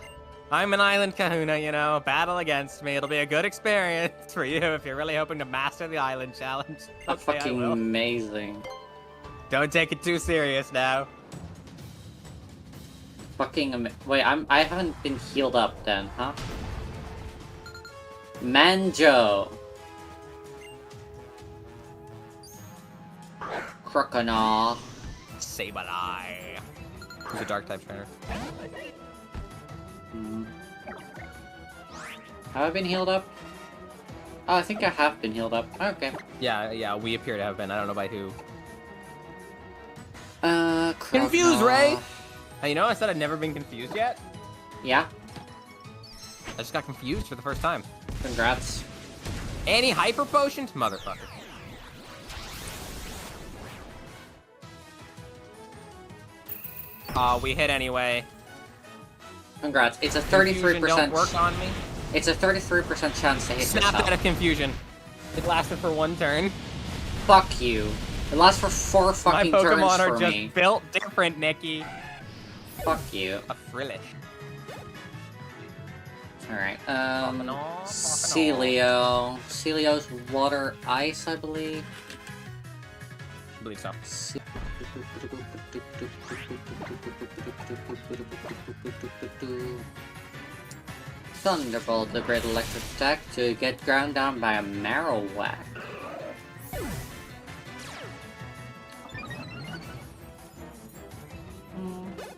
I'm an Island Kahuna, you know. Battle against me. It'll be a good experience for you if you're really hoping to master the Island Challenge. That's Okay, I fucking will. amazing. Don't take it too serious now. Fucking wait, I haven't been healed up then, huh? Manjo. Croconaw. Sableye. Who's a dark type trainer? Have I been healed up? Oh, I think I have been healed up. Okay. Yeah, we appear to have been. I don't know by who. Croconaw. Confused, Ray! Hey, you know I said I'd never been confused yet? Yeah. I just got confused for the first time. Congrats. Any hyper potions? Motherfucker. We hit anyway. Congrats. It's a Confusion 33%. don't work on me. It's a 33% chance to hit Snap yourself. out of confusion. It lasted for one turn. Fuck you. It lasts for 4 fucking My turns Pokemon for are just me. built different, Nikki. Fuck you. A frillish. Alright, Pocono. Celio. Celio's water ice, I believe. I believe so. Thunderbolt, the great electric attack to get ground down by a Marowak.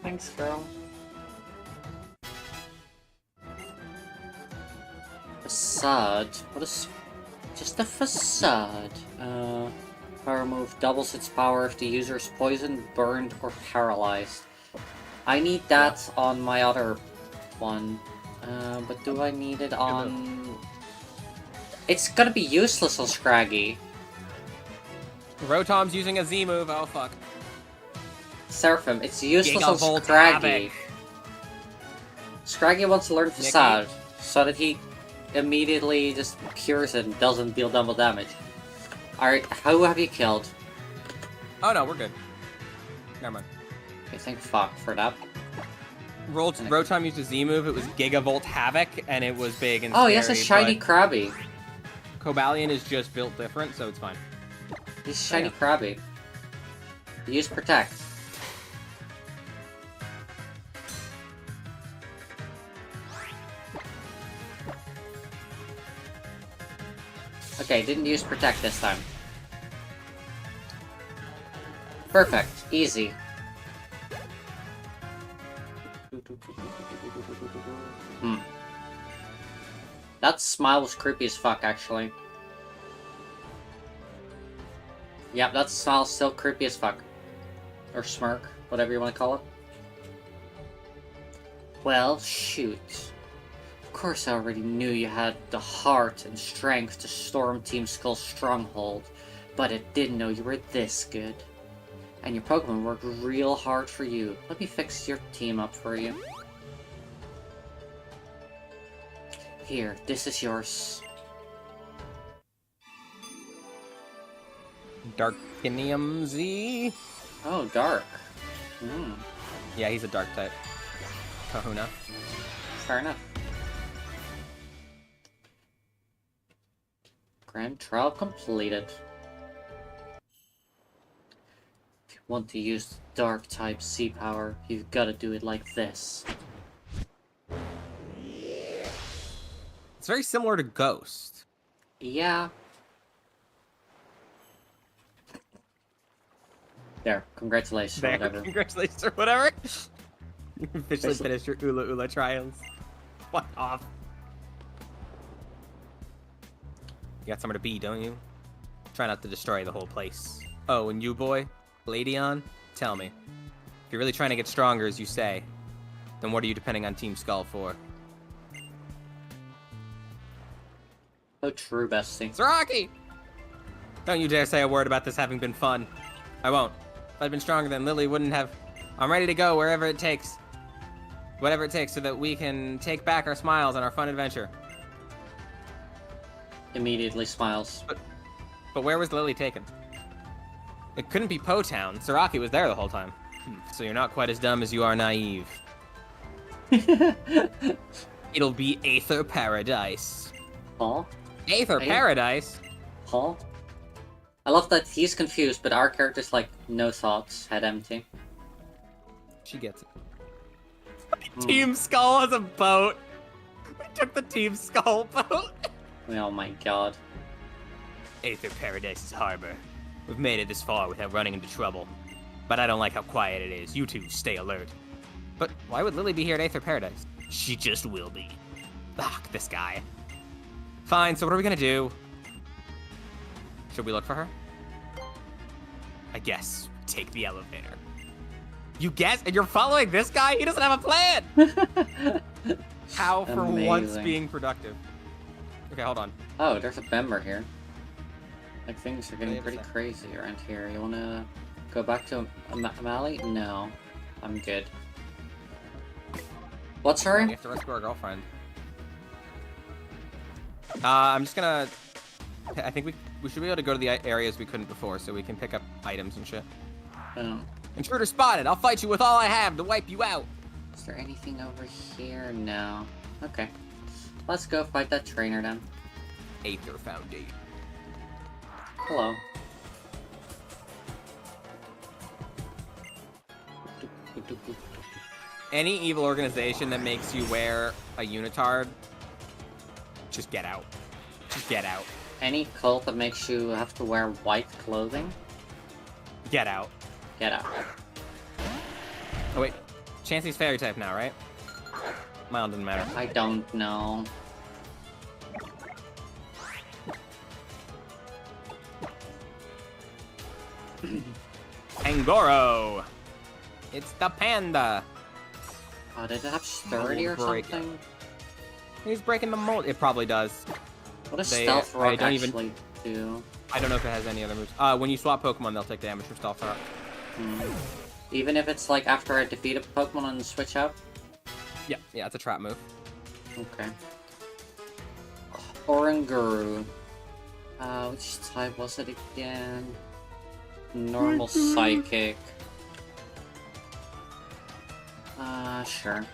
Thanks, girl. facade. What is... Just a facade. Power move doubles its power if the user is poisoned, burned, or paralyzed. I need that on my other one. But do I need it on... It's gonna be useless on Scraggy. Rotom's using a Z move, oh fuck. Seraphim, it's useless on Gigavolt Scraggy. Havoc. Scraggy wants to learn Facade, so that he immediately just cures it and doesn't deal double damage. Alright, who have you killed? Oh no, we're good. Never mind. Okay, thank fuck for that. Rotom used a Z move, it was Gigavolt Havoc, and it was big and Oh, scary, he has a shiny Krabby. Cobalion is just built different, so it's fine. He's shiny Krabby. Use Protect. Okay, didn't use Protect this time. Perfect. Easy. That smile was creepy as fuck, actually. Yep, that smile's still creepy as fuck. Or smirk, whatever you want to call it. Well, shoot. Of course I already knew you had the heart and strength to storm Team Skull's stronghold, but I didn't know you were this good. And your Pokemon worked real hard for you. Let me fix your team up for you. Here, this is yours. Darkinium Z? Oh, Dark. Yeah, he's a Dark type. Kahuna. Fair enough. Grand trial completed. If you want to use the Dark type C power, you've got to do it like this. It's very similar to Ghost. Yeah. There, congratulations or whatever. Congratulations or whatever. You officially finished your Ula Ula trials. Fuck off. You got somewhere to be, don't you? Try not to destroy the whole place. Oh, and you, boy? Ladion? Tell me. If you're really trying to get stronger, as you say, then what are you depending on Team Skull for? Oh, true, bestie. Zaraki! Don't you dare say a word about this having been fun. I won't. If I'd been stronger, then Lily wouldn't have... I'm ready to go wherever it takes. Whatever it takes so that we can take back our smiles and our fun adventure. Immediately smiles. But where was Lily taken? It couldn't be Po Town. Zaraki was there the whole time. So you're not quite as dumb as you are naive. It'll be Aether Paradise. Huh? Aether Paradise? Huh? I love that he's confused, but our character's like, no thoughts, head empty. She gets it. Team Skull has a boat. We took the Team Skull boat. Oh my god. Aether Paradise's harbor. We've made it this far without running into trouble. But I don't like how quiet it is. You two stay alert. But why would Lily be here at Aether Paradise? She just will be. Fuck this guy. Fine, so what are we gonna do? Should we look for her? I guess take the elevator. You guess? And you're following this guy? He doesn't have a plan! How for once being productive. Okay, hold on. Oh, there's a member here. Like, things are getting pretty crazy around here. You wanna go back to Mali? No. I'm good. What's her? We have to rescue our girlfriend. I'm just gonna... I think we should be able to go to the areas we couldn't before, so we can pick up items and shit. Oh. Intruder spotted! I'll fight you with all I have to wipe you out! Is there anything over here? No. Okay. Let's go fight that trainer then. Aether Foundation. Hello. Any evil organization that makes you wear a unitard, just get out. Just get out. Any cult that makes you have to wear white clothing? Get out. Get out. Oh wait, Chansey's fairy type now, right? Mine doesn't matter. I don't know. Angoro! It's the panda! Oh, did it have sturdy or something? He's breaking the mold. It probably does. What does Stealth Rock actually do? I don't know if it has any other moves. When you swap Pokemon, they'll take damage from Stealth Rock. Even if it's like after I defeat a Pokemon and switch out? Yeah, it's a trap move. Okay. Oranguru. Which type was it again? Normal Psychic. Sure.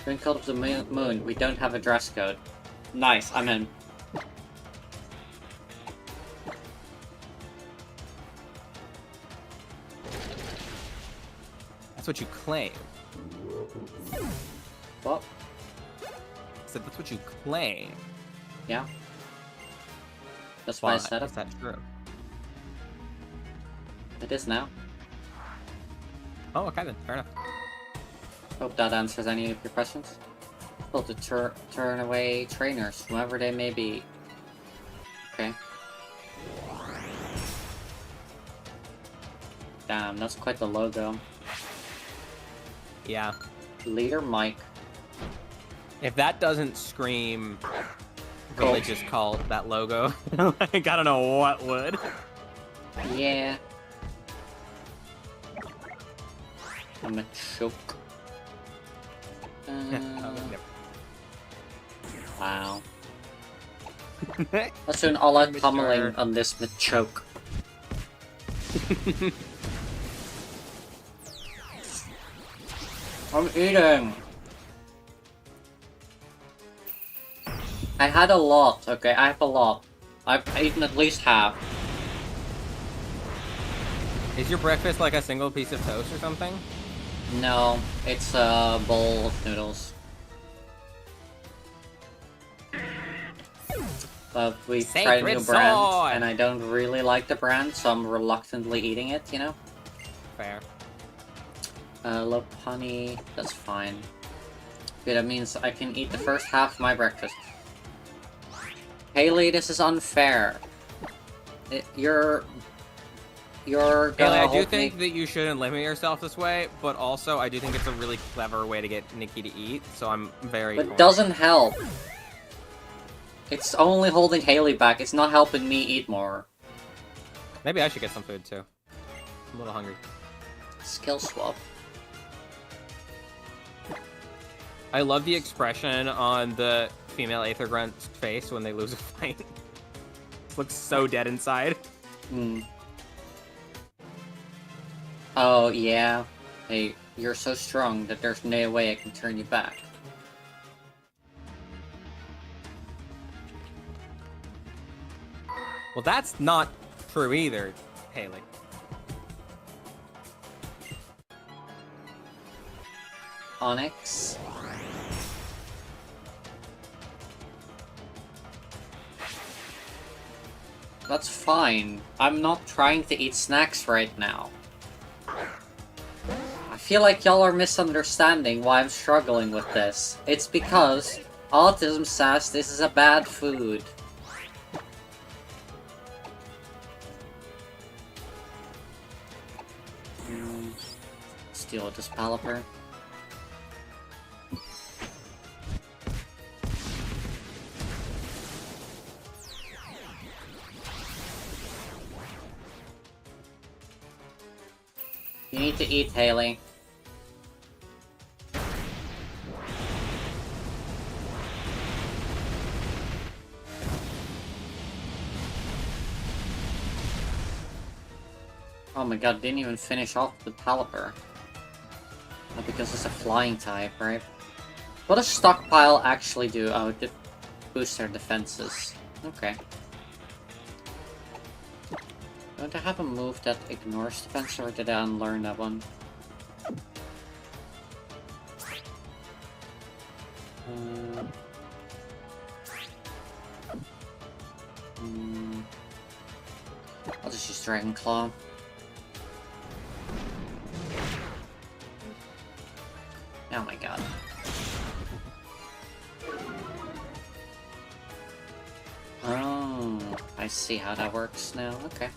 Drink Cult of the Moon. We don't have a dress code. Nice, I'm in. That's what you claim. What? I said that's what you claim. Yeah. That's why I said it. Is that true? It is now. Oh, okay then. Fair enough. Hope that answers any of your questions. Well, to turn away trainers, whoever they may be. Okay. Damn, that's quite the logo. Yeah. Leader Mike. If that doesn't scream religious cult, that logo, like, I don't know what would. Yeah. I'm a choke. Wow. Let's do an all-out pummeling on this Machoke. I'm eating! I had a lot, okay? I have a lot. I've eaten at least half. Is your breakfast like a single piece of toast or something? No, it's a bowl of noodles. But we tried a new brand, and I don't really like the brand, so I'm reluctantly eating it, you know? Fair. Lopunny, that's fine. Okay, that means I can eat the first half of my breakfast. Haley, this is unfair. You're Haley, gonna I do think that you shouldn't limit yourself this way, but also I do think it's a really clever way to get Nikki to eat, so I'm very... But it doesn't help. It's only holding Haley back, it's not helping me eat more. Maybe I should get some food too. I'm a little hungry. Skill swap. I love the expression on the female Aether Grunt's face when they lose a fight. It looks so dead inside. Oh, yeah. Hey, you're so strong that there's no way I can turn you back. Well, that's not true either, Haley. Onyx. That's fine. I'm not trying to eat snacks right now. I feel like y'all are misunderstanding why I'm struggling with this. It's because autism says this is a bad food. Steal this Palliper. You need to eat, Haley. Oh my god, didn't even finish off the Palliper. Not because it's a flying type, right? What does Stockpile actually do? Oh, it boosts their defenses. Okay. Don't I have a move that ignores defense, or did I unlearn that one? I'll just use Dragon Claw. Oh my god. Oh, I see how that works now. Okay.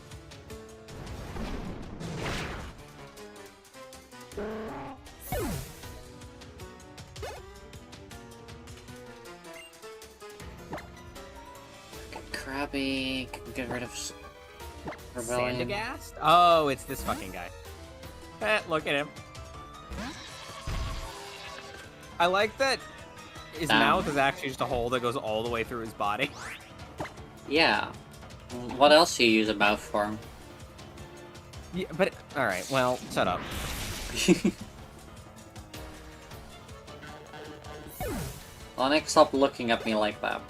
Krabby, get rid of Rebellion. Sandagast? Oh, it's this fucking guy. Look at him. I like that his mouth is actually just a hole that goes all the way through his body. Yeah. What else do you use a mouth for? Yeah, but alright, well, shut up. Onyx, stop looking at me like that.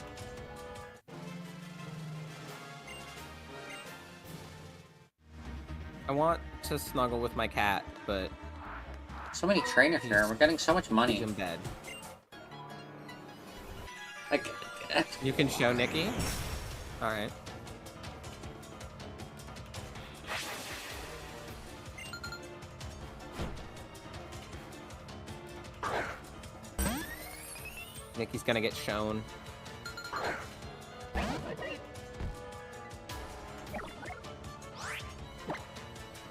I want to snuggle with my cat, but So many trainers here, we're getting so much money. he's in bed. Like, You can show Nikki? Alright. Nikki's gonna get shown.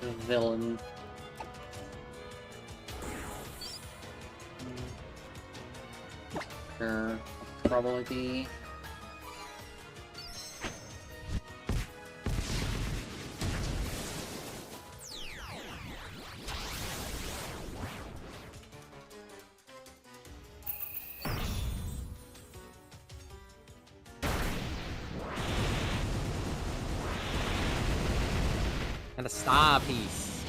the villain. Sure, probably be. And a star piece.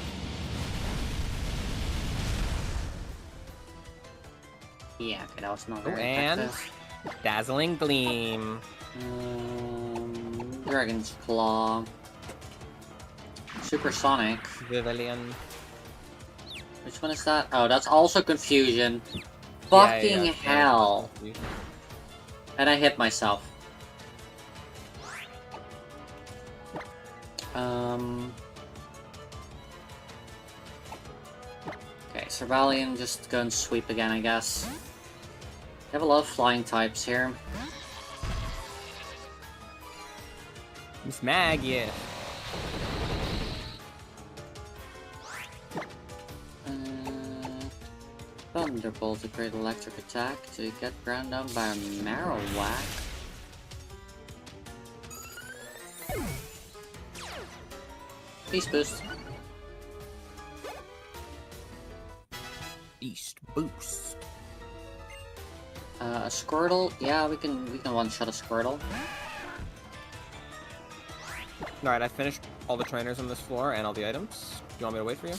Yeah, okay, that was not Oh, very and effective. dazzling gleam. Dragon's Claw. Supersonic. Vivilion. Which one is that? Oh, that's also Confusion. Yeah, Fucking yeah. hell. And I hit myself. Okay, Servalian, just go and sweep again, I guess. We have a lot of flying types here. Miss Maggie. Thunderbolt, a great electric attack to get ground down by a Marowak. Beast Boost. Beast boost. A Squirtle. Yeah, we can one-shot a Squirtle. Alright, I finished all the trainers on this floor and all the items. You want me to wait for you?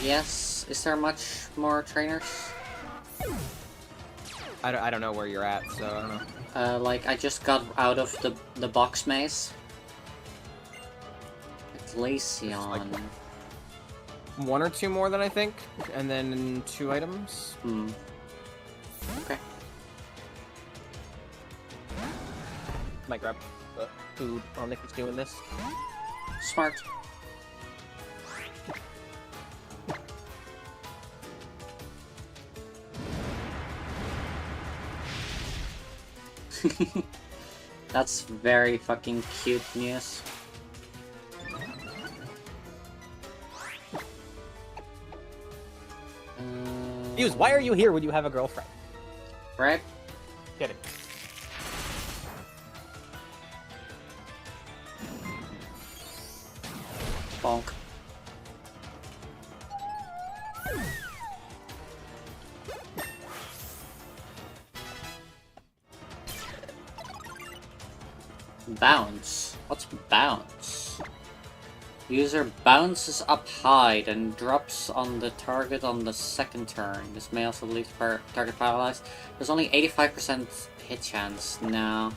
Yes. Is there much more trainers? I don't know where you're at, so I don't know. Like, I just got out of the box maze. Glaceon. Like one or two more than I think, and then 2 items. Hmm. Okay. Might grab food while Nick is doing this. Smart. That's very fucking cute news. Fuse, why are you here when you have a girlfriend? Right? Kidding. Bonk. Bounce. What's bounce? User bounces up high and drops on the target on the second turn. This may also leave the target paralyzed. There's only 85% hit chance now.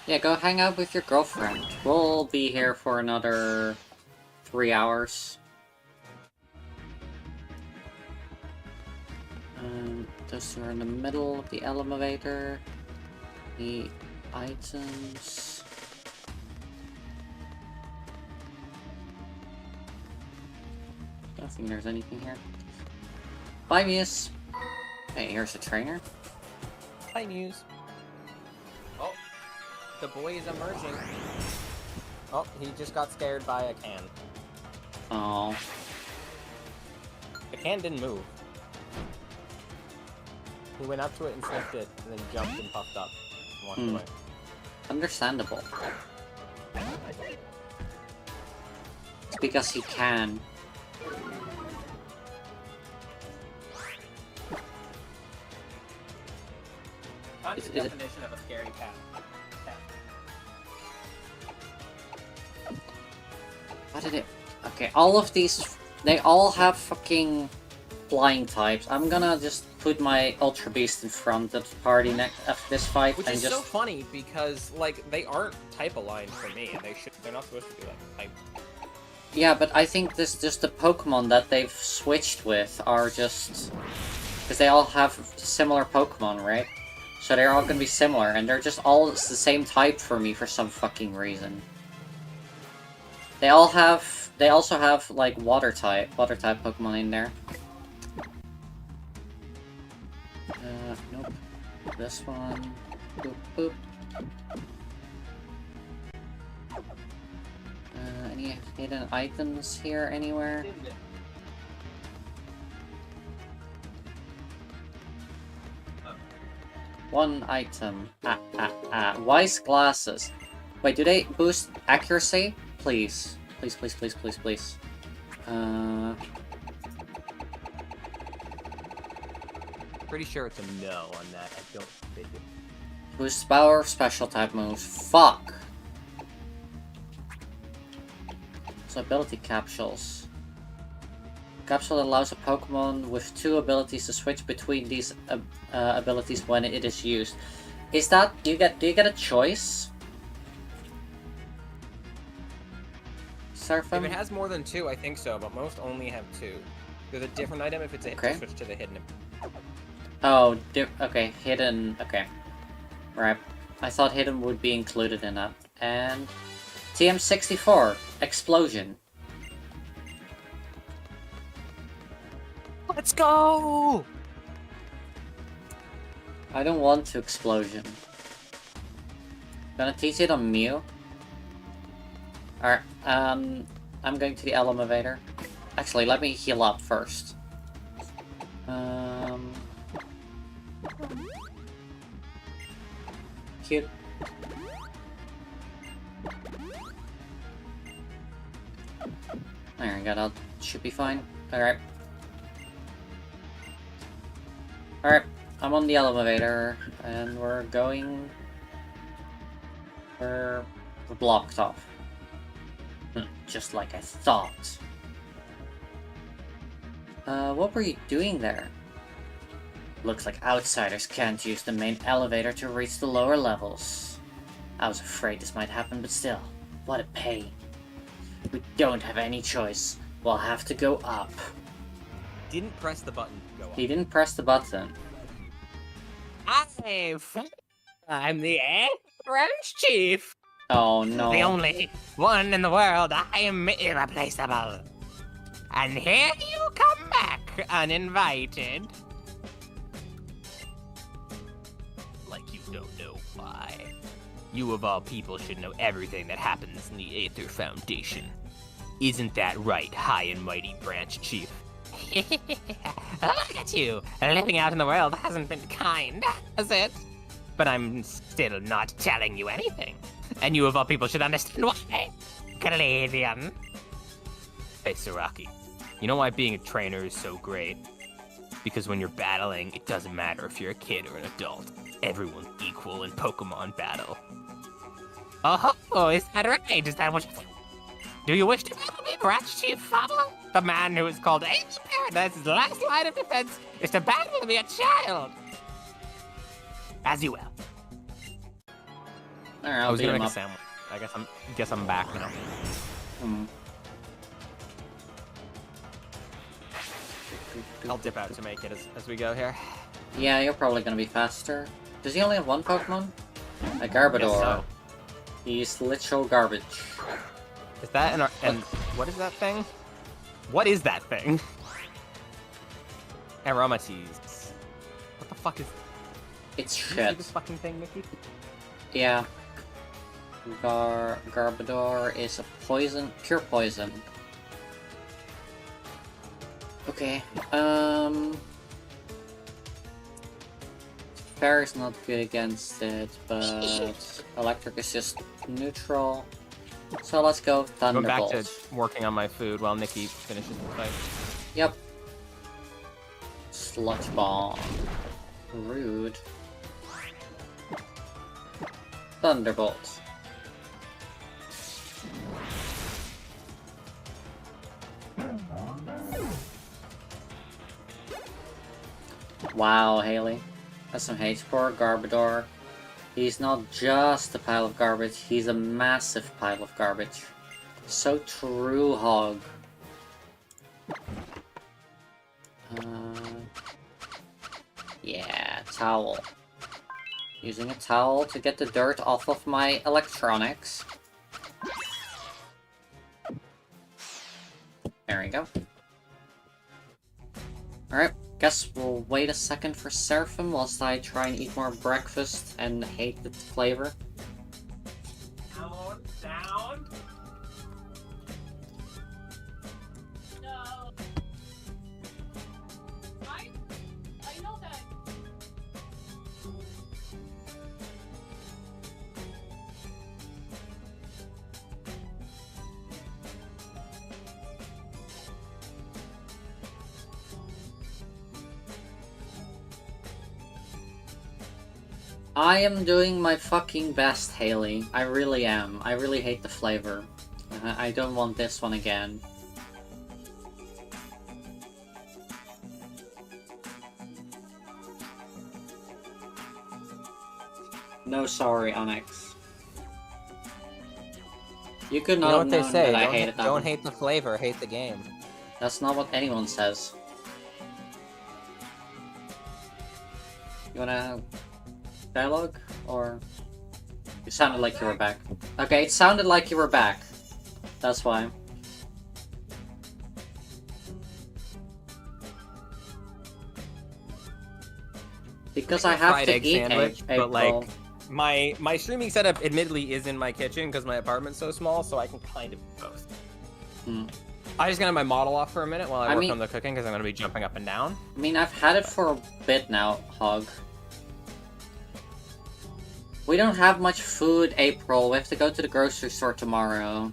Yeah, go hang out with your girlfriend. We'll be here for another 3 hours. Those two are in the middle of the elevator. The items. Don't think there's anything here. Bye, Muse. Hey, here's a trainer. Hi, Muse. Oh, the boy is emerging. Oh, he just got scared by a can. Oh. The can didn't move. He went up to it and sniffed it, and then jumped and puffed up and walked away. Understandable. It's because he can. What's the definition of a scaredy cat? What did it? Okay, all of these, they all have fucking flying types. I'm gonna just put my Ultra Beast in front of the party next after this fight, Which and is just... so funny because like they aren't type aligned for me, and they're not supposed to be like type. Yeah, but I think this just the Pokemon that they've switched with are just because they all have similar Pokemon, right? So they're all gonna be similar, and they're just all the same type for me for some fucking reason. They also have like water type Pokemon in there. Nope. This one. Boop, boop. Any hidden items here anywhere? One item. Wise glasses. Wait, do they boost accuracy? Please. Please, please, please, please, please. Pretty sure it's a no on that. I don't think it. Boost power, special type moves. Fuck! So ability capsules. Capsule allows a Pokemon with 2 abilities to switch between these abilities when it is used. Is that... do you get a choice? Surfing? If it has more than 2, I think so, but most only have 2. There's a different item if it's a Okay. switch to the hidden. Oh, okay, hidden, okay. Right. I thought hidden would be included in that. And... TM64, Explosion. Let's go! I don't want to Explosion. Gonna teach it on Mew. Alright, I'm going to the elevator. Actually, let me heal up first. Cute. There we go, that should be fine. Alright. Alright, I'm on the elevator, and we're going... We're blocked off. Just like I thought. What were you doing there? Looks like outsiders can't use the main elevator to reach the lower levels. I was afraid this might happen, but still, what a pain. We don't have any choice. We'll have to go up. Didn't press the button to go up. He didn't press the button. I'm the French chief. Oh no. The only one in the world. I am irreplaceable. And here you come back, uninvited. Like you don't know why. You of all people should know everything that happens in the Aether Foundation. Isn't that right, high and mighty branch chief? Look at you! Living out in the world hasn't been kind, has it? But I'm still not telling you anything. And you of all people should understand why. Canadian. Hey, Saraki. You know why being a trainer is so great? Because when you're battling, it doesn't matter if you're a kid or an adult. Everyone's equal in Pokemon battle. Oh, is that right? Is that what you think? Do you wish to battle me, Branch Chief Fable? The man who is called Ancient Paradise's last line of defense is to battle me, a child. As you will. Alright, I I'll was beat gonna him make up. a sandwich. I guess I'm back now. I'll dip out to make it as we go here. Yeah, you're probably gonna be faster. Does he only have one Pokemon? A Garbodor. Guess so. He's literal garbage. Is that and what is that thing? What is that thing? Aromatisse. What the fuck is... It's Did you see shit. this fucking thing, Mickey? Yeah. Garbodor is a poison, pure poison. Okay, Fire is not good against it, but Electric is just neutral. So let's go Going back Thunderbolt. to working on my food while Nikki finishes the fight. Yep. Sludge Bomb. Rude. Thunderbolt. Wow, Haley. That's some hate for Garbodor. He's not just a pile of garbage, he's a massive pile of garbage. So true, Hog. Yeah, towel. Using a towel to get the dirt off of my electronics. There we go. Alright, guess we'll wait a second for Seraphim whilst I try and eat more breakfast and hate the flavor. Down. No. I know that. I am doing my fucking best, Haley. I really am. I really hate the flavor. I don't want this one again. No sorry, Onyx. You could You not know have what they known say? that I Don't, hated that don't one. hate the flavor, hate the game. That's not what anyone says. You wanna dialogue? Or... You sounded like you were back. Okay, it sounded like you were back. That's why. Because I have Fried to egg eat sandwich, April. but like my streaming setup admittedly is in my kitchen because my apartment's so small, so I can kind of do both. Hmm. I'm just gonna have my model off for a minute while I work mean- on the cooking because I'm gonna be jumping up and down. I mean, I've had it for a bit now, Hog. We don't have much food, April. We have to go to the grocery store tomorrow.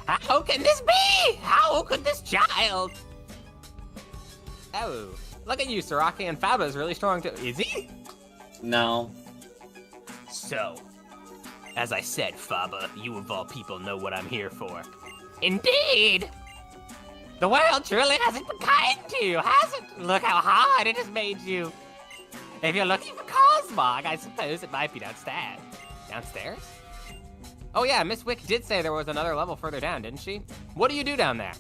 How can this be? How could this child? Oh, look at you, Saraki, and Faba is really strong too. Is he? No. So, as I said, Faba, you of all people know what I'm here for. Indeed! The world truly hasn't been kind to you, has it? Look how hard it has made you. If you're looking for Cosmog, I suppose it might be downstairs. Downstairs? Oh yeah, Miss Wick did say there was another level further down, didn't she? What do you do down there?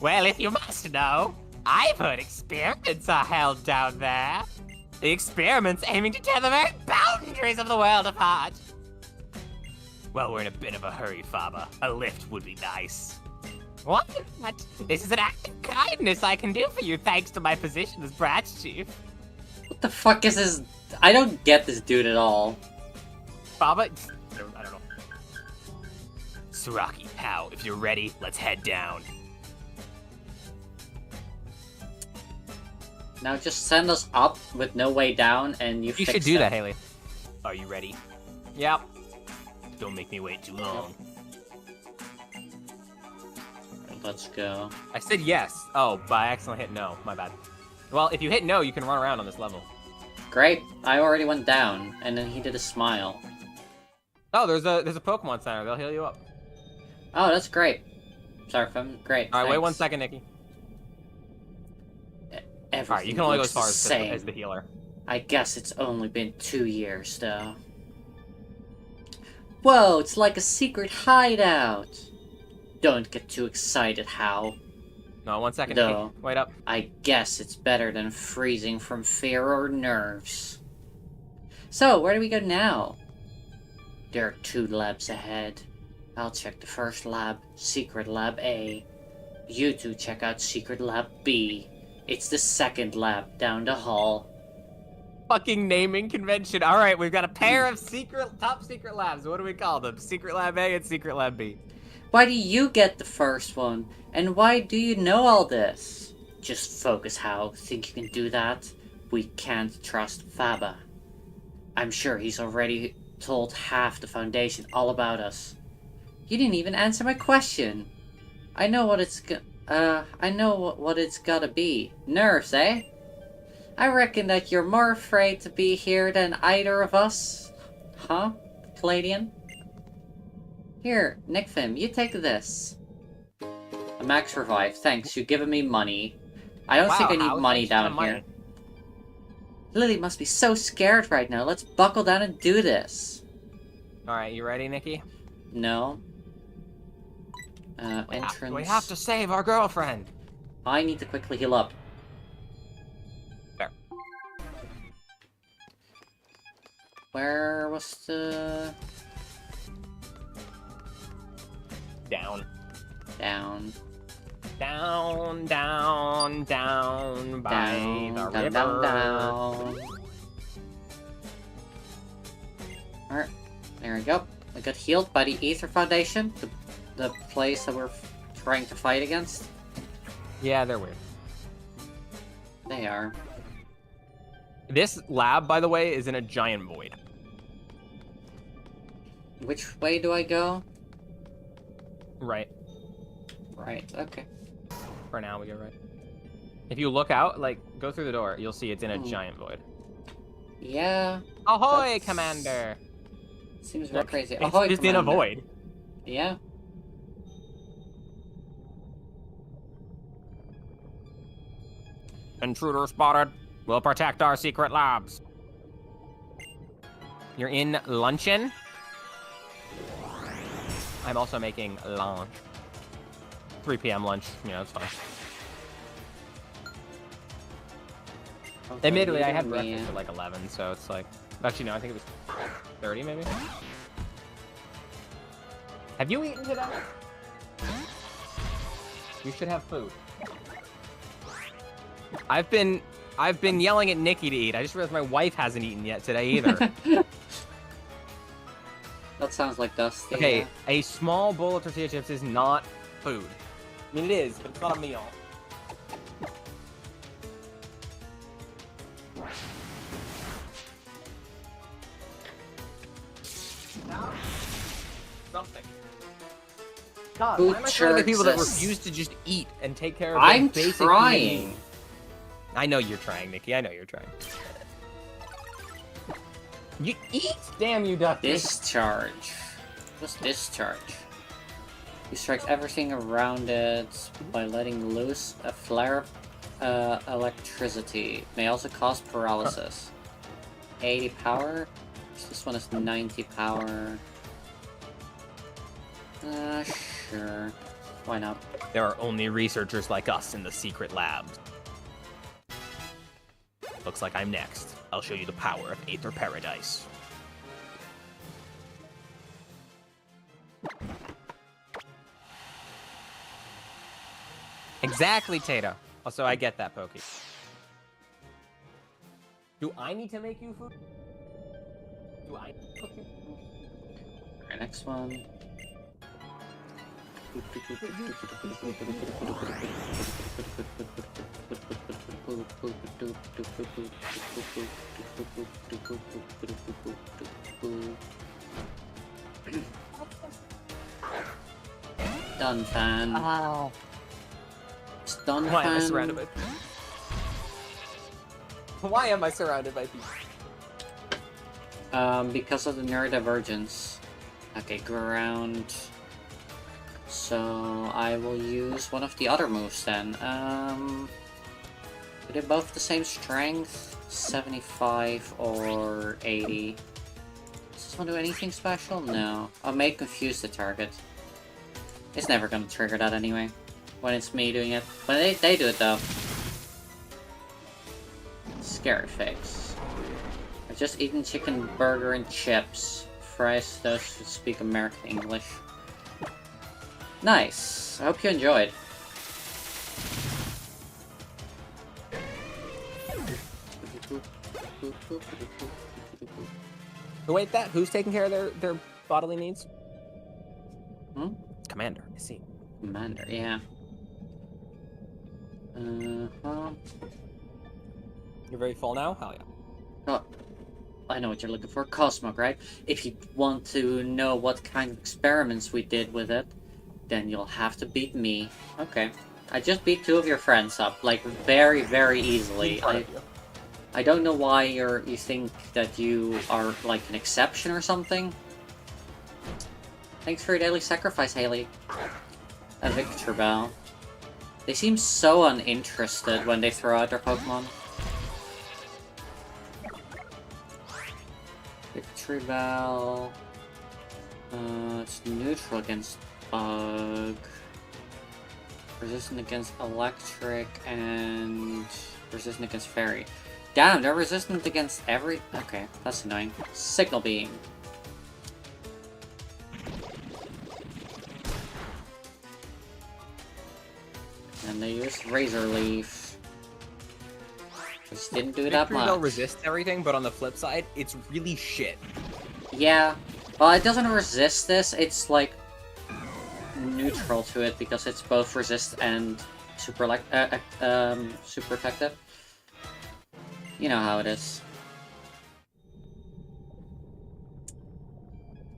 Well, if you must know, I've heard experiments are held down there. The experiments aiming to tear the very boundaries of the world apart. Well, we're in a bit of a hurry, Faba. A lift would be nice. What? This is an act of kindness I can do for you thanks to my position as branch chief. What the fuck is this? I don't get this dude at all. Faba? I don't know. Saraki, pal, if you're ready, let's head down. Now just send us up with no way down and you You fix should do it. that, Haley. Are you ready? Yep. Don't make me wait too long. Let's go. I said yes. Oh, but I accidentally hit no. My bad. Well, if you hit no, you can run around on this level. Great. I already went down, and then he did a smile. Oh, there's a Pokemon Center. They'll heal you up. Oh, that's great. Seraphim, great. All right, wait thanks. 1 second, Nikki. All right, you can only go as far as the healer. I guess it's only been 2 years, though. Whoa, it's like a secret hideout! Don't get too excited, Hal. No, 1 second, No. Nikki. Wait up. I guess it's better than freezing from fear or nerves. So, where do we go now? There are 2 labs ahead. I'll check the first lab, Secret Lab A. You two check out Secret Lab B. It's the second lab down the hall. Fucking naming convention. All right, we've got a pair of top secret labs. What do we call them? Secret Lab A and Secret Lab B. Why do you get the first one? And why do you know all this? Just focus, How. Think you can do that? We can't trust Faba. I'm sure he's already told half the Foundation all about us. You didn't even answer my question. I know what it's what it's gotta be. Nerves, eh? I reckon that you're more afraid to be here than either of us. Huh, Caladian? Here, Nickfim, you take this. A max revive, thanks, you've given me money. I don't think I need money down here. Lily must be so scared right now, let's buckle down and do this. Alright, you ready, Nikki? No. Entrance. We have to save our girlfriend. I need to quickly heal up. There. Where was the... Down. Down. Down, down, down by the river. Down. Alright, there we go. We got healed by the Ether Foundation, the place that we're trying to fight against. Yeah, they're weird. They are. This lab, by the way, is in a giant void. Which way do I go? Right. Right, okay. For now, we go right. If you look out, like, go through the door, you'll see it's in a giant void. Yeah. Ahoy, Commander! Seems very Look, crazy. It's Ahoy, just Commander. in a void. Yeah. Intruder spotted. We'll protect our secret labs. You're in luncheon. I'm also making lunch. 3 p.m. lunch. Yeah, that's fine. Admittedly, I had breakfast at like 11, so it's like... Actually, no, I think it was 30, maybe? Have you eaten today? You should have food. I've been yelling at Nikki to eat. I just realized my wife hasn't eaten yet today either. That sounds like Dusty. Okay, yeah. a small bowl of tortilla chips is not food. I mean, it is, but it's not a meal. Something. God, Who why am I trying to get people that jerks us? refuse to just eat and take care of I'm their basic trying. needs? I know you're trying, Nikki. I know you're trying. You eat! Damn you, Dusty! Discharge. What's discharge? He strikes everything around it by letting loose a flare of electricity. May also cause paralysis. 80 power. This one is 90 power. Sure. Why not? There are only researchers like us in the secret labs. Looks like I'm next. I'll show you the power of Aether Paradise. Exactly, Tato. Also, I get that, Pokey. Do I need to make you food? Do I need to cook you food? Alright, next one. Done, fan. Oh. It's done, Why am I fan. surrounded by people? Why am I surrounded by people? Because of the neurodivergence. Okay, ground. So I will use one of the other moves then. They're both the same strength, 75 or 80. Does this one do anything special? No. I may confuse the target. It's never gonna trigger that anyway. When it's me doing it. When they do it though. Scary face. I've just eaten chicken burger and chips. Fries, those who speak American English. Nice. I hope you enjoyed. Oh, wait, who's taking care of their bodily needs? Hmm? Commander, I see. Commander, yeah. Uh-huh. You're very full now? Hell yeah. Oh, I know what you're looking for. Cosmog, right? If you want to know what kind of experiments we did with it, then you'll have to beat me. Okay. I just beat 2 of your friends up, like, very, very easily. I don't know why you think that you are, like, an exception or something. Thanks for your daily sacrifice, Haley. A Victor Bell. They seem so uninterested when they throw out their Pokemon. Victory Bell. It's neutral against Bug. Resistant against Electric and resistant against Fairy. Damn, they're resistant against every... Okay, that's annoying. Signal Beam. And they used Razor Leaf. Which didn't do that much. They'll resist everything, but on the flip side, it's really shit. Yeah. Well, it doesn't resist this, it's like neutral to it because it's both resist and super effective. You know how it is.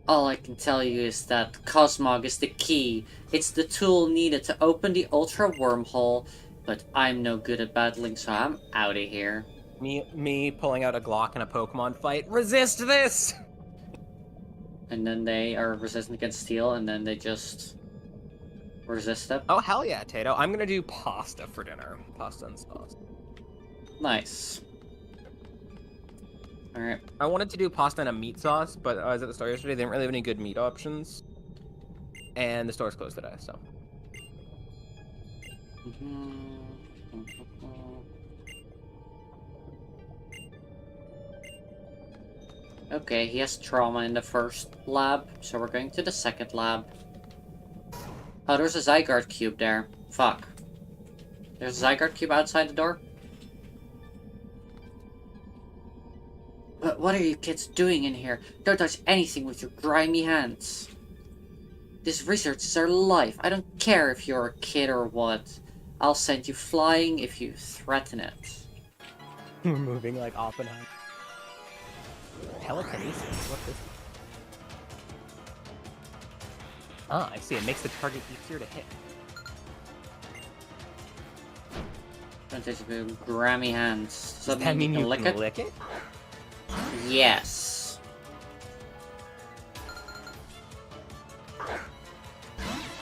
All I can tell you is that Cosmog is the key. It's the tool needed to open the Ultra Wormhole, but I'm no good at battling, so I'm out of here. Me pulling out a Glock in a Pokemon fight. Resist this! And then they are resistant against Steel, and then they just resist it. Oh, hell yeah, Tato. I'm gonna do pasta for dinner. Pasta and sauce. Nice. Alright. I wanted to do pasta and a meat sauce, but I was at the store yesterday. They didn't really have any good meat options. And the store's closed today, so. Okay, he has trauma in the first lab, so we're going to the second lab. Oh, there's a Zygarde cube there. Fuck. There's a Zygarde cube outside the door? But what are you kids doing in here? Don't touch anything with your grimy hands. This research is our life. I don't care if you're a kid or what. I'll send you flying if you threaten it. We're moving like Oppenheimer. Telekinesis? What is... Ah, I see. It makes the target easier to hit. Don't touch it with your grimy hands. Does that mean you can lick it? Yes.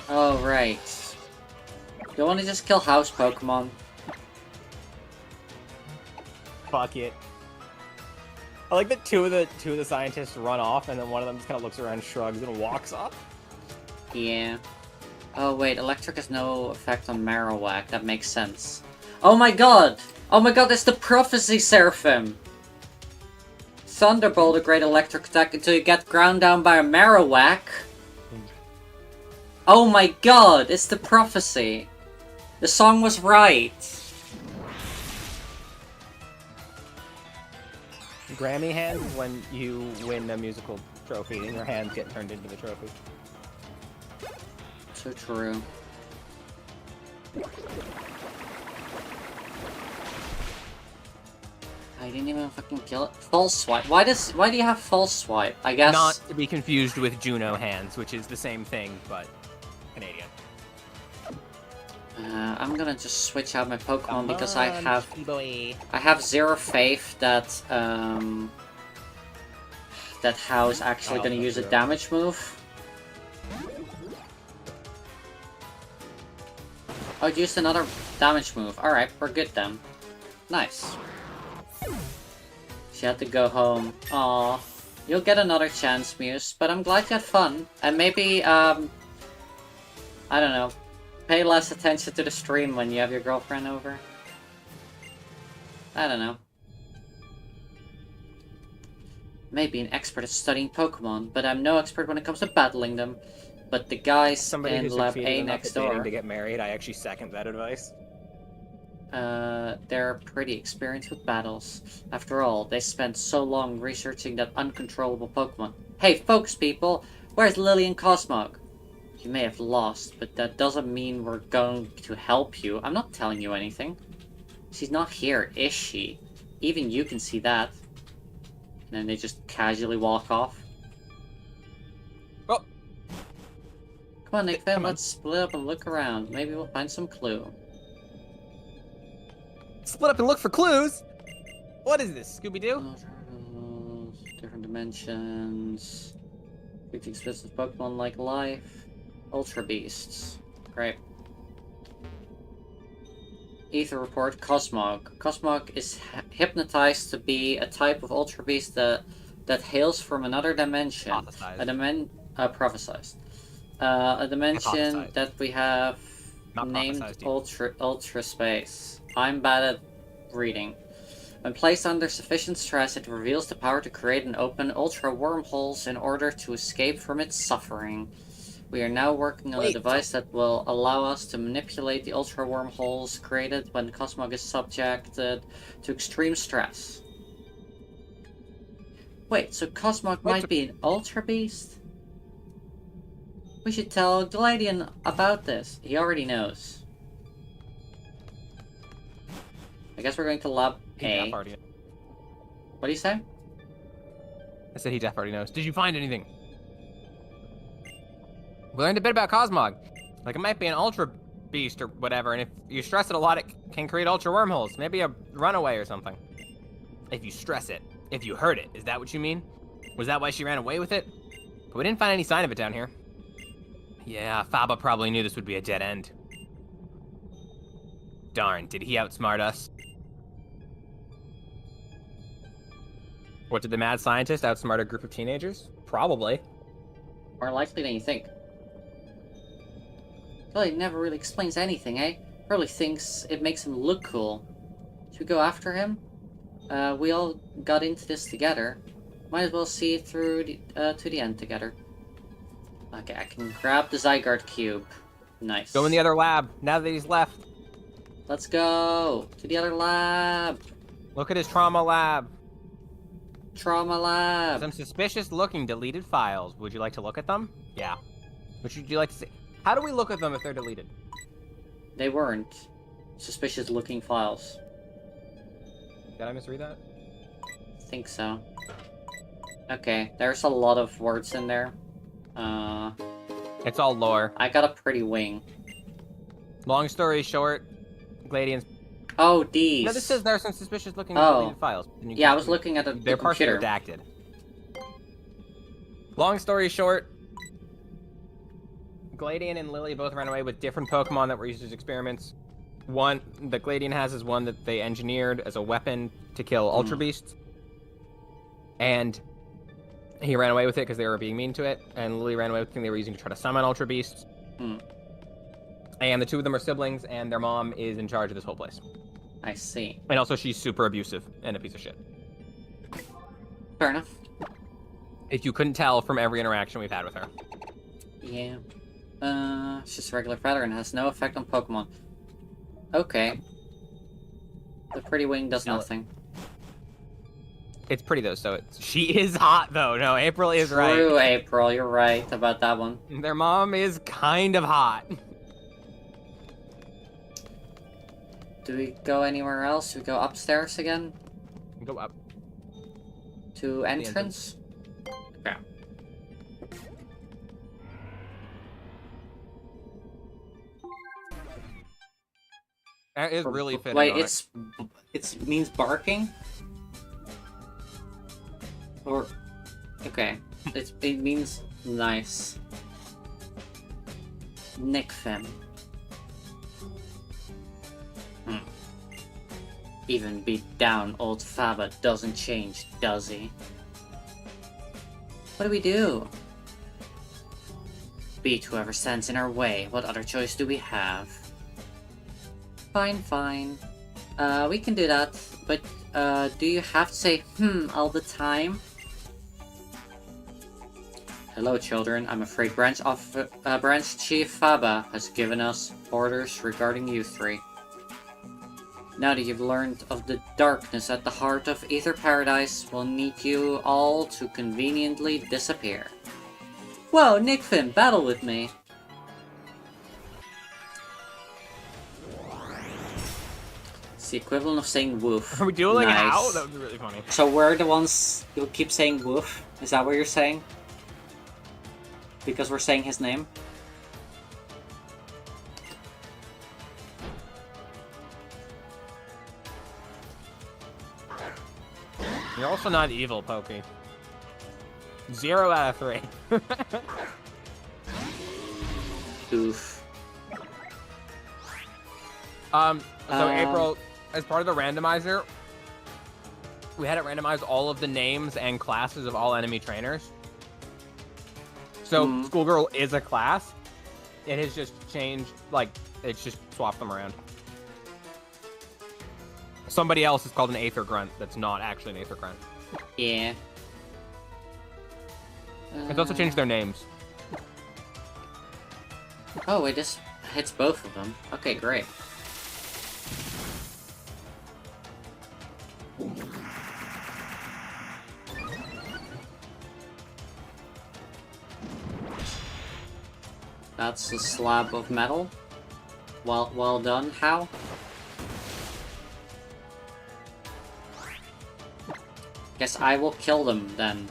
Oh, right. Do you want to just kill house Pokemon? Fuck it. I like that two of the scientists run off, and then one of them just kind of looks around, shrugs, and walks off. Yeah. Oh wait, electric has no effect on Marowak. That makes sense. Oh my god! Oh my god, it's the Prophecy Seraphim! Thunderbolt, a great electric attack until you get ground down by a Marowak. Oh my god, it's the Prophecy. The song was right. Grammy hands when you win a musical trophy and your hands get turned into the trophy. So true. I didn't even fucking kill it. False swipe. Why do you have false swipe? I guess Not to be confused with Juno hands, which is the same thing, but Canadian. I'm gonna just switch out my Pokemon Come because on, I have zero faith that that How is actually gonna use a damage move. Oh, it used another damage move. Alright, we're good then. Nice. She had to go home. Aww. You'll get another chance, Muse, but I'm glad you had fun. And maybe, I don't know, pay less attention to the stream when you have your girlfriend over. I don't know. Maybe an expert at studying Pokemon, but I'm no expert when it comes to battling them. But the guys Somebody in who's Lab succeeded A enough next at dating door... to get married, I actually second that advice. they're pretty experienced with battles. After all, they spent so long researching that uncontrollable Pokemon. Hey, folks, people! Where's Lily and Cosmog? You may have lost, but that doesn't mean we're going to help you. I'm not telling you anything. She's not here, is she? Even you can see that. And then they just casually walk off. Oh. Come on, Nick, Come on. let's split up and look around. Maybe we'll find some clue. Split up and look for clues. What is this, Scooby-Doo? Different dimensions. 50 expensive Pokemon like life. Ultra Beasts. Great. Ether report, Cosmog. Cosmog is hypnotized to be a type of Ultra Beast that hails from another dimension. Prophesized. Prophesized. A dimension Hypothesized. that we have Not named prophesized, Ultra Space. I'm bad at reading. When placed under sufficient stress, it reveals the power to create and open ultra wormholes in order to escape from its suffering. We are now working on a device that will allow us to manipulate the ultra wormholes created when Cosmog is subjected to extreme stress. Wait, so Cosmog might be an Ultra Beast? We should tell Gladian about this. He already knows. I guess we're going to Lab A. What do you say? I said he definitely already knows. Did you find anything? We learned a bit about Cosmog. Like, it might be an Ultra Beast or whatever, and if you stress it a lot, it can create Ultra Wormholes. Maybe a runaway or something. If you stress it. If you hurt it. Is that what you mean? Was that why she ran away with it? But we didn't find any sign of it down here. Yeah, Faba probably knew this would be a dead end. Darn, did he outsmart us? What, did the mad scientist outsmart a group of teenagers? Probably. More likely than you think. Well, he never really explains anything, eh? Probably thinks it makes him look cool. Should we go after him? We all got into this together. Might as well see it through to the end together. Okay, I can grab the Zygarde cube. Nice. Go in the other lab, now that he's left. Let's go! To the other lab! Look at his trauma lab. Trauma lab! Some suspicious looking deleted files. Would you like to look at them? Yeah. Which would you like to see? How do we look at them if they're deleted? They weren't. Suspicious looking files. Did I misread that? I think so. Okay, there's a lot of words in there. It's all lore. I got a pretty wing. Long story short, Gladian's... Oh, these! No, this says there are some suspicious looking Oh. deleted files. Yeah, I was looking at the They're partially computer. redacted. Long story short, Gladian and Lily both ran away with different Pokemon that were used as experiments. One that Gladian has is one that they engineered as a weapon to kill Ultra Beasts. And he ran away with it because they were being mean to it. And Lily ran away with the thing they were using to try to summon Ultra Beasts. And the two of them are siblings, and their mom is in charge of this whole place. I see. And also, she's super abusive and a piece of shit. Fair enough. If you couldn't tell from every interaction we've had with her. Yeah. It's just a regular feather and has no effect on Pokemon. Okay. The pretty wing does No. nothing. It's pretty, though, so she is hot, though. No, April is right. True, April, you're right about that one. Their mom is kind of hot. Do we go anywhere else? Do we go upstairs again? Go up. To entrance? Okay. That is really fitting. Wait, on it. it means barking? Or okay. It means nice. Nickfem. Even beat down old Faba doesn't change, does he? What do we do? Beat whoever stands in our way. What other choice do we have? Fine, fine. We can do that, but do you have to say all the time? Hello, children. I'm afraid Branch Chief Faba has given us orders regarding you three. Now that you've learned of the darkness at the heart of Ether Paradise, we'll need you all to conveniently disappear. Whoa, Nick Finn, battle with me. It's the equivalent of saying woof. Are we dueling Nice. how? That would be really funny. So we're the ones who keep saying woof? Is that what you're saying? Because we're saying his name? You're also not evil, Pokey. 0 out of 3. Oof. So April, as part of the randomizer, we had it randomize all of the names and classes of all enemy trainers. So Schoolgirl is a class. It has just changed, like, it's just swapped them around. Somebody else is called an Aether Grunt that's not actually an Aether Grunt. Yeah. It's also changed their names. Oh, it just hits both of them. Okay, great. That's a slab of metal. Well done. How? Guess I will kill them then.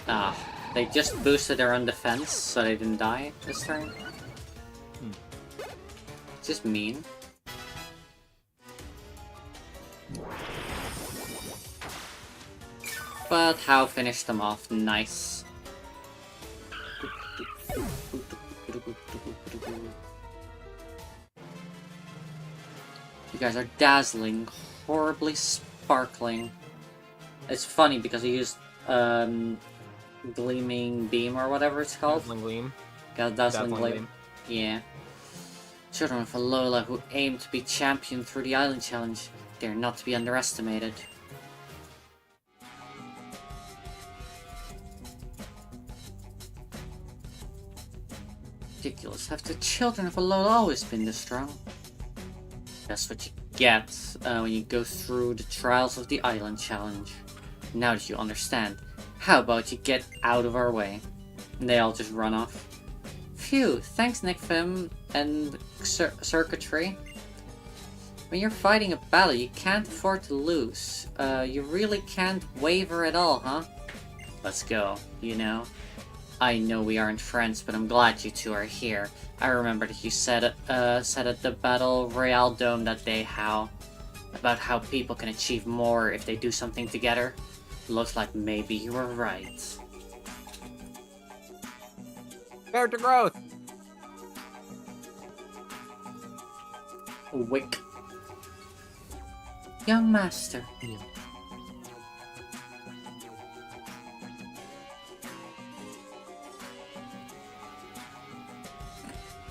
Ah, they just boosted their own defense, so they didn't die this turn. It's just mean. But How finished them off nice. You guys are dazzling, horribly sparkling. It's funny because he used gleaming beam or whatever it's called. Dazzling Gleam. Dazzling gleam. Yeah. Children of Alola who aim to be champion through the island challenge. They're not to be underestimated. Ridiculous. Have the children of Alola always been this strong? That's what you get when you go through the trials of the island challenge. Now that you understand, how about you get out of our way? And they all just run off. Phew, thanks Nick Fim and Circuitry. When you're fighting a battle, you can't afford to lose. You really can't waver at all, huh? Let's go, you know? I know we aren't friends, but I'm glad you two are here. I remember that you said at the Battle Royale Dome that day about how people can achieve more if they do something together. Looks like maybe you were right. Character growth! Wick. Young Master. Yeah.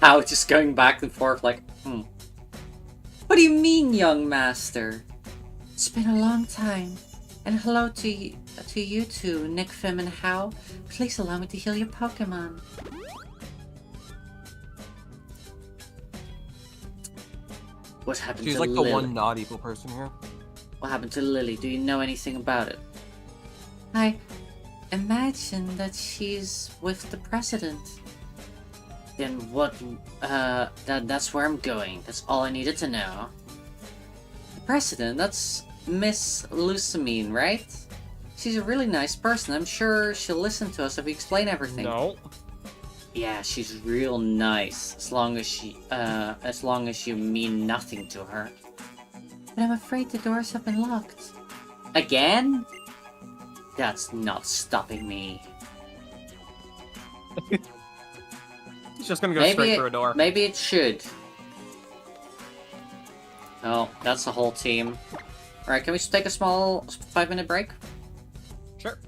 How just going back and forth like, What do you mean, young master? It's been a long time. And hello to you two, Nick, Fim, and How. Please allow me to heal your Pokemon. What happened She's to like Lily? the one not evil person here. What happened to Lily? Do you know anything about it? I imagine that she's with the president. Then what, that's where I'm going. That's all I needed to know. The president, that's Miss Lucamine, right? She's a really nice person. I'm sure she'll listen to us if we explain everything. No. Yeah, she's real nice, as long as you mean nothing to her. But I'm afraid the doors have been locked. Again? That's not stopping me. He's just gonna go straight through a door. Maybe it should. Oh, that's the whole team. Alright, can we just take a small 5-minute break? Sure.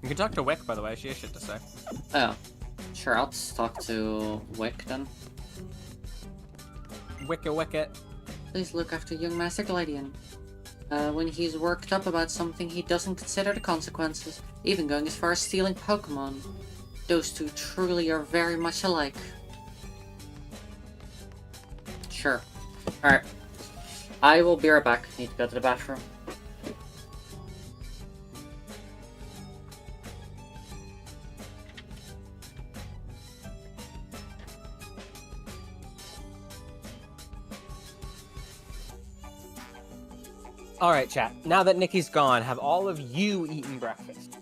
You can talk to Wick, by the way. She has shit to say. Oh. Sure, I'll just talk to Wick then. Wicket. Please look after young Master Gladian. When he's worked up about something, he doesn't consider the consequences, even going as far as stealing Pokemon. Those two truly are very much alike. Sure. Alright. I will be right back. Need to go to the bathroom. Alright, chat. Now that Nikki's gone, have all of you eaten breakfast?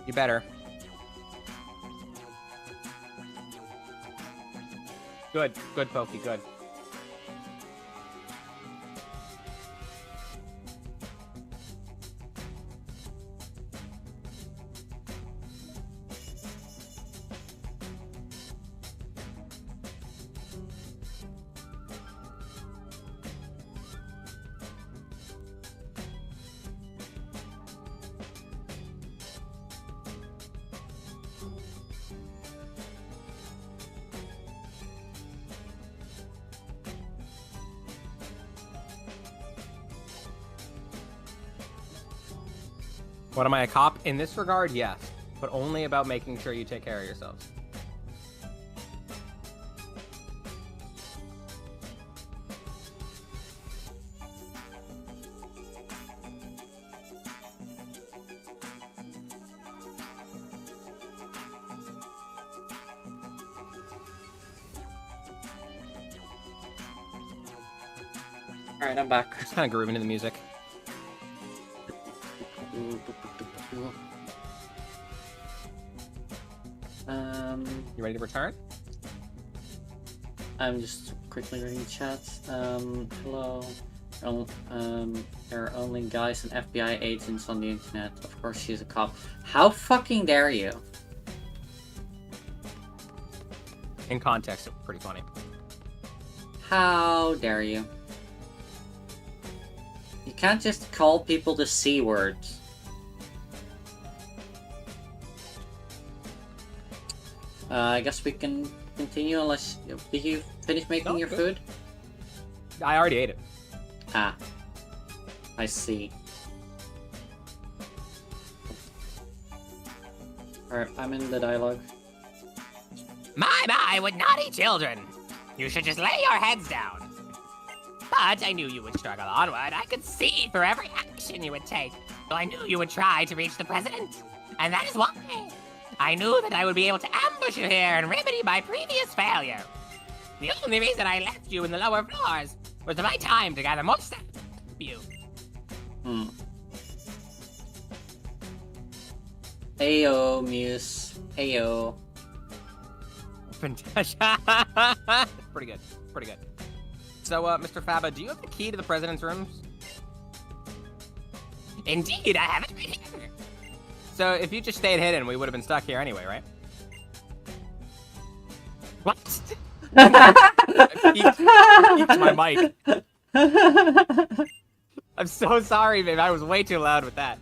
You better. Good. Good, Pokey. Good. What, am I a cop? In this regard, yes. But only about making sure you take care of yourselves. Alright, I'm back. Just kind of grooving to the music. You ready to return? I'm just quickly reading chat. Hello. There are only guys and FBI agents on the internet. Of course she's a cop. How fucking dare you? In context, it's pretty funny. How dare you? You can't just call people the C word. I guess we can continue unless... Did you finish making your food? I already ate it. Ah. I see. Alright, I'm in the dialogue. My, what naughty children! You should just lay your heads down. But I knew you would struggle onward. I could see for every action you would take. So I knew you would try to reach the president. And that is why I knew that I would be able to ambush you here and remedy my previous failure. The only reason I left you in the lower floors was to buy time to gather more stuff for you. Ayo, Muse. Ayo. Pretty good. Pretty good. So, Mr. Faba, do you have the key to the president's rooms? Indeed, I have it right here. So, if you just stayed hidden, we would have been stuck here anyway, right? What? I peeked my mic. I'm so sorry, babe. I was way too loud with that.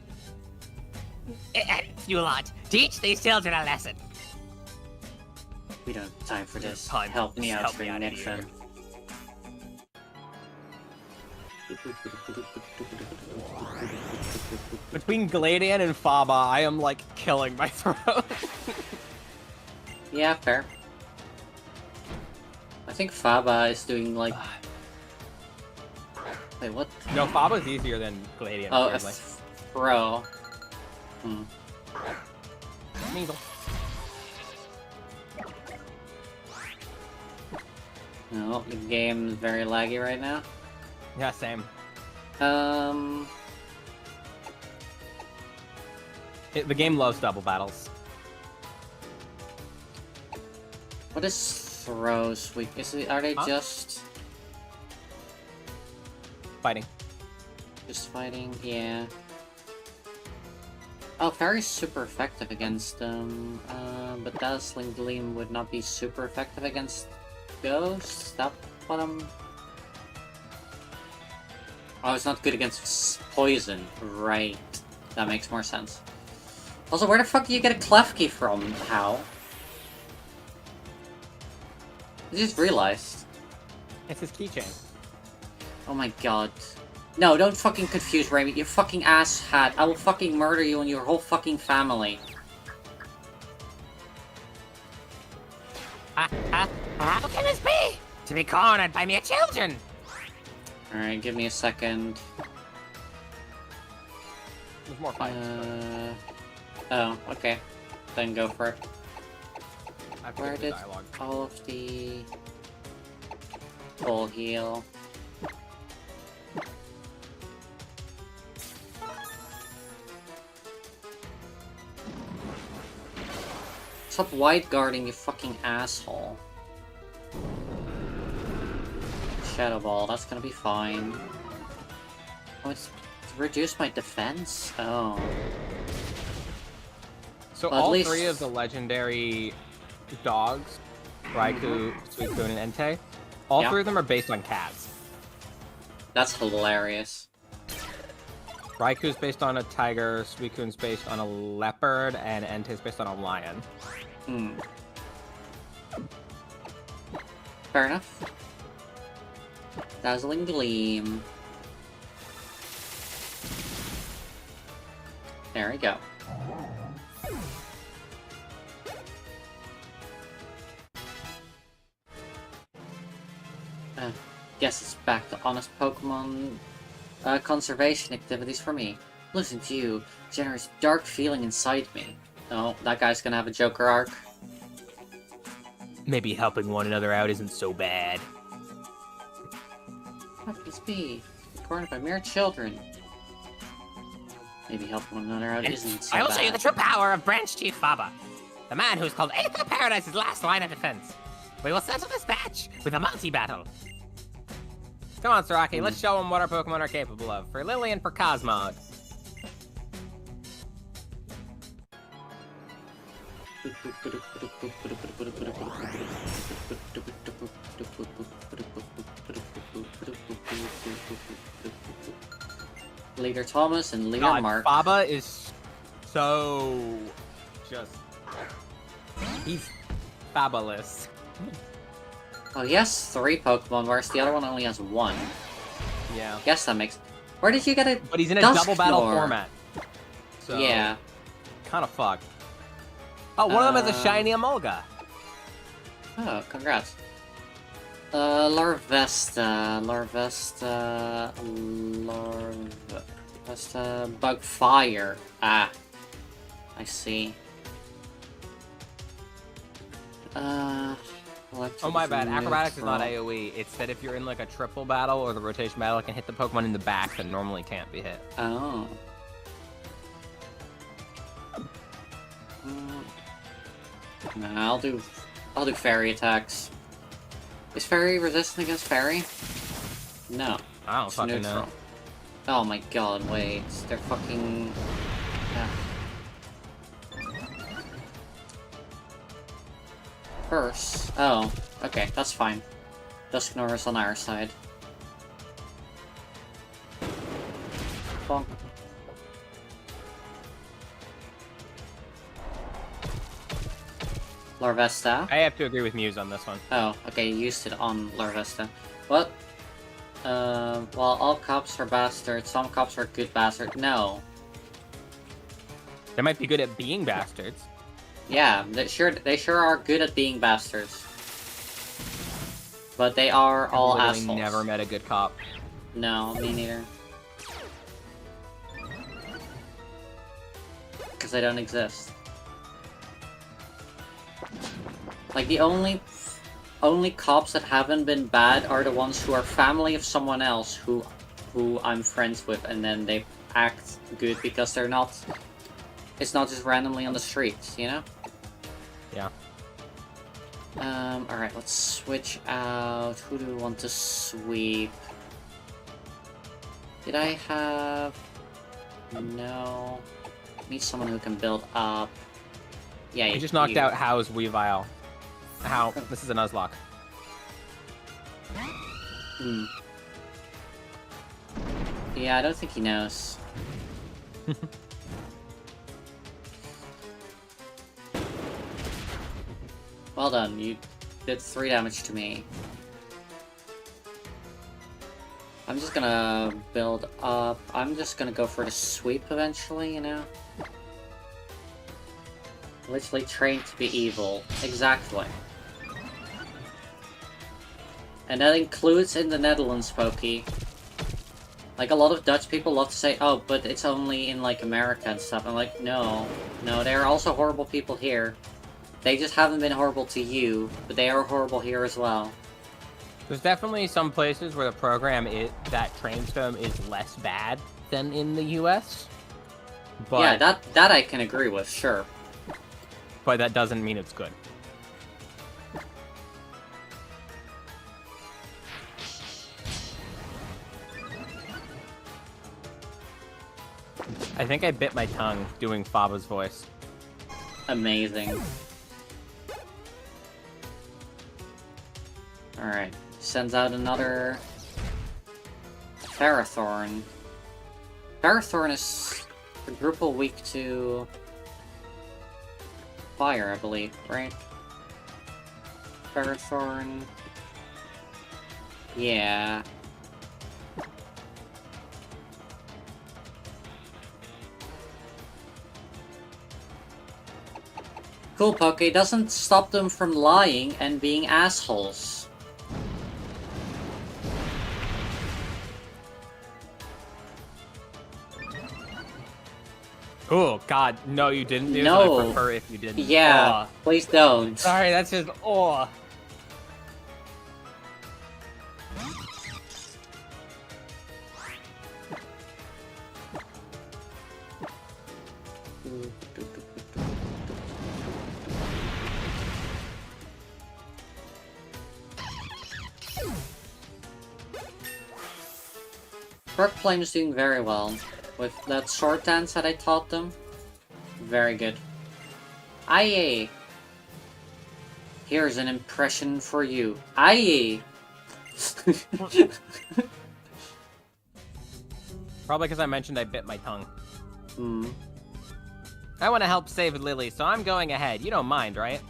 You lot, teach these children a lesson. We don't have time for this. Time. Help me out Help for me out next of here. time. Between Gladian and Faba, I am, like, killing my throat. Yeah, fair. I think Faba is doing like... Wait, what? No, Faba's easier than Gladian. Oh, a weirdly. throw. Measle. No, the game is very laggy right now. Yeah, same. The game loves double battles. What is throws weak? Are they Huh? just Fighting. fighting? Yeah. Oh, Fairy's super effective against them. But Dazzling Gleam would not be super effective against Ghosts. That what I'm. Oh, it's not good against poison. Right. That makes more sense. Also, where the fuck do you get a Klefki from? How? I just realized. It's his keychain. Oh my god. No, don't fucking confuse Raimi, you fucking asshat. I will fucking murder you and your whole fucking family. How can this be? To be cornered by mere children! Alright, give me a second. There's more fights. Oh, okay. Then go for it. I Where forget the did dialogue. all of the... full heal? Stop wide guarding, you fucking asshole. Shadow Ball, that's gonna be fine. Oh, it's reduced my defense? Oh. So Well, at all least- 3 of the legendary dogs, Raikou, Suicune, and Entei, all Yeah. 3 of them are based on cats. That's hilarious. Raiku's based on a tiger, Suicune's based on a leopard, and Entei's based on a lion. Hmm. Fair enough. Dazzling Gleam. There we go. Guess it's back to honest Pokemon conservation activities for me. Listen to you generates dark feeling inside me. Oh, that guy's gonna have a Joker arc. Maybe helping one another out isn't so bad. How could this be? Cornered by mere children. Maybe helping one another out And isn't so I will bad. show you the true power of Branch Chief Baba, the man who's called Aether Paradise's last line of defense. We will settle this match with a multi-battle. Come on, Saraki, let's show them what our Pokemon are capable of. For Lily and for Cosmog. Leader Thomas and Leader God, Mark. Baba is so... just... He's fabulous. Oh, he has 3 Pokemon, whereas the other one only has 1. Yeah. Guess that makes... Where did you get it? But he's in a double battle Dusknoir. format. So, Yeah. kind of fucked. Oh, one of them is a shiny Emolga. Oh, congrats. Larvesta, Bugfire. Ah, I see. Oh, my bad. Acrobatics is not AoE. It's that if you're in like a triple battle or the rotation battle, it can hit the Pokemon in the back that normally can't be hit. Oh. Nah, I'll do fairy attacks. Is fairy resistant against fairy? No. I don't It's fucking neutral. know. Oh my god, wait. They're fucking... Yeah. Curse. Oh, okay, that's fine. Dusknoir is on our side. Bonk. Larvesta. I have to agree with Muse on this one. Oh, okay, you used it on Larvesta. What? Well, all cops are bastards, some cops are good bastards. No. They might be good at being bastards. Yeah, they sure are good at being bastards. But they are all I've literally assholes. never met a good cop. No, me neither. Because they don't exist. Like, the only cops that haven't been bad are the ones who are family of someone else who I'm friends with, and then they act good because they're not... It's not just randomly on the streets, you know? Yeah. Alright, let's switch out. Who do we want to sweep? Did I have... No. Need someone who can build up. Yeah, He just knocked out How's Weavile. How? This is a Nuzlocke. Hmm. Yeah, I don't think he knows. Well done, you did 3 damage to me. I'm just gonna build up. I'm just gonna go for the sweep eventually, you know? Literally trained to be evil. Exactly. And that includes in the Netherlands, Pokey. Like, a lot of Dutch people love to say, oh, but it's only in, like, America and stuff. I'm like, no. No, there are also horrible people here. They just haven't been horrible to you, but they are horrible here as well. There's definitely some places where the program that trains them is less bad than in the US. But, yeah, that I can agree with, sure. But that doesn't mean it's good. I think I bit my tongue doing Faba's voice. Amazing. Alright. Sends out another... Ferrothorn. Ferrothorn is quadruple weak to... fire, I believe, right? Ferrothorn... Yeah... Cool, Poke. Doesn't stop them from lying and being assholes. Oh, God. No, you didn't do No. it. I prefer if you didn't. Yeah, please don't. Sorry, that's just... Oh. Brook Flame is doing very well. With that short dance that I taught them. Very good. Aye. Here's an impression for you. Aye. Probably because I mentioned I bit my tongue. Hmm. I want to help save Lily, so I'm going ahead. You don't mind, right?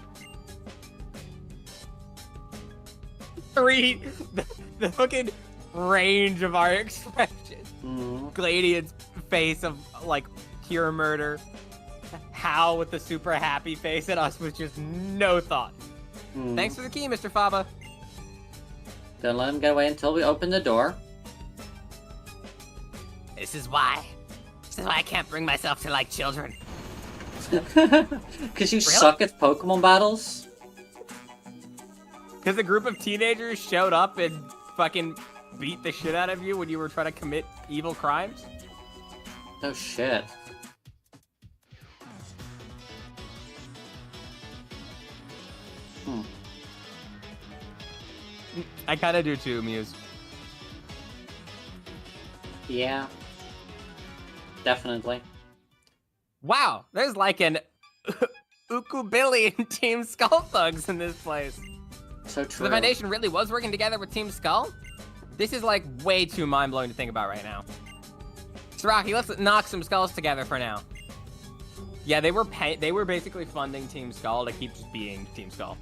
The fucking range of our expressions. Gladian's face of, like, pure murder. Hal with the super happy face, and us with just no thought. Thanks for the key, Mr. Faba. Gonna let him get away until we open the door. This is why I can't bring myself to like children. Because you suck at Pokemon battles? Because a group of teenagers showed up and fucking beat the shit out of you when you were trying to commit evil crimes? Oh shit. I kind of do too, Muse. Yeah. Definitely. Wow, there's like an Ukubilly and Team Skull thugs in this place. So So true. the Foundation really was working together with Team Skull? This is like way too mind-blowing to think about right now. Saraki, let's knock some skulls together for now. Yeah, they were basically funding Team Skull to keep just being Team Skull.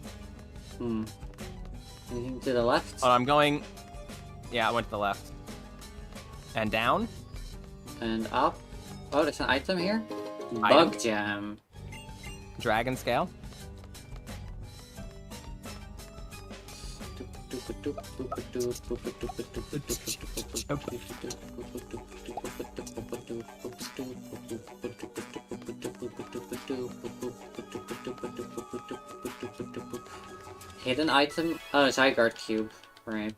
Anything to the left? Oh, I'm going... Yeah, I went to the left. And down? And up. Oh, there's an item here? Item? Bug Jam. Dragon Scale? Hidden item? Oh, Zygarde Cube. Right.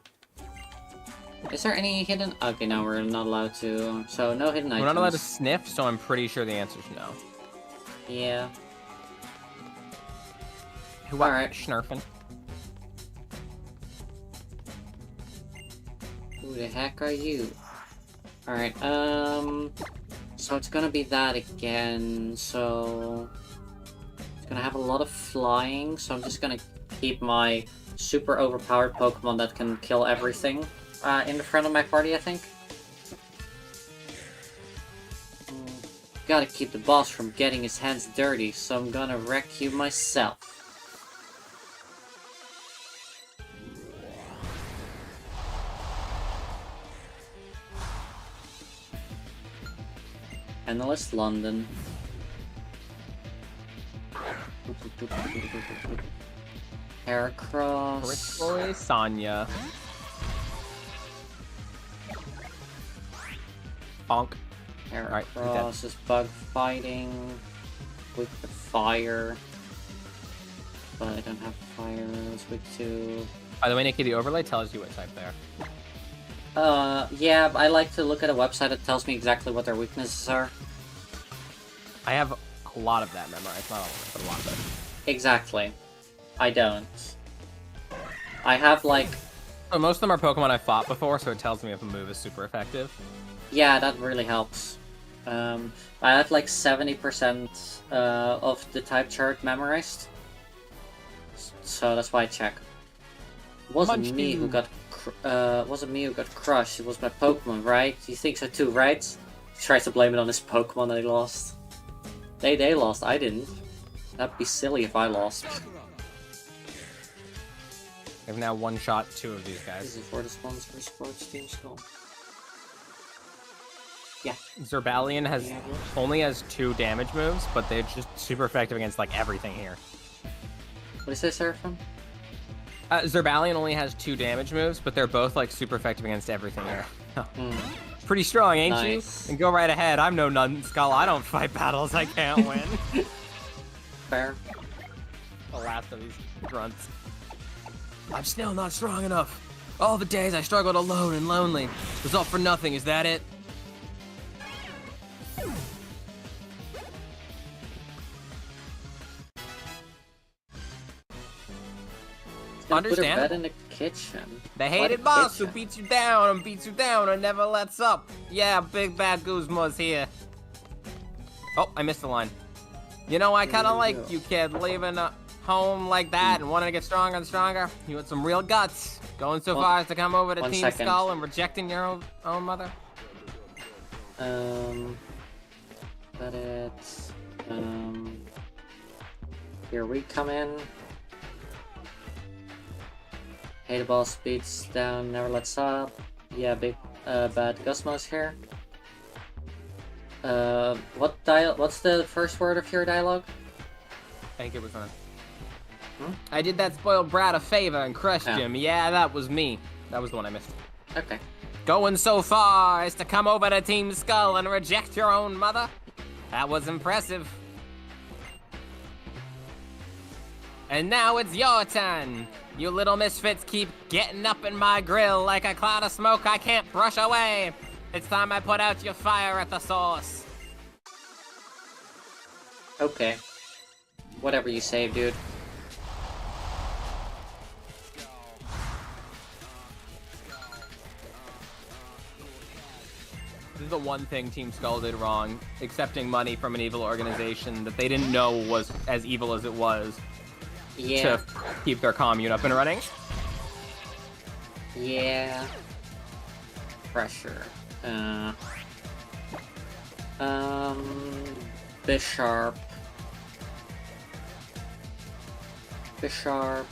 Is there any hidden? Okay, no, we're not allowed to. So, no hidden items. We're not allowed to sniff, so I'm pretty sure the answer's no. Yeah. Who Alright. Schnurfing? Who the heck are you? Alright, so it's gonna be that again, so... It's gonna have a lot of flying, so I'm just gonna keep my super overpowered Pokemon that can kill everything in the front of my party, I think. Gotta keep the boss from getting his hands dirty, so I'm gonna wreck you myself. Endless London. Heracross. Rich Boy Sonya. Bonk. Alright, he's dead. Heracross is bug fighting with the fire. But I don't have fire, it's weak to... By the way, Nikki, the overlay tells you what type they are. Yeah, I like to look at a website that tells me exactly what their weaknesses are. I have a lot of that memorized, not all of it, but a lot of it. Exactly. I don't. I have, like... So most of them are Pokemon I've fought before, so it tells me if a move is super effective. Yeah, that really helps. I have, like, 70% of the type chart memorized. So that's why I check. It wasn't me who got crushed, it was my Pokemon, right? You think so too, right? He tries to blame it on his Pokemon that he lost. They lost, I didn't. That'd be silly if I lost. I've now one-shot 2 of these This guys. is for the sponsor sports team skull. Yeah. Zerbalion has only has 2 damage moves, but they're just super effective against like everything here. What is this, Seraphim? Zerbalion only has 2 damage moves, but they're both like super effective against everything here. Hmm. Pretty strong, ain't Nice. you? And go right ahead. I'm no numbskull. I don't fight battles I can't win. Fair. The last of these grunts. I'm still not strong enough. All the days I struggled alone and lonely was all for nothing. Is that it? Put her bed Understandable. in the kitchen. The What hated a boss who kitchen. beats you down and beats you down and never lets up. Yeah, Big Bad Guzma's here. Oh, I missed the line. You know, I kind of like you, kid, leaving a home like that and wanting to get stronger and stronger. You had some real guts. Going so Well, far as to come over to 1 Team second. Skull and rejecting your own mother. But it's... Here we come in. Hated boss beats down, never lets up. Yeah, big bad Gusmo's here. What's the first word of your dialogue? I think it was on. Hmm? I did that spoiled brat a favor and crushed Yeah. him. Yeah, that was me. That was the one I missed. Okay. Going so far as to come over to Team Skull and reject your own mother? That was impressive. And now it's your turn. You little misfits keep getting up in my grill like a cloud of smoke I can't brush away. It's time I put out your fire at the source. Okay. Whatever you say, dude. This is the one thing Team Skull did wrong, accepting money from an evil organization that they didn't know was as evil as it was Yeah. to keep their commune up and running. Yeah. Pressure. Bisharp. Bisharp.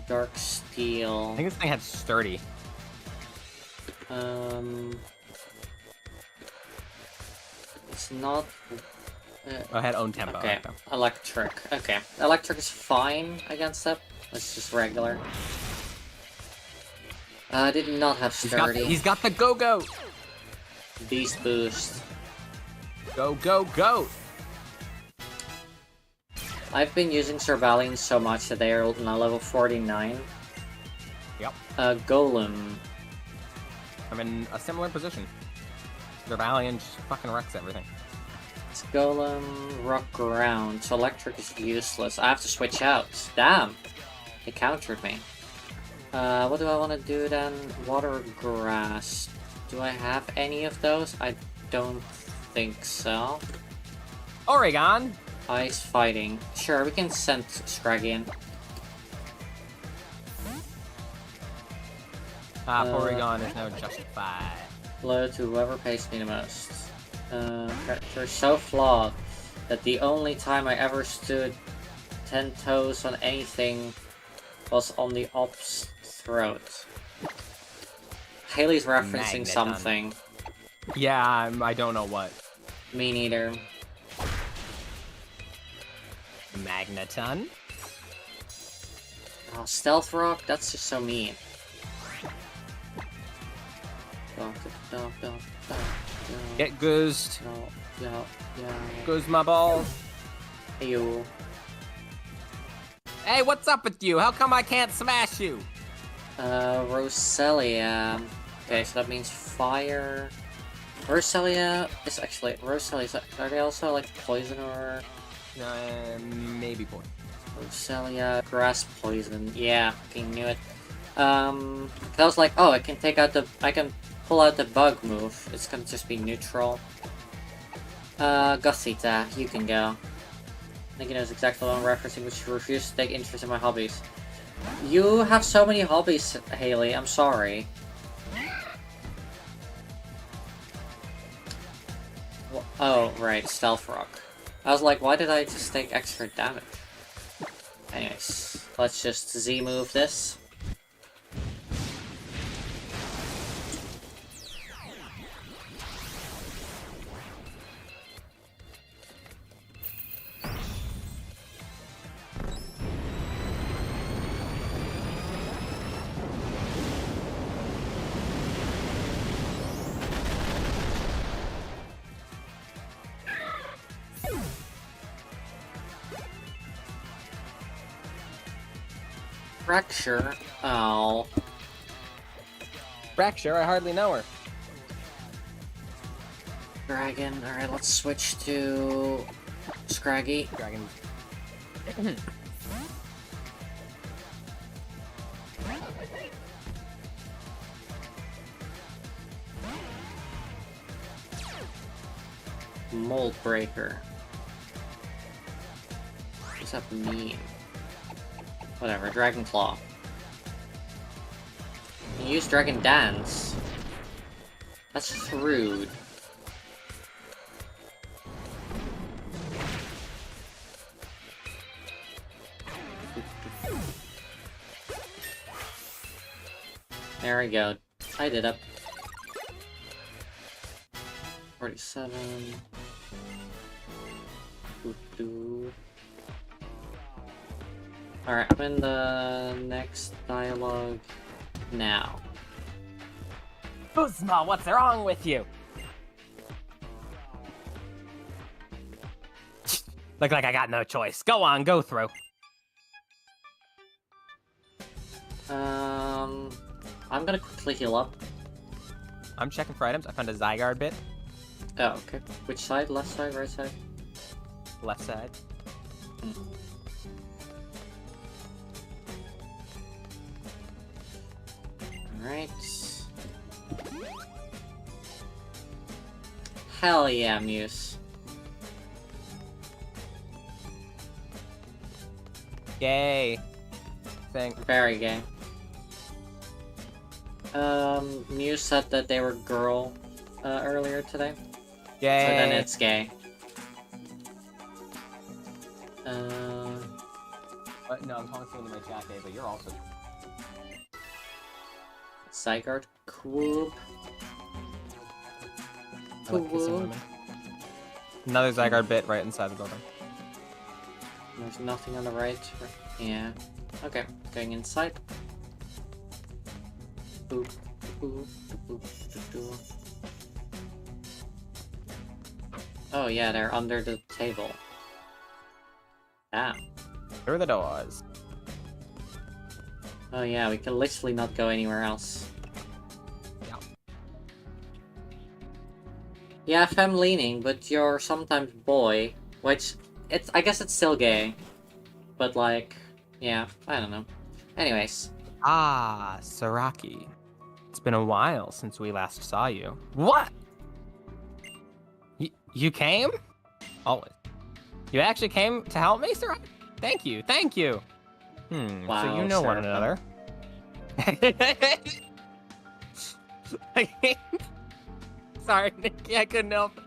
Dark Steel. I think this thing had sturdy. It's not... I had own tempo. Okay, electric. Okay, electric is fine against that. It's just regular. Did not have sturdy. He's got the go-go. Beast boost. Go, go, go. I've been using Cerbalion so much that they are now level 49. Yep. Golem. I'm in a similar position. Zerbalion just fucking wrecks everything. It's Golem, Rock Ground, so electric is useless. I have to switch out. Damn! He countered me. What do I want to do then? Water Grass. Do I have any of those? I don't think so. Oregon. Ice Fighting. Sure, we can send Scraggy in. Porygon is now justified. Blow to whoever pays me the most. Character so flawed that the only time I ever stood 10 toes on anything was on the op's throat. Haley's referencing Magneton. something. Yeah, I don't know what. Me neither. Magneton. Oh, Stealth Rock? That's just so mean. Get goozed. Yeah. Goose my balls. Ew. Hey, what's up with you? How come I can't smash you? Roselia. Okay, so that means fire. Roselia is actually... Roselia, are they also like poison or... Maybe boy. Roselia, grass poison. Yeah, fucking knew it. I was like, oh, I can pull out the bug move. It's gonna just be neutral. Gossita, you can go. I think he knows exactly what I'm referencing, which you refuse to take interest in my hobbies. You have so many hobbies, Haley. I'm sorry. Oh, right, Stealth Rock. I was like, why did I just take extra damage? Anyways, let's just Z-move this. Fracture. Oh. Fracture, I hardly know her. Dragon. Alright, let's switch to Scraggy. Dragon. Mold Breaker. What does that mean? Whatever, Dragon Claw. You use Dragon Dance. That's just rude. There we go. I did it. 47. Alright, I'm in the next dialogue now. Buzma, what's wrong with you? Look like I got no choice. Go on, go through. I'm gonna quickly heal up. I'm checking for items. I found a Zygarde bit. Oh, okay. Which side? Left side? Right side? Left side. Alright. Hell yeah, Muse. Yay. Thing. Very gay. Muse said that they were girl earlier today. Yay. So then it's gay. No, I'm calling someone in my chat, Dave, but you're also... Zygarde Quoob. I like kissing women. Another Zygarde bit right inside the building. There's nothing on the right. Yeah. Okay, going inside. Boop, boop, boop, boop, boop. Oh yeah, they're under the table. Damn. There are the doors. Oh yeah, we can literally not go anywhere else. Yeah. Yeah, femme leaning, but you're sometimes boy, which I guess it's still gay. But like, yeah, I don't know. Anyways. Ah, Saraki. It's been a while since we last saw you. What? You came? Always. You actually came to help me, Saraki? Thank you, thank you. Wow, so you know one Seraphim. another. Sorry, Nikki, I couldn't help it.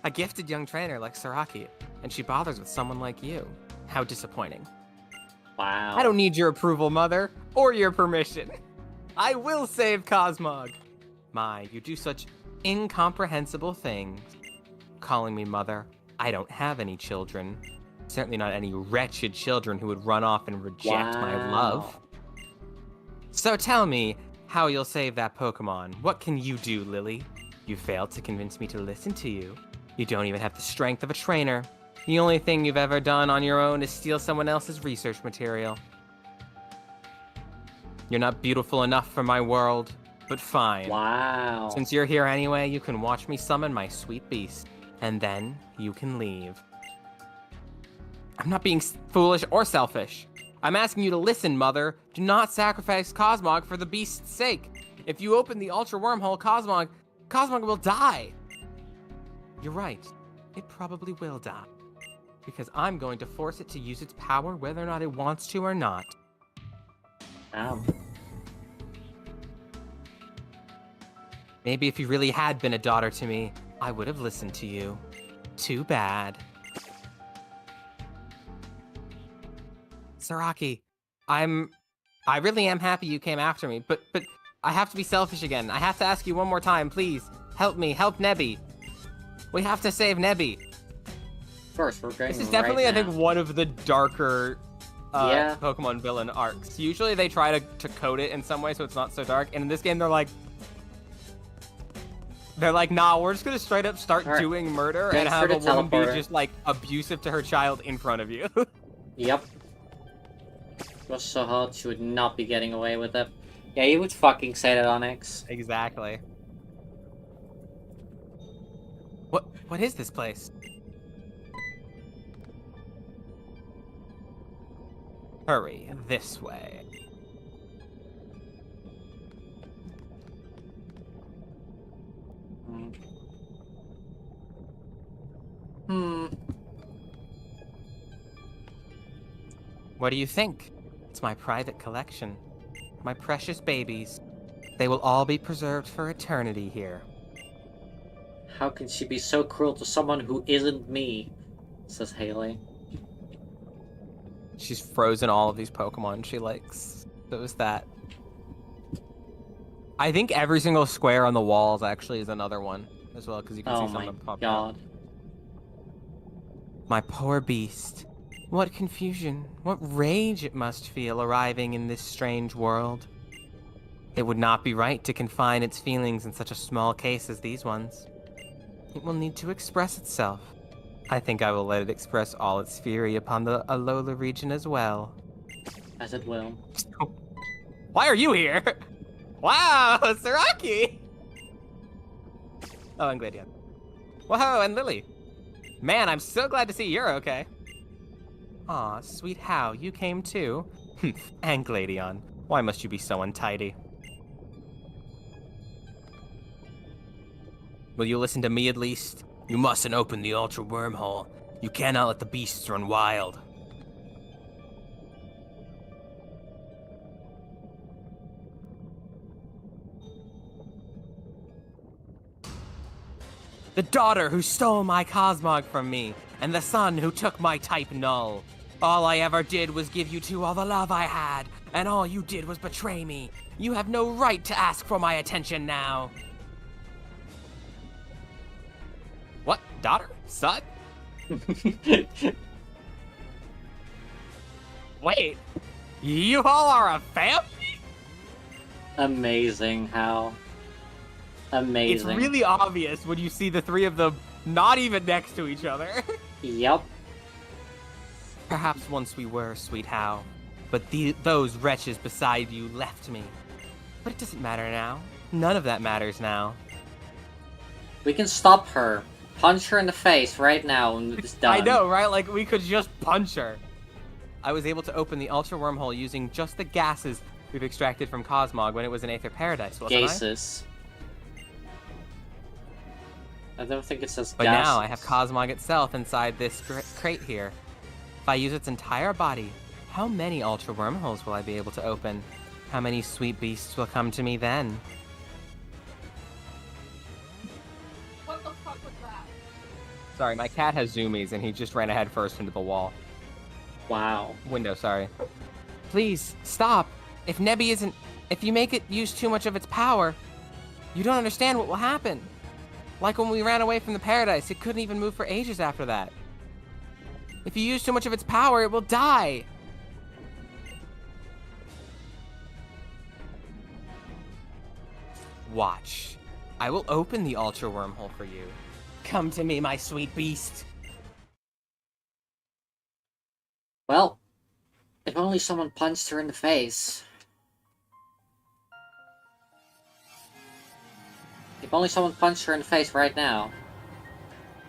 A gifted young trainer like Saraki, and she bothers with someone like you. How disappointing. Wow. I don't need your approval, Mother, or your permission. I will save Cosmog. My, you do such incomprehensible things. calling me mother. I don't have any children. Certainly not any wretched children who would run off and reject my love. So tell me how you'll save that Pokemon. What can you do, Lily? You failed to convince me to listen to you. You don't even have the strength of a trainer. The only thing you've ever done on your own is steal someone else's research material. You're not beautiful enough for my world, but fine. Wow. Since you're here anyway, you can watch me summon my sweet beast, and then you can leave. I'm not being foolish or selfish. I'm asking you to listen, Mother. Do not sacrifice Cosmog for the beast's sake. If you open the Ultra Wormhole, Cosmog will die. You're right. It probably will die. Because I'm going to force it to use its power whether or not it wants to or not. Maybe if you really had been a daughter to me, I would have listened to you. Too bad. Saraki, I really am happy you came after me, but I have to be selfish again. I have to ask you one more time, please. Help me, help Nebby. We have to save Nebby. Of course, we're going. This is definitely, right I think, one of the darker Yeah. Pokemon villain arcs. Usually they try to code it in some way so it's not so dark, and in this game they're like, nah, we're just gonna straight up start doing murder and Thanks have for a the woman be teleporter. just like abusive to her child in front of you. Yep. It was so hot, she would not be getting away with it. Yeah, you would fucking say that, Onyx. Exactly. What is this place? Hurry, this way. What do you think? It's my private collection. My precious babies. They will all be preserved for eternity here. How can she be so cruel to someone who isn't me? Says Haley. She's frozen all of these Pokemon she likes. So is that. I think every single square on the walls actually is another one as well, because you can Oh see some my of them pop god. out. My poor beast. What confusion, what rage it must feel arriving in this strange world. It would not be right to confine its feelings in such a small case as these ones. It will need to express itself. I think I will let it express all its fury upon the Alola region as well. As it will. Why are you here? Wow, Saraki! Oh, I'm glad you. Whoa, and Lily. Man, I'm so glad to see you're okay. Aw, sweet How, you came too? And Gladion, why must you be so untidy? Will you listen to me at least? You mustn't open the Ultra Wormhole. You cannot let the beasts run wild. The daughter who stole my Cosmog from me, and the son who took my type null. All I ever did was give you two all the love I had, and all you did was betray me. You have no right to ask for my attention now. What? Daughter? Son? Wait, you all are a family? Amazing, How. Amazing. It's really obvious when you see the three of them not even next to each other. Yep. Perhaps once we were, sweet How, but those wretches beside you left me. But it doesn't matter now. None of that matters now. We can stop her. Punch her in the face right now and it's done. I know, right? Like, we could just punch her. I was able to open the Ultra Wormhole using just the gases we've extracted from Cosmog when it was in Aether Paradise, wasn't Gases. I don't think it says But gases. now I have Cosmog itself inside this crate here. If I use its entire body, how many Ultra Wormholes will I be able to open? How many sweet beasts will come to me then? What the fuck was that? Sorry, my cat has zoomies and he just ran ahead first into the wall. Wow. Window, sorry. Please, stop. If you make it use too much of its power, you don't understand what will happen. Like when we ran away from the paradise, it couldn't even move for ages after that. If you use too much of its power, it will die. Watch. I will open the Ultra Wormhole for you. Come to me, my sweet beast. Well, if only someone punched her in the face. If only someone punched her in the face right now.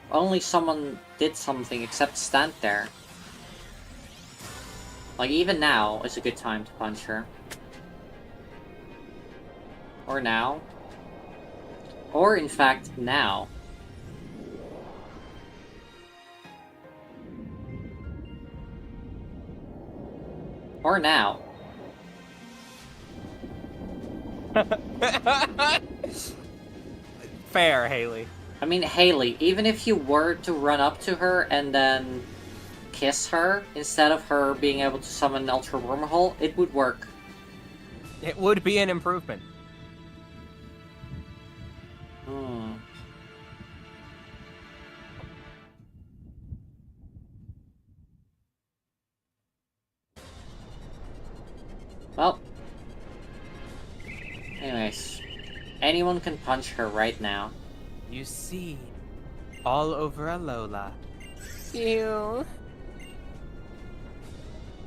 If only someone did something except stand there. Like, even now is a good time to punch her. Or now. Or, in fact, now. Or now. Fair, Haley. I mean, Haley, even if you were to run up to her and then kiss her, instead of her being able to summon an Ultra Wormhole, it would work. It would be an improvement. Hmm. Well. Anyways. Anyone can punch her right now. You see, all over Alola. Ew.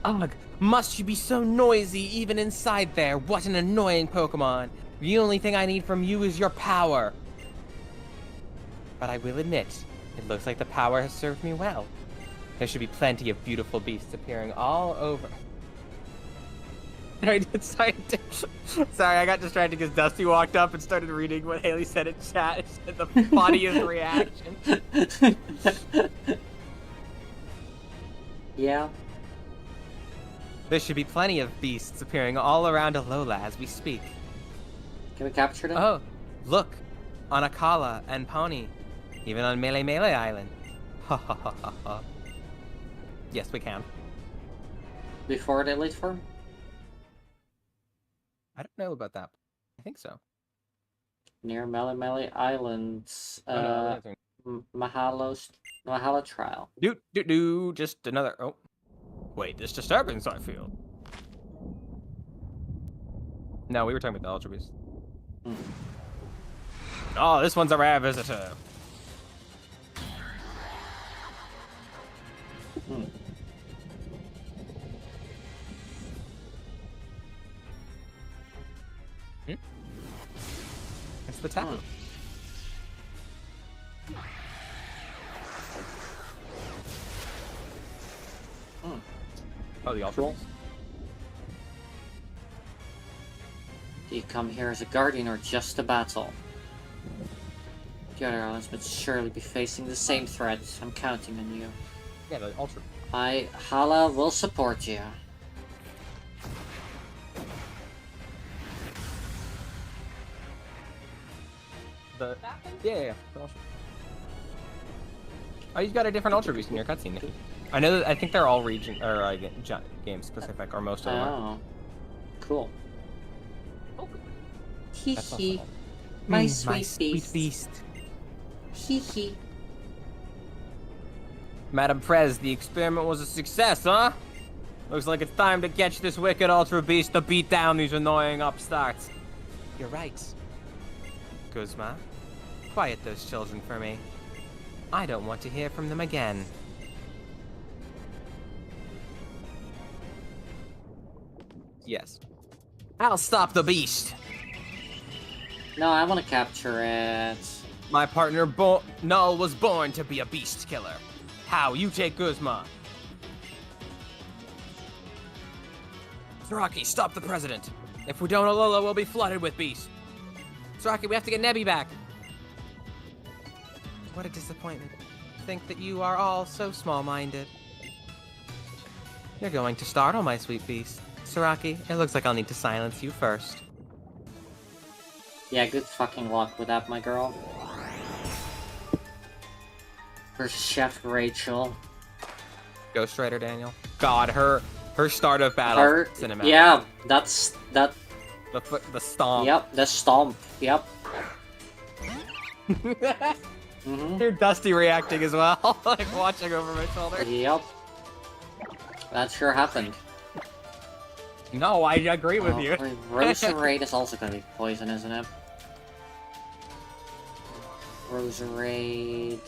Ugh, must you be so noisy even inside there? What an annoying Pokemon. The only thing I need from you is your power. But I will admit, it looks like the power has served me well. There should be plenty of beautiful beasts appearing all over. Sorry, I got distracted because Dusty walked up and started reading what Haley said in chat. It said the funniest reaction. Yeah. There should be plenty of beasts appearing all around Alola as we speak. Can we capture them? Oh, look. On Akala and Pony. Even on Melee Melee Island. Ha ha ha ha ha. Yes, we can. Before they leave form? I don't know about that. I think so. Near Melee Islands. Mahalo Trial. Just another. Oh. Wait, this disturbance, I feel. No, we were talking about the Ultra Beast. Hmm. Oh, this one's a rare visitor. Hmm. It's the Tapu. Oh, the Ultra Balls? Do you come here as a guardian or just a battle? The other islands must surely be facing the same threats. I'm counting on you. Yeah, the Ultra. Hala will support you. Yeah. The Ultra. Oh, you've got a different Ultra Beast in your cutscene, Nikki. I know that. I think they're all region or game specific, or most of them are. Oh, cool. Hee That's hee. awesome. My sweet beast. Hee hee. Madam Prez, the experiment was a success, huh? Looks like it's time to catch this wicked Ultra Beast to beat down these annoying upstarts. You're right. Guzma, quiet those children for me. I don't want to hear from them again. Yes. I'll stop the beast. No, I want to capture it. My partner Null was born to be a beast killer. How? You take Guzma. Saraki, stop the president. If we don't, Alola will be flooded with beasts. Saraki, we have to get Nebby back. What a disappointment. Think that you are all so small-minded. You're going to startle my sweet beast. Saraki, it looks like I'll need to silence you first. Yeah, good fucking luck with that, my girl. Versus Chef Rachel. Ghost Rider Daniel. God, her start of battle cinematic. Yeah, that's that. The stomp. Yep, the stomp. Yep. Mm-hmm. Hear Dusty reacting as well, like watching over my shoulder. Yep. That sure happened. No, I agree with you. Roserade is also gonna be poison, isn't it? Roserade.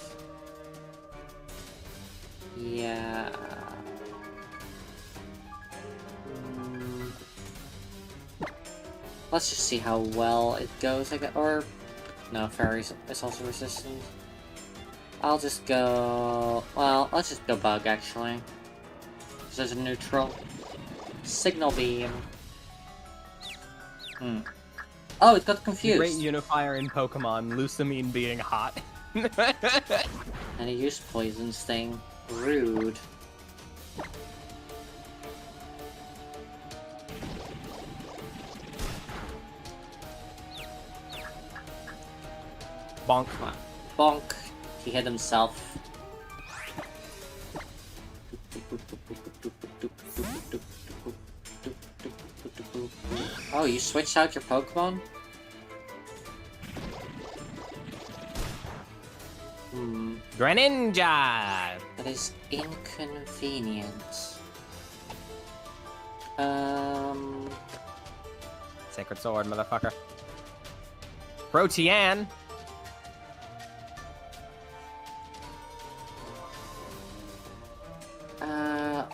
Yeah. Mm. Let's just see how well it goes. Or no, fairies is also resistant. I'll just go. Well, let's just go bug actually. This is a neutral. Signal beam. Hmm. Oh, it got confused. Great unifier in Pokemon, Lusamine being hot. And he used Poison Sting. Rude. Bonk. Come on. Bonk. He hit himself. Oh, you switched out your Pokemon? Greninja! That is inconvenient. Sacred Sword, motherfucker. Protean!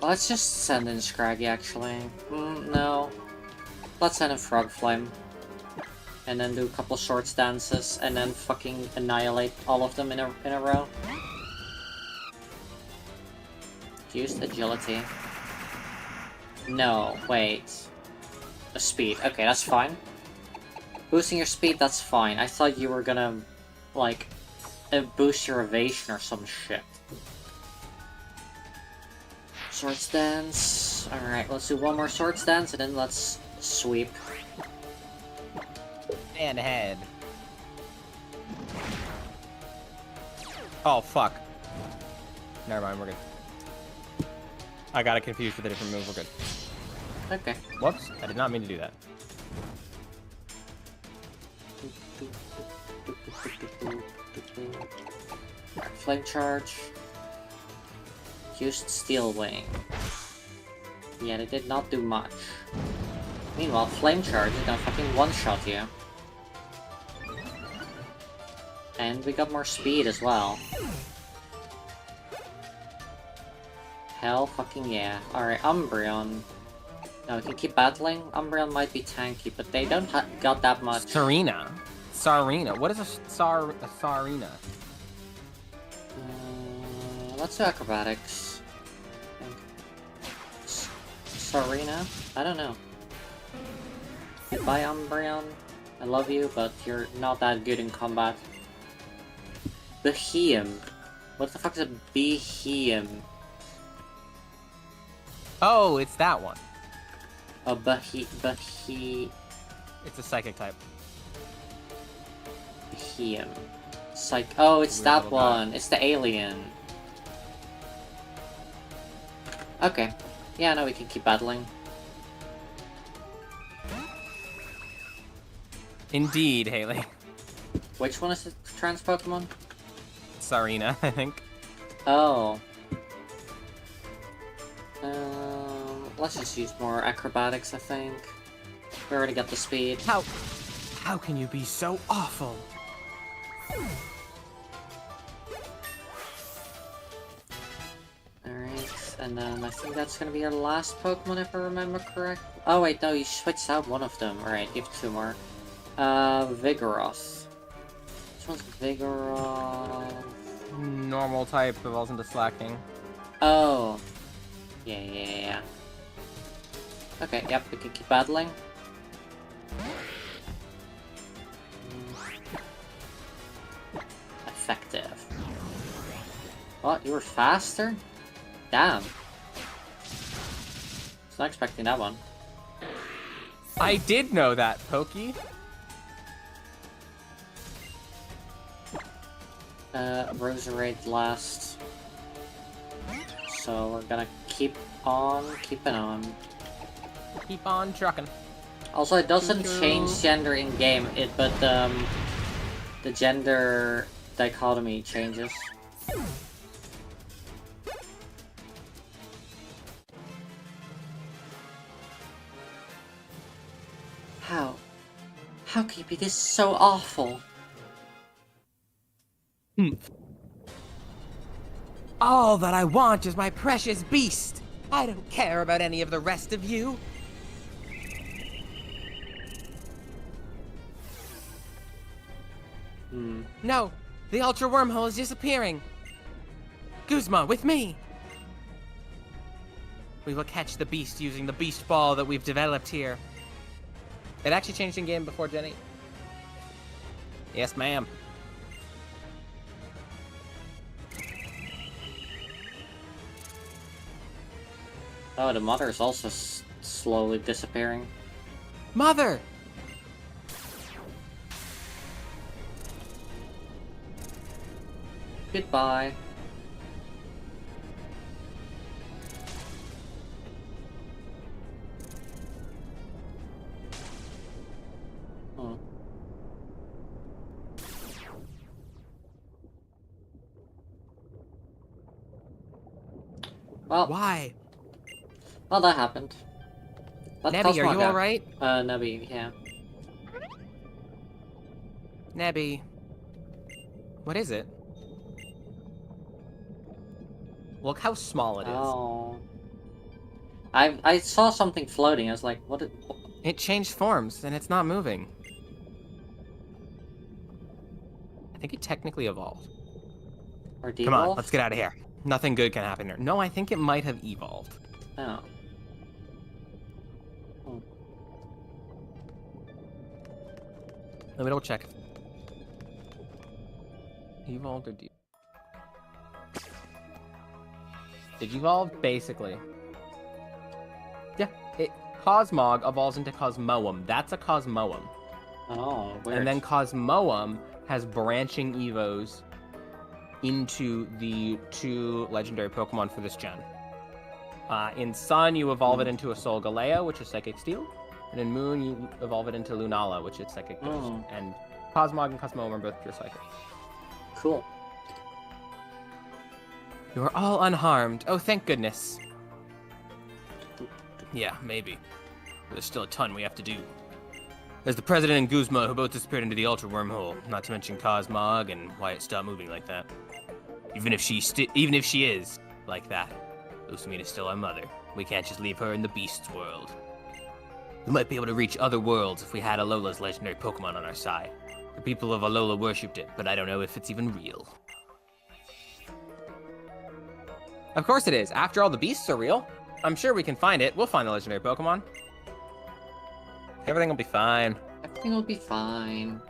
Let's just send in Scraggy, actually. No. Let's send in Frog Flame. And then do a couple short stances, and then fucking annihilate all of them in a row. Used Agility. No, wait. A Speed. Okay, that's fine. Boosting your speed, that's fine. I thought you were gonna, like, boost your evasion or some shit. Sword Stance. Alright, let's do one more Sword Stance, and then let's sweep. And head. Oh, fuck. Never mind, we're good. I got it confused with a different move, we're good. Okay. Whoops, I did not mean to do that. Flame Charge. Used Steel Wing. Yeah, they did not do much. Meanwhile, Flame Charge is gonna fucking one-shot you. And we got more speed as well. Hell fucking yeah. Alright, Umbreon. No, we can keep battling. Umbreon might be tanky, but they don't got that much. Sarina. Sarina. What is a Sarina? Let's do Acrobatics. Sarina? I don't know. Goodbye, Umbreon. I love you, but you're not that good in combat. Beheem. What the fuck is a Beheem? Oh, it's that one. A It's a psychic type. Beheem. Oh, it's Weird that little guy. one. It's the alien. Okay. Yeah, no, we can keep battling. Indeed, Haley. Which one is the trans Pokemon? Sarina, I think. Oh. Let's just use more acrobatics, I think. We already got the speed. How can you be so awful? Alright, and then I think that's gonna be our last Pokemon if I remember correct. Oh wait, no, you switched out one of them. Alright, give two more. Vigoroth. Which one's Vigoroth? Normal type evolves into slacking. Oh. Yeah. Okay, yep, we can keep battling. Effective. What? You were faster? Damn. Was not expecting that one. I did know that, Pokey. Roserade last. So we're gonna keep on keeping on. Keep on trucking. Also, it doesn't change gender in game, but the gender dichotomy changes. How? How can you be this so awful? All that I want is my precious beast. I don't care about any of the rest of you. No, the Ultra Wormhole is disappearing. Guzma, with me. We will catch the beast using the beast ball that we've developed here. It actually changed in game before, Jenny. Yes, ma'am. Oh, the mother is also slowly disappearing. Mother! Goodbye. Oh. Well, Why? well, that happened. Let Nebby, are Cosmo you go. alright? Nebby, yeah. Nebby. What is it? Look how small it is. Oh. I saw something floating. I was like, what? It changed forms, and it's not moving. I think it technically evolved. Or Come devolved? on, let's get out of here. Nothing good can happen here. No, I think it might have evolved. Oh. Let me double check. Evolved or Did evolve? Basically. Yeah, Cosmog evolves into Cosmoem. That's a Cosmoem. Oh, weird. And then Cosmoem has branching evos into the 2 legendary Pokemon for this gen. In Sun, you evolve it into a Solgaleo, which is Psychic Steel. And in Moon, you evolve it into Lunala, which is Psychic Ghost. Oh. And Cosmog and Cosmoem are both pure Psychic. Cool. You are all unharmed. Oh, thank goodness. Yeah, maybe. But there's still a ton we have to do. There's the President and Guzma, who both disappeared into the Ultra Wormhole, not to mention Cosmog and why it stopped moving like that. Even if she is like that, Lusamine is still our mother. We can't just leave her in the Beast's world. We might be able to reach other worlds if we had Alola's legendary Pokemon on our side. The people of Alola worshipped it, but I don't know if it's even real. Of course it is. After all, the beasts are real. I'm sure we can find it. We'll find the legendary Pokemon. Everything will be fine. Everything will be fine.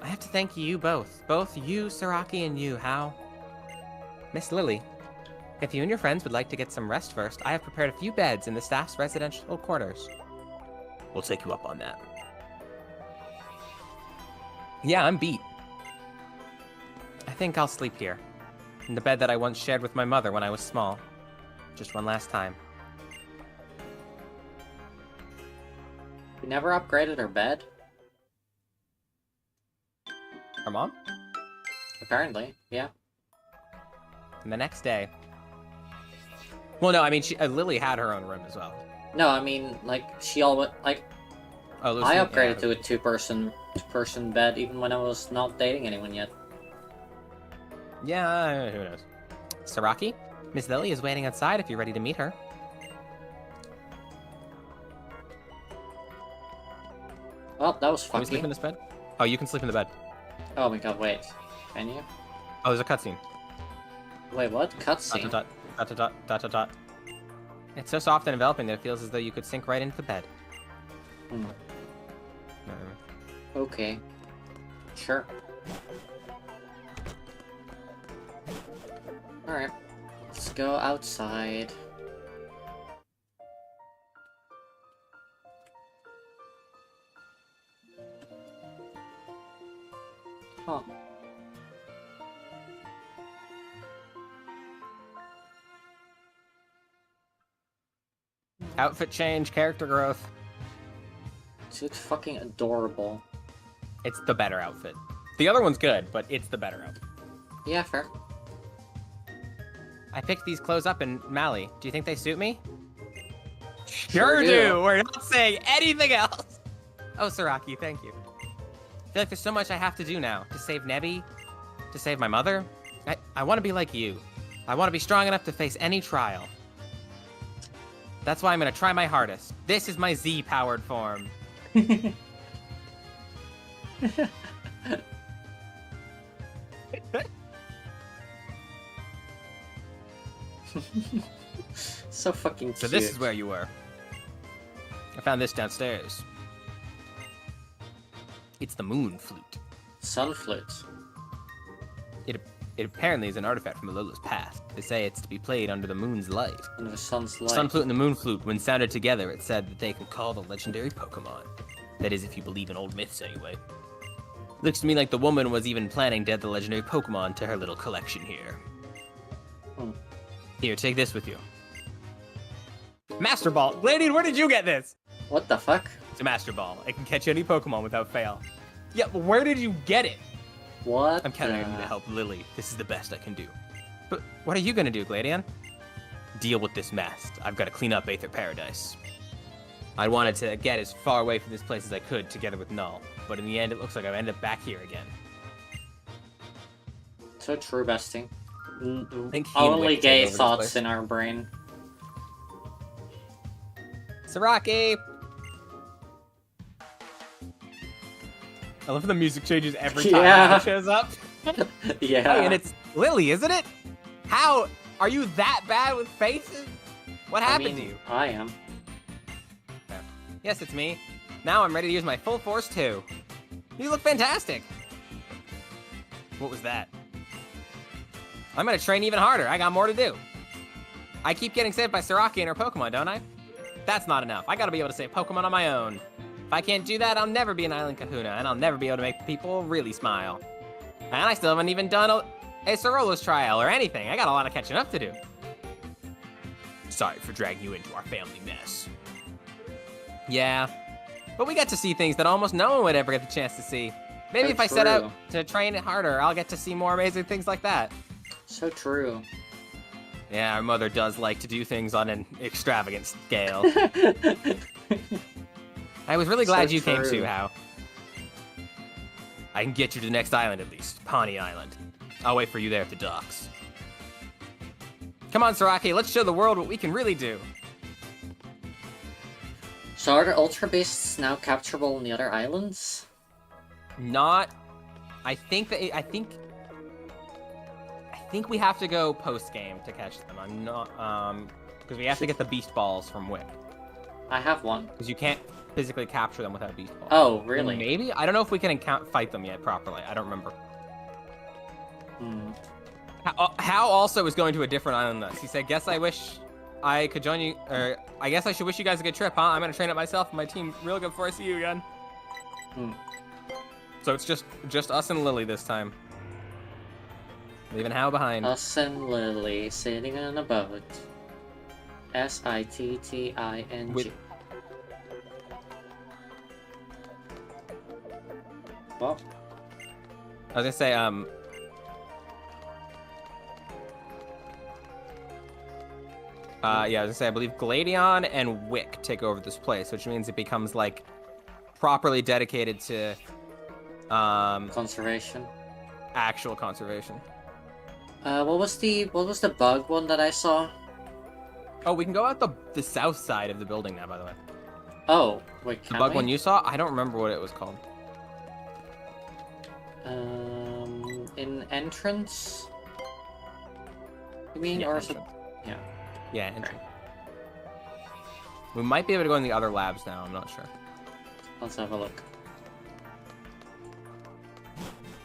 I have to thank you both. Both you, Saraki, and you, Hao. Miss Lily, if you and your friends would like to get some rest first, I have prepared a few beds in the staff's residential quarters. We'll take you up on that. Yeah, I'm beat. I think I'll sleep here. In the bed that I once shared with my mother when I was small. Just one last time. We never upgraded our bed? Her mom? Apparently, yeah. And the next day. Well, no, I mean, Lily had her own room as well. No, I mean, like, she always, like, Oh, Lucy, I upgraded yeah. to a two-person bed even when I was not dating anyone yet. Yeah, who knows? Saraki, Miss Lily is waiting outside if you're ready to meet her. Well, that was Can we sleep in funky. this bed? Oh, you can sleep in the bed. Oh my god, wait. Can you? Oh, there's a cutscene. Wait, what? Cutscene? Dot, dot, dot, dot, dot, dot, dot. It's so soft and enveloping that it feels as though you could sink right into the bed. Hmm. Mm. Okay. Sure. Alright. Let's go outside. Huh. Outfit change, character growth. She looks fucking adorable. It's the better outfit. The other one's good, but it's the better outfit. Yeah, fair. I picked these clothes up in Mali. Do you think they suit me? Sure do. We're not saying anything else. Oh, Saraki, thank you. I feel like there's so much I have to do now. To save Nebi, to save my mother. I want to be like you. I want to be strong enough to face any trial. That's why I'm going to try my hardest. This is my Z-powered form. So fucking cute. So this is where you were. I found this downstairs. It's the moon flute. Sun flute. It apparently is an artifact from Alola's past. They say it's to be played under the moon's light. Under the sun's light. Sun flute and the moon flute, when sounded together, it said that they can call the legendary Pokemon. That is, if you believe in old myths anyway. Looks to me like the woman was even planning to add the legendary Pokemon to her little collection here. Here, take this with you. Master Ball! Lady, where did you get this? What the fuck? It's a Master Ball. It can catch any Pokemon without fail. Yeah, but where did you get it? What? I'm counting on you to help Lily. This is the best I can do. But what are you gonna do, Gladion? Deal with this mess. I've got to clean up Aether Paradise. I wanted to get as far away from this place as I could together with Null, but in the end it looks like I've ended up back here again. So true, bestie. think he and Only Wick gay take over this thoughts place. in our brain. Saraki! I love how the music changes every time Yeah. it shows up. Yeah. Hey, and it's Lily, isn't it? How? Are you that bad with faces? What happened to you? I am. Yes, it's me. Now I'm ready to use my full force too. You look fantastic. What was that? I'm gonna train even harder. I got more to do. I keep getting saved by Saraki and her Pokemon, don't I? That's not enough. I gotta be able to save Pokemon on my own. If I can't do that, I'll never be an island kahuna, and I'll never be able to make people really smile. And I still haven't even done a Sorola's trial or anything. I got a lot of catching up to do. Sorry for dragging you into our family mess. Yeah, but we got to see things that almost no one would ever get the chance to see. Maybe So if I set out true. to train it harder, I'll get to see more amazing things like that. So true. Yeah, our mother does like to do things on an extravagant scale. I was really glad So you came true. too, Hao. I can get you to the next island at least, Pawnee Island. I'll wait for you there at the docks. Come on, Saraki, let's show the world what we can really do. So are the Ultra Beasts now capturable in the other islands? Not. I think we have to go post game to catch them. I'm not because we have to get the beast balls from Wick. I have one. Because you can't physically capture them without beast balls. Oh, really? Maybe? I don't know if we can fight them yet properly. I don't remember. Hmm. Hal also is going to a different island than us. He said, guess I wish I could join you, or I guess I should wish you guys a good trip, huh? I'm going to train up myself and my team real good before I see you again. Hmm. So it's just us and Lily this time. Leaving Hal behind. Us and Lily sitting on a boat. S-I-T-T-I-N-G. With- Well, I was gonna say, yeah, I was gonna say, I believe Gladion and Wick take over this place, which means it becomes, like, properly dedicated to, conservation. actual conservation. What was the bug one that I saw? Oh, we can go out the south side of the building now, by the way. Oh, wait, The can bug we? one you saw? I don't remember what it was called. In entrance? You mean, Yeah, or is it? entrance. Yeah. Yeah, entrance. We might be able to go in the other labs now, I'm not sure. Let's have a look.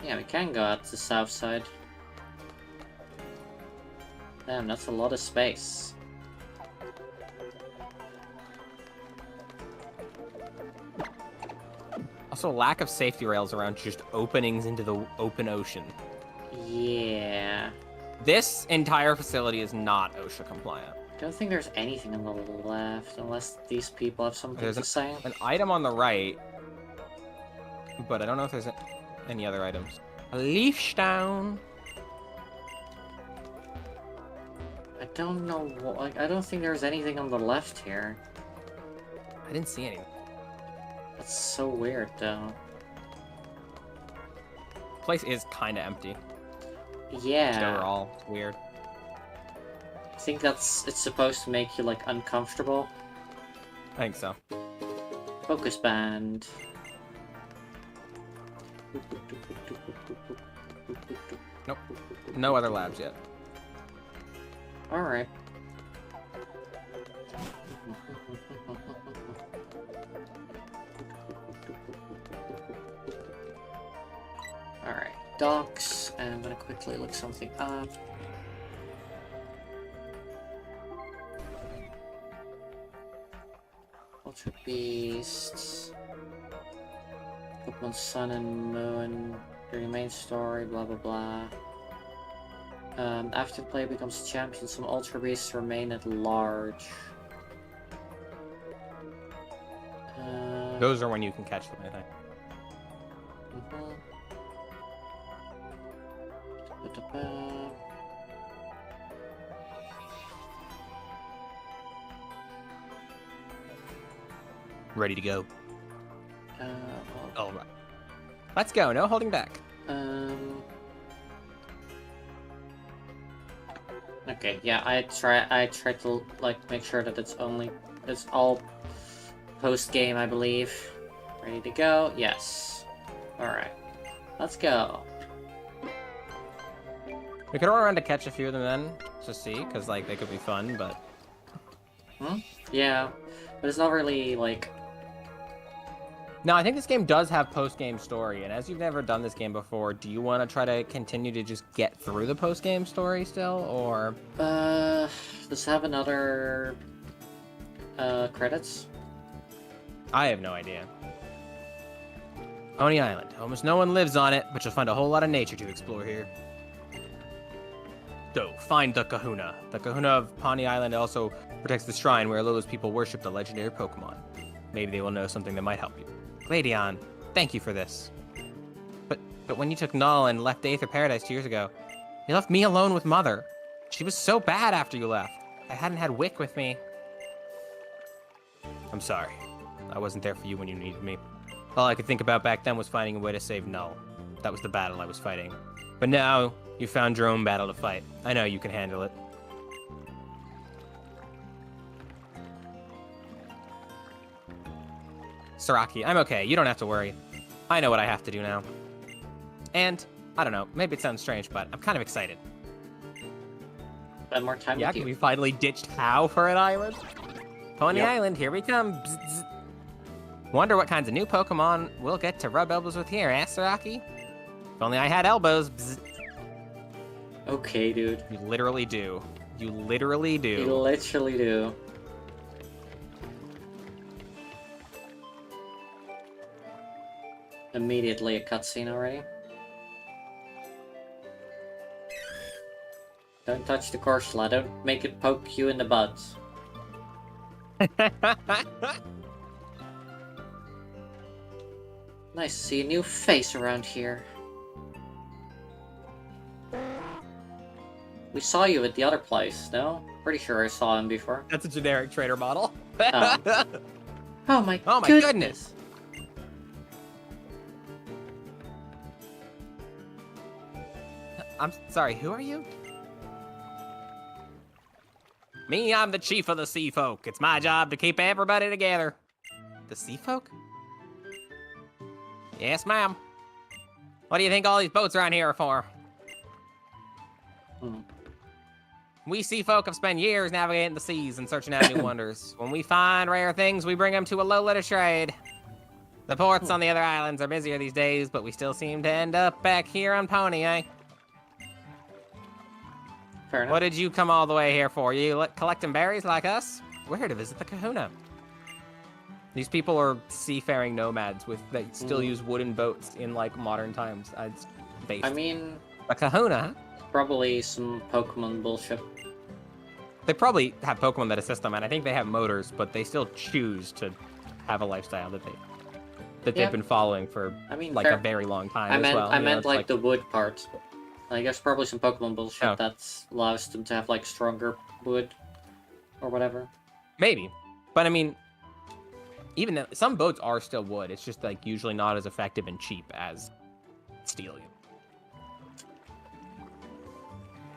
Yeah, we can go out to the south side. Damn, that's a lot of space. Also, lack of safety rails around just openings into the open ocean. Yeah. This entire facility is not OSHA compliant. I don't think there's anything on the left, unless these people have something There's to say. an item on the right, but I don't know if there's a... any other items. A leaf stone. I don't know what. Like, I don't think there's anything on the left here. I didn't see anything. That's so weird, though. Place is kind of empty. Yeah. Overall, it's weird. I think it's supposed to make you, like, uncomfortable. I think so. Focus band. Nope. No other labs yet. Alright. Alright, docks, and I'm gonna quickly look something up. Ultra Beasts. Pokemon Sun and Moon. During the main story, blah blah blah. After the player becomes champion, some Ultra Beasts remain at large. Those are when you can catch them, I think. Ready to go. All right. Let's go. No holding back. Okay, yeah, I try to like make sure that it's all post game, I believe. Ready to go? Yes. All right, let's go. We could run around to catch a few of them then, to see, because like they could be fun, but. Yeah, but it's not really like. No, I think this game does have post-game story, and as you've never done this game before, do you want to try to continue to just get through the post-game story still, or? Does it have another credits? I have no idea. Pony Island. Almost no one lives on it, but you'll find a whole lot of nature to explore here. So, find the Kahuna. The Kahuna of Pony Island also protects the shrine where Alola's people worship the legendary Pokemon. Maybe they will know something that might help you. Gladion, thank you for this. But when you took Null and left Aether Paradise 2 years ago, you left me alone with Mother. She was so bad after you left. I hadn't had Wick with me. I'm sorry. I wasn't there for you when you needed me. All I could think about back then was finding a way to save Null. That was the battle I was fighting. But now, you found your own battle to fight. I know you can handle it. Saraki, I'm okay. You don't have to worry. I know what I have to do now. And, I don't know, maybe it sounds strange, but I'm kind of excited. Spend more time Yeah, with you. we finally ditched How for an island? Pony Yep. Island, here we come. Bzz, bzz. Wonder what kinds of new Pokemon we'll get to rub elbows with here, eh, Saraki? If only I had elbows. Bzz. Okay, dude. You literally do. You literally do. You literally do. Immediately a cutscene already. Don't touch the Corsola, don't make it poke you in the butt. Nice to see a new face around here. We saw you at the other place, no? Pretty sure I saw him before. That's a generic trader model. Oh my goodness. I'm sorry, who are you? Me, I'm the chief of the sea folk. It's my job to keep everybody together. The sea folk? Yes, ma'am. What do you think all these boats around here are for? We sea folk have spent years navigating the seas and searching out new wonders. When we find rare things, we bring them to Alola to trade. The ports on the other islands are busier these days, but we still seem to end up back here on Pony, eh? Fair enough. What did you come all the way here for? You collecting berries like us? We're here to visit the Kahuna. These people are seafaring nomads that still use wooden boats in like modern times. It's based. I mean, The Kahuna, huh? probably some Pokemon bullshit. They probably have Pokemon that assist them, and I think they have motors, but they still choose to have a lifestyle that they that Yeah. they've been following for I mean, like fair. a very long time I as meant well. I you know, meant it's like the wood part. Like there's probably some Pokemon bullshit Oh. that allows them to have like stronger wood or whatever. maybe, but I mean, even though some boats are still wood, it's just like usually not as effective and cheap as steel.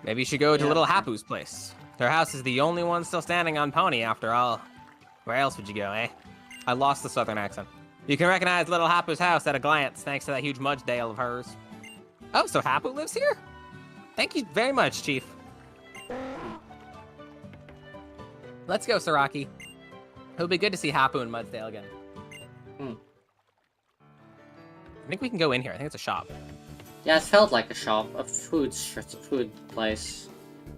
Maybe you should go to Yeah, Little fair. Hapu's place. Her house is the only one still standing on Pony after all. Where else would you go, eh? I lost the southern accent. You can recognize Little Hapu's house at a glance, thanks to that huge Mudsdale of hers. Oh, so Hapu lives here? Thank you very much, Chief. Let's go, Saraki. It'll be good to see Hapu and Mudsdale again. I think we can go in here. I think it's a shop. Yeah, it felt like a shop, a food place.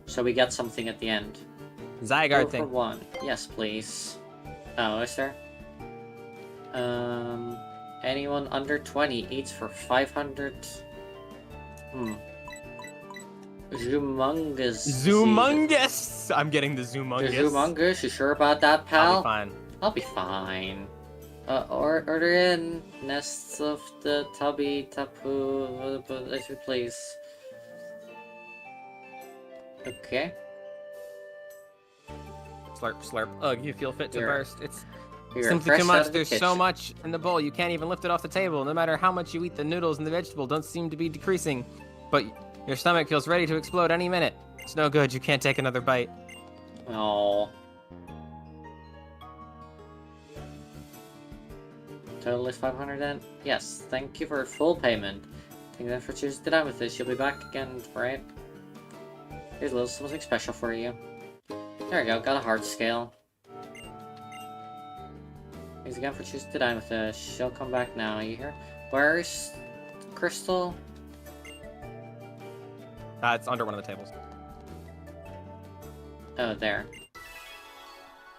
So we get something at the end. Zygarde Go for thing. 1. Yes, please. Oh, is there? Anyone under 20 eats for 500. Humongous. Zumongous! I'm getting the The Zumongous. humongous. You sure about that, pal? I'll be fine. I'll be fine. Order in nests of the tubby tapu, if you please. Okay. Slurp, slurp. Ugh, you feel fit to Here. burst. It's Here, simply fresh too out much. of the There's so kitchen. much in the bowl, you can't even lift it off the table. No matter how much you eat, the noodles and the vegetable don't seem to be decreasing. But your stomach feels ready to explode any minute. It's no good, you can't take another bite. Oh. Total is 500 then? Yes, thank you for full payment. Thank you for choosing to dine with us. You'll be back again, right? Here's a little something special for you. There we go, got a heart scale. Thanks again for choosing to dine with us. She'll come back now, you hear? Where's Crystal? It's under one of the tables. Oh, there.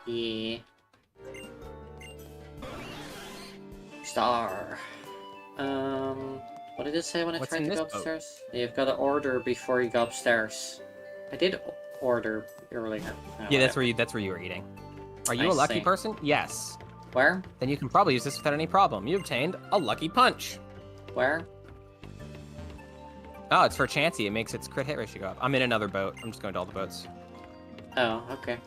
Yeah. Star. What did it say when I What's tried in to go this boat? upstairs? You've got to order before you go upstairs. I did order earlier. Oh, Yeah, that's whatever. where you were eating. Are you I a lucky see. person? Yes. Where? Then you can probably use this without any problem. You obtained a lucky punch. Where? Oh, it's for Chansey. It makes its crit hit ratio go up. I'm in another boat. I'm just going to all the boats. Oh, okay.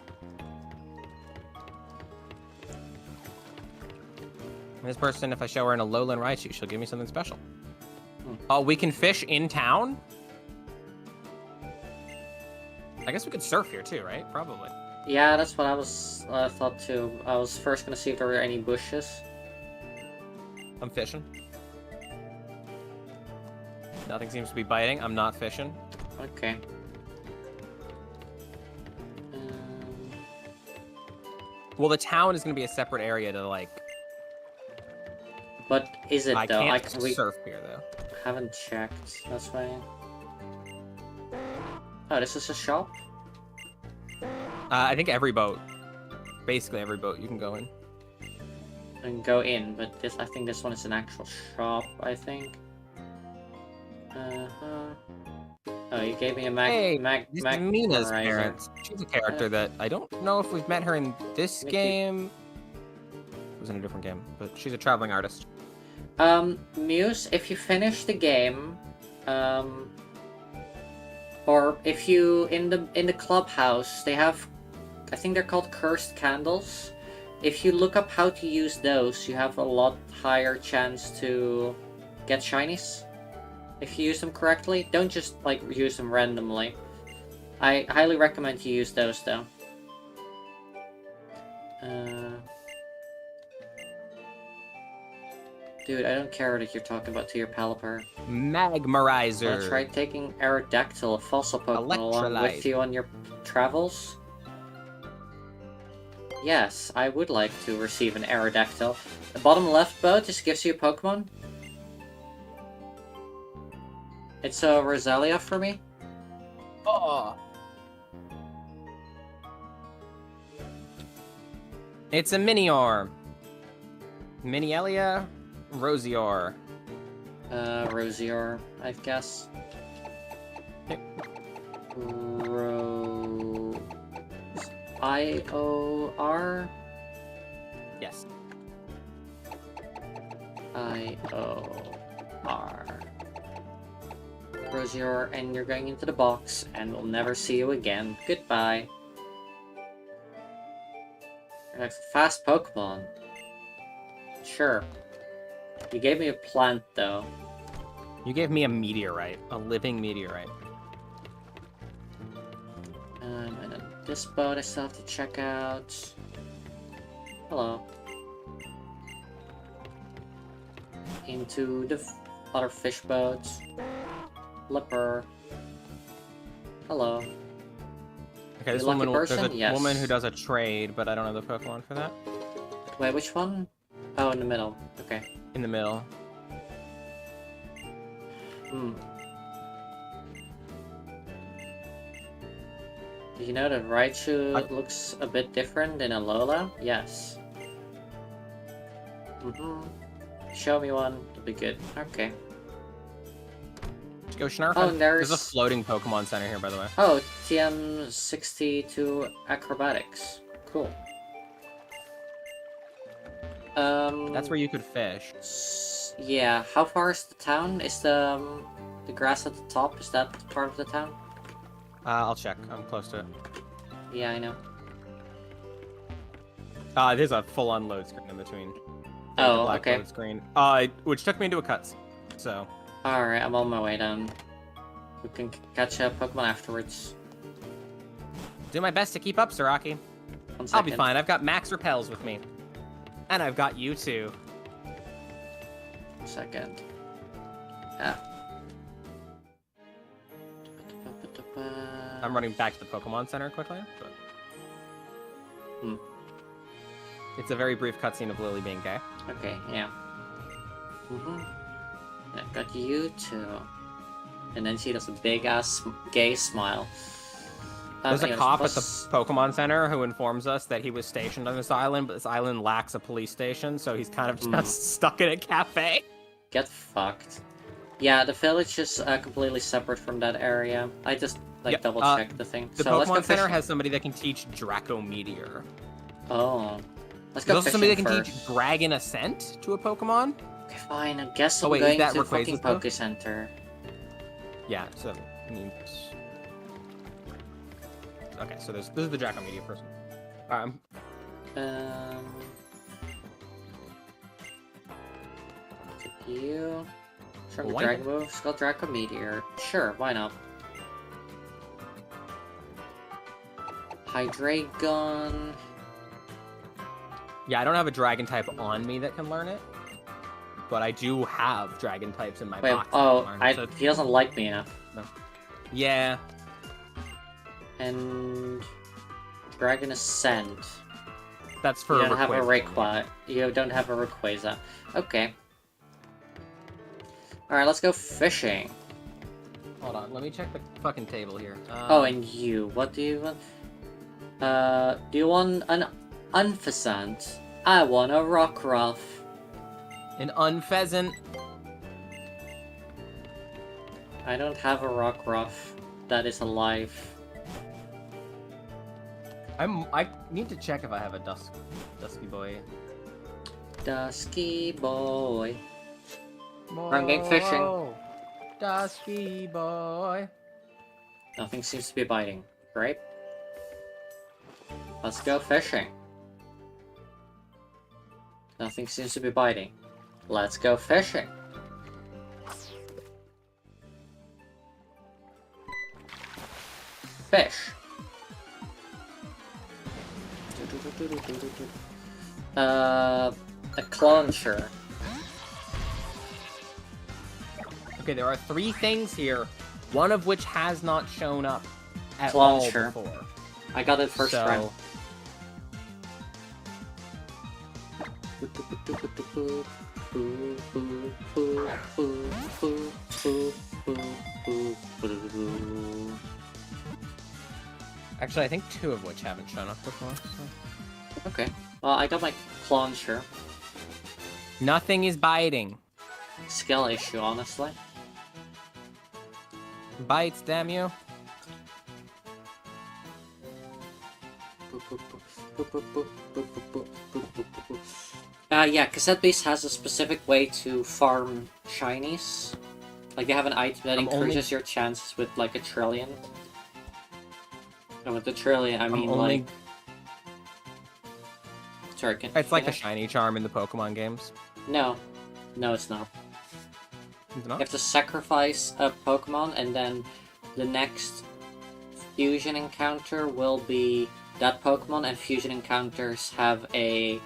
This person, if I show her in a lowland Raichu, she'll give me something special. Hmm. Oh, we can fish in town? I guess we could surf here too, right? Probably. Yeah, that's what I was thought too. I was first gonna see if there were any bushes. I'm fishing. Nothing seems to be biting. I'm not fishing. Okay. Well, the town is going to be a separate area to, like... But is it I though? can't we surf here, though. haven't checked. That's why. Oh, this is a shop? I think every boat. Basically every boat you can go in. And go in, but this I think this one is an actual shop, I think. Oh, you gave me a This is Mina's Horizon. parents. She's a character that I don't know if we've met her in this Mickey. game. It was in a different game, but she's a traveling artist. Muse, if you finish the game, or if you in the clubhouse, they have, I think they're called cursed candles. If you look up how to use those, you have a lot higher chance to get shinies. If you use them correctly, don't just like use them randomly. I highly recommend you use those though. Dude, I don't care that you're talking about to your Pelipper. Magmarizer. Wanna try taking Aerodactyl, a fossil Pokemon, along with Electrolyte. you on your travels? Yes, I would like to receive an Aerodactyl. The bottom left boat just gives you a Pokemon. It's a Roselia for me. Oh. It's a Minior. Minielia Rosior. Rosior, I guess. I-O-R? Yes. I-O-R. Rosier, and you're going into the box, and we'll never see you again. Goodbye. Like fast Pokemon. Sure. You gave me a plant, though. You gave me a meteorite, a living meteorite. And then this boat I still have to check out. Hello. Into the other fish boats. Flipper. Hello. Okay, this You lucky woman, there's person? a Yes. woman who does a trade, but I don't have the Pokemon for that. Wait, which one? Oh, in the middle. Okay. In the middle. Hmm. Do you know that Raichu looks a bit different in Alola? Yes. Show me one. It'll be good. Okay. Let's go Snarf. Oh, There's a floating Pokemon Center here, by the way. Oh, TM62 Acrobatics. Cool. That's where you could fish. Yeah. How far is the town? Is the grass at the top? Is that part of the town? I'll check. I'm close to it. Yeah, I know. There's a full-on load screen in between. Oh, the black okay. load screen. Which took me into a cutscene. So. Alright, I'm on my way down. We can catch up Pokemon afterwards. Do my best to keep up, Saraki. 1 second. I'll be fine. I've got Max Repels with me. And I've got you too. 1 second. Ah. I'm running back to the Pokemon Center quickly. But... It's a very brief cutscene of Lily being gay. Okay, yeah. I've got you too. And then she does a big ass gay smile. There's a anyways, cop at the let's- Pokemon Center who informs us that he was stationed on this island, but this island lacks a police station, so he's kind of just stuck in a cafe. Get fucked. Yeah, the village is completely separate from that area. I just double checked the thing. The So let's go Pokemon Center fishing. has somebody that can teach Draco Meteor. Oh. Let's There's go also somebody that fishing can first. teach Dragon Ascent to a Pokemon. Okay, fine. I guess Oh, I'm wait, is going that to Rayquaza's fucking though? Poke Center. Yeah, so I mean, okay, so this is the Draco Meteor person. You. From the Why Dragon Move, Skull Draco Meteor. Sure, why not? Hydreigon. Yeah, I don't have a Dragon type on me that can learn it, but I do have Dragon types in my Wait, box. that can learn it, so he doesn't like me enough. yeah. And Dragon Ascent. That's for You don't have a Rayquaza. Rayquaza. You don't have a Rayquaza. Okay. Alright, let's go fishing. Hold on, let me check the fucking table here. Oh, and you. What do you want? Do you want an Unpheasant? I want a Rockruff. an Unpheasant. I don't have a Rockruff that is alive. I need to check if I have a Dusky Boy. Dusky boy. I'm going fishing. Dusky Boy. Nothing seems to be biting. Great. Let's go fishing. Nothing seems to be biting. Let's go fishing. Fish. A cloncher. Okay, there are 3 things here, one of which has not shown up at Cloncher. all before. I got it first time. Actually, I think 2 of which haven't shown up before. So. Okay. Well, I got my cloncher. Nothing is biting. Skill issue, honestly. Bites, damn you. Yeah, Cassette Base has a specific way to farm shinies. Like, they have an item that increases your chances with, like, 1,000,000,000. And with the trillion, I mean, like... Sorry, can It's like a finish? shiny charm in the Pokemon games. No. No, it's not. It's You not? have to sacrifice a Pokemon, and then the next fusion encounter will be that Pokemon, and fusion encounters have a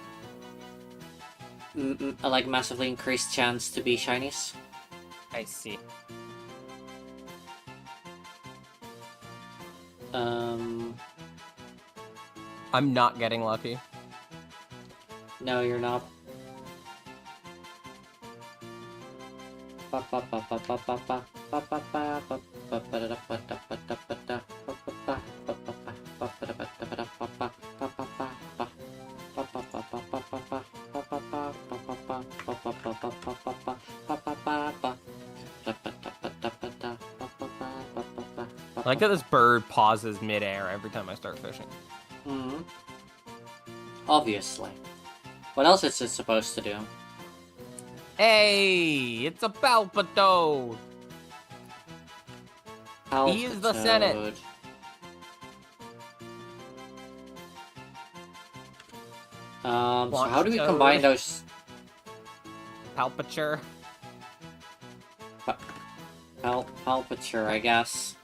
like massively increased chance to be shinies. I see. I'm not getting lucky. No, you're not. I like that this bird pauses midair every time I start fishing. Mm-hmm. Obviously. What else is it supposed to do? Hey, it's a Palpitoad. He is the Senate. So how do we combine those? Palpiture. Palpiture, I guess.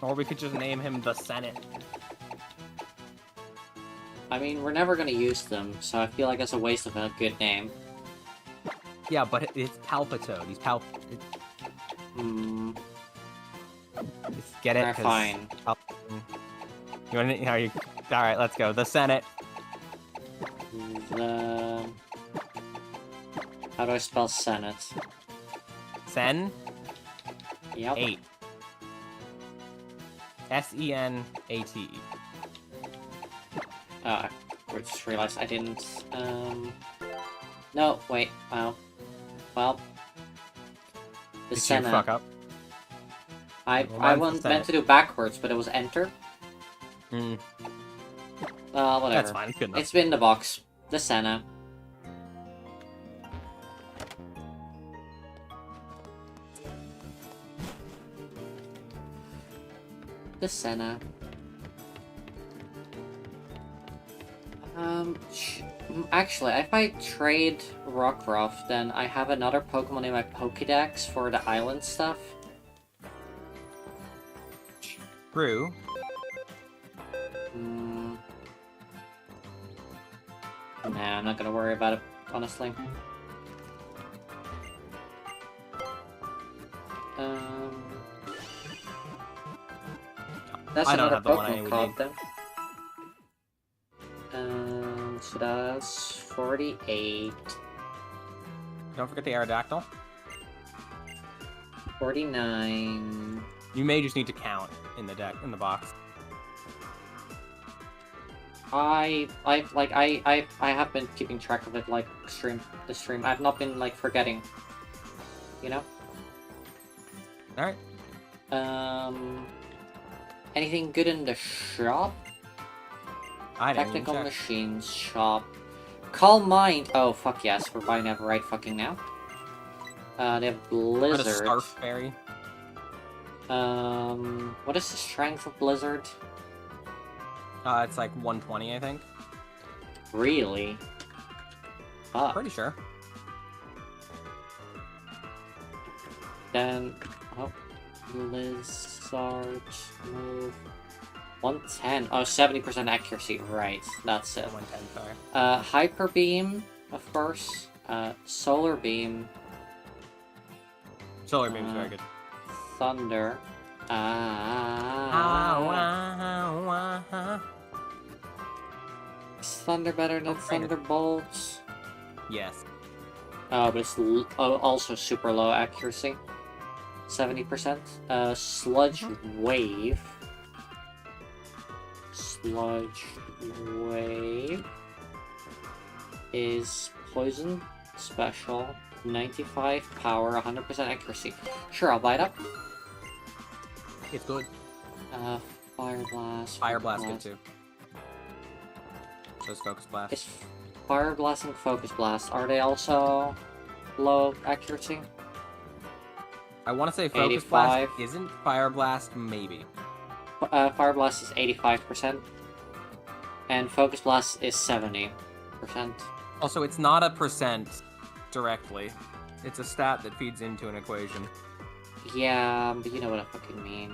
Or we could just name him the Senate. I mean, we're never gonna use them, so I feel like it's a waste of a good name. Yeah, but it's Palpitoad. He's Just get it? Alright, 'cause fine. You want to? All right, let's go. The Senate. How do I spell Senate? Sen. Yep. 8. Senate. I just realized I didn't. No, wait. Wow. Well. The Did you Senate. fuck up? I Mine's the wasn't meant Senate. to do backwards, but it was enter. Mm, Whatever. that's fine. It's good enough. It's been in the box. The Senna. The Senna. Actually, if I trade Rockruff, then I have another Pokemon in my Pokédex for the island stuff. True. Nah, I'm not gonna worry about it, honestly. That's I don't another have the one I Pokemon would card need. then. So that's 48. Don't forget the Aerodactyl. 49. You may just need to count in the box. I have been keeping track of it like the stream. I've not been like forgetting. You know? All right. Anything good in the shop? I didn't even Technical check. Machines shop. Calm Mind. Oh fuck yes, we're buying that right fucking now. They have What a Blizzard. Starf Fairy. What is the strength of Blizzard? It's like 120, I think. Really? Fuck. Pretty sure. Then, Blizzard move 110. Oh, 70% accuracy. Right, that's it. 110, sorry. Hyper Beam, of course. Solar Beam. Solar Beam's very good. Thunder. Is Thunder better than Thunderbolts? Yes. But it's also super low accuracy. 70%. Sludge Wave. Sludge Wave is Poison Special, 95 power, 100% accuracy. Sure, I'll buy it up. It's good. Fire Blast. Fire Blast good too. Just Focus Blast. Is Fire Blast and Focus Blast, are they also low accuracy? I want to say Focus Blast 85. isn't. Fire Blast, maybe. Fire Blast is 85%, and Focus Blast is 70%. Also, it's not a percent directly. It's a stat that feeds into an equation. Yeah, but you know what I fucking mean.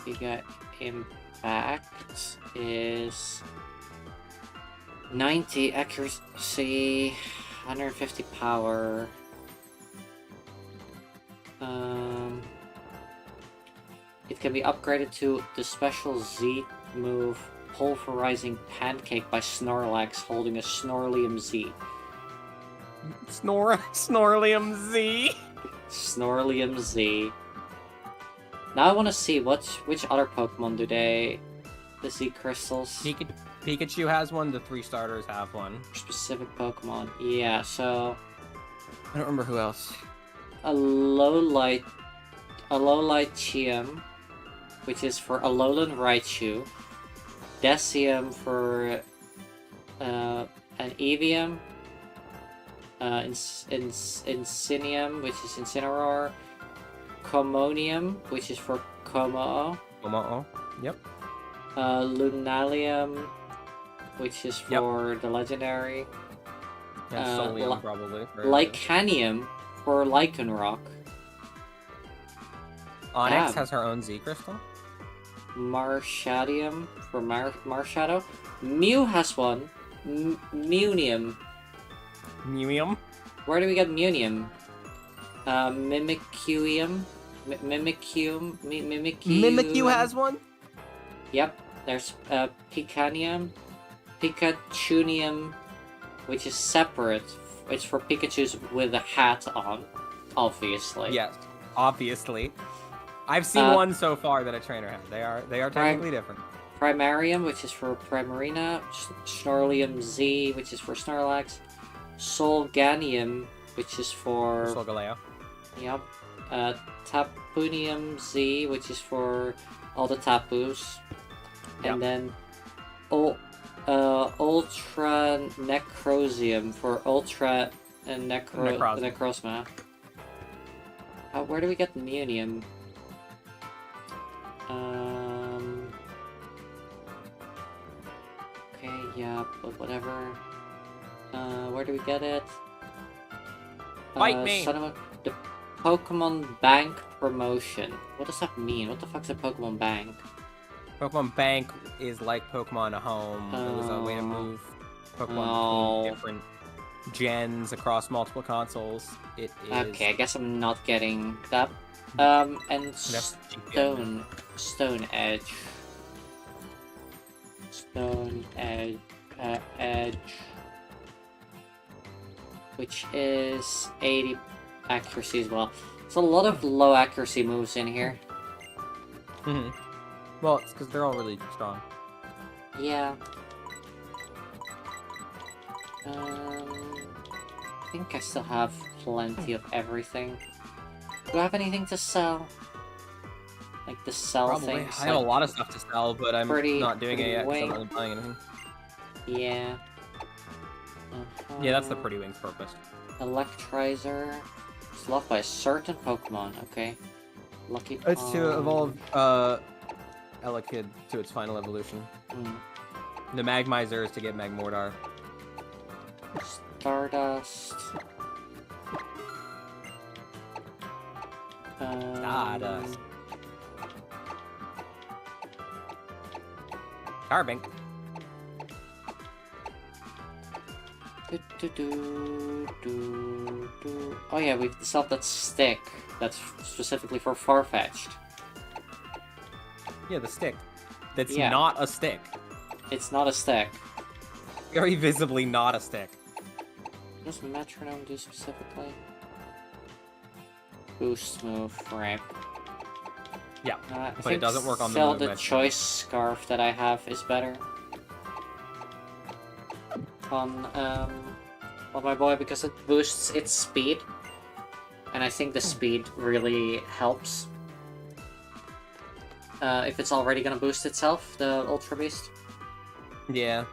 Giga Impact is 90 accuracy, 150 power. It can be upgraded to the special Z move Pulverizing Pancake by Snorlax holding a Snorlium Z. Snorlium Z. Snorlium Z. Now I want to see which other Pokemon do they... The Z Crystals... Pikachu has one, the 3 starters have one. Specific Pokemon. Yeah, so... I don't remember who else. A Alolan Chiam, which is for Alolan Raichu. Decium for an Evium. Insinium, which is Incineroar. Commonium, which is for Como. Como. Yep. Lunalium, which is for the Legendary. Yeah, Soullink probably. Lycanium for Lycanroc. Onyx has her own Z Crystal. Marshadium for Marshadow. Mew has one. Munium. Mewium. Where do we get Munium? Mimikium. Mimikyu. Mimikyu has one? Yep. There's Picanium. Pikachunium, which is separate. It's for Pikachus with a hat on, obviously. Yes, obviously. I've seen one so far that a trainer has. They are technically different. Primarium, which is for Primarina. Snorlium Z, which is for Snorlax. Solganium, which is for... Solgaleo. Yep. Tapunium Z, which is for all the Tapus. Yep. And then Ultra Necrosium for Ultra and Necrozma. Where do we get Munium? Okay, yeah, but whatever. Where do we get it? Fight me! The Pokemon Bank promotion. What does that mean? What the fuck's a Pokemon Bank? Pokemon Bank is like Pokemon Home. It was a way to move Pokemon between different gens across multiple consoles. It is... Okay, I guess I'm not getting that. And Stone Edge. Stone Edge. Edge. Which is 80 accuracy as well. There's a lot of low accuracy moves in here. Well, it's because they're all really strong. Yeah. I think I still have plenty of everything. Do I have anything to sell? Like to sell Probably. things? I have a lot of stuff to sell, but I'm not doing it yet because I'm not really buying anything. Yeah. Yeah, that's the Pretty Wings purpose. Electrizer. It's loved by a certain Pokemon. Okay. Lucky Pond. It's to evolve Elekid to its final evolution. The Magmizer is to get Magmortar. Stardust. Stardust. Carbink. Oh yeah, we've solved that stick. That's specifically for Farfetch'd. Yeah, the stick. That's Yeah. not a stick. It's not a stick. Very visibly not a stick. What does Metronome do specifically? Boost move, right. Yeah, I but think it doesn't work on the still move the method. choice scarf that I have is better. On my boy, because it boosts its speed. And I think the speed really helps. If it's already gonna boost itself, the Ultra Beast. Yeah.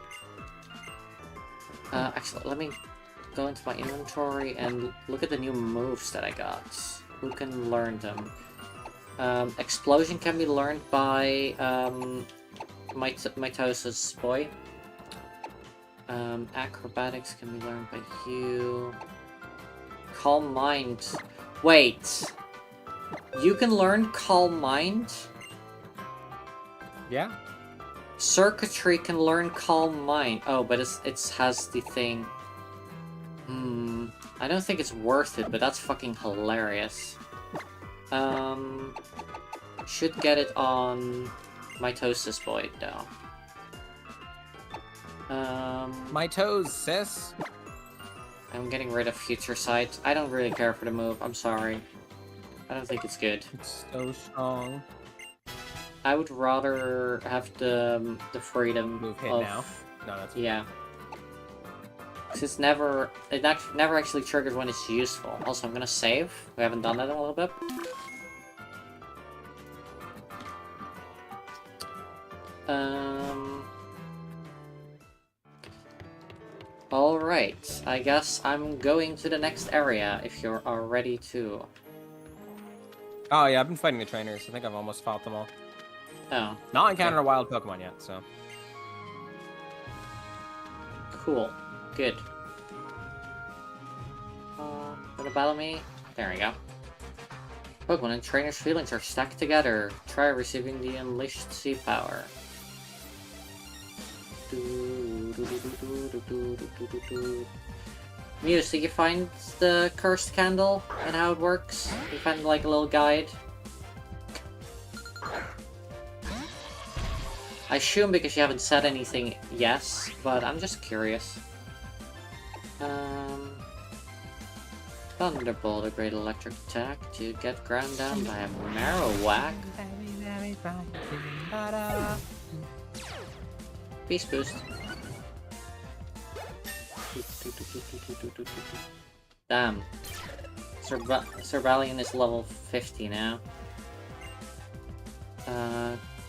Actually, let me go into my inventory and look at the new moves that I got. Who can learn them? Explosion can be learned by Mitosis Boy. Acrobatics can be learned by Hugh. Calm Mind. Wait. You can learn Calm Mind? Yeah. Circuitry can learn Calm Mind. Oh, but it has the thing. I don't think it's worth it, but that's fucking hilarious. Should get it on Mitosis Boy, though. My toes, sis. I'm getting rid of Future Sight. I don't really care for the move, I'm sorry. I don't think it's good. It's so strong. I would rather have the freedom Move hit of... now. No, that's Yeah. 'Cause it never actually triggers when it's useful. Also, I'm gonna save. We haven't done that in a little bit. Alright, I guess I'm going to the next area if you're all ready to. Oh yeah, I've been fighting the trainers. I think I've almost fought them all. Oh, Not encountered a wild Pokemon yet, so. cool. Good. Gonna battle me? There we go. Pokemon and trainers' feelings are stacked together. Try receiving the Unleashed Sea Power. Muse, did you find the cursed candle and how it works? You found like a little guide? I assume because you haven't said anything, yes, but I'm just curious. Thunderbolt, a great electric attack to get ground down by a Marowak. Beast boost. Damn. Cerbalion is level 50 now.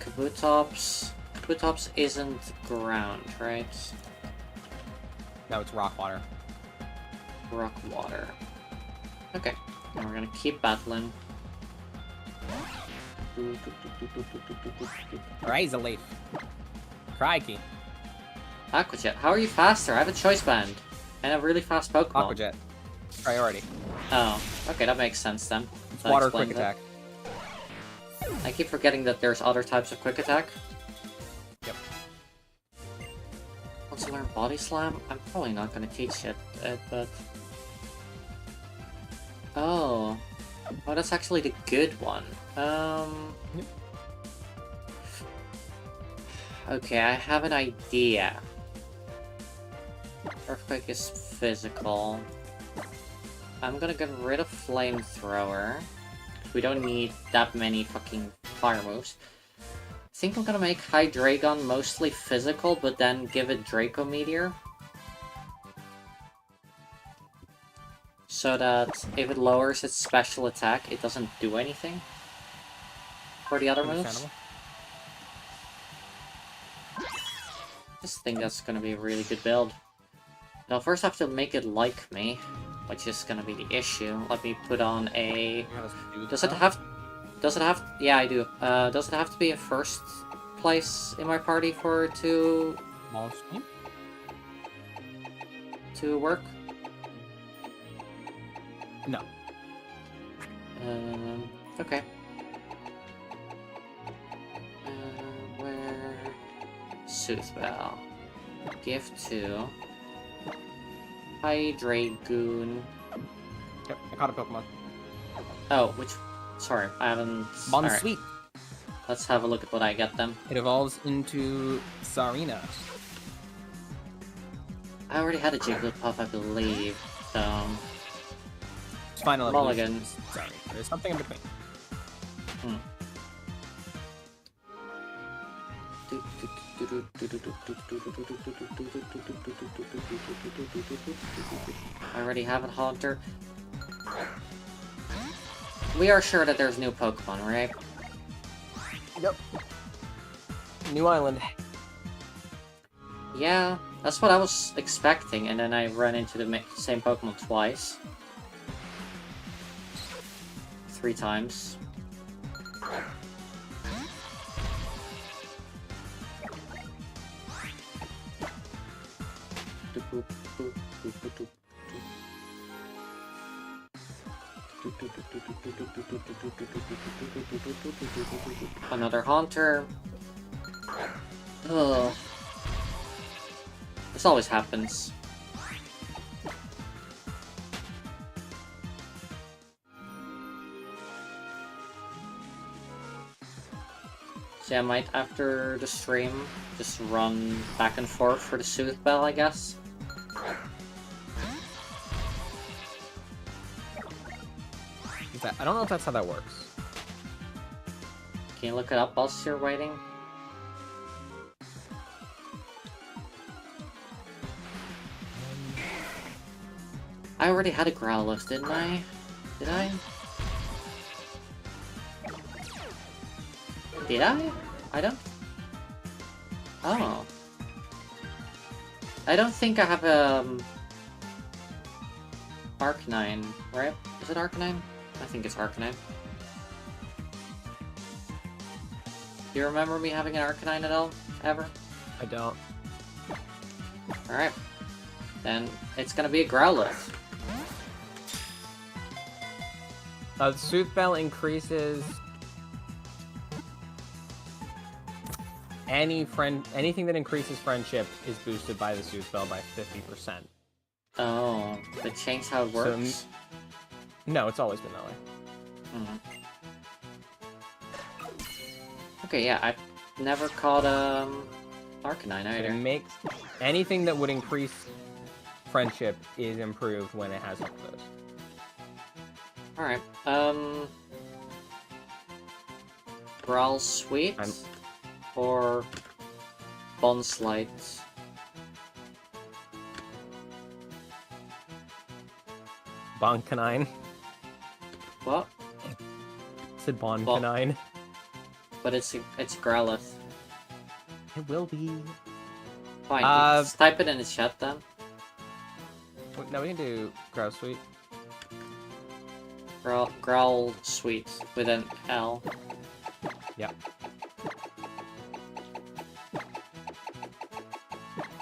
Kabutops. Kabutops isn't ground, right? No, it's rock water. Rock water. Okay. And we're gonna keep battling. Razorleaf. Crikey. Aqua Jet, how are you faster? I have a choice band. And a really fast Pokemon. Aqua Jet. Priority. Oh, okay, that makes sense then. It's That water explains quick it. attack. I keep forgetting that there's other types of quick attack. Yep. Want to learn Body Slam? I'm probably not gonna teach it, but... Oh. Oh, that's actually the good one. Yep. Okay, I have an idea. Earthquake is physical. I'm gonna get rid of Flamethrower. We don't need that many fucking fire moves. I think I'm gonna make Hydreigon mostly physical, but then give it Draco Meteor. So that if it lowers its special attack, it doesn't do anything for the other moves. Understandable. Just think that's gonna be a really good build. But I'll first have to make it like me, which is gonna be the issue. Let me put on a... Does it have... Yeah, I do. Does it have to be a first place in my party for it to work? No. Okay. Where... Soothbell. Gift to... Hydreigon. Yep, I caught a Pokemon. Oh, which... Sorry, I haven't... Alright, Sweet. let's have a look at what I get then. It evolves into Sarina. I already had a Jigglypuff, I believe, so... It's final Mulligan. evolution. Sorry, there's something in between. I already have a Haunter. We are sure that there's new Pokemon, right? Yep. New island. Yeah, That's what I was expecting, and then I ran into the same Pokemon twice. 3 times. Another Haunter. Ugh. This always happens. So yeah, I might, after the stream, just run back and forth for the Soothe Bell, I guess. I don't know if that's how that works. Can you look it up whilst you're waiting? I already had a Growlithe, didn't I? Did I? Did I? I don't... Oh. I don't think I have Arcanine, right? Is it Arcanine? I think it's Arcanine. Do you remember me having an Arcanine at all? Ever? I don't. Alright. Then it's gonna be a Growlithe. Soothe Bell increases anything that increases friendship is boosted by the Soothe Bell by 50%. Oh, they changed how it works? No, it's always been that way. Okay, yeah, I've never caught Arcanine either. It makes anything that would increase friendship is improved when it has one of those. Alright, Growl Sweet or Bonslight? Bonkanine. What? I said Bonkanine. But it's Growlithe. It will be. Fine, just type it in the chat then. No, we can do Growl Sweet. Growl Sweet with an L. Yep.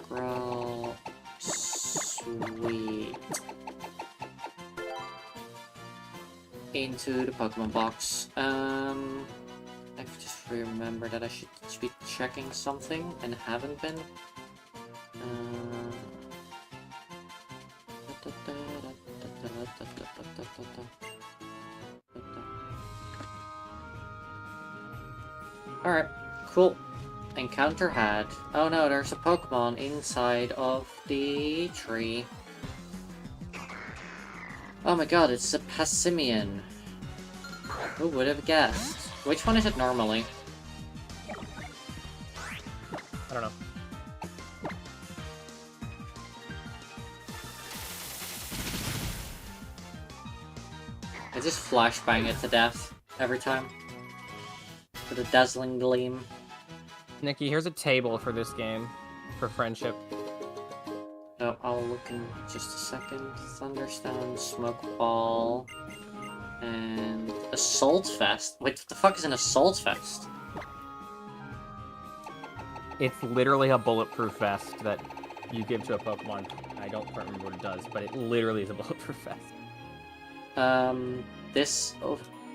Growl Sweet. Into the Pokemon box. I've just remembered that I should be checking something and haven't been. Alright, cool. Encounter had. Oh no, there's a Pokemon inside of the tree. Oh my god, it's a Passimian. Who would have guessed? Which one is it normally? I don't know. I just flashbang it to death every time. With a dazzling gleam. Nikki, here's a table for this game. For friendship. Oh, I'll look in just a second. Thunderstone, Smoke Ball, and Assault Fest. Wait, what the fuck is an Assault Fest? It's literally a bulletproof vest that you give to a Pokemon. I don't remember what it does, but it literally is a bulletproof vest. This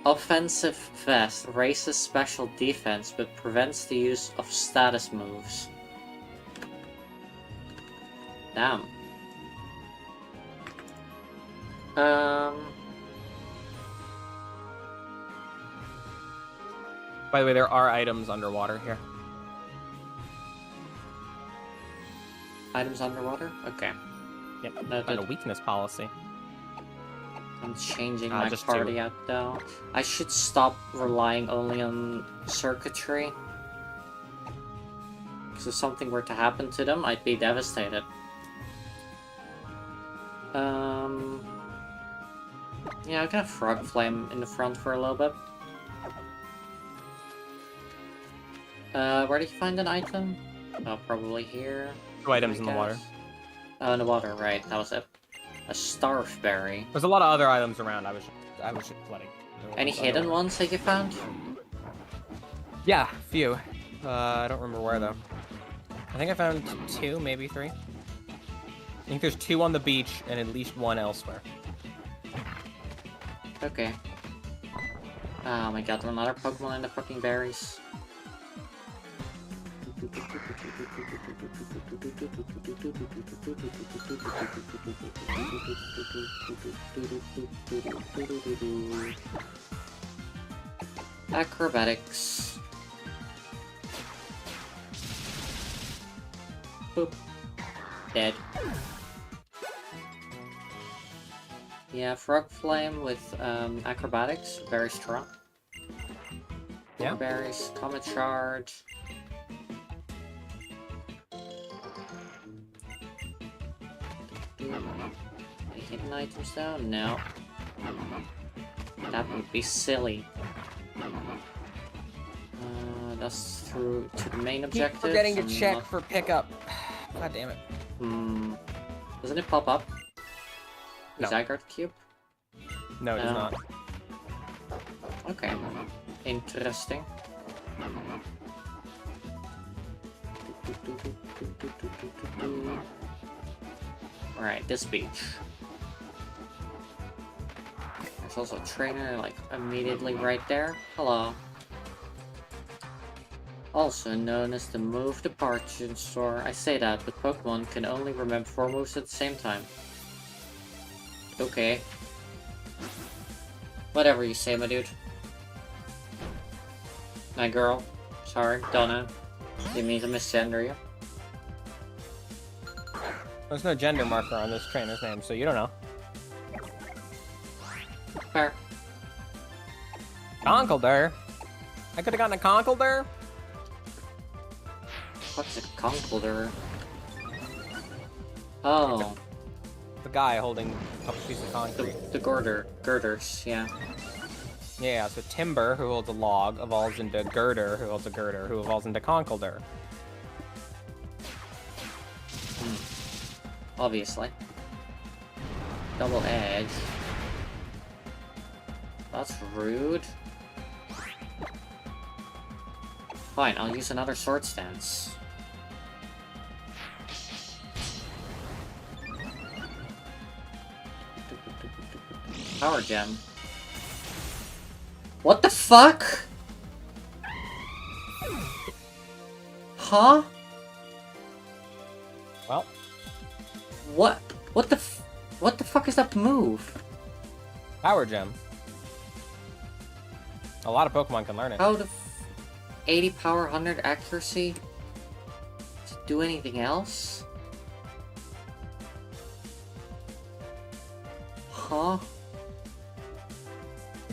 offensive vest raises special defense but prevents the use of status moves. Damn. By the way, there are items underwater here. Items underwater? Okay. Yep, Noted. and a weakness policy. I'm changing my just party do. out though. I should stop relying only on circuitry. Because if something were to happen to them, I'd be devastated. Yeah, I'm gonna Frog Flame in the front for a little bit. Where did you find an item? Oh, probably here. 2 items in the water. Oh, in the water, right. That was it. A starfberry. There's a lot of other items around. I was just flooding. Any hidden ones that you found? Yeah, few. I don't remember where though. I think I found 2, maybe 3. I think there's 2 on the beach and at least 1 elsewhere. Okay. Oh my god, there are another Pokemon in the fucking berries. Acrobatics. Boop. Dead. Yeah, Frog Flame with acrobatics, very strong. Yeah. Berries, Comet Charge. Any hidden items though? No. That would be silly. That's through to the main objective. Keep forgetting to check for pickup. God damn it. Doesn't it pop up? No. Zygarde Cube? No, it does not. Okay. Interesting. Alright, this beach. There's also a trainer, like, immediately right there. Hello. Also known as the Move Departure Store. I say that, but Pokemon can only remember 4 moves at the same time. Okay. Whatever you say, my dude. My girl. Sorry, Donna. Didn't mean to misgender you. There's no gender marker on this trainer's name, so you don't know. Fair. Conkeldurr? I could've gotten a Conkeldurr? What's a Conkeldurr? Oh. The guy holding a couple pieces of concrete. The girders, yeah. Yeah, so Timber, who holds a log, evolves into Girder, who holds a girder, who evolves into Conkeldurr. Obviously. Double edge. That's rude. Fine, I'll use another sword stance. Power gem. What the fuck? Huh? Well. What the fuck is that move? Power Gem. A lot of Pokemon can learn it. How the 80 power, 100 accuracy? To do anything else? Huh?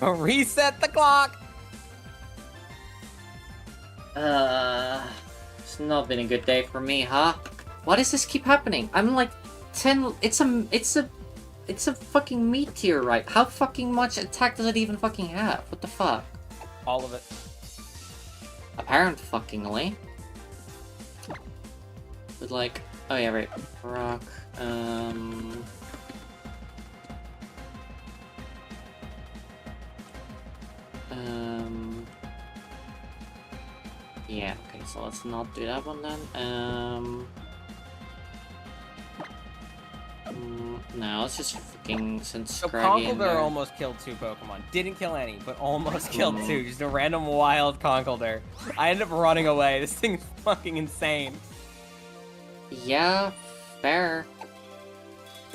Reset the clock! It's not been a good day for me, huh? Why does this keep happening? I'm like 10. It's a fucking meteorite. How fucking much attack does it even fucking have? What the fuck? All of it. Apparently. But like, oh yeah, right. Rock. Yeah, okay, so let's not do that one then. No, let's just fucking since So Scraggy in Conkeldurr there. almost killed 2 Pokemon. Didn't kill any, but almost killed 2. Just a random wild Conkeldurr. I ended up running away. This thing's fucking insane. Yeah, fair.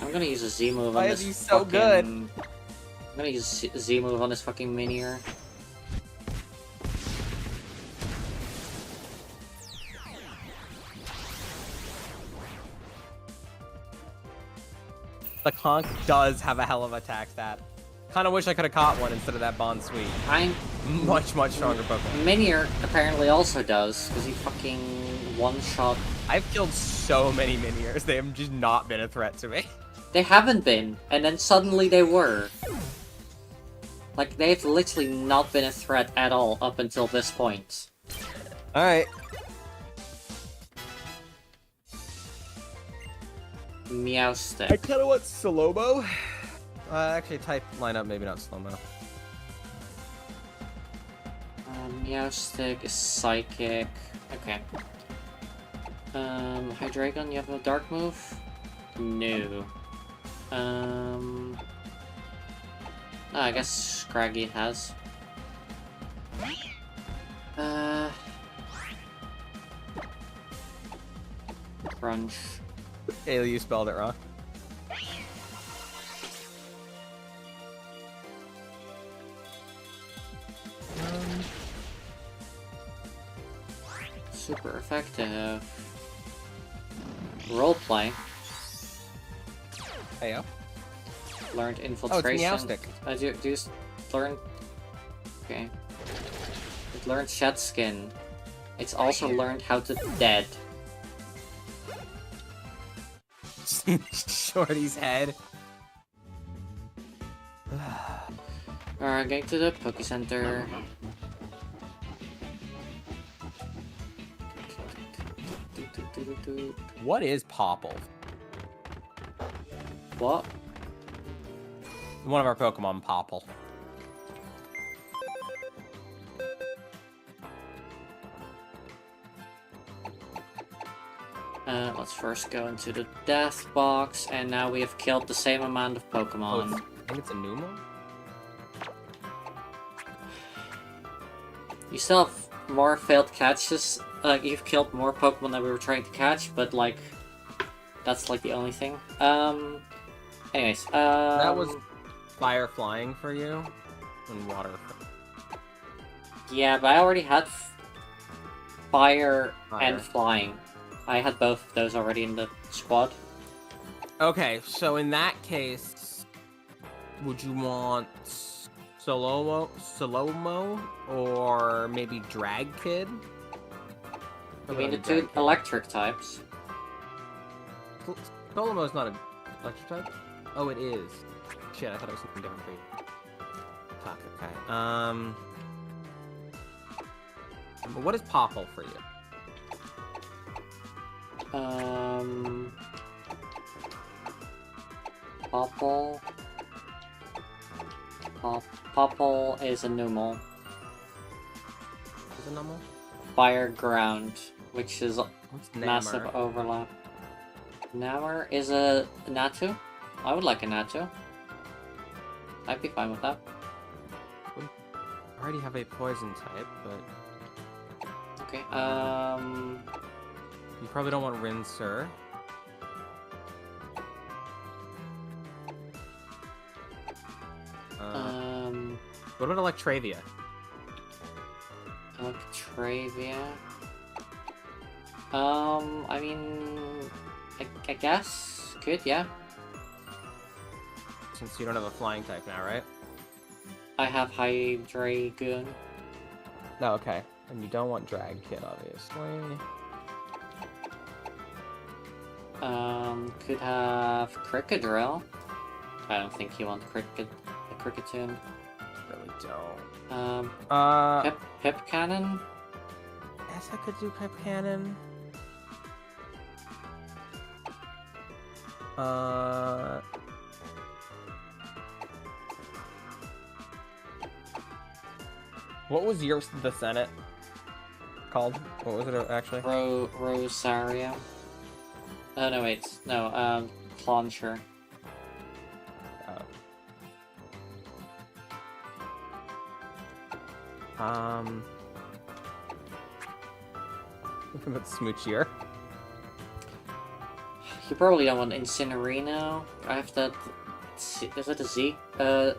I'm gonna use a Z move on Why this. is he so fucking... good? I'm gonna use a Z move on this fucking Minior. The Conk does have a hell of attack stat. Kinda wish I could've caught one instead of that Bond Sweet. I'm Much stronger Pokemon. Minior apparently also does, because he fucking one-shot. I've killed so many Miniors, they have just not been a threat to me. They haven't been, and then suddenly they were. Like, they've literally not been a threat at all up until this point. Alright. Meowstic. I kind of want Slow-mo. Actually, type lineup, maybe not Slow-mo. Meowstic is psychic. Okay. Hydreigon, you have a dark move? No. I guess Scraggy has. Crunch. Haley, you spelled it wrong. Super effective. Roleplay. Heyo. Learned Oh, it's infiltration. Meowstic. Do you learn? Okay. It learned Shed Skin. It's also learned how to dead. Shorty's head. Alright, going to the Poke Center. What is Popple? What? One of our Pokemon, Popple. Let's first go into the Death Box, and now we have killed the same amount of Oh, Pokemon. I think it's a Numel? You still have more failed catches. You've killed more Pokemon than we were trying to catch, but like, that's like the only thing. Anyways, That was fire flying for you, and water. yeah, but I already had fire Fire. and flying. I had both of those already in the squad. Okay, so in that case, would you want Slow-mo, or maybe Drag Kid? You mean the two electric types? Slow-mo's not an electric type? Oh, it is. Shit, I thought it was something different for you. Fuck, okay. But what is Popple for you? Popple. Popple is a Numel. Is it normal? Fire Ground, which is What's massive Namor? overlap. Namor is a Natu. I would like a Natu. I'd be fine with that. I already have a poison type, but Okay, you probably don't want Rincer. What about Electravia? Electravia. I mean, I guess could, yeah. Since you don't have a flying type now, right? I have Hydreigon. No, okay. And you don't want Drag Kid, obviously. Could have Crickadrill. I don't think you want a Cricketune. Really don't. Pip Cannon? Yes, I could do Pip Cannon. What was the Senate called? What was it actually? Rosaria. Oh no, wait. No, Clauncher. What about Smoochier? You probably don't want Incinerino. I have that. Is it a Z? I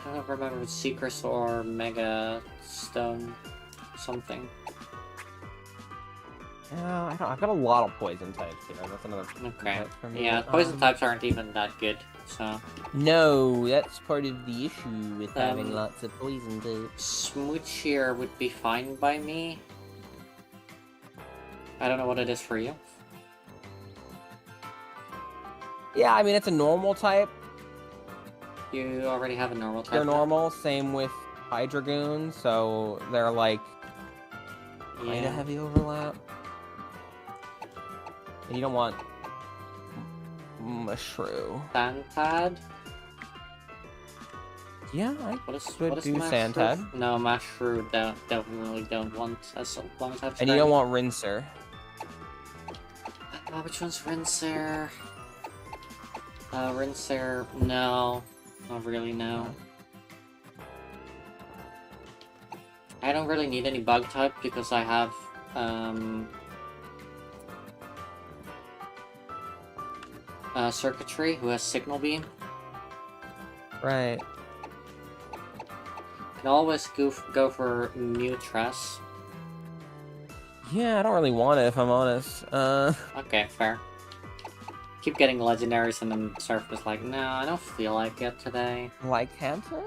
don't remember if it's Secret or Mega Stone something. Yeah, I don't. I've got a lot of poison types here. That's another. Okay. type for me. Yeah, poison types aren't even that good, so. No, that's part of the issue with having Um, lots of poison types. Smoochier would be fine by me. I don't know what it is for you. Yeah, I mean it's a normal type. You already have a normal type. They're normal. Same with Hydreigon, so they're like kind of Yeah. heavy overlap. And you don't want Shrew. Santad? Yeah, I What is could do Mashroom? Santad. No, Mashroom definitely don't want as long as I've And you don't want Rinser. which one's Rinser? Rinser, no. Not really, no. I don't really need any bug type because I have, Circuitry, who has Signal Beam. Right. Can always go for Mutress. Yeah, I don't really want it if I'm honest. Okay, fair. Keep getting legendaries and then Surf was like, no, I don't feel like it today. Lycanthra?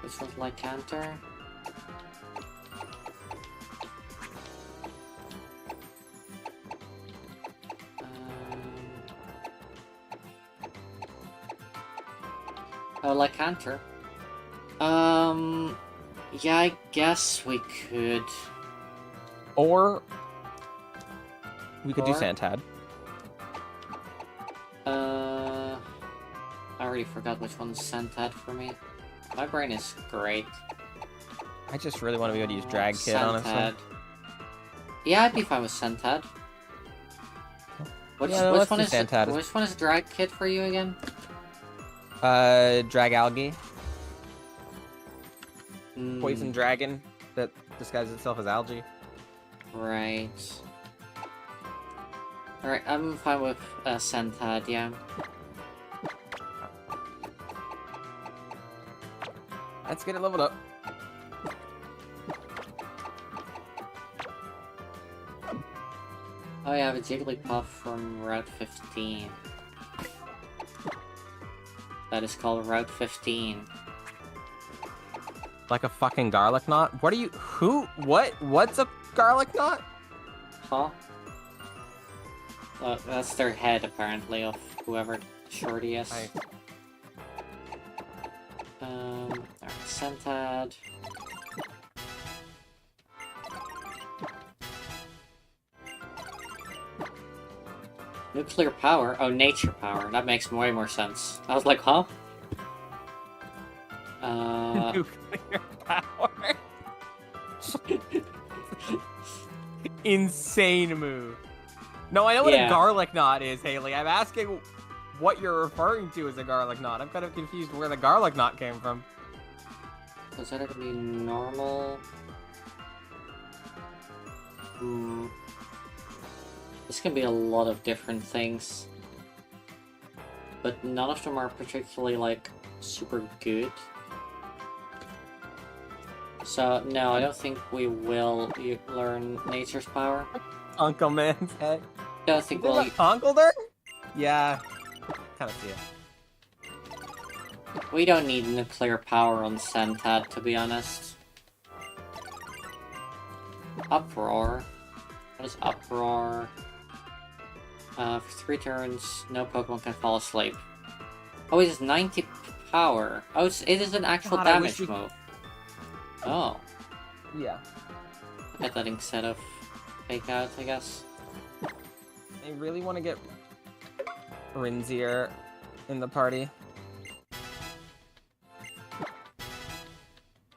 Which one's Lycanthra? Oh, Lycanthra. Yeah, I guess we could. Or we could do Or? Santad. I already forgot which one's Santad for me. My brain is great. I just really want to be able to use Drag Kid, honestly. Santad. Yeah, I'd be fine with Santad. Which let's one do is Santad. Which one is Drag Kid for you again? Drag Algae. Hmm, Poison Dragon that disguises itself as algae. Right. Alright, I'm fine with Santad, yeah. Let's get it leveled up. Oh yeah, I have a Jigglypuff from Route 15. That is called Route 15. Like a fucking garlic knot? What are you... Who? What? What's a garlic knot? Huh? That's their head, apparently, of whoever Shorty is. Right. Alright, Santad. Nuclear power? Oh, nature power. That makes way more sense. I was like, huh? Nuclear power. Insane move. No, I know what a Yeah. garlic knot is, Haley. I'm asking what you're referring to as a garlic knot. I'm kind of confused where the garlic knot came from. Was that gonna be normal? This can be a lot of different things. But none of them are particularly, like, super good. So, no, I don't think we will learn Nature's Power. Uncle Man's head. Don't think Is we'll... it Uncle there? Yeah. Kind of see it. We don't need nuclear power on Santad, to be honest. Uproar. What is Uproar? For 3 turns, no Pokemon can fall asleep. Oh, it is 90 power. Oh, it is an actual God, I damage wish we- move. Oh. Yeah. Get that instead of Fake Out, I guess. I really want to get Rinzier in the party.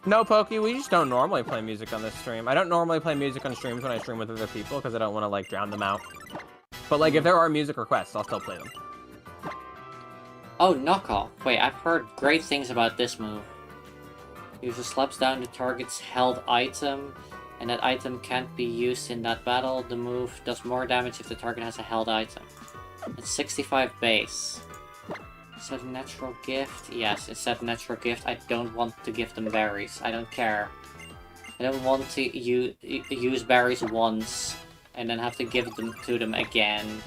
No, Pokey, we just don't normally play music on this stream. I don't normally play music on streams when I stream with other people because I don't want to, like, drown them out. But, like, if there are music requests, I'll still play them. Oh, knockoff. Wait, I've heard great things about this move. User slaps down the target's held item, and that item can't be used in that battle. The move does more damage if the target has a held item. It's 65 base. Instead of natural gift? Yes, instead of natural gift, I don't want to give them berries. I don't care. I don't want to use berries once, and then have to give them to them again.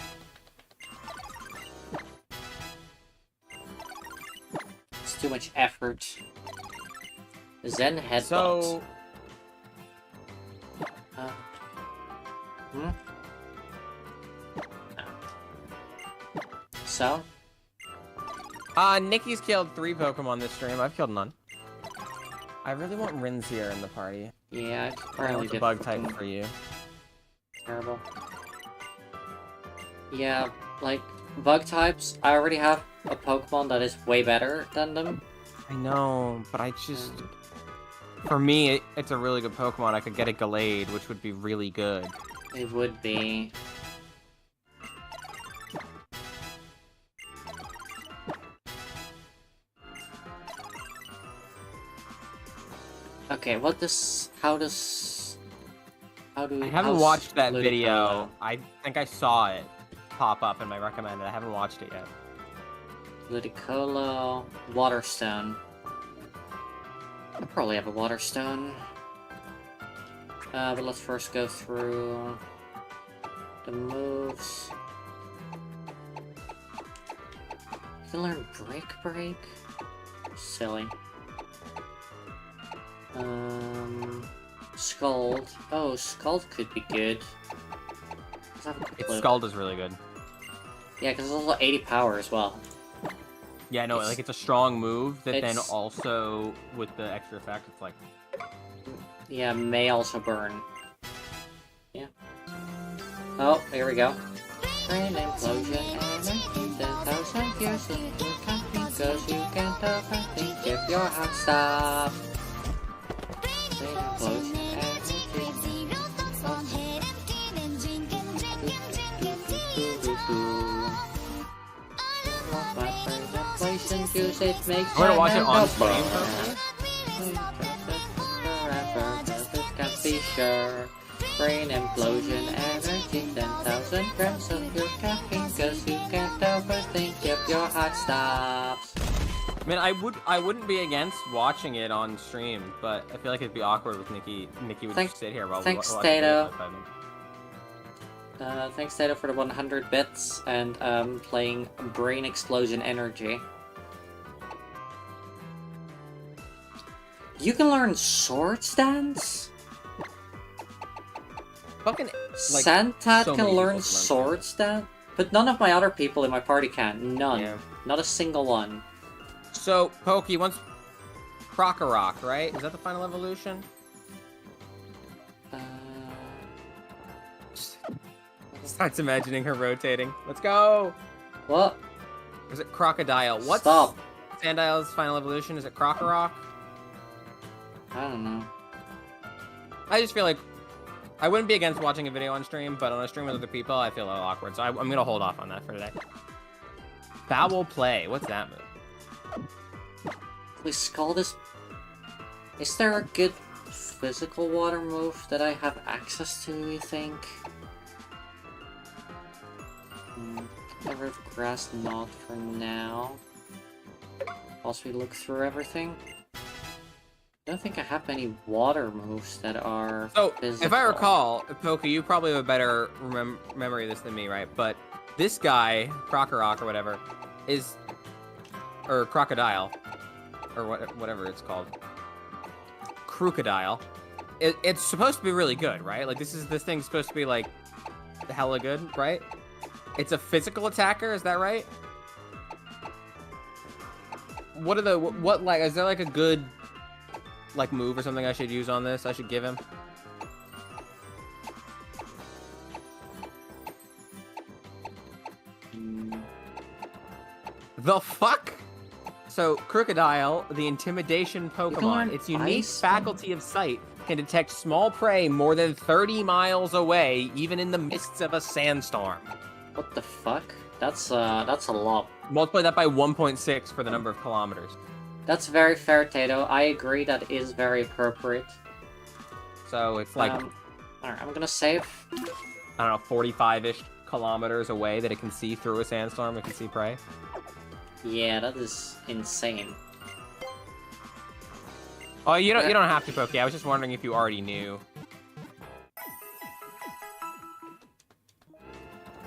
It's too much effort. Zen Headbutt. So, So? Nikki's killed 3 Pokemon this stream. I've killed none. I really want Rinzier in the party. Yeah, it's I probably want the bug type for you. terrible. Yeah, like, bug types, I already have a Pokemon that is way better than them. I know, but I just... For me, it's a really good Pokemon. I could get a Gallade, which would be really good. It would be. Okay, how do I haven't how's watched that Ludicolo? video. I think I saw it pop up in my recommended. I haven't watched it yet. Ludicolo, Waterstone. I probably have a Waterstone. But let's first go through the moves. You can learn Break. Silly. Scald. Oh, Scald could be good. Let's have a quick look. Scald is really good. Yeah, because it's also 80 power as well. Yeah, no, like it's a strong move that then it's- also, with the extra effect, it's like... Yeah, may also burn. Yeah. Oh, here we go. Brain implosion, energy 10,000 years into camping, cause you can't overthink if your heart stops. Brain implosion, use it makes I'm gonna watch it on mind stream. Can't be sure. Brain implosion, energy 10,000 grams of your caffeine, cause you can't overthink if your heart stops. I mean, I wouldn't be against watching it on stream, but I feel like it'd be awkward with Nikki. Nikki would just sit here while we thanks, watch Tato. it. Thanks, Tato, for the 100 bits and playing Brain Explosion Energy. You can learn Swords Dance? Fucking like, Santat so can many learn people can learn Swords Dance? But none of my other people in my party can. None. Yeah. Not a single one. So, Pokey, once Krokorok, right? Is that the final evolution? Starts imagining her rotating. Let's go! What? Is it Crocodile? What's Stop. Sandile's final evolution? Is it Krokorok? I don't know. I just feel like I wouldn't be against watching a video on stream, but on a stream with other people, I feel a little awkward. So I'm gonna hold off on that for today. Foul play. What's that move? Please, Scald is there a good physical water move that I have access to, you think? Cover of Grass Knot for now. Whilst we look through everything. I don't think I have any water moves that are So, physical. if I recall, Pokey, you probably have a better memory of this than me, right? But this guy, Krokorok or whatever, or Crocodile, or whatever it's called, Crocodile. It's supposed to be really good, right? Like this thing's supposed to be like hella good, right? It's a physical attacker, is that right? What like is there like a good like move or something I should use on this? I should give him. The fuck? So, Crocodile, the intimidation Pokemon, learn its unique Ice faculty of sight can detect small prey more than 30 miles away, even in the mists of a sandstorm. What the fuck? That's a lot. Multiply that by 1.6 for the number of kilometers. That's very fair, Tato. I agree that is very appropriate. So it's like, Alright, I'm gonna save. I don't know, 45-ish kilometers away that it can see through a sandstorm, it can see prey. Yeah, that is insane. Oh, you don't have to, Pokey. I was just wondering if you already knew.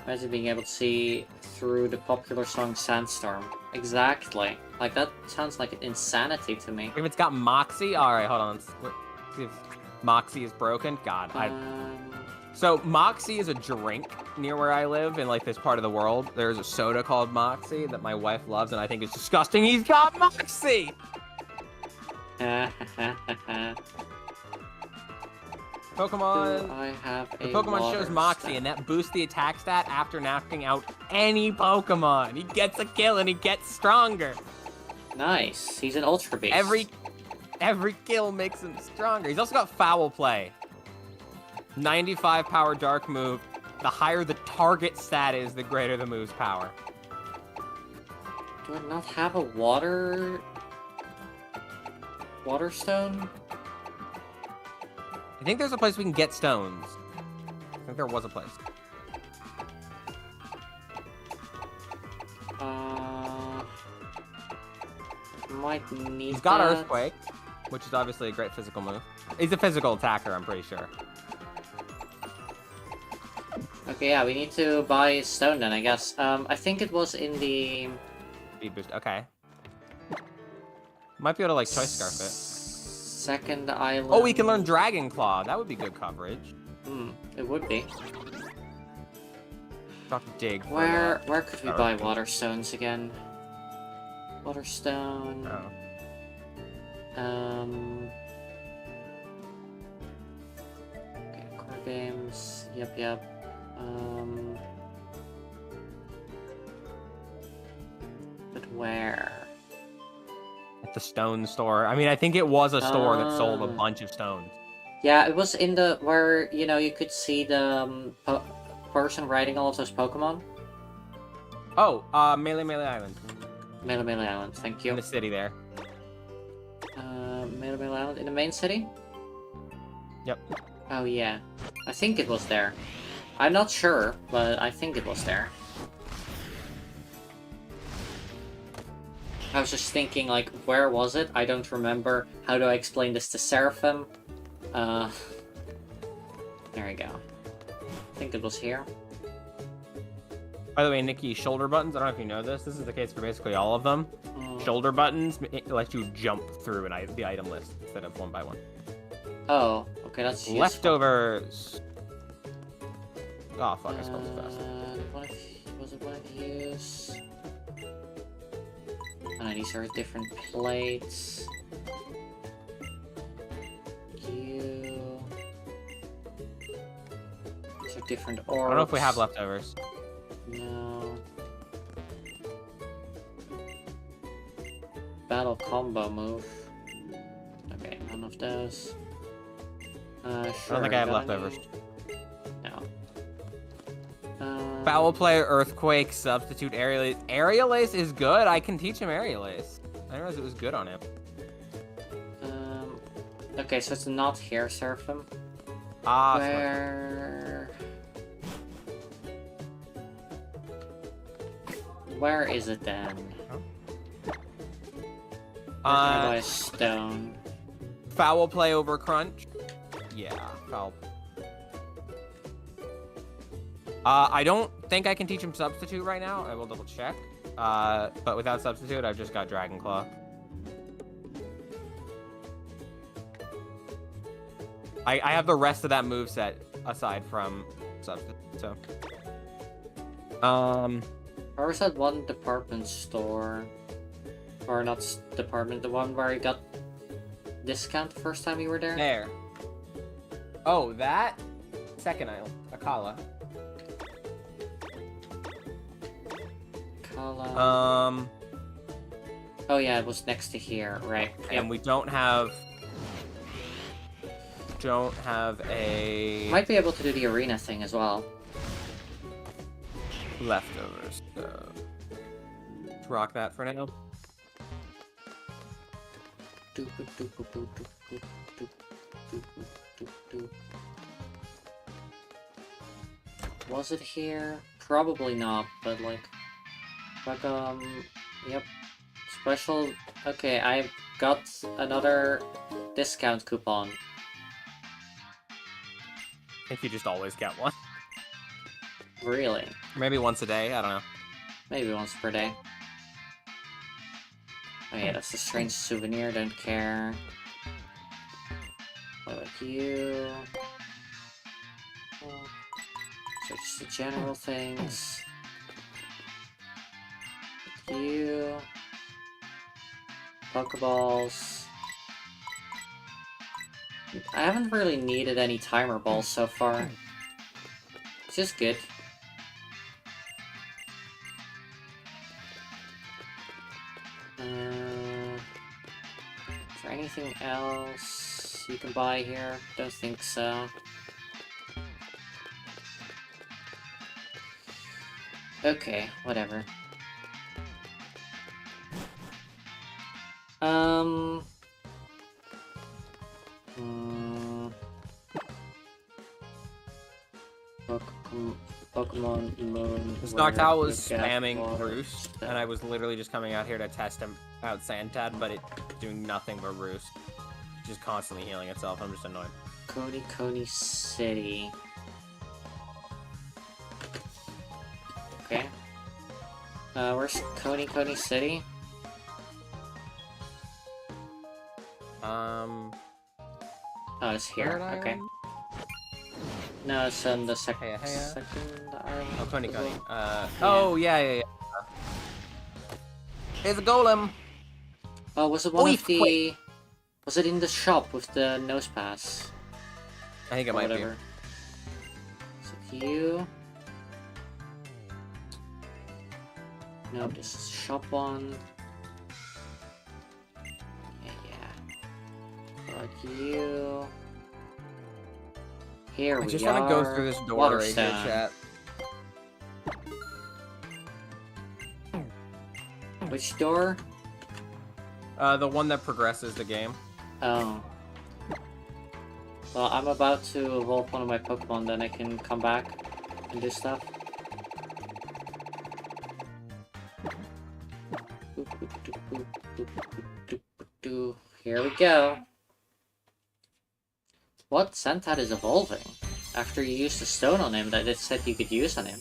Imagine being able to see through the popular song Sandstorm. Exactly. Like, that sounds like insanity to me. If it's got Moxie, alright, hold on. Let's see if Moxie is broken. God, So, Moxie is a drink near where I live in, like, this part of the world. There's a soda called Moxie that my wife loves, and I think it's disgusting. He's got Moxie! Pokemon. Do I have a The Pokemon water shows Moxie, stat? and that boosts the attack stat after knocking out any Pokemon. He gets a kill, and he gets stronger. Nice. He's an Ultra Beast. Every kill makes him stronger. He's also got Foul Play. 95 power Dark move. The higher the target stat is, the greater the move's power. Do I not have a water stone? I think there's a place we can get stones. I think there was a place. Might need He's got that. Earthquake, which is obviously a great physical move. He's a physical attacker, I'm pretty sure. Okay, yeah, we need to buy stone then, I guess. I think it was in the... Speed boost, okay. Might be able to, like, Choice Scarf it. Second island. Oh, we can learn Dragon Claw. That would be good coverage. It would be. Have to dig. For Where could we buy water stones again? Water stone. Oh. Okay, core games. Yep. But where? At the stone store. I mean, I think it was a store that sold a bunch of stones. Yeah, it was in the where you could see the person riding all of those Pokemon. Oh, Melee Island. Melee Island, thank you. In the city there. Melee Island in the main city. Yep. Oh yeah, I think it was there. I'm not sure, but I think it was there. I was just thinking, like, where was it? I don't remember. How do I explain this to Seraphim? There we go. I think it was here. By the way, Nikki, shoulder buttons, I don't know if you know this. This is the case for basically all of them. Shoulder buttons let you jump through the item list instead of one by one. Oh, okay, that's useful. Leftovers. Oh, fuck, I spelled too fast. Was it one of these? These are different plates. These are different orbs. I don't know if we have leftovers. No. Battle combo move. Okay, none of those. Sure, I don't think I have got leftovers. any? No. Foul Play, Earthquake, Substitute, Aerial Ace. Aerial Ace is good. I can teach him Aerial Ace. I didn't realize it was good on him. Okay, so it's not here, Seraphim. Ah, Where is it then? Where can I buy a stone? Foul Play over Crunch. Yeah, foul. I don't think I can teach him Substitute right now. I will double check. But without Substitute, I've just got Dragon Claw. I have the rest of that moveset aside from Substitute, so. Where was that one department store? Or not department, the one where you got discount the first time you were there? There. Oh, that? Second aisle. Akala. Oh yeah, it was next to here, right? And we don't have a Might be able to do the arena thing as well. leftovers. Let's rock that for now. Was it here? Probably not, but like yep. Special. Okay, I got another discount coupon. I think you just always get one. Really? Maybe once a day, I don't know. Maybe once per day. Oh yeah, that's a strange souvenir, don't care. What about you? So just the general things. You. Pokeballs. I haven't really needed any timer balls so far. It's just good. Is there anything else you can buy here? Don't think so. Okay, whatever. Pokemon Moon. This Noctowl was spamming Roost, and I was literally just coming out here to test him out Santad, but it's doing nothing but Roost. Just constantly healing itself. I'm just annoyed. Coney City. Okay. Where's Coney City? Oh, it's here. Okay. No, it's on the second island. Oh, Coney. Oh, yeah. There's a golem! Oh, was it one of the... Was it in the shop with the nose pass? I think it might be. Is it you? No, this is shop one. Yeah. Fuck you. Here we are. I just want to go through this door right here, chat. Which door? The one that progresses the game. Oh. Well, I'm about to evolve one of my Pokemon, then I can come back and do stuff. Here we go. What? Santad is evolving? After you used the stone on him that it said you could use on him.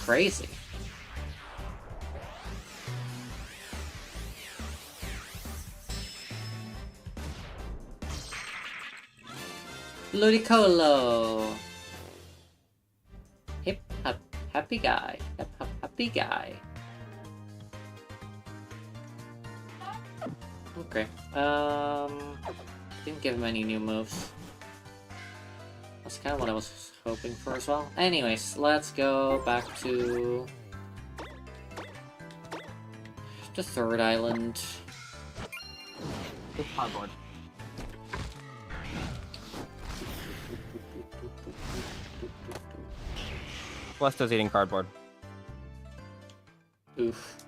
Crazy. Ludicolo! Hip hop happy guy. Hip hop happy guy. Okay. Didn't give him any new moves. That's kind of what I was hoping for as well. Anyways, let's go back to the third island. Cardboard. Blesto's eating cardboard. Oof.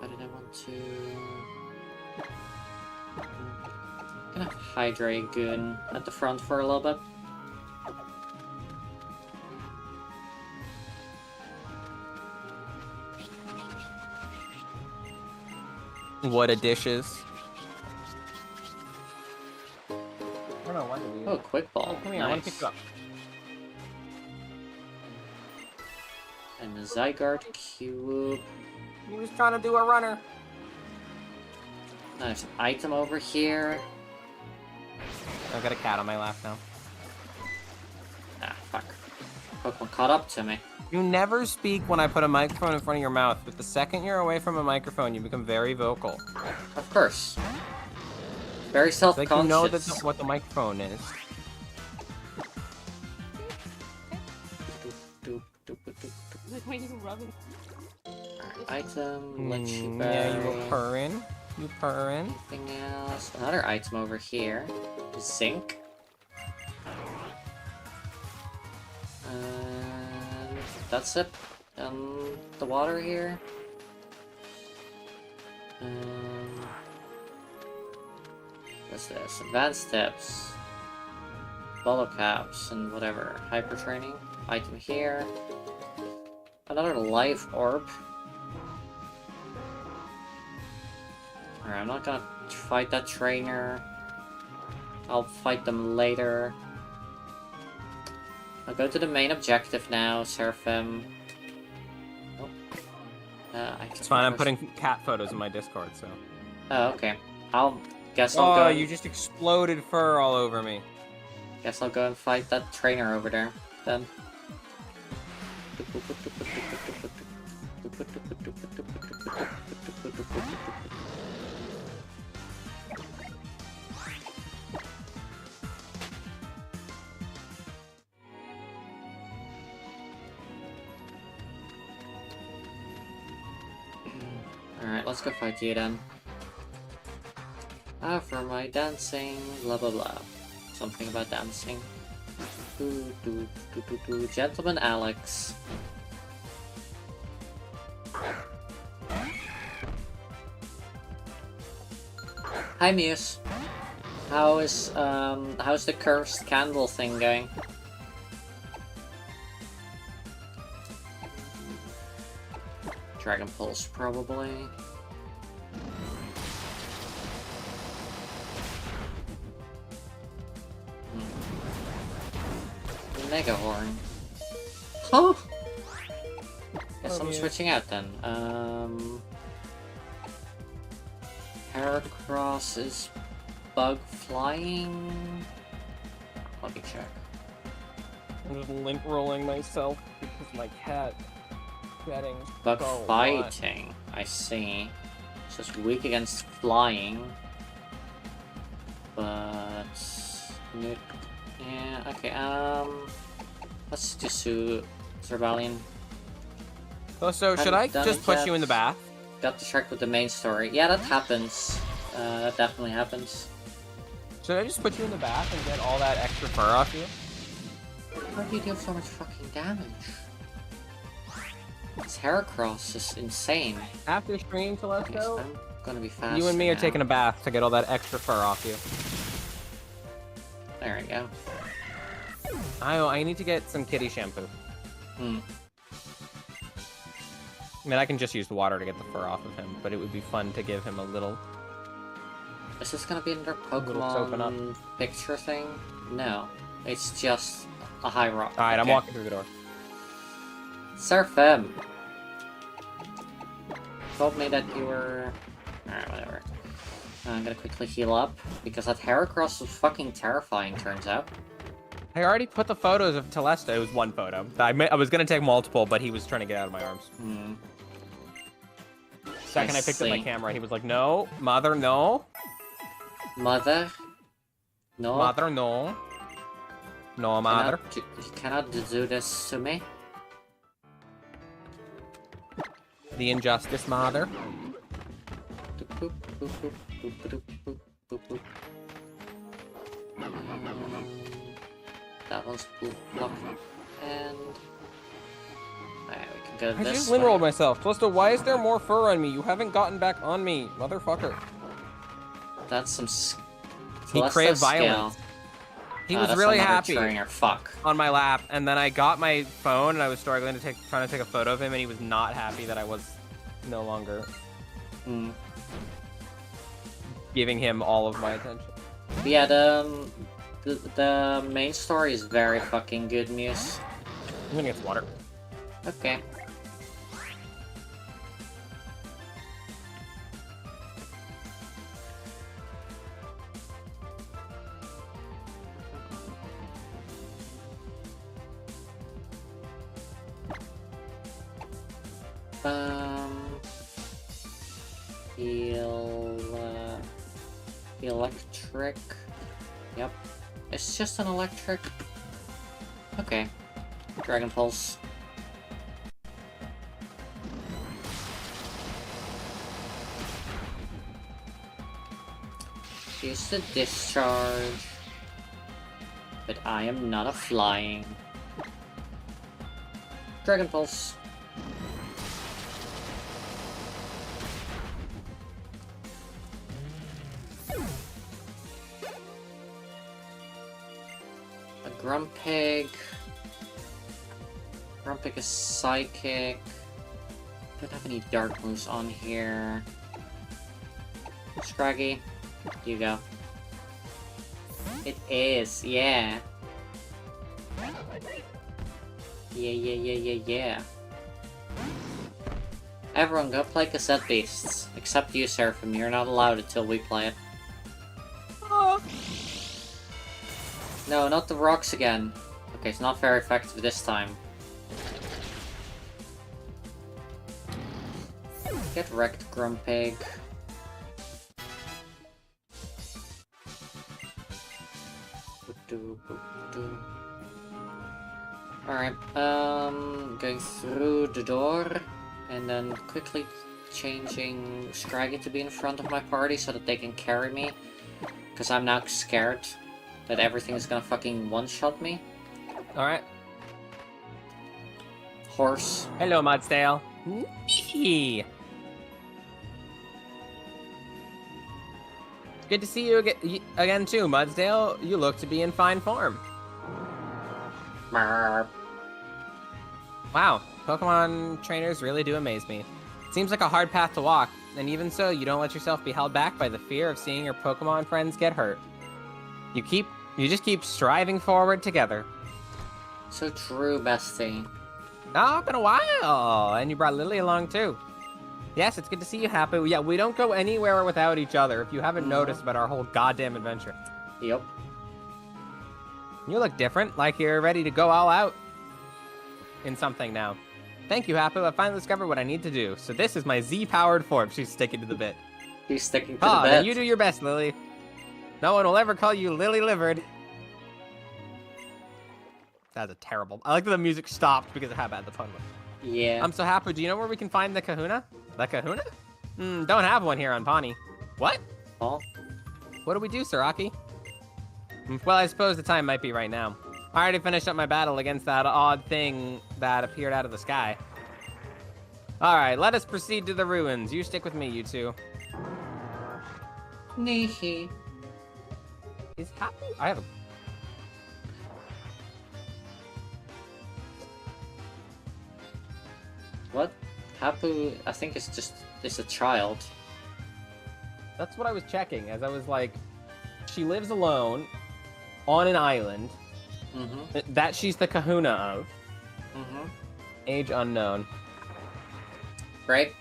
Why did I want to... I'm gonna hydrate Goon at the front for a little bit. What a dishes. I don't know, why did you... Oh, quick ball. Come here, nice. I want to pick you up. And the Zygarde Cube. He was trying to do a runner. There's an item over here. I've got a cat on my lap now. Ah, fuck. Pokemon caught up to me. You never speak when I put a microphone in front of your mouth, but the second you're away from a microphone, you become very vocal. Of course. Very self-conscious. Like you know what the microphone is. Like when you rub it. Item, let you Yeah, you were purring. You purring. Anything else? Another item over here. Zinc. That's it. The water here. What's this? Advanced tips. Bolo caps and whatever. Hyper training. Item here. Another life orb. Alright, I'm not gonna fight that trainer. I'll fight them later. I'll go to the main objective now, Seraphim. Oh. It's fine, I'm putting cat photos in my Discord, so... Oh, okay. I'll go... Oh, you just exploded fur all over me. Guess I'll go and fight that trainer over there, then. Alright, let's go fight you then. For my dancing, blah blah blah. Something about dancing. Gentleman Alex. Hi Muse. How's the cursed candle thing going? Dragon Pulse, probably. Mega Horn. Huh? Guess I'm switching out then. Heracross is bug flying. Let me check. I'm just link rolling myself because my cat getting Bug so fighting. I see. It's just weak against flying. But yeah, okay, let's do Rebellion. So should I just push you in the bath? Got distracted with the main story. Yeah, that happens. That definitely happens. Should I just put you in the bath and get all that extra fur off you? How do you deal so much fucking damage? This Heracross is insane. After stream, Telesto, I'm gonna be fast. you and me are taking a bath to get all that extra fur off you. There we go. I need to get some kitty shampoo. Hmm. I mean, I can just use the water to get the fur off of him, but it would be fun to give him a little... Is this gonna be another soaping up. Pokemon picture thing? No. It's just a high rock. Alright, I'm Okay. walking through the door. Surfem! Told me that you were... Alright, whatever. I'm gonna quickly heal up, because that Heracross was fucking terrifying, turns out. I already put the photos of Telesto. It was one photo. I was gonna take multiple, but he was trying to get out of my arms. Hmm. Second I picked up my camera, he was like, no, mother, no. Mother? No. Mother, no. No, mother. You cannot do this to me. The injustice, mother. That one's blocked. And... Alright, we can go I this just way. lint-rolled myself. Telesto, why is there more fur on me? You haven't gotten back on me, motherfucker. That's some... He craved violence. He was really happy Fuck. on my lap, and then I got my phone, and I was struggling to trying to take a photo of him, and he was not happy that I was no longer Hmm. giving him all of my attention. But yeah, the main story is very fucking good, Muse. I'm gonna get some water. Okay. Electric. Yep. It's just an electric. Okay. Dragon Pulse. Use the discharge. But I am not a flying. Dragon Pulse. A Grumpig. Grumpig is Psychic. Don't have any dark moves on here. Scraggy, you go. It is, yeah. Yeah. Everyone go play Cassette Beasts. Except you, Seraphim. You're not allowed until we play it. No, not the rocks again. Okay, it's not very effective this time. Get wrecked, Grumpig. Alright, going through the door, and then quickly changing Scraggy to be in front of my party so that they can carry me. Because I'm now scared that everything is gonna fucking one-shot me. Alright. Horse. Hello, Mudsdale. Good to see you again too, Mudsdale. You look to be in fine form. Merp. Wow, Pokemon trainers really do amaze me. It seems like a hard path to walk, and even so, you don't let yourself be held back by the fear of seeing your Pokemon friends get hurt. You just keep striving forward together. So true, bestie. Oh, been a while, and you brought Lily along too. Yes, it's good to see you, Hapu. Yeah, we don't go anywhere without each other, if you haven't noticed about our whole goddamn adventure. Yep. You look different, like you're ready to go all out in something now. Thank you, Hapu. I finally discovered what I need to do. So this is my Z-powered form. She's sticking to the bit. He's sticking to the Then bed. you do your best, Lily. No one will ever call you Lily-livered. That's a terrible... I like that the music stopped because of how bad the pun was. Yeah. I'm so happy. Do you know where we can find the kahuna? The kahuna? Don't have one here on Pawnee. What? Oh. What do we do, Saraki? Well, I suppose the time might be right now. I already finished up my battle against that odd thing that appeared out of the sky. Alright, let us proceed to the ruins. You stick with me, you two. Neehee. Is Happy? I have a... What? Hapu, I think it's a child. That's what I was checking, as I was like... She lives alone, on an island, that she's the kahuna of. Age unknown. Right?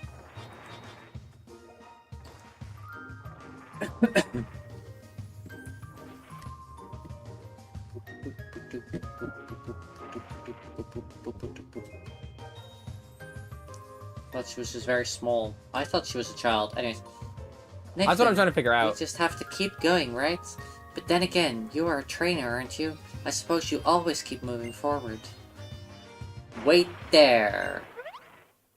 Thought she was just very small. I thought she was a child. Anyways. That's what I'm trying to figure out. We just have to keep going, right? But then again, you are a trainer, aren't you? I suppose you always keep moving forward. Wait there.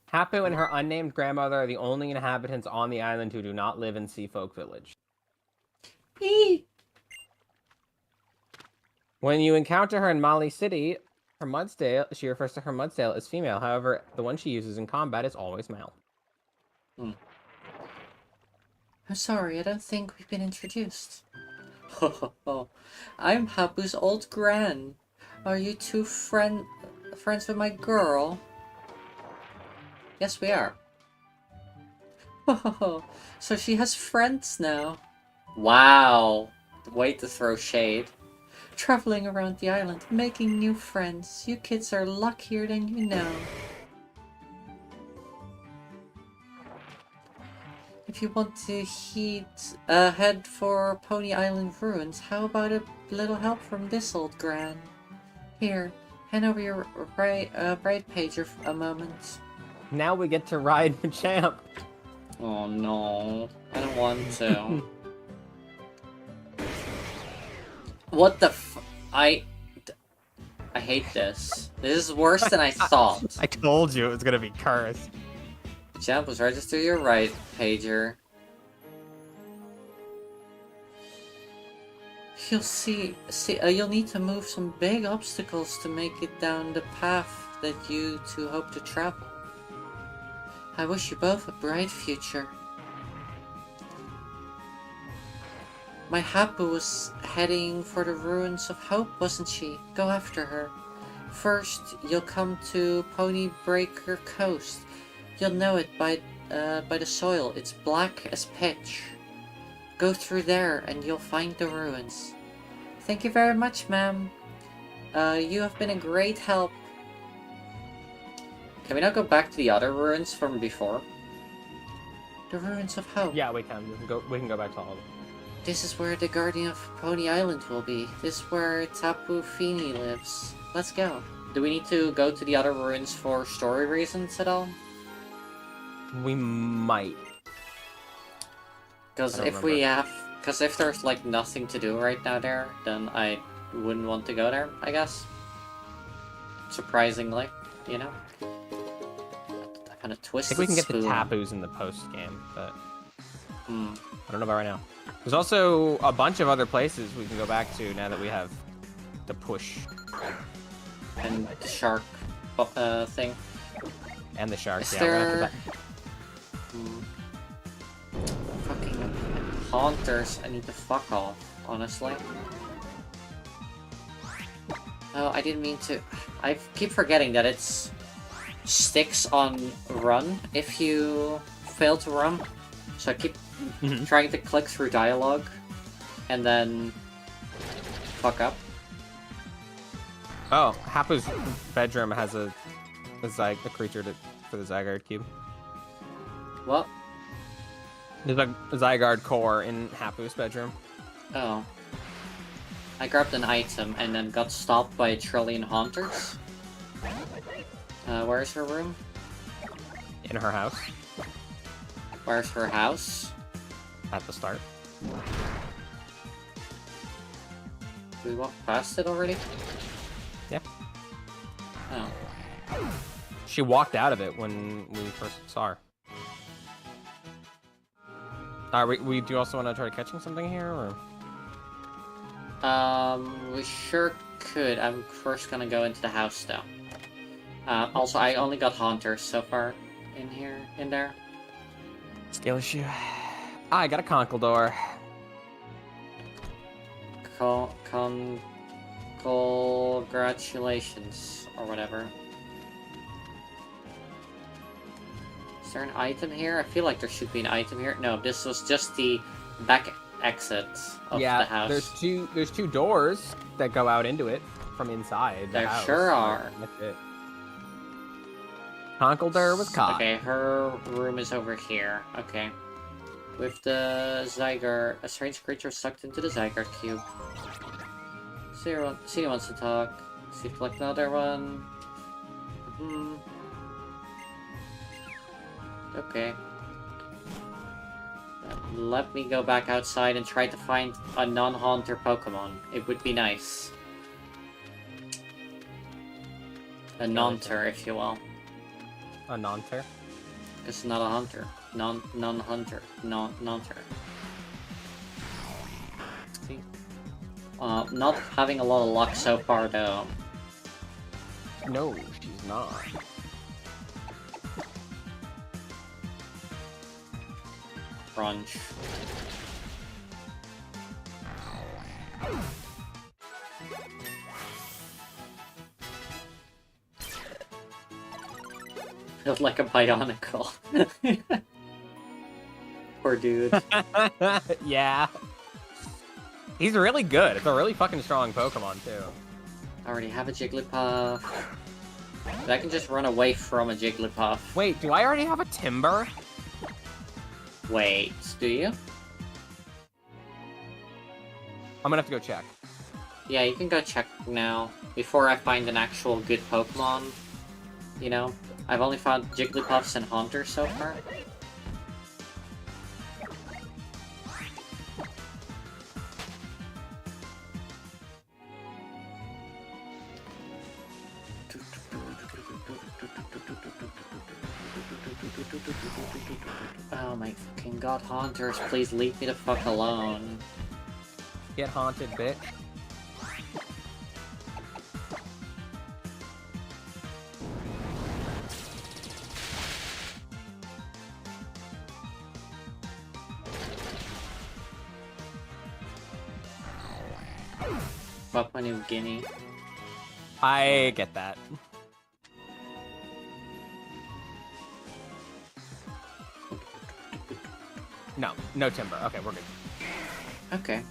Hapu and her unnamed grandmother are the only inhabitants on the island who do not live in Seafolk Village. Eee. When you encounter her in Mali City, her Mudsdale, she refers to her Mudsdale as female. However, the one she uses in combat is always male. I'm sorry, I don't think we've been introduced. I'm Hapu's old gran. Are you two friends with my girl? Yes, we are. So she has friends now. Wow. Way to throw shade. Traveling around the island, making new friends. You kids are luckier than you know. If you want to head for Pony Island ruins, how about a little help from this old gran? Here, hand over your right pager for a moment. Now we get to ride Machamp. Oh no, I don't want to. What the I hate this. This is worse than I thought. I told you it was gonna be cursed. Champus, register your right pager. You'll you'll need to move some big obstacles to make it down the path that you two hope to travel. I wish you both a bright future. My Hapu was heading for the ruins of hope, wasn't she? Go after her. First, you'll come to Pony Breaker Coast. You'll know it by the soil. It's black as pitch. Go through there and you'll find the ruins. Thank you very much, ma'am. You have been a great help. Can we now go back to the other ruins from before? The ruins of hope. Yeah, we can. We can go back to all of them. This is where the Guardian of Pony Island will be. This is where Tapu Fini lives. Let's go. Do we need to go to the other ruins for story reasons at all? We might. Because I don't if there's like nothing to do right now there, then I wouldn't want to go there, I guess. Surprisingly, you know? I kind of I twisted think we can get spoon. the tapus in the post game, but Hmm. I don't know about right now. There's also a bunch of other places we can go back to now that we have the push And the shark thing. and the shark. Is Yeah, we're gonna have there... Fucking haunters, I need to fuck off, honestly. Oh, I didn't mean to... I keep forgetting that it's... sticks on run if you fail to run. So I keep trying to click through dialogue and then fuck up. Oh, Hapu's bedroom has a creature for the Zygarde cube. What? There's a Zygarde core in Hapu's bedroom. Oh. I grabbed an item and then got stopped by a trillion haunters. Where's her room? In her house. Where's her house? At the start. Did we walk past it already? Yeah. Oh. She walked out of it when we first saw her. We do also want to try catching something here, or? We sure could. I'm first gonna go into the house though. Also, I only got haunters so far in there. Scale issue. I got a Conkeldor. Congratulations, or whatever. Is there an item here? I feel like there should be an item here. No, this was just the back exit of the house. there's two doors that go out into it from inside the There house. sure are. That's it. Conkeldor was caught. Okay, her room is over here. Okay. With the Zygarde, a strange creature sucked into the Zygarde cube. CD wants to talk. See if like another one. Okay. Let me go back outside and try to find a non-haunter Pokemon. It would be nice. A non-ter, if you will. A non-ter? It's not a hunter. Non-hunter. Non-ter. See? Not having a lot of luck so far, though. No, she's not. Crunch. Feels like a Bionicle. Poor dude. Yeah. He's really good. It's a really fucking strong Pokemon, too. I already have a Jigglypuff. But I can just run away from a Jigglypuff. Wait, do I already have a Timber? Wait, do you? I'm gonna have to go check. Yeah, you can go check now. Before I find an actual good Pokemon. You know? I've only found Jigglypuffs and Haunters so far. Oh my fucking god, Haunters, please leave me the fuck alone. Get haunted, bitch. Papua New Guinea. I get that. No Timber. Okay, we're good. Okay.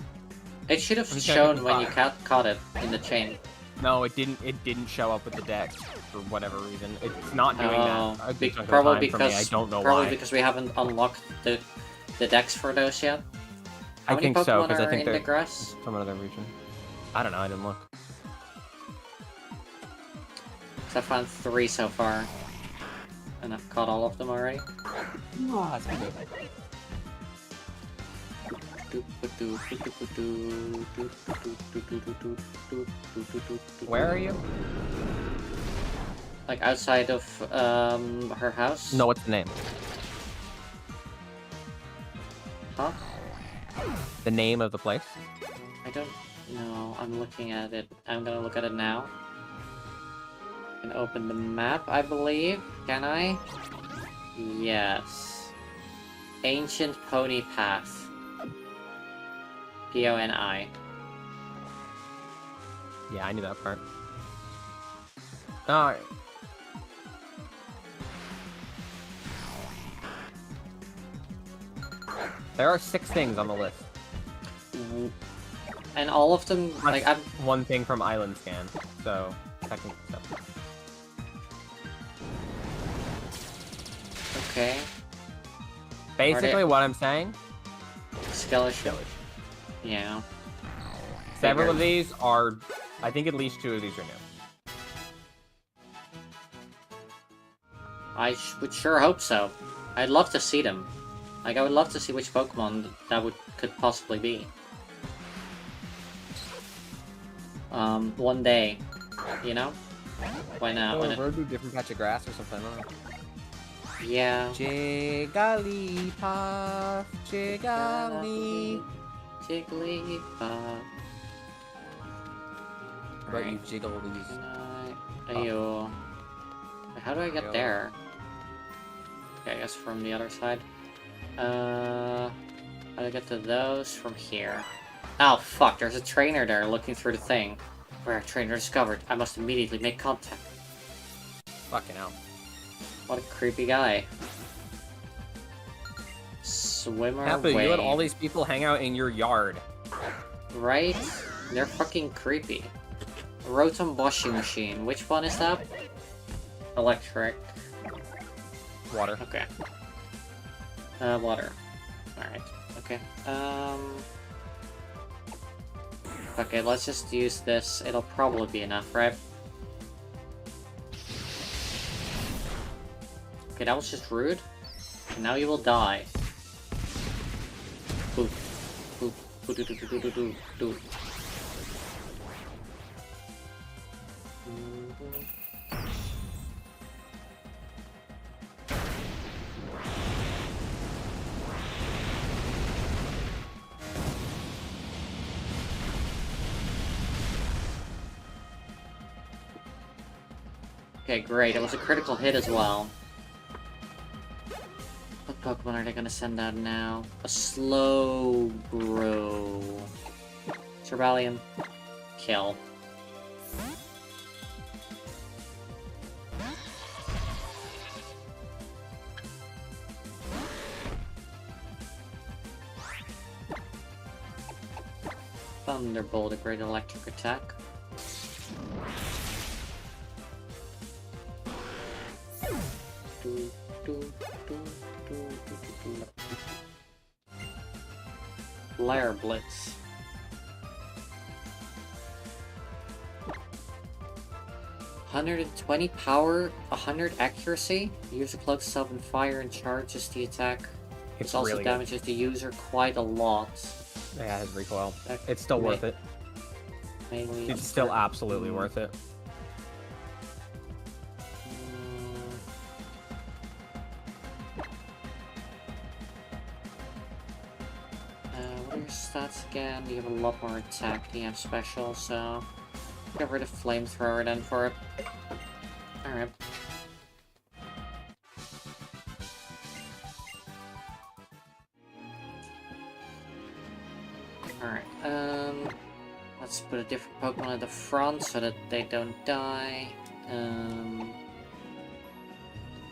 It should have I'm just gonna shown get when you five. caught it in the chain. No, it didn't. It didn't show up with the deck for whatever reason. It's not doing that. A good chunk of the Probably time for me. I because don't know probably why. because we haven't unlocked the decks for those yet. How I many think so Pokemon because I are think in they're the grass? from another region. I don't know. I didn't look. 'Cause I found 3 so far, and I've caught all of them already. Oh, that's good. Where are you? Like outside of her house? No, what's the name? Huh? The name of the place? I don't know. I'm looking at it. I'm gonna look at it now. I can open the map, I believe. Can I? Yes. Ancient Pony Path. Poni. Yeah, I knew that part. Alright. There are 6 things on the list. And all of them, like, That's I'm... one thing from Island Scan, so technical stuff. Okay. Basically, what I'm saying, Skeleton. Yeah. several of Figured. these are, I think at least 2 of these are new. I would sure hope so. I'd love to see them. Like, I would love to see which Pokemon that could possibly be. One day. You know? Why not? Or do a different patch of grass or something. I don't know. Yeah. Jigglypuff, Jiggly. Jigglypuff. But you jiggle these. Ayo. How do I get there? Okay, I guess from the other side. How do I get to those? From here. Oh, fuck, there's a trainer there looking through the thing. Rare trainer discovered. I must immediately make contact. Fucking hell. What a creepy guy. Swimmer Happy, Wave. you let all these people hang out in your yard. Right? They're fucking creepy. Rotom washing machine. Which one is that? Electric. Water. Okay. Water. Alright. Okay. Okay, let's just use this. It'll probably be enough, right? Okay, that was just rude. And now you will die. Boop. Boop. Boop. Boop. Boop. Boop. Boop. Boop. Okay, great. It was a critical hit as well. What Pokemon are they gonna send out now? A slow bro. Cerbalium. Kill. Thunderbolt, a great electric attack. Flare Blitz. "120 power, 100 accuracy. The user cloaks itself in fire and charges the attack. It's This also really damages the user quite a lot. good. Yeah, his recoil. That It's still worth it. mainly It's still absolutely worth it. What are your stats again? You have a lot more attack than you have special, so get rid of flamethrower then for it. Alright. Alright, let's put a different Pokemon at the front so that they don't die.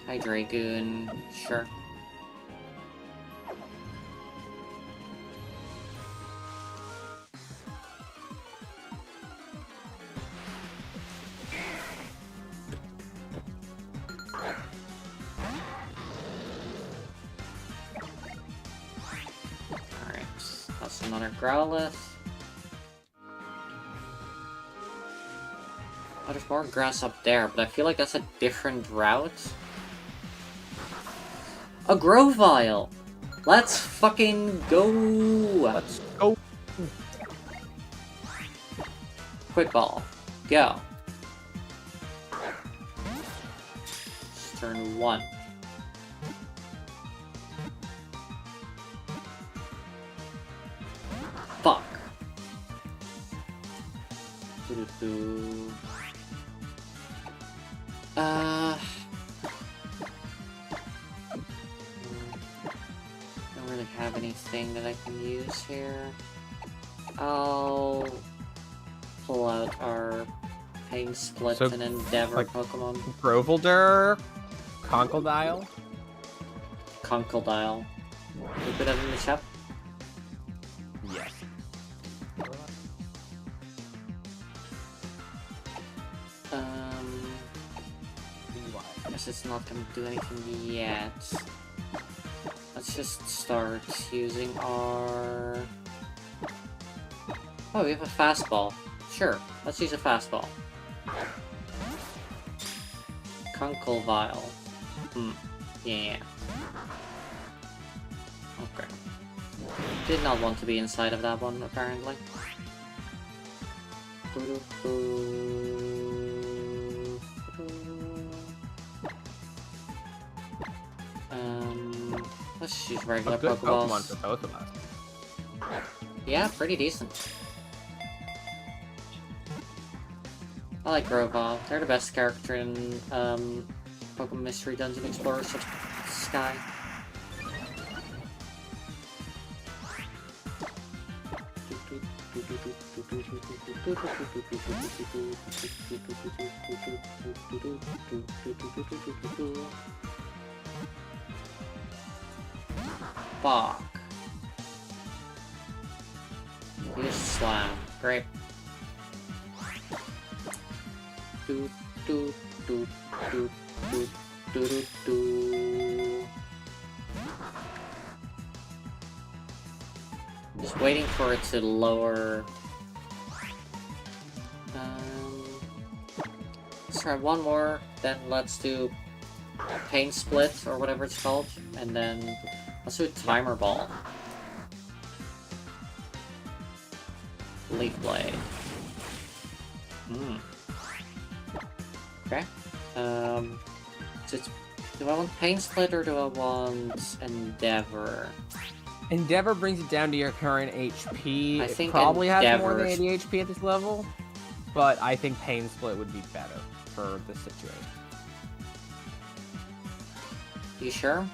Hydreigoon, sure. Alright, that's another Growlithe. Oh, there's more grass up there, but I feel like that's a different route. A Grovyle! Let's fucking go! Let's go. Quick ball. Go. Turn 1. Fuck. Doo-doo-doo. Don't really have anything that I can use here. I'll pull out our Pain Split So, and Endeavor like, Pokemon. Grovelder, Conkeldile. Conkeldile. You put that in the chat? Yes. I guess it's not gonna do anything yet. Let's just start using our... Oh, we have a fastball. Sure, let's use a fastball. Conkeldile. Yeah. Okay. Did not want to be inside of that one, apparently. Let's use regular A good Pokeballs. Pokemon for both of us. Yeah, pretty decent. I like Grovyle. They're the best character in Pokemon Mystery Dungeon Explorer Sky. Fuck. Use Slam. Great. Do do do do do do do do. Just waiting for it to lower. Let's try one more, then let's do Pain Split or whatever it's called, and then let's do Timer Ball. Leaf Blade. Okay. So do I want Pain Split or do I want Endeavor? Endeavor brings it down to your current HP. I think it probably has more than Endeavor's- 80 HP at this level, but I think Pain Split would be better for this situation. You sure?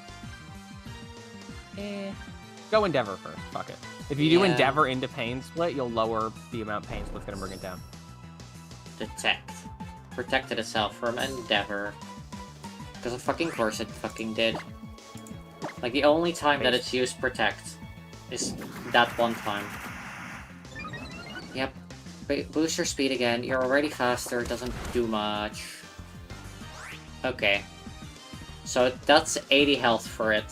Go Endeavor first. Fuck it. If you do Yeah. Endeavor into Pain Split, you'll lower the amount Pain Split's gonna bring it down. Detect. Protected itself from Endeavor. Because of fucking course it fucking did. Like, the only time that it's used Protect is that one time. Yep. Boost your speed again. You're already faster. It doesn't do much. Okay. So that's 80 health for it.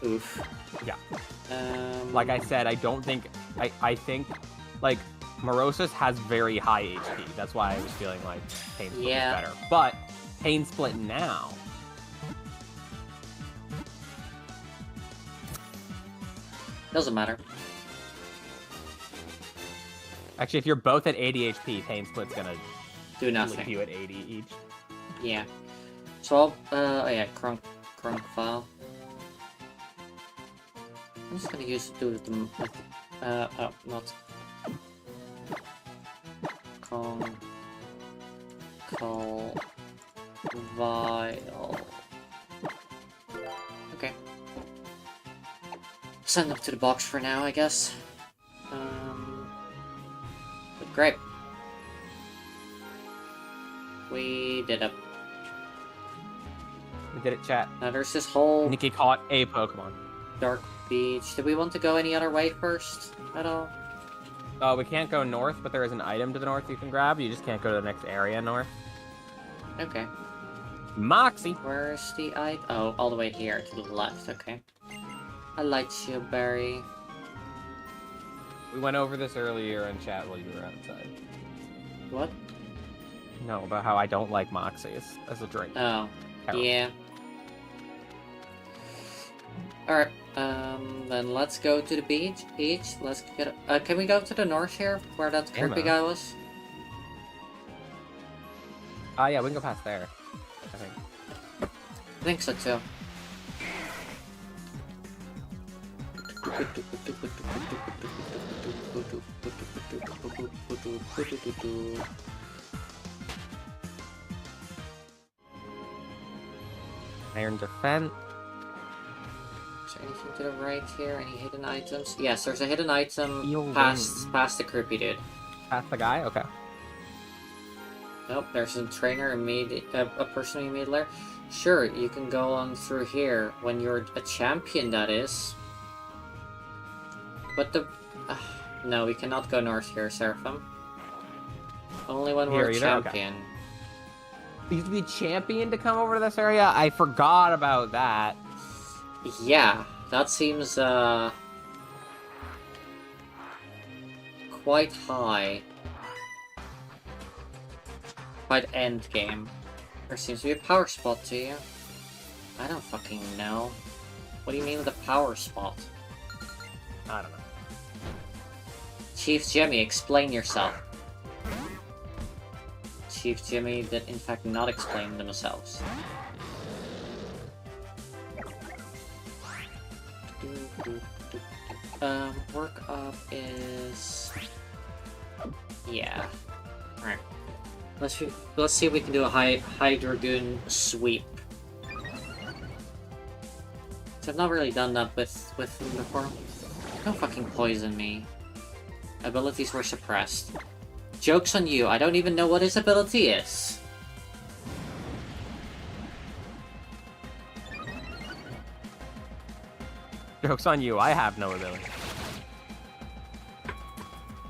Oof. Yeah. Like Like I said, I don't think... I think, like, Morosis has very high HP. That's why I was feeling like Pain Split Yeah. was better. But Pain Split now... Doesn't matter. Actually, if you're both at 80 HP, Pain Split's gonna Do leave nothing. you at 80 each. Yeah. So I'll, oh yeah, Crunk file. I'm just gonna do them with, oh, not Vile. Okay. Send them to the box for now, I guess. But great. We did it. We did it, chat. Now there's this whole Nikki caught a Pokemon. dark beach. Do we want to go any other way first at all? We can't go north, but there is an item to the north you can grab. You just can't go to the next area north. Okay. Moxie! Where's the item? Oh, all the way here to the left. Okay. I like you, Berry. We went over this earlier in chat while you were outside. What? No, about how I don't like Moxies as a drink. Oh, Terrible. yeah. Alright, then let's go to the beach. Let's get... can we go to the north here, where that creepy guy was? Oh yeah, we can go past there, I think. I think so too. Iron defense. Is there anything to the right here? Any hidden items? Yes, there's a hidden item Steel past the creepy dude. Past the guy? Okay. Nope, there's a trainer a person we made there. Sure, you can go on through here when you're a champion, that is. But the... no, we cannot go north here, Seraphim. Only when we're a champion. Okay. You have to be champion to come over to this area? I forgot about that. Yeah, that seems, quite high. Quite end game. There seems to be a power spot to you. I don't fucking know. What do you mean with a power spot? I don't know. Chief Jimmy, explain yourself. Chief Jimmy did in fact not explain themselves. Work up is... yeah. Alright. Let's see if we can do a high Dragoon sweep. So I've not really done that with them before. Don't fucking poison me. Abilities were suppressed. Joke's on you, I don't even know what his ability is. Joke's on you, I have no ability.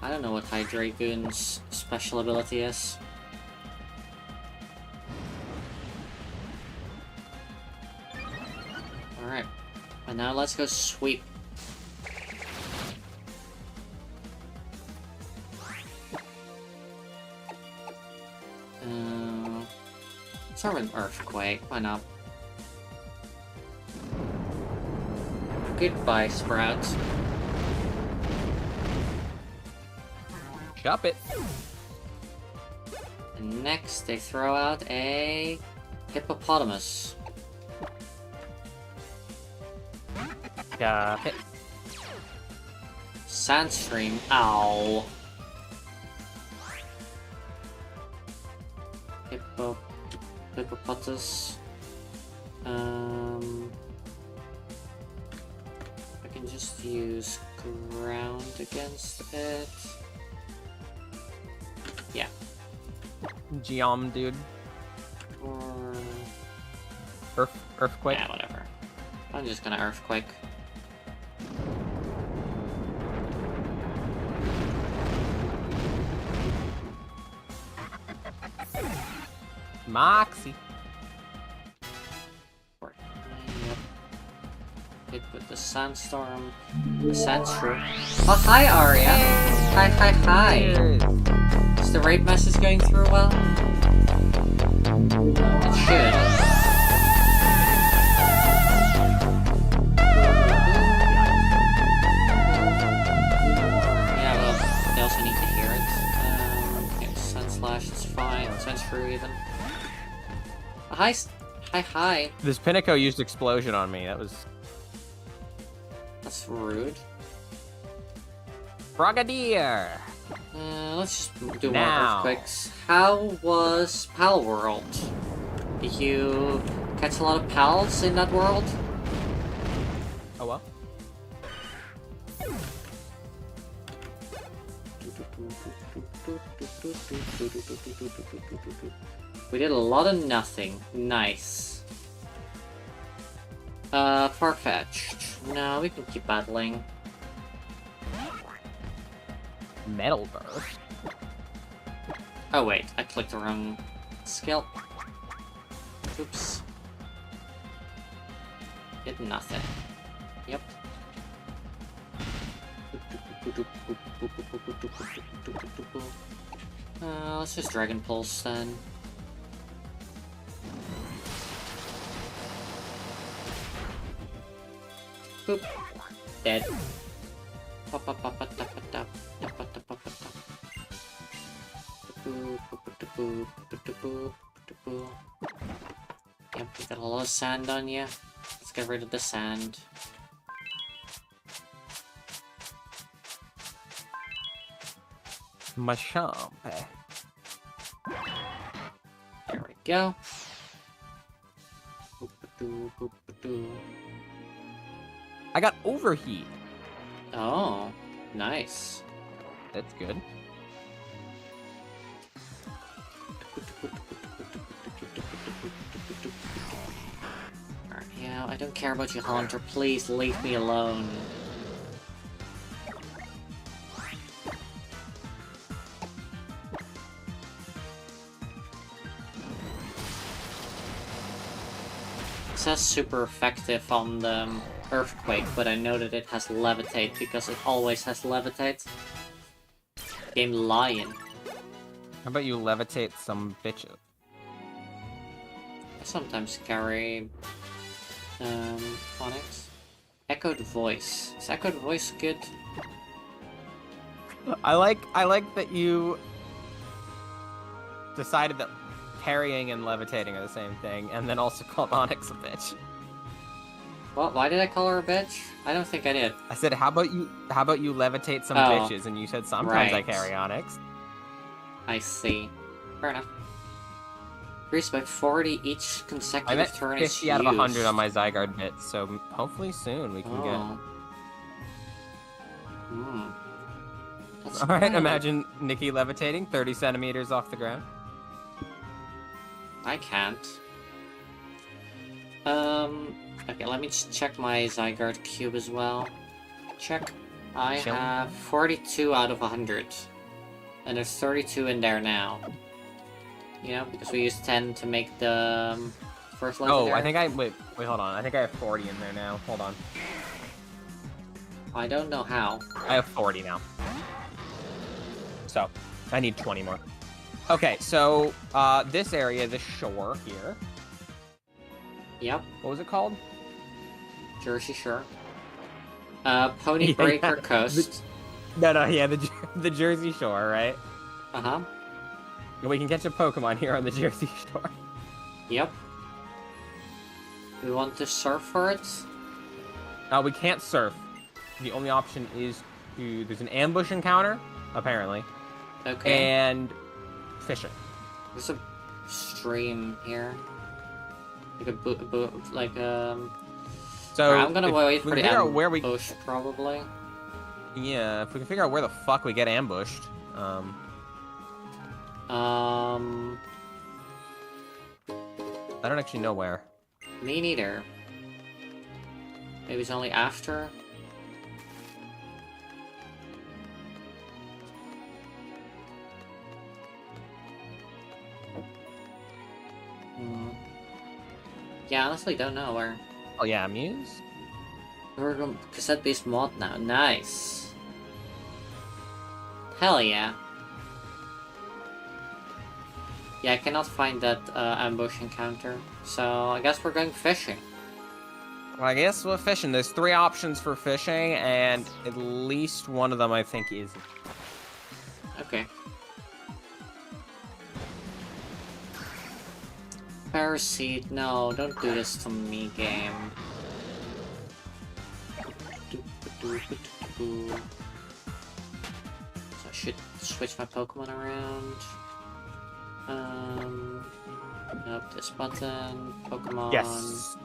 I don't know what High Dragoon's special ability is. Alright. And now let's go sweep. Let's start with Earthquake, why not? Goodbye, Sprouts. Chop it. And next, they throw out a hippopotamus. Chop it. Sandstream. Ow. Hippopotamus. I can just use ground against it. Yeah. Geom, dude. Or... Earthquake. yeah, whatever. I'm just gonna Earthquake. Moxie. Yep. Hit with the sandstorm. The sandstorm. Oh, hi, Arya. Hi. Is the rape message going through well? It should. Yeah, well, they also need to hear it. Okay, Sun Slash is fine. Sun's true even. Hi. This Pinnacle used explosion on me. That's rude. Frogadier. Let's just do more Now. earthquakes. How was Pal World? Did you catch a lot of pals in that world? Oh well. We did a lot of nothing. Nice. Far-fetched. No, we can keep battling. Metal burst. Oh wait, I clicked the wrong skill. Oops. Did nothing. Yep. Let's just Dragon Pulse then. Boop. Dead. Yep, we got a lot of sand on you. Let's get rid of the sand. Machamp. There we go. I got overheat. Oh, nice. That's good. Alright, yeah, I don't care about you, Haunter. Please leave me alone. It says super effective on the Earthquake, but I know that it has Levitate because it always has Levitate. Game lying. How about you levitate some bitches? I sometimes carry Onyx. Echoed Voice. Is Echoed Voice good? I like that you decided that parrying and levitating are the same thing, and then also called Onyx a bitch. What? Why did I call her a bitch? I don't think I did. I said, how about you levitate some bitches, and you said sometimes I right. carry Onyx. I see. Fair enough. Increased by 40 each I consecutive met turn 50 out of 100 on my Zygarde bits, so hopefully soon we can get. That's All right, kind of- imagine Nikki levitating 30 centimeters off the ground. I can't. Okay, let me just check my Zygarde cube as well. Check. I Chill. have 42 out of 100. And there's 32 in there now. You know, because we used 10 to make the first legendary. Oh, I think wait, hold on. I think I have 40 in there now. Hold on. I don't know how. I have 40 now. So, I need 20 more. Okay, so, this area, the shore here. Yep, What was it called? Jersey Shore. Pony Breaker Coast. No, yeah, the Jersey Shore, right? Uh-huh. And we can catch a Pokemon here on the Jersey Shore. Yep. We want to surf for it? We can't surf. The only option is there's an ambush encounter, apparently, Okay. and fishing. There's a stream here. Like a So I'm gonna if wait we for can the figure out where ambush, probably. Yeah, if we can figure out where the fuck we get ambushed. I don't actually know where. Me neither. Maybe it's only after. Yeah, honestly, don't know where. Oh yeah, Muse? We're going cassette-based mod now. Nice. Hell yeah. Yeah, I cannot find that ambush encounter, so I guess we're going fishing. Well, I guess we're fishing. There's 3 options for fishing, and at least one of them I think is. Okay. Paraseed, no, don't do this to me, game. So I should switch my Pokemon around. Nope, this button, Pokemon. Yes.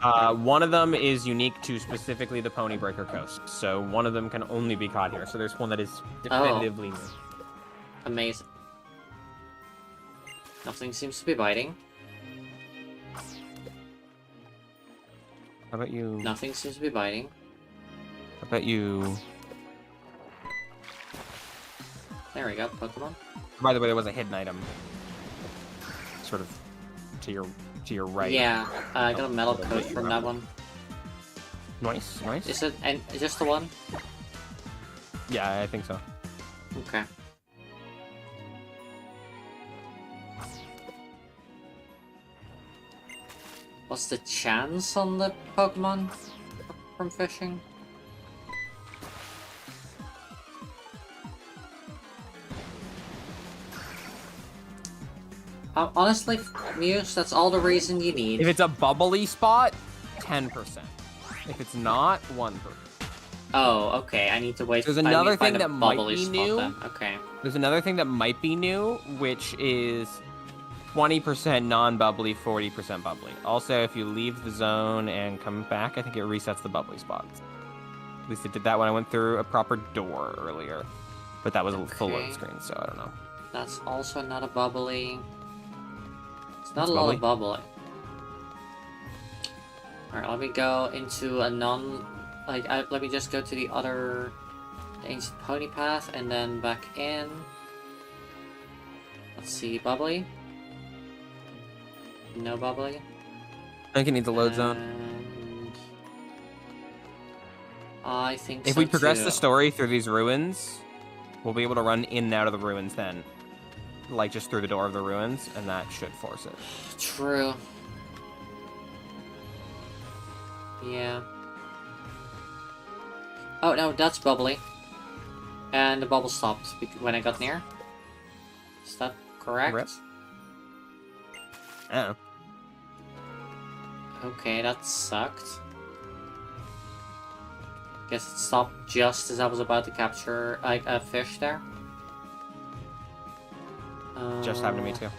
One of them is unique to specifically the Pony Breaker Coast, so one of them can only be caught here. So there's one that is definitively new. Amazing. Nothing seems to be biting. How about you? Nothing seems to be biting. How about you? There we go, Pokemon. By the way, there was a hidden item, sort of to your right. Yeah, I got a metal Oh, coat from that one. Nice. Is it just the one? Yeah, I think so. Okay. What's the chance on the Pokemon from fishing? Honestly, Muse, that's all the reason you need. If it's a bubbly spot, 10%. If it's not, 1%. Oh, okay. I need to wait. There's I need to another find thing a that might bubbly be spot new. then. Okay. There's another thing that might be new, which is 20% non-bubbly, 40% bubbly. Also, if you leave the zone and come back, I think it resets the bubbly spots. At least it did that when I went through a proper door earlier. But that was a full load screen, so I don't know. That's also not a bubbly. It's not It's a lot bubbly. of bubbly. Alright, let me go into a non... let me just go to the other ancient pony path and then back in. Let's see, bubbly. No bubbly. I think it needs a load zone. And I think If so we progress too. the story through these ruins, we'll be able to run in and out of the ruins then. Like, just through the door of the ruins, and that should force it. True. Yeah. Oh, no, that's bubbly. And the bubble stopped when I got near. Is that correct? Rip. Oh. Okay, that sucked. Guess it stopped just as I was about to capture a fish there. Just happened to me too.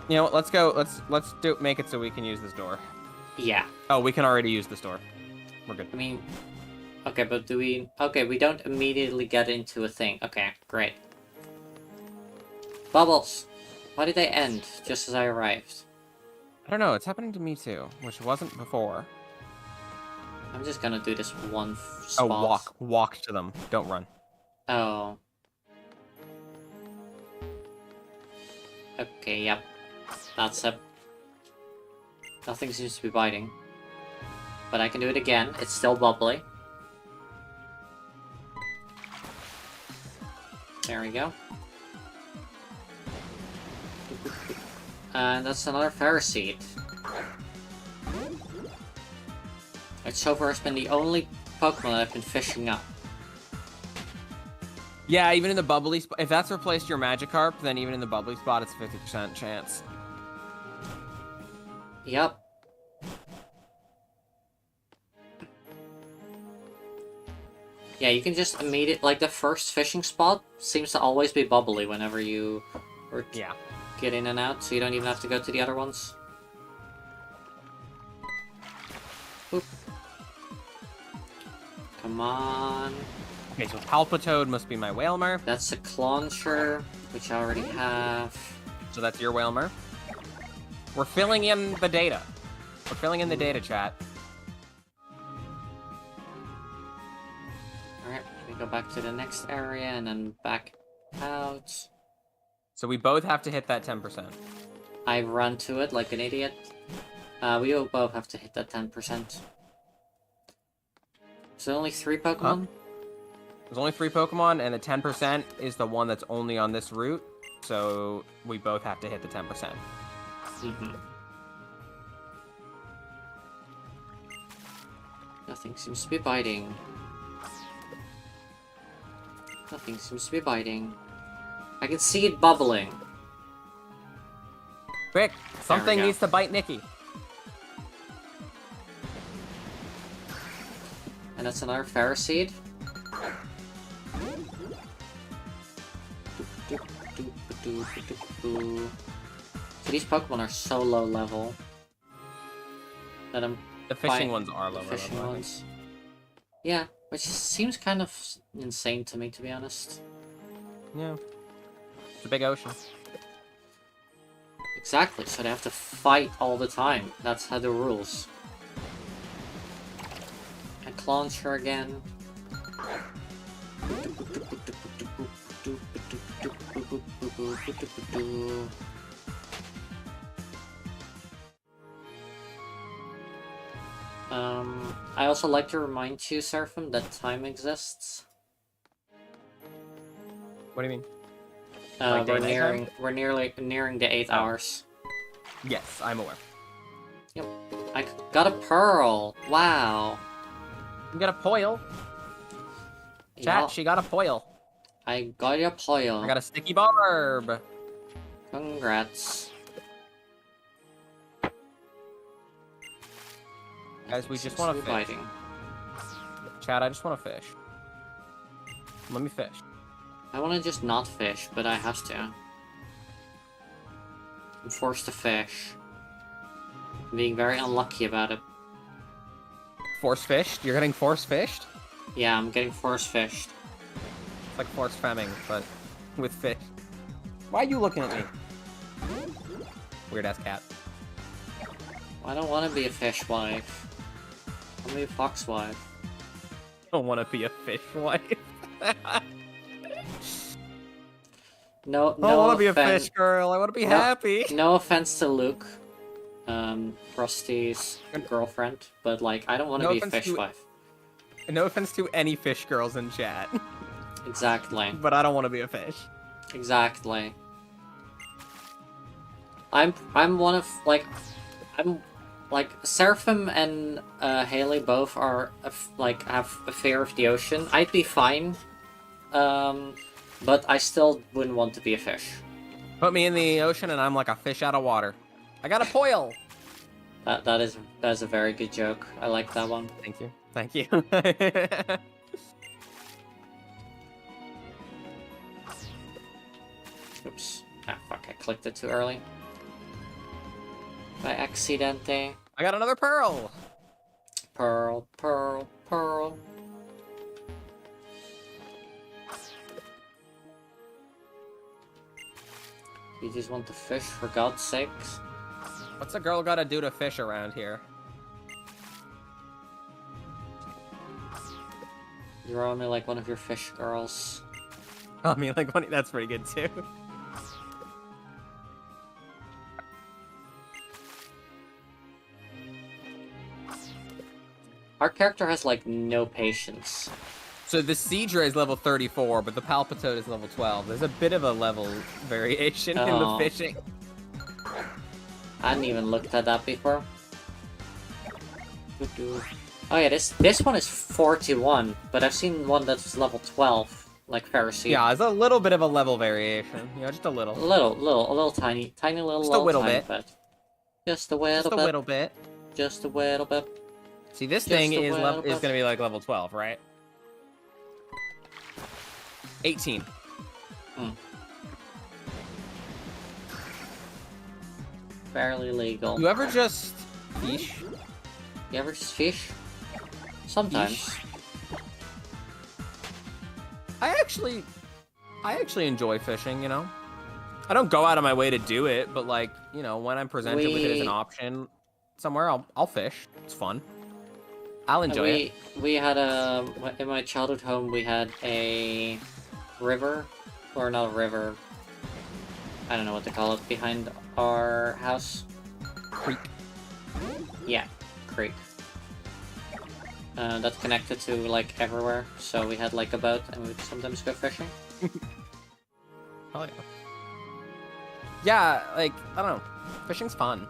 You know what? Let's go. Let's make it so we can use this door. Yeah. Oh, we can already use this door. We're good. I mean, okay, but do we... Okay, we don't immediately get into a thing. Okay, great. Bubbles! Why did they end just as I arrived? I don't know. It's happening to me too, which wasn't before. I'm just gonna do this one spot. Oh, walk to them. Don't run. Oh. Okay, yep. That's it. Nothing seems to be biting. But I can do it again. It's still bubbly. There we go. And that's another Pharisee. It so far has been the only Pokemon I've been fishing up. Yeah, even in the bubbly spot, if that's replaced your Magikarp, then even in the bubbly spot, it's a 50% chance. Yep. Yeah, you can just immediately, like, the first fishing spot seems to always be bubbly whenever you Yeah. get in and out, so you don't even have to go to the other ones. Boop. Come on. Okay, so Palpitoad must be my Wailmer. That's a Clauncher, which I already have. So that's your Wailmer. We're filling in the data. We're filling in the data, chat. Alright, we go back to the next area and then back out. So we both have to hit that 10%. I run to it like an idiot. We will both have to hit that 10%. So only 3 Pokemon? There's only 3 Pokemon, and the 10% is the one that's only on this route. So we both have to hit the 10%. Mm-hmm. Nothing seems to be biting. Nothing seems to be biting. I can see it bubbling. Quick, something go. needs to bite Nikki. And that's another Pharisee. So these Pokemon are so low level that I'm The fishing ones are the lower fishing level, I think. ones. Yeah, which seems kind of insane to me, to be honest. Yeah. It's a big ocean. Exactly, so they have to fight all the time. That's how the rules. And Clauncher again. I also like to remind you, Seraphim, that time exists. What do you mean? Like We're day-night time? nearing the 8 Oh. hours. Yes, I'm aware. Yep. I got a pearl. Wow. You got a poil. Chat, Yeah, she got a poil. I got a pearl. I got a sticky barb. Congrats. Guys, we just Seems want to to be fish. biting. Chat, I just want to fish. Let me fish. I want to just not fish, but I have to. I'm forced to fish. I'm being very unlucky about it. Force fished? You're getting force fished? Yeah, I'm getting force fished. It's like force femming, but with fish. Why are you looking at me? Weird ass cat. I don't want to be a fish wife. I want to be a fox wife. Don't want to be a fish wife. No, I don't want to be a offense- fish girl. I want to be No. happy. No offense to Luke, Rusty's girlfriend, but like, I don't want to No be a offense fish to- wife. No offense to any fish girls in chat, Exactly. but I don't want to be a fish. Exactly. I'm one of I'm like Seraphim and Haley both are like have a fear of the ocean. I'd be fine, but I still wouldn't want to be a fish. Put me in the ocean and I'm like a fish out of water. I got a poil. That is a very good joke. I like that one. Thank you. Thank you. Oops. Ah, fuck! I clicked it too early. By accidente. I got another pearl. Pearl, pearl, pearl. You just want to fish, for God's sakes? What's a girl gotta do to fish around here? You're only like one of your fish girls. I mean, like, that's pretty good too. Our character has like no patience. So the Seadra is level 34, but the Palpitoad is level 12. There's a bit of a level variation in the Oh. fishing. I hadn't even looked at that before. Oh yeah, this one is 41, but I've seen one that's level 12, like Pharisee. Yeah, there's a little bit of a level variation. You know, just a A little. little tiny little, Just a little whittle tiny bit. Just a little Just a bit. little bit. Just a little bit. See, this Just thing a is little is bit. gonna be like level 12, right? 18. Fairly legal. You ever just fish? You ever just fish? Sometimes. I actually enjoy fishing, you know? I don't go out of my way to do it, but like, you know, when I'm presented with it as an option somewhere, I'll fish. It's fun. I'll enjoy it. We had in my childhood home we had a river, or not a river. I don't know what to call it, behind our house. Creek. Yeah, creek. That's connected to like everywhere, so we had like a boat and we'd sometimes go fishing. Hell yeah. Yeah, like, I don't know. Fishing's fun.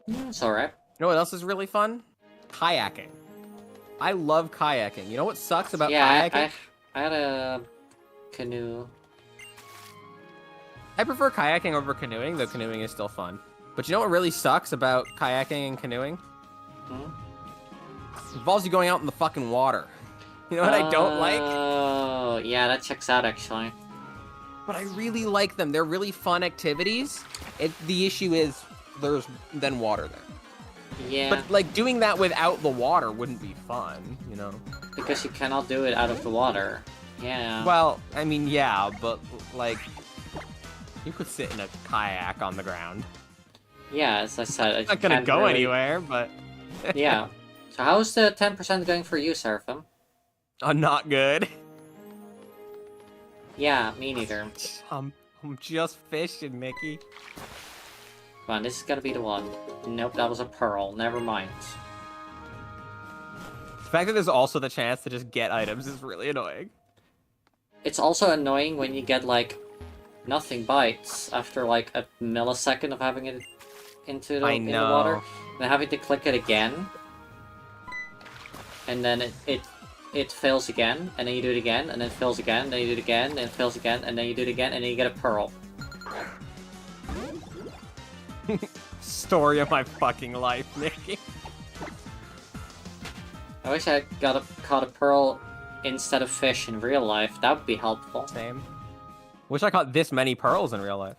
It's alright. You know what else is really fun? Kayaking. I love kayaking. You know what sucks about Yeah, kayaking? I had a canoe. I prefer kayaking over canoeing, though canoeing is still fun. But you know what really sucks about kayaking and canoeing? Hmm? It involves you going out in the fucking water. You know what I don't like? Oh, yeah, that checks out actually. But I really like them. They're really fun activities. The issue is there's then water there. Yeah, But like doing that without the water wouldn't be fun, you know? because you cannot do it out of the water. Yeah. Well, I mean, yeah, but like you could sit in a kayak on the ground. Yeah, as I said, It's not gonna go anywhere, but Yeah. So how's the 10% going for you, Seraphim? I'm not good. Yeah, me neither. I'm just fishing, Mickey. Come on, this is gonna be the one. Nope, that was a pearl. Never mind. The fact that there's also the chance to just get items is really annoying. It's also annoying when you get, like, nothing bites after, like, a millisecond of having it into the, I in the water, know. and having to click it again, and then it fails again, and then you do it again, and then it fails again, then you do it again, and it fails again, and then you do it again, and then you get a pearl. Story of my fucking life, Nikki. I wish I caught a pearl instead of fish in real life. That would be helpful. Same. Wish I caught this many pearls in real life.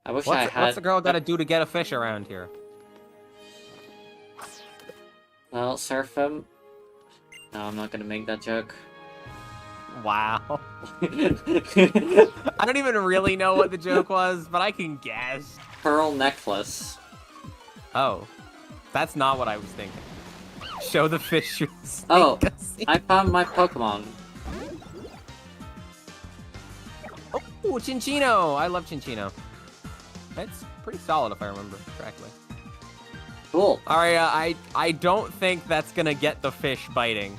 I wish I had. What's the girl got to do to get a fish around here? Well, surf him. No, I'm not gonna make that joke. Wow. I don't even really know what the joke was, but I can guess. Pearl necklace. Oh. That's not what I was thinking. Show the fish your snake. Oh, I found my Pokemon. Oh, Chinchino! I love Chinchino. It's pretty solid if I remember correctly. Cool. Alright, I don't think that's gonna get the fish biting.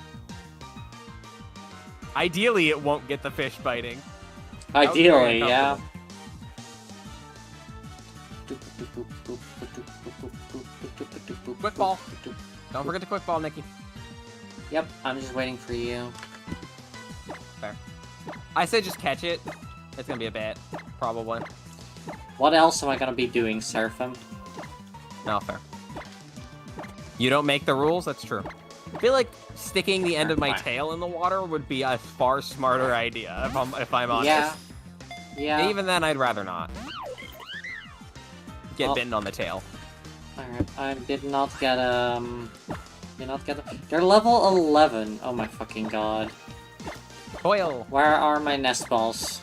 Ideally, it won't get the fish biting. Ideally, yeah. Quick ball. Don't forget to quick ball, Nikki. Yep, I'm just waiting for you. Fair. I say just catch it. It's gonna be a bit, probably. What else am I gonna be doing, Seraphim? No, fair. You don't make the rules? That's true. I feel like sticking the end of my tail in the water would be a far smarter idea, if I'm honest. Yeah. Yeah. Even then, I'd rather not. Get bitten on the tail. Alright, I did not get, They're level 11. Oh my fucking god. Toil! Where are my nest balls?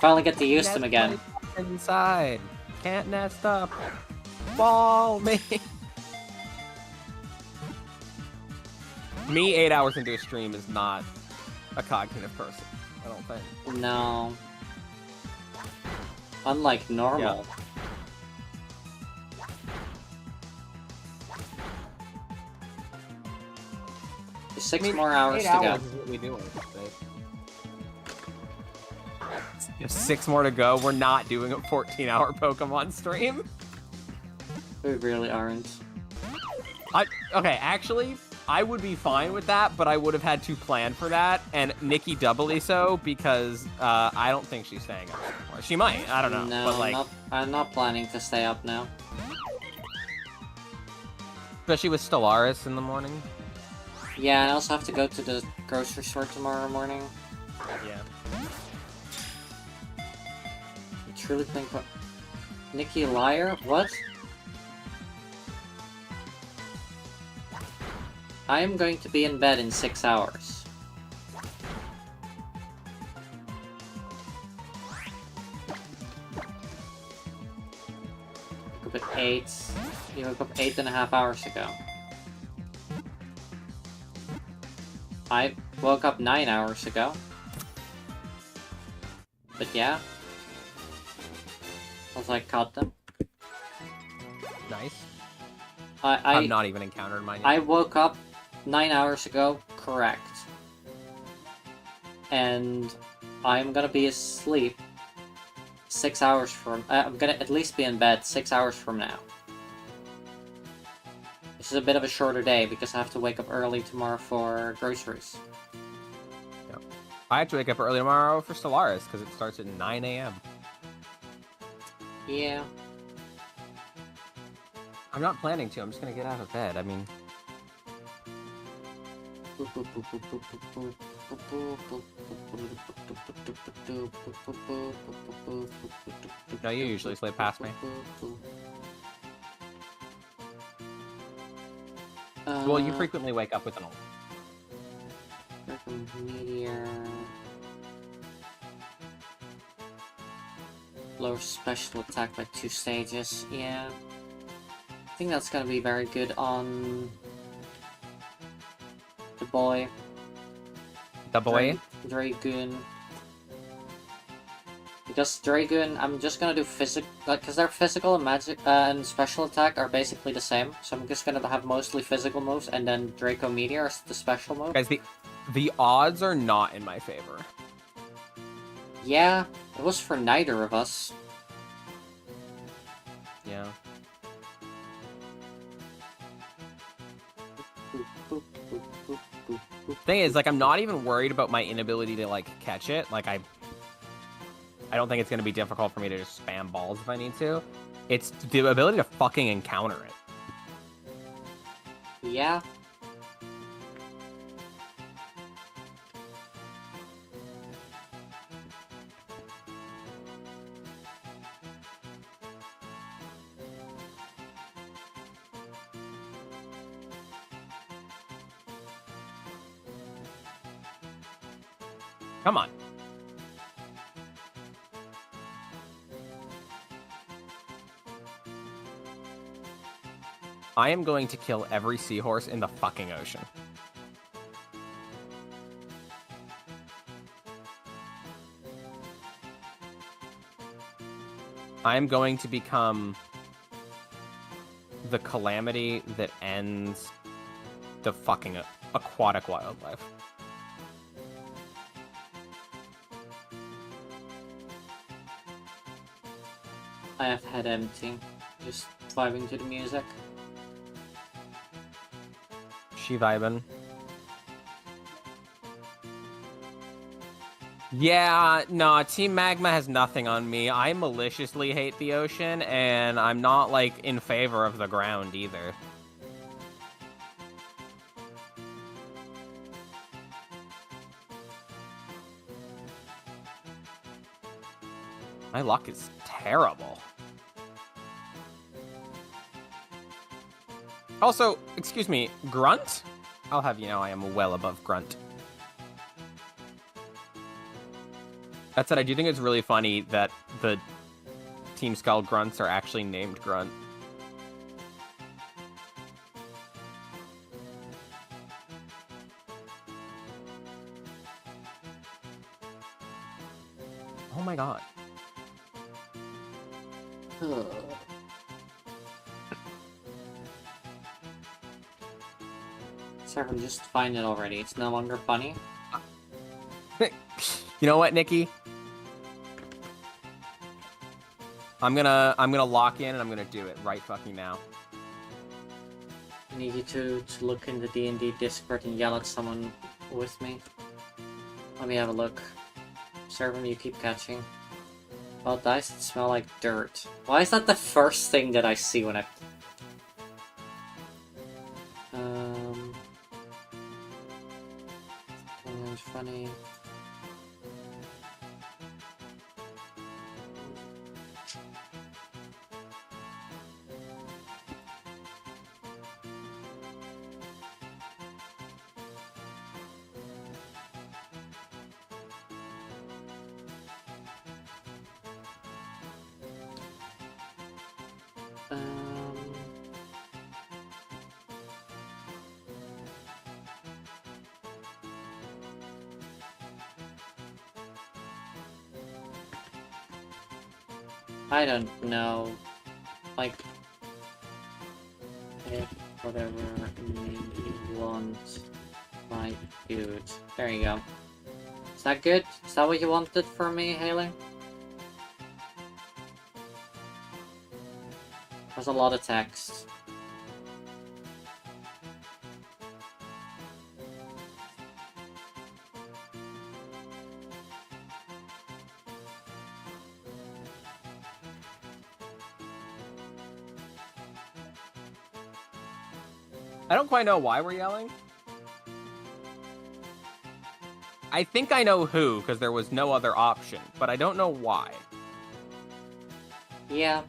Finally get to use them again. Inside. Can't nest up. Ball me. Me 8 hours into a stream is not a cognitive person, I don't think. No. Unlike normal. Yeah. There's 6 more hours to go. Is what we do. Just 6 more to go. We're not doing a 14-hour Pokemon stream. We really aren't. Okay, actually, I would be fine with that, but I would have had to plan for that, and Nikki doubly so, because I don't think she's staying up anymore. She might, I don't know. No, but, like, I'm not planning to stay up now. especially with Stellaris in the morning. Yeah, and I also have to go to the grocery store tomorrow morning. Yeah. You truly think what? Nikki a liar? What? I am going to be in bed in 6 hours. Woke up at 8. You woke up 8.5 hours ago. I woke up 9 hours ago. But yeah. Once I caught them. Nice. I've not even encountered mine yet. I woke up 9 hours ago, correct. And I'm gonna be asleep 6 hours from... I'm gonna at least be in bed 6 hours from now. This is a bit of a shorter day because I have to wake up early tomorrow for groceries. Yep. I have to wake up early tomorrow for Stellaris because it starts at 9 a.m. Yeah. I'm not planning to. I'm just gonna get out of bed. I mean... No, you usually sleep past me. Well, you frequently wake up with an alarm. Meteor. Lower special attack by 2 stages. Yeah. I think that's gonna be very good on the boy. The boy? Dragoon. Because Dragoon, I'm just gonna do physical, like, because their physical and magic and special attack are basically the same. So I'm just gonna have mostly physical moves, and then Draco Meteor is the special move. Guys, the odds are not in my favor. Yeah, it was for neither of us. Yeah. Thing is, like, I'm not even worried about my inability to, like, catch it. Like, I don't think it's going to be difficult for me to just spam balls if I need to. It's the ability to fucking encounter it. Yeah. Come on. I am going to kill every seahorse in the fucking ocean. I am going to become the calamity that ends the fucking aquatic wildlife. I have head empty. Just vibing to the music. She vibing. Yeah, no, Team Magma has nothing on me. I maliciously hate the ocean, and I'm not, like, in favor of the ground either. My luck is terrible. Also, excuse me, Grunt? I'll have you know I am well above Grunt. That said, I do think it's really funny that the Team Skull Grunts are actually named Grunt. Oh my god. Sarah, just find it already. It's no longer funny. You know what, Nikki? I'm gonna lock in and I'm gonna do it right fucking now. I need you to look in the D&D Discord and yell at someone with me. Let me have a look. Servant, you keep catching. Well, dice that smell like dirt. Why is that the first thing that I see when I... Someone's funny. I don't know. Like, if whatever you want, my dude. There you go. Is that good? Is that what you wanted from me, Haley? There's a lot of text. I don't quite know why we're yelling. I think I know who, because there was no other option, but I don't know why. Yeah.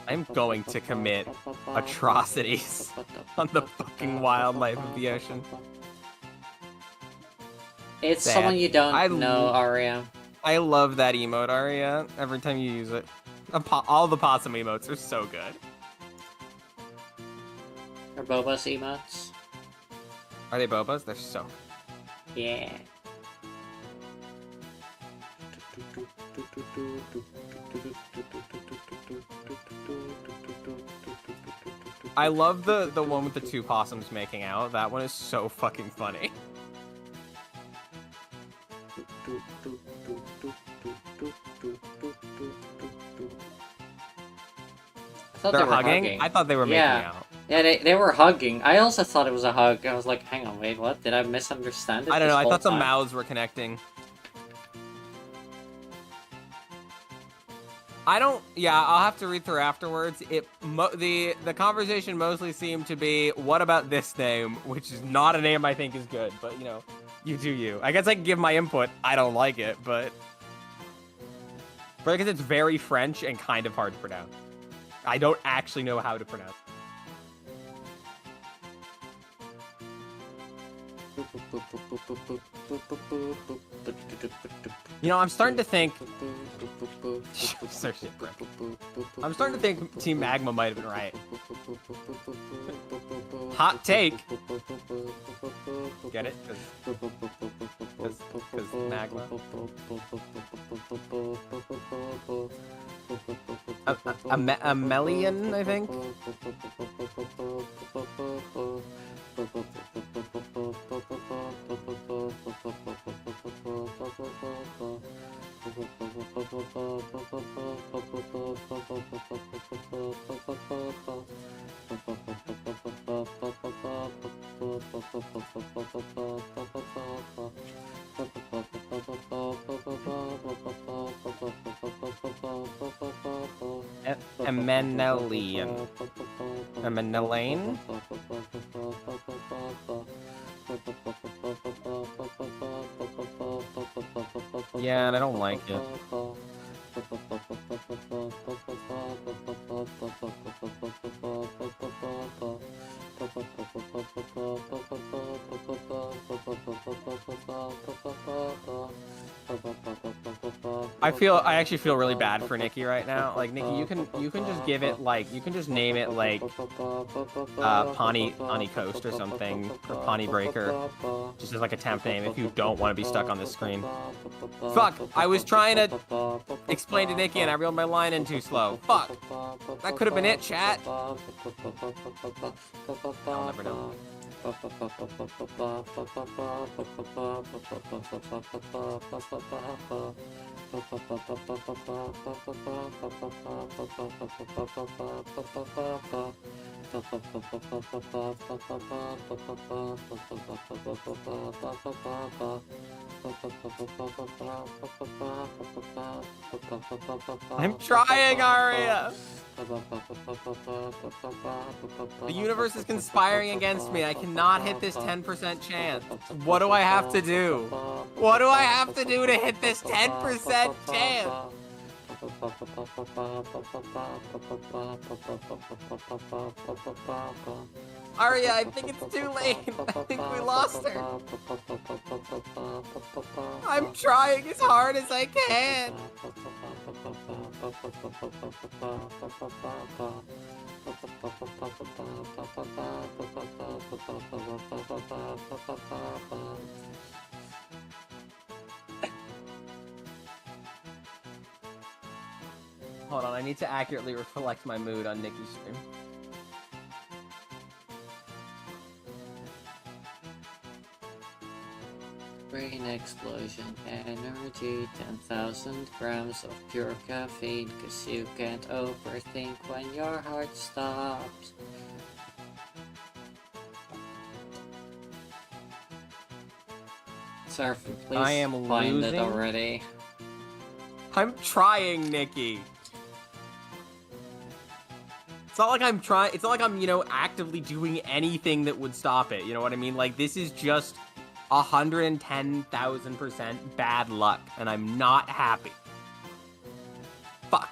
I'm going to commit atrocities on the fucking wildlife of the ocean. It's Sad. someone you don't know, Aria. I love that emote, Aria. Every time you use it. All the possum emotes are so good. Or Boba's emotes. Are they Bobas? They're so good. Yeah. I love the one with the two possums making out. That one is so fucking funny. thought They're they were hugging? I thought they were Yeah. making out. Yeah, they were hugging. I also thought it was a hug. I was like, hang on, wait, what? Did I misunderstand it? I don't this know. I whole thought the time? mouths were connecting. I don't. Yeah, I'll have to read through afterwards. The conversation mostly seemed to be, what about this name, which is not a name I think is good, but you know, you do you. I guess I can give my input. I don't like it, but I guess it's very French and kind of hard to pronounce. I don't actually know how to pronounce. You know, I'm starting to think. I'm starting to think Team Magma might have been right. Hot take. Get it? Because Magma. A Melian, I think. Menelian. A Menelaine? Yeah, and I don't like it. I actually feel really bad for Nikki right now. Like, Nikki, you can just give it, like, you can just name it, like, Pawnee Coast or something, or Pawnee Breaker, just as, like, a temp name if you don't want to be stuck on this screen. Fuck, I was trying to explain to Nikki and I reeled my line in too slow. Fuck, that could have been it, chat. I'll never know. I'm trying, Aria! The universe is conspiring against me. I cannot hit this 10% chance. What do I have to do? What do I have to do to hit this 10% chance? Arya, I think it's too late. I think we lost her. I'm trying as hard as I can. Hold on, I need to accurately reflect my mood on Nikki's stream. Brain explosion, energy, 10,000 grams of pure caffeine, cause you can't overthink when your heart stops. Surfer, please I am find losing. it already. I'm trying, Nikki. It's not like I'm trying. It's not like I'm, you know, actively doing anything that would stop it. You know what I mean? Like, this is just 110,000% bad luck, and I'm not happy. Fuck.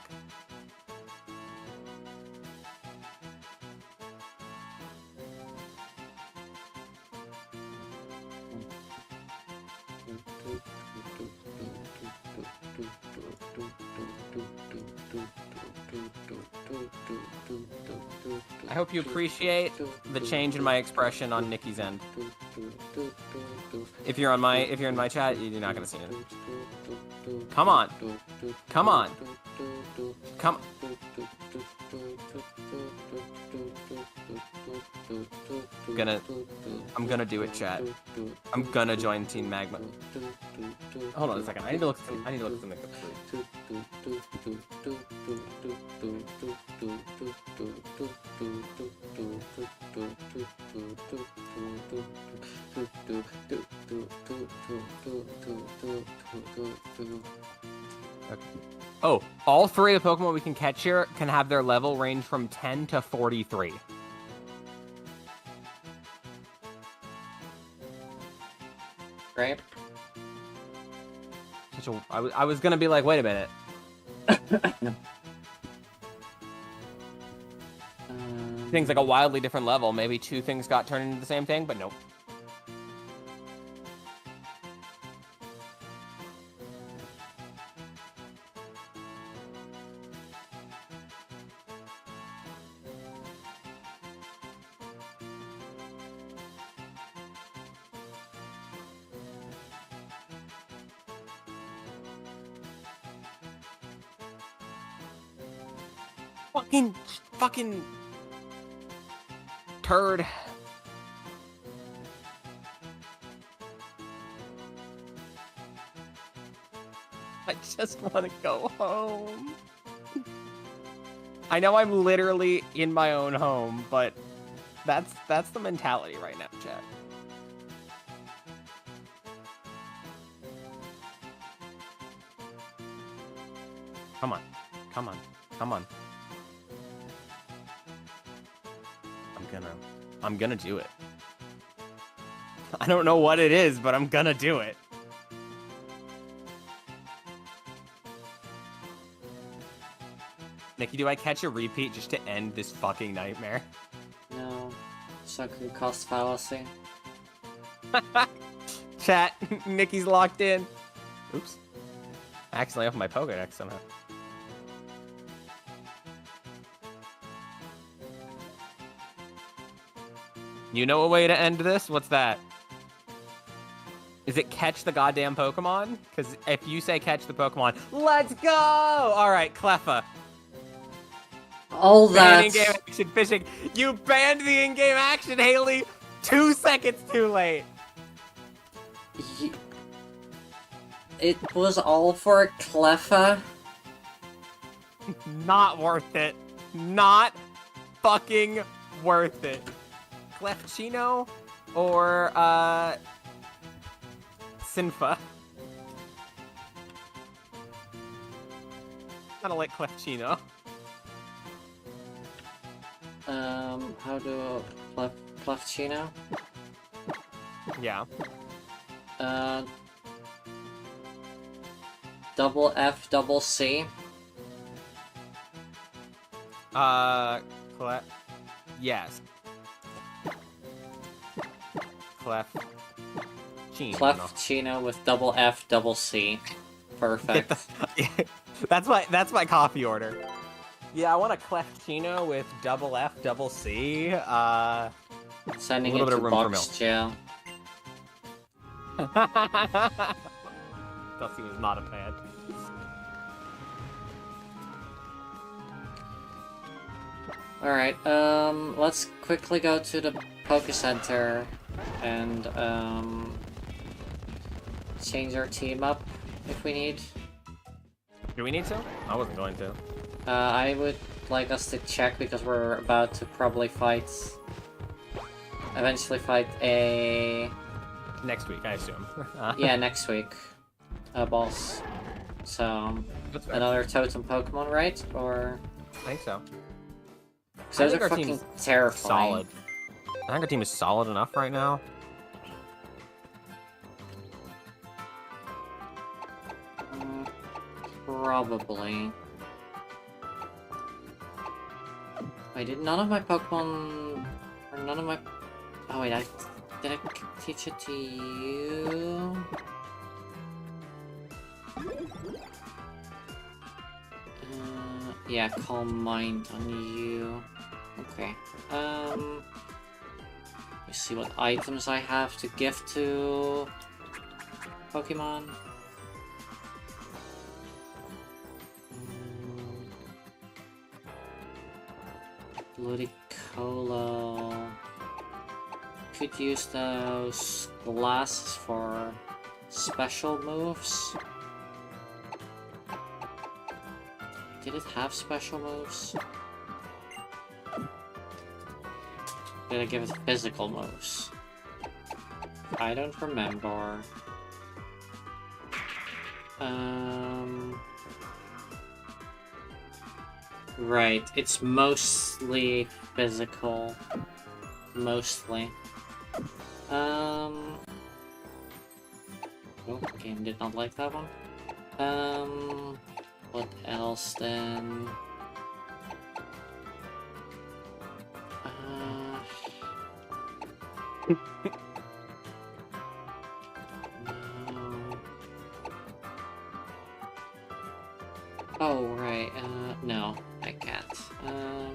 I hope you appreciate the change in my expression on Nikki's end. If you're in my chat, you're not gonna see it. Come on. Come on. Come. I'm gonna do it, chat. I'm gonna join Team Magma. Hold on a second. I need to look at something. Oh, all three of the Pokemon we can catch here can have their level range from 10 to 43. Great. I was gonna be like, wait a minute. Things like a wildly different level. Maybe two things got turned into the same thing, but nope. Fucking turd. I just want to go home. I know I'm literally in my own home, but that's the mentality right now, chat. Come on. Come on. Come on. I'm gonna do it. I don't know what it is, but I'm gonna do it. Nikki, do I catch a repeat just to end this fucking nightmare? No. Sunken cost fallacy. Chat, Nikki's locked in. Oops. I accidentally opened my Pokédex somehow. You know a way to end this? What's that? Is it catch the goddamn Pokemon? Because if you say catch the Pokemon, let's go! Alright, Cleffa. All that. In-game action fishing. You banned the in-game action, Haley! 2 seconds too late. It was all for Cleffa. Not worth it. Not fucking worth it. Clefchino or Sinfa? Kinda like Clefchino. How do Clefchino? Yeah. Double F, double C. Yes. Clefchino with double F, double C. Perfect. That's my coffee order. Yeah, I want a Clefchino with double F, double C. Sending a little it bit to of room for box jail. Dusty was not a fan. Alright, let's quickly go to the Poke Center and, change our team up if we need. Do we need to? I wasn't going to. I would like us to check because we're about to probably eventually fight a... Next week, I assume. Yeah, next week. A boss. So, another totem Pokemon, right? Or... I think so. Those are fucking terrifying. Solid. I think our team is solid enough right now. Probably. Wait, did none of my Pokemon... Or none of my... Oh wait, did I teach it to you? Yeah, Calm Mind on you. Okay. Let me see what items I have to give to Pokemon. Ludicolo. Could use those glasses for special moves. did it have special moves? Did I give it physical moves? I don't remember. Right, it's mostly physical. Mostly. Oh, game did not like that one. What else then? No. Oh, right, no, I can't. No.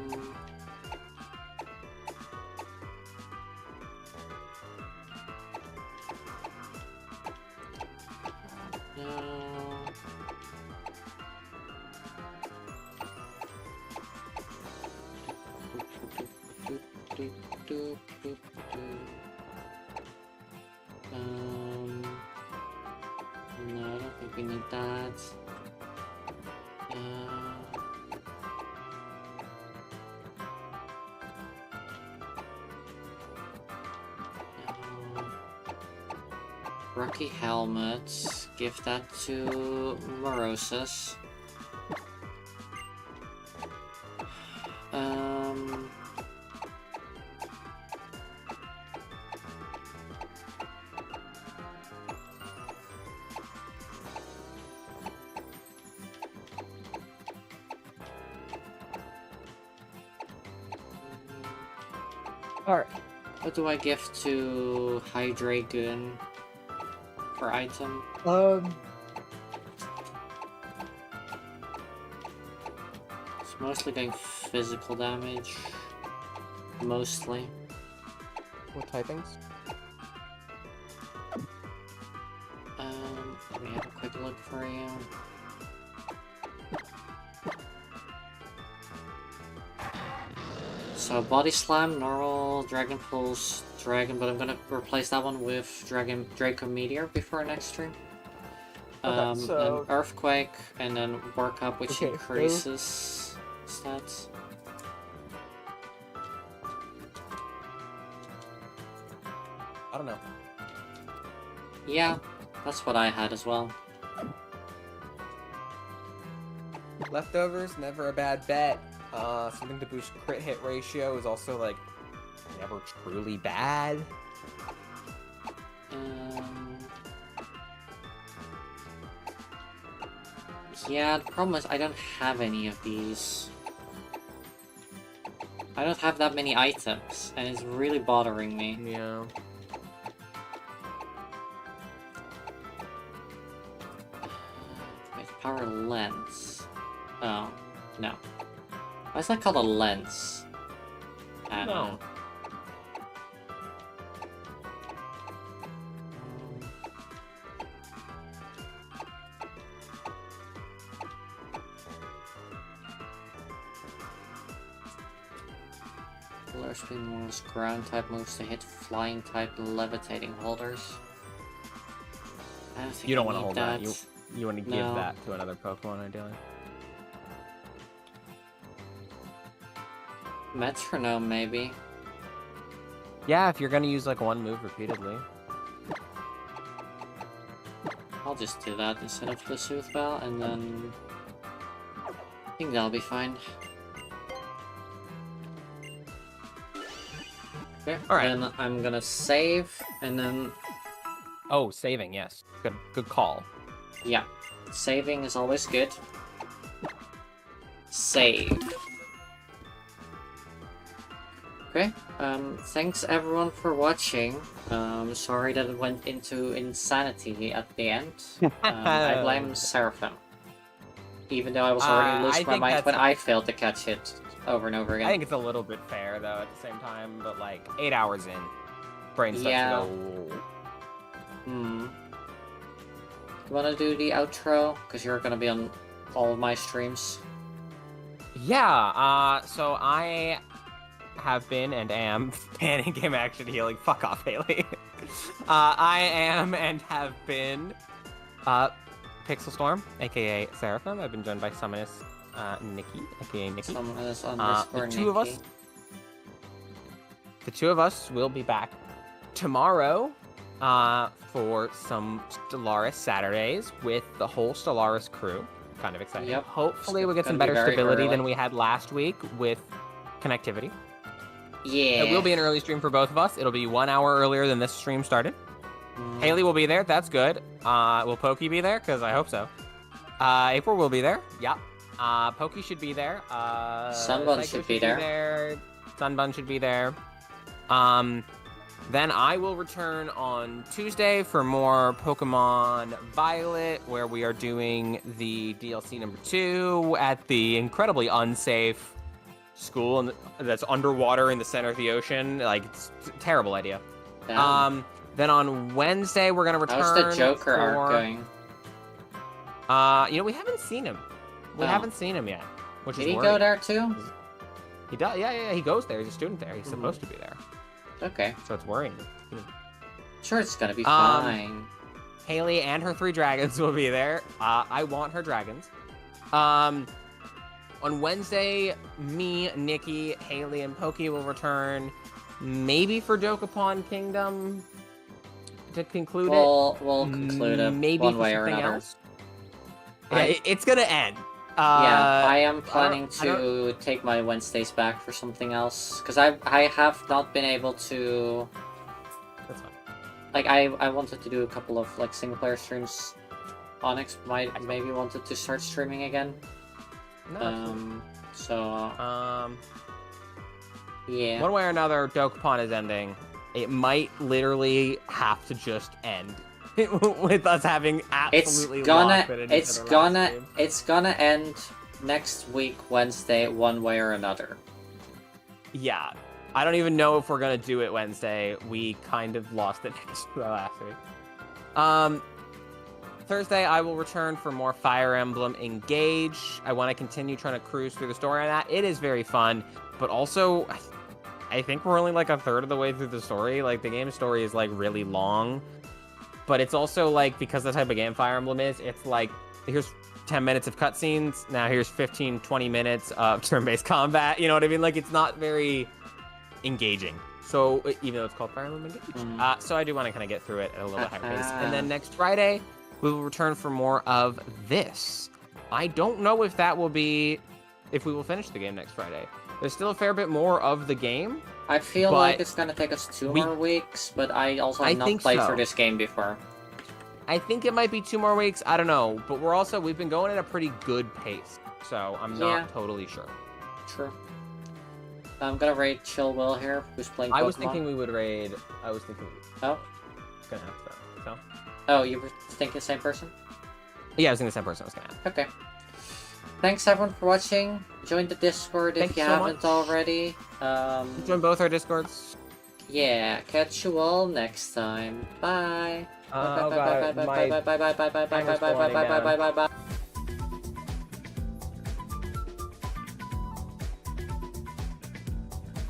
No, I don't think we need that. No. Rocky helmet. Give that to Morosis. Alright. What do I give to Hydragon for item? It's mostly doing physical damage. Mostly. What typings? Let me have a quick look for you. So Body Slam, normal, Dragon Pulse, Dragon, but I'm gonna replace that one with Draco Meteor before next stream. Okay, so... An Earthquake, and then Work Up, which Okay, increases stats. I don't know. Yeah, that's what I had as well. Leftovers, never a bad bet. Something to boost crit hit ratio is also, like, never truly bad. Yeah, the problem is I don't have any of these. I don't have that many items, and it's really bothering me. Yeah. Wait, power lens. Oh, no. Why is that called a lens? I don't know. Polar speed moves, ground type moves to hit flying type levitating holders. I don't think You don't I want to need hold that. You want to give No. that to another Pokemon, ideally. Metronome, maybe. Yeah, if you're gonna use, like, one move repeatedly. I'll just do that instead of the Sooth Bell, and then... I think that'll be fine. Okay, Alright. then I'm gonna save, and then... Oh, saving, yes. Good call. Yeah. Saving is always good. Save. Okay, thanks everyone for watching. Sorry that it went into insanity at the end. I blame Seraphim. Even though I was already losing my mind when I failed to catch it over and over again. I think it's a little bit fair, though, at the same time, but, like, 8 hours in, brain starts Yeah. to go... You wanna do the outro? Because you're gonna be on all of my streams. Yeah, so I have been and am banning game action healing. Fuck off, Haley. I am and have been Pixel Storm, aka Seraphim. I've been joined by Summonus Nikki, aka Nikki. Someone is on The Discord, two of us. Nikki. The two of us will be back tomorrow for some Stellaris Saturdays with the whole Stellaris crew. Kind of exciting. Yep. Hopefully, It's we'll get some gonna be better very stability early. than we had last week with connectivity. Yeah. It will be an early stream for both of us. It'll be 1 hour earlier than this stream started. Mm. Haley will be there. That's good. Will Pokey be there? Because I hope so. April will be there. Yeah. Pokey should be there. Sunbun Psycho should be there. Sunbun should be there. Then I will return on Tuesday for more Pokemon Violet, where we are doing the DLC number 2 at the incredibly unsafe school that's underwater in the center of the ocean. Like, it's a terrible idea. Damn. Then on Wednesday we're gonna return. How's the Joker for... arc going? We haven't seen him. We Oh. haven't seen him yet, which Did is he worrying. go there too? He does. Yeah. He goes there. He's a student there. He's supposed to be there. Okay. So it's worrying. Sure, it's gonna be Um, fine. Haley and her 3 dragons will be there. I want her dragons. On Wednesday, me, Nikki, Haley, and Pokey will return. Maybe for Dokapon Kingdom to conclude We'll conclude it maybe one for way or something another. else. Yeah, it's gonna end. Yeah, I am planning I don't- to take my Wednesdays back for something else because I have not been able to. That's fine. Like I wanted to do a couple of like single player streams. Onyx maybe wanted to start streaming again. No, So yeah. one way or another, Dokapon is ending. It might literally have to just end with us having absolutely locked it in each other last game. It's gonna end next week Wednesday one way or another. Yeah. I don't even know if we're gonna do it Wednesday. We kind of lost it last week. Thursday, I will return for more Fire Emblem Engage. I want to continue trying to cruise through the story on that. It is very fun, but also, I think we're only like a third of the way through the story. Like, the game story is like really long, but it's also like, because the type of game Fire Emblem is, it's like, here's 10 minutes of cutscenes. Now here's 15, 20 minutes of turn-based combat. You know what I mean? Like, it's not very engaging. So, even though it's called Fire Emblem Engage. So I do want to kind of get through it at a little bit higher pace. And then next Friday, we will return for more of this. I don't know if that will be, if we will finish the game next Friday. There's still a fair bit more of the game. I feel But like it's gonna take us two more weeks, but I also have not think played so. through this game before. I think it might be 2 more weeks. I don't know. But we've been going at a pretty good pace. So I'm not totally sure. True. I'm gonna raid Chill Will here, who's playing Pokemon. I was thinking we would raid. Oh. It's gonna have to. So. Oh, you were thinking the same person? Yeah, I was thinking the same person. I was gonna ask. Okay. Thanks everyone for watching. Join the Discord if Thanks you so haven't much. already. Join both our Discords. Yeah, catch you all next time. Bye. Oh god, my Bye.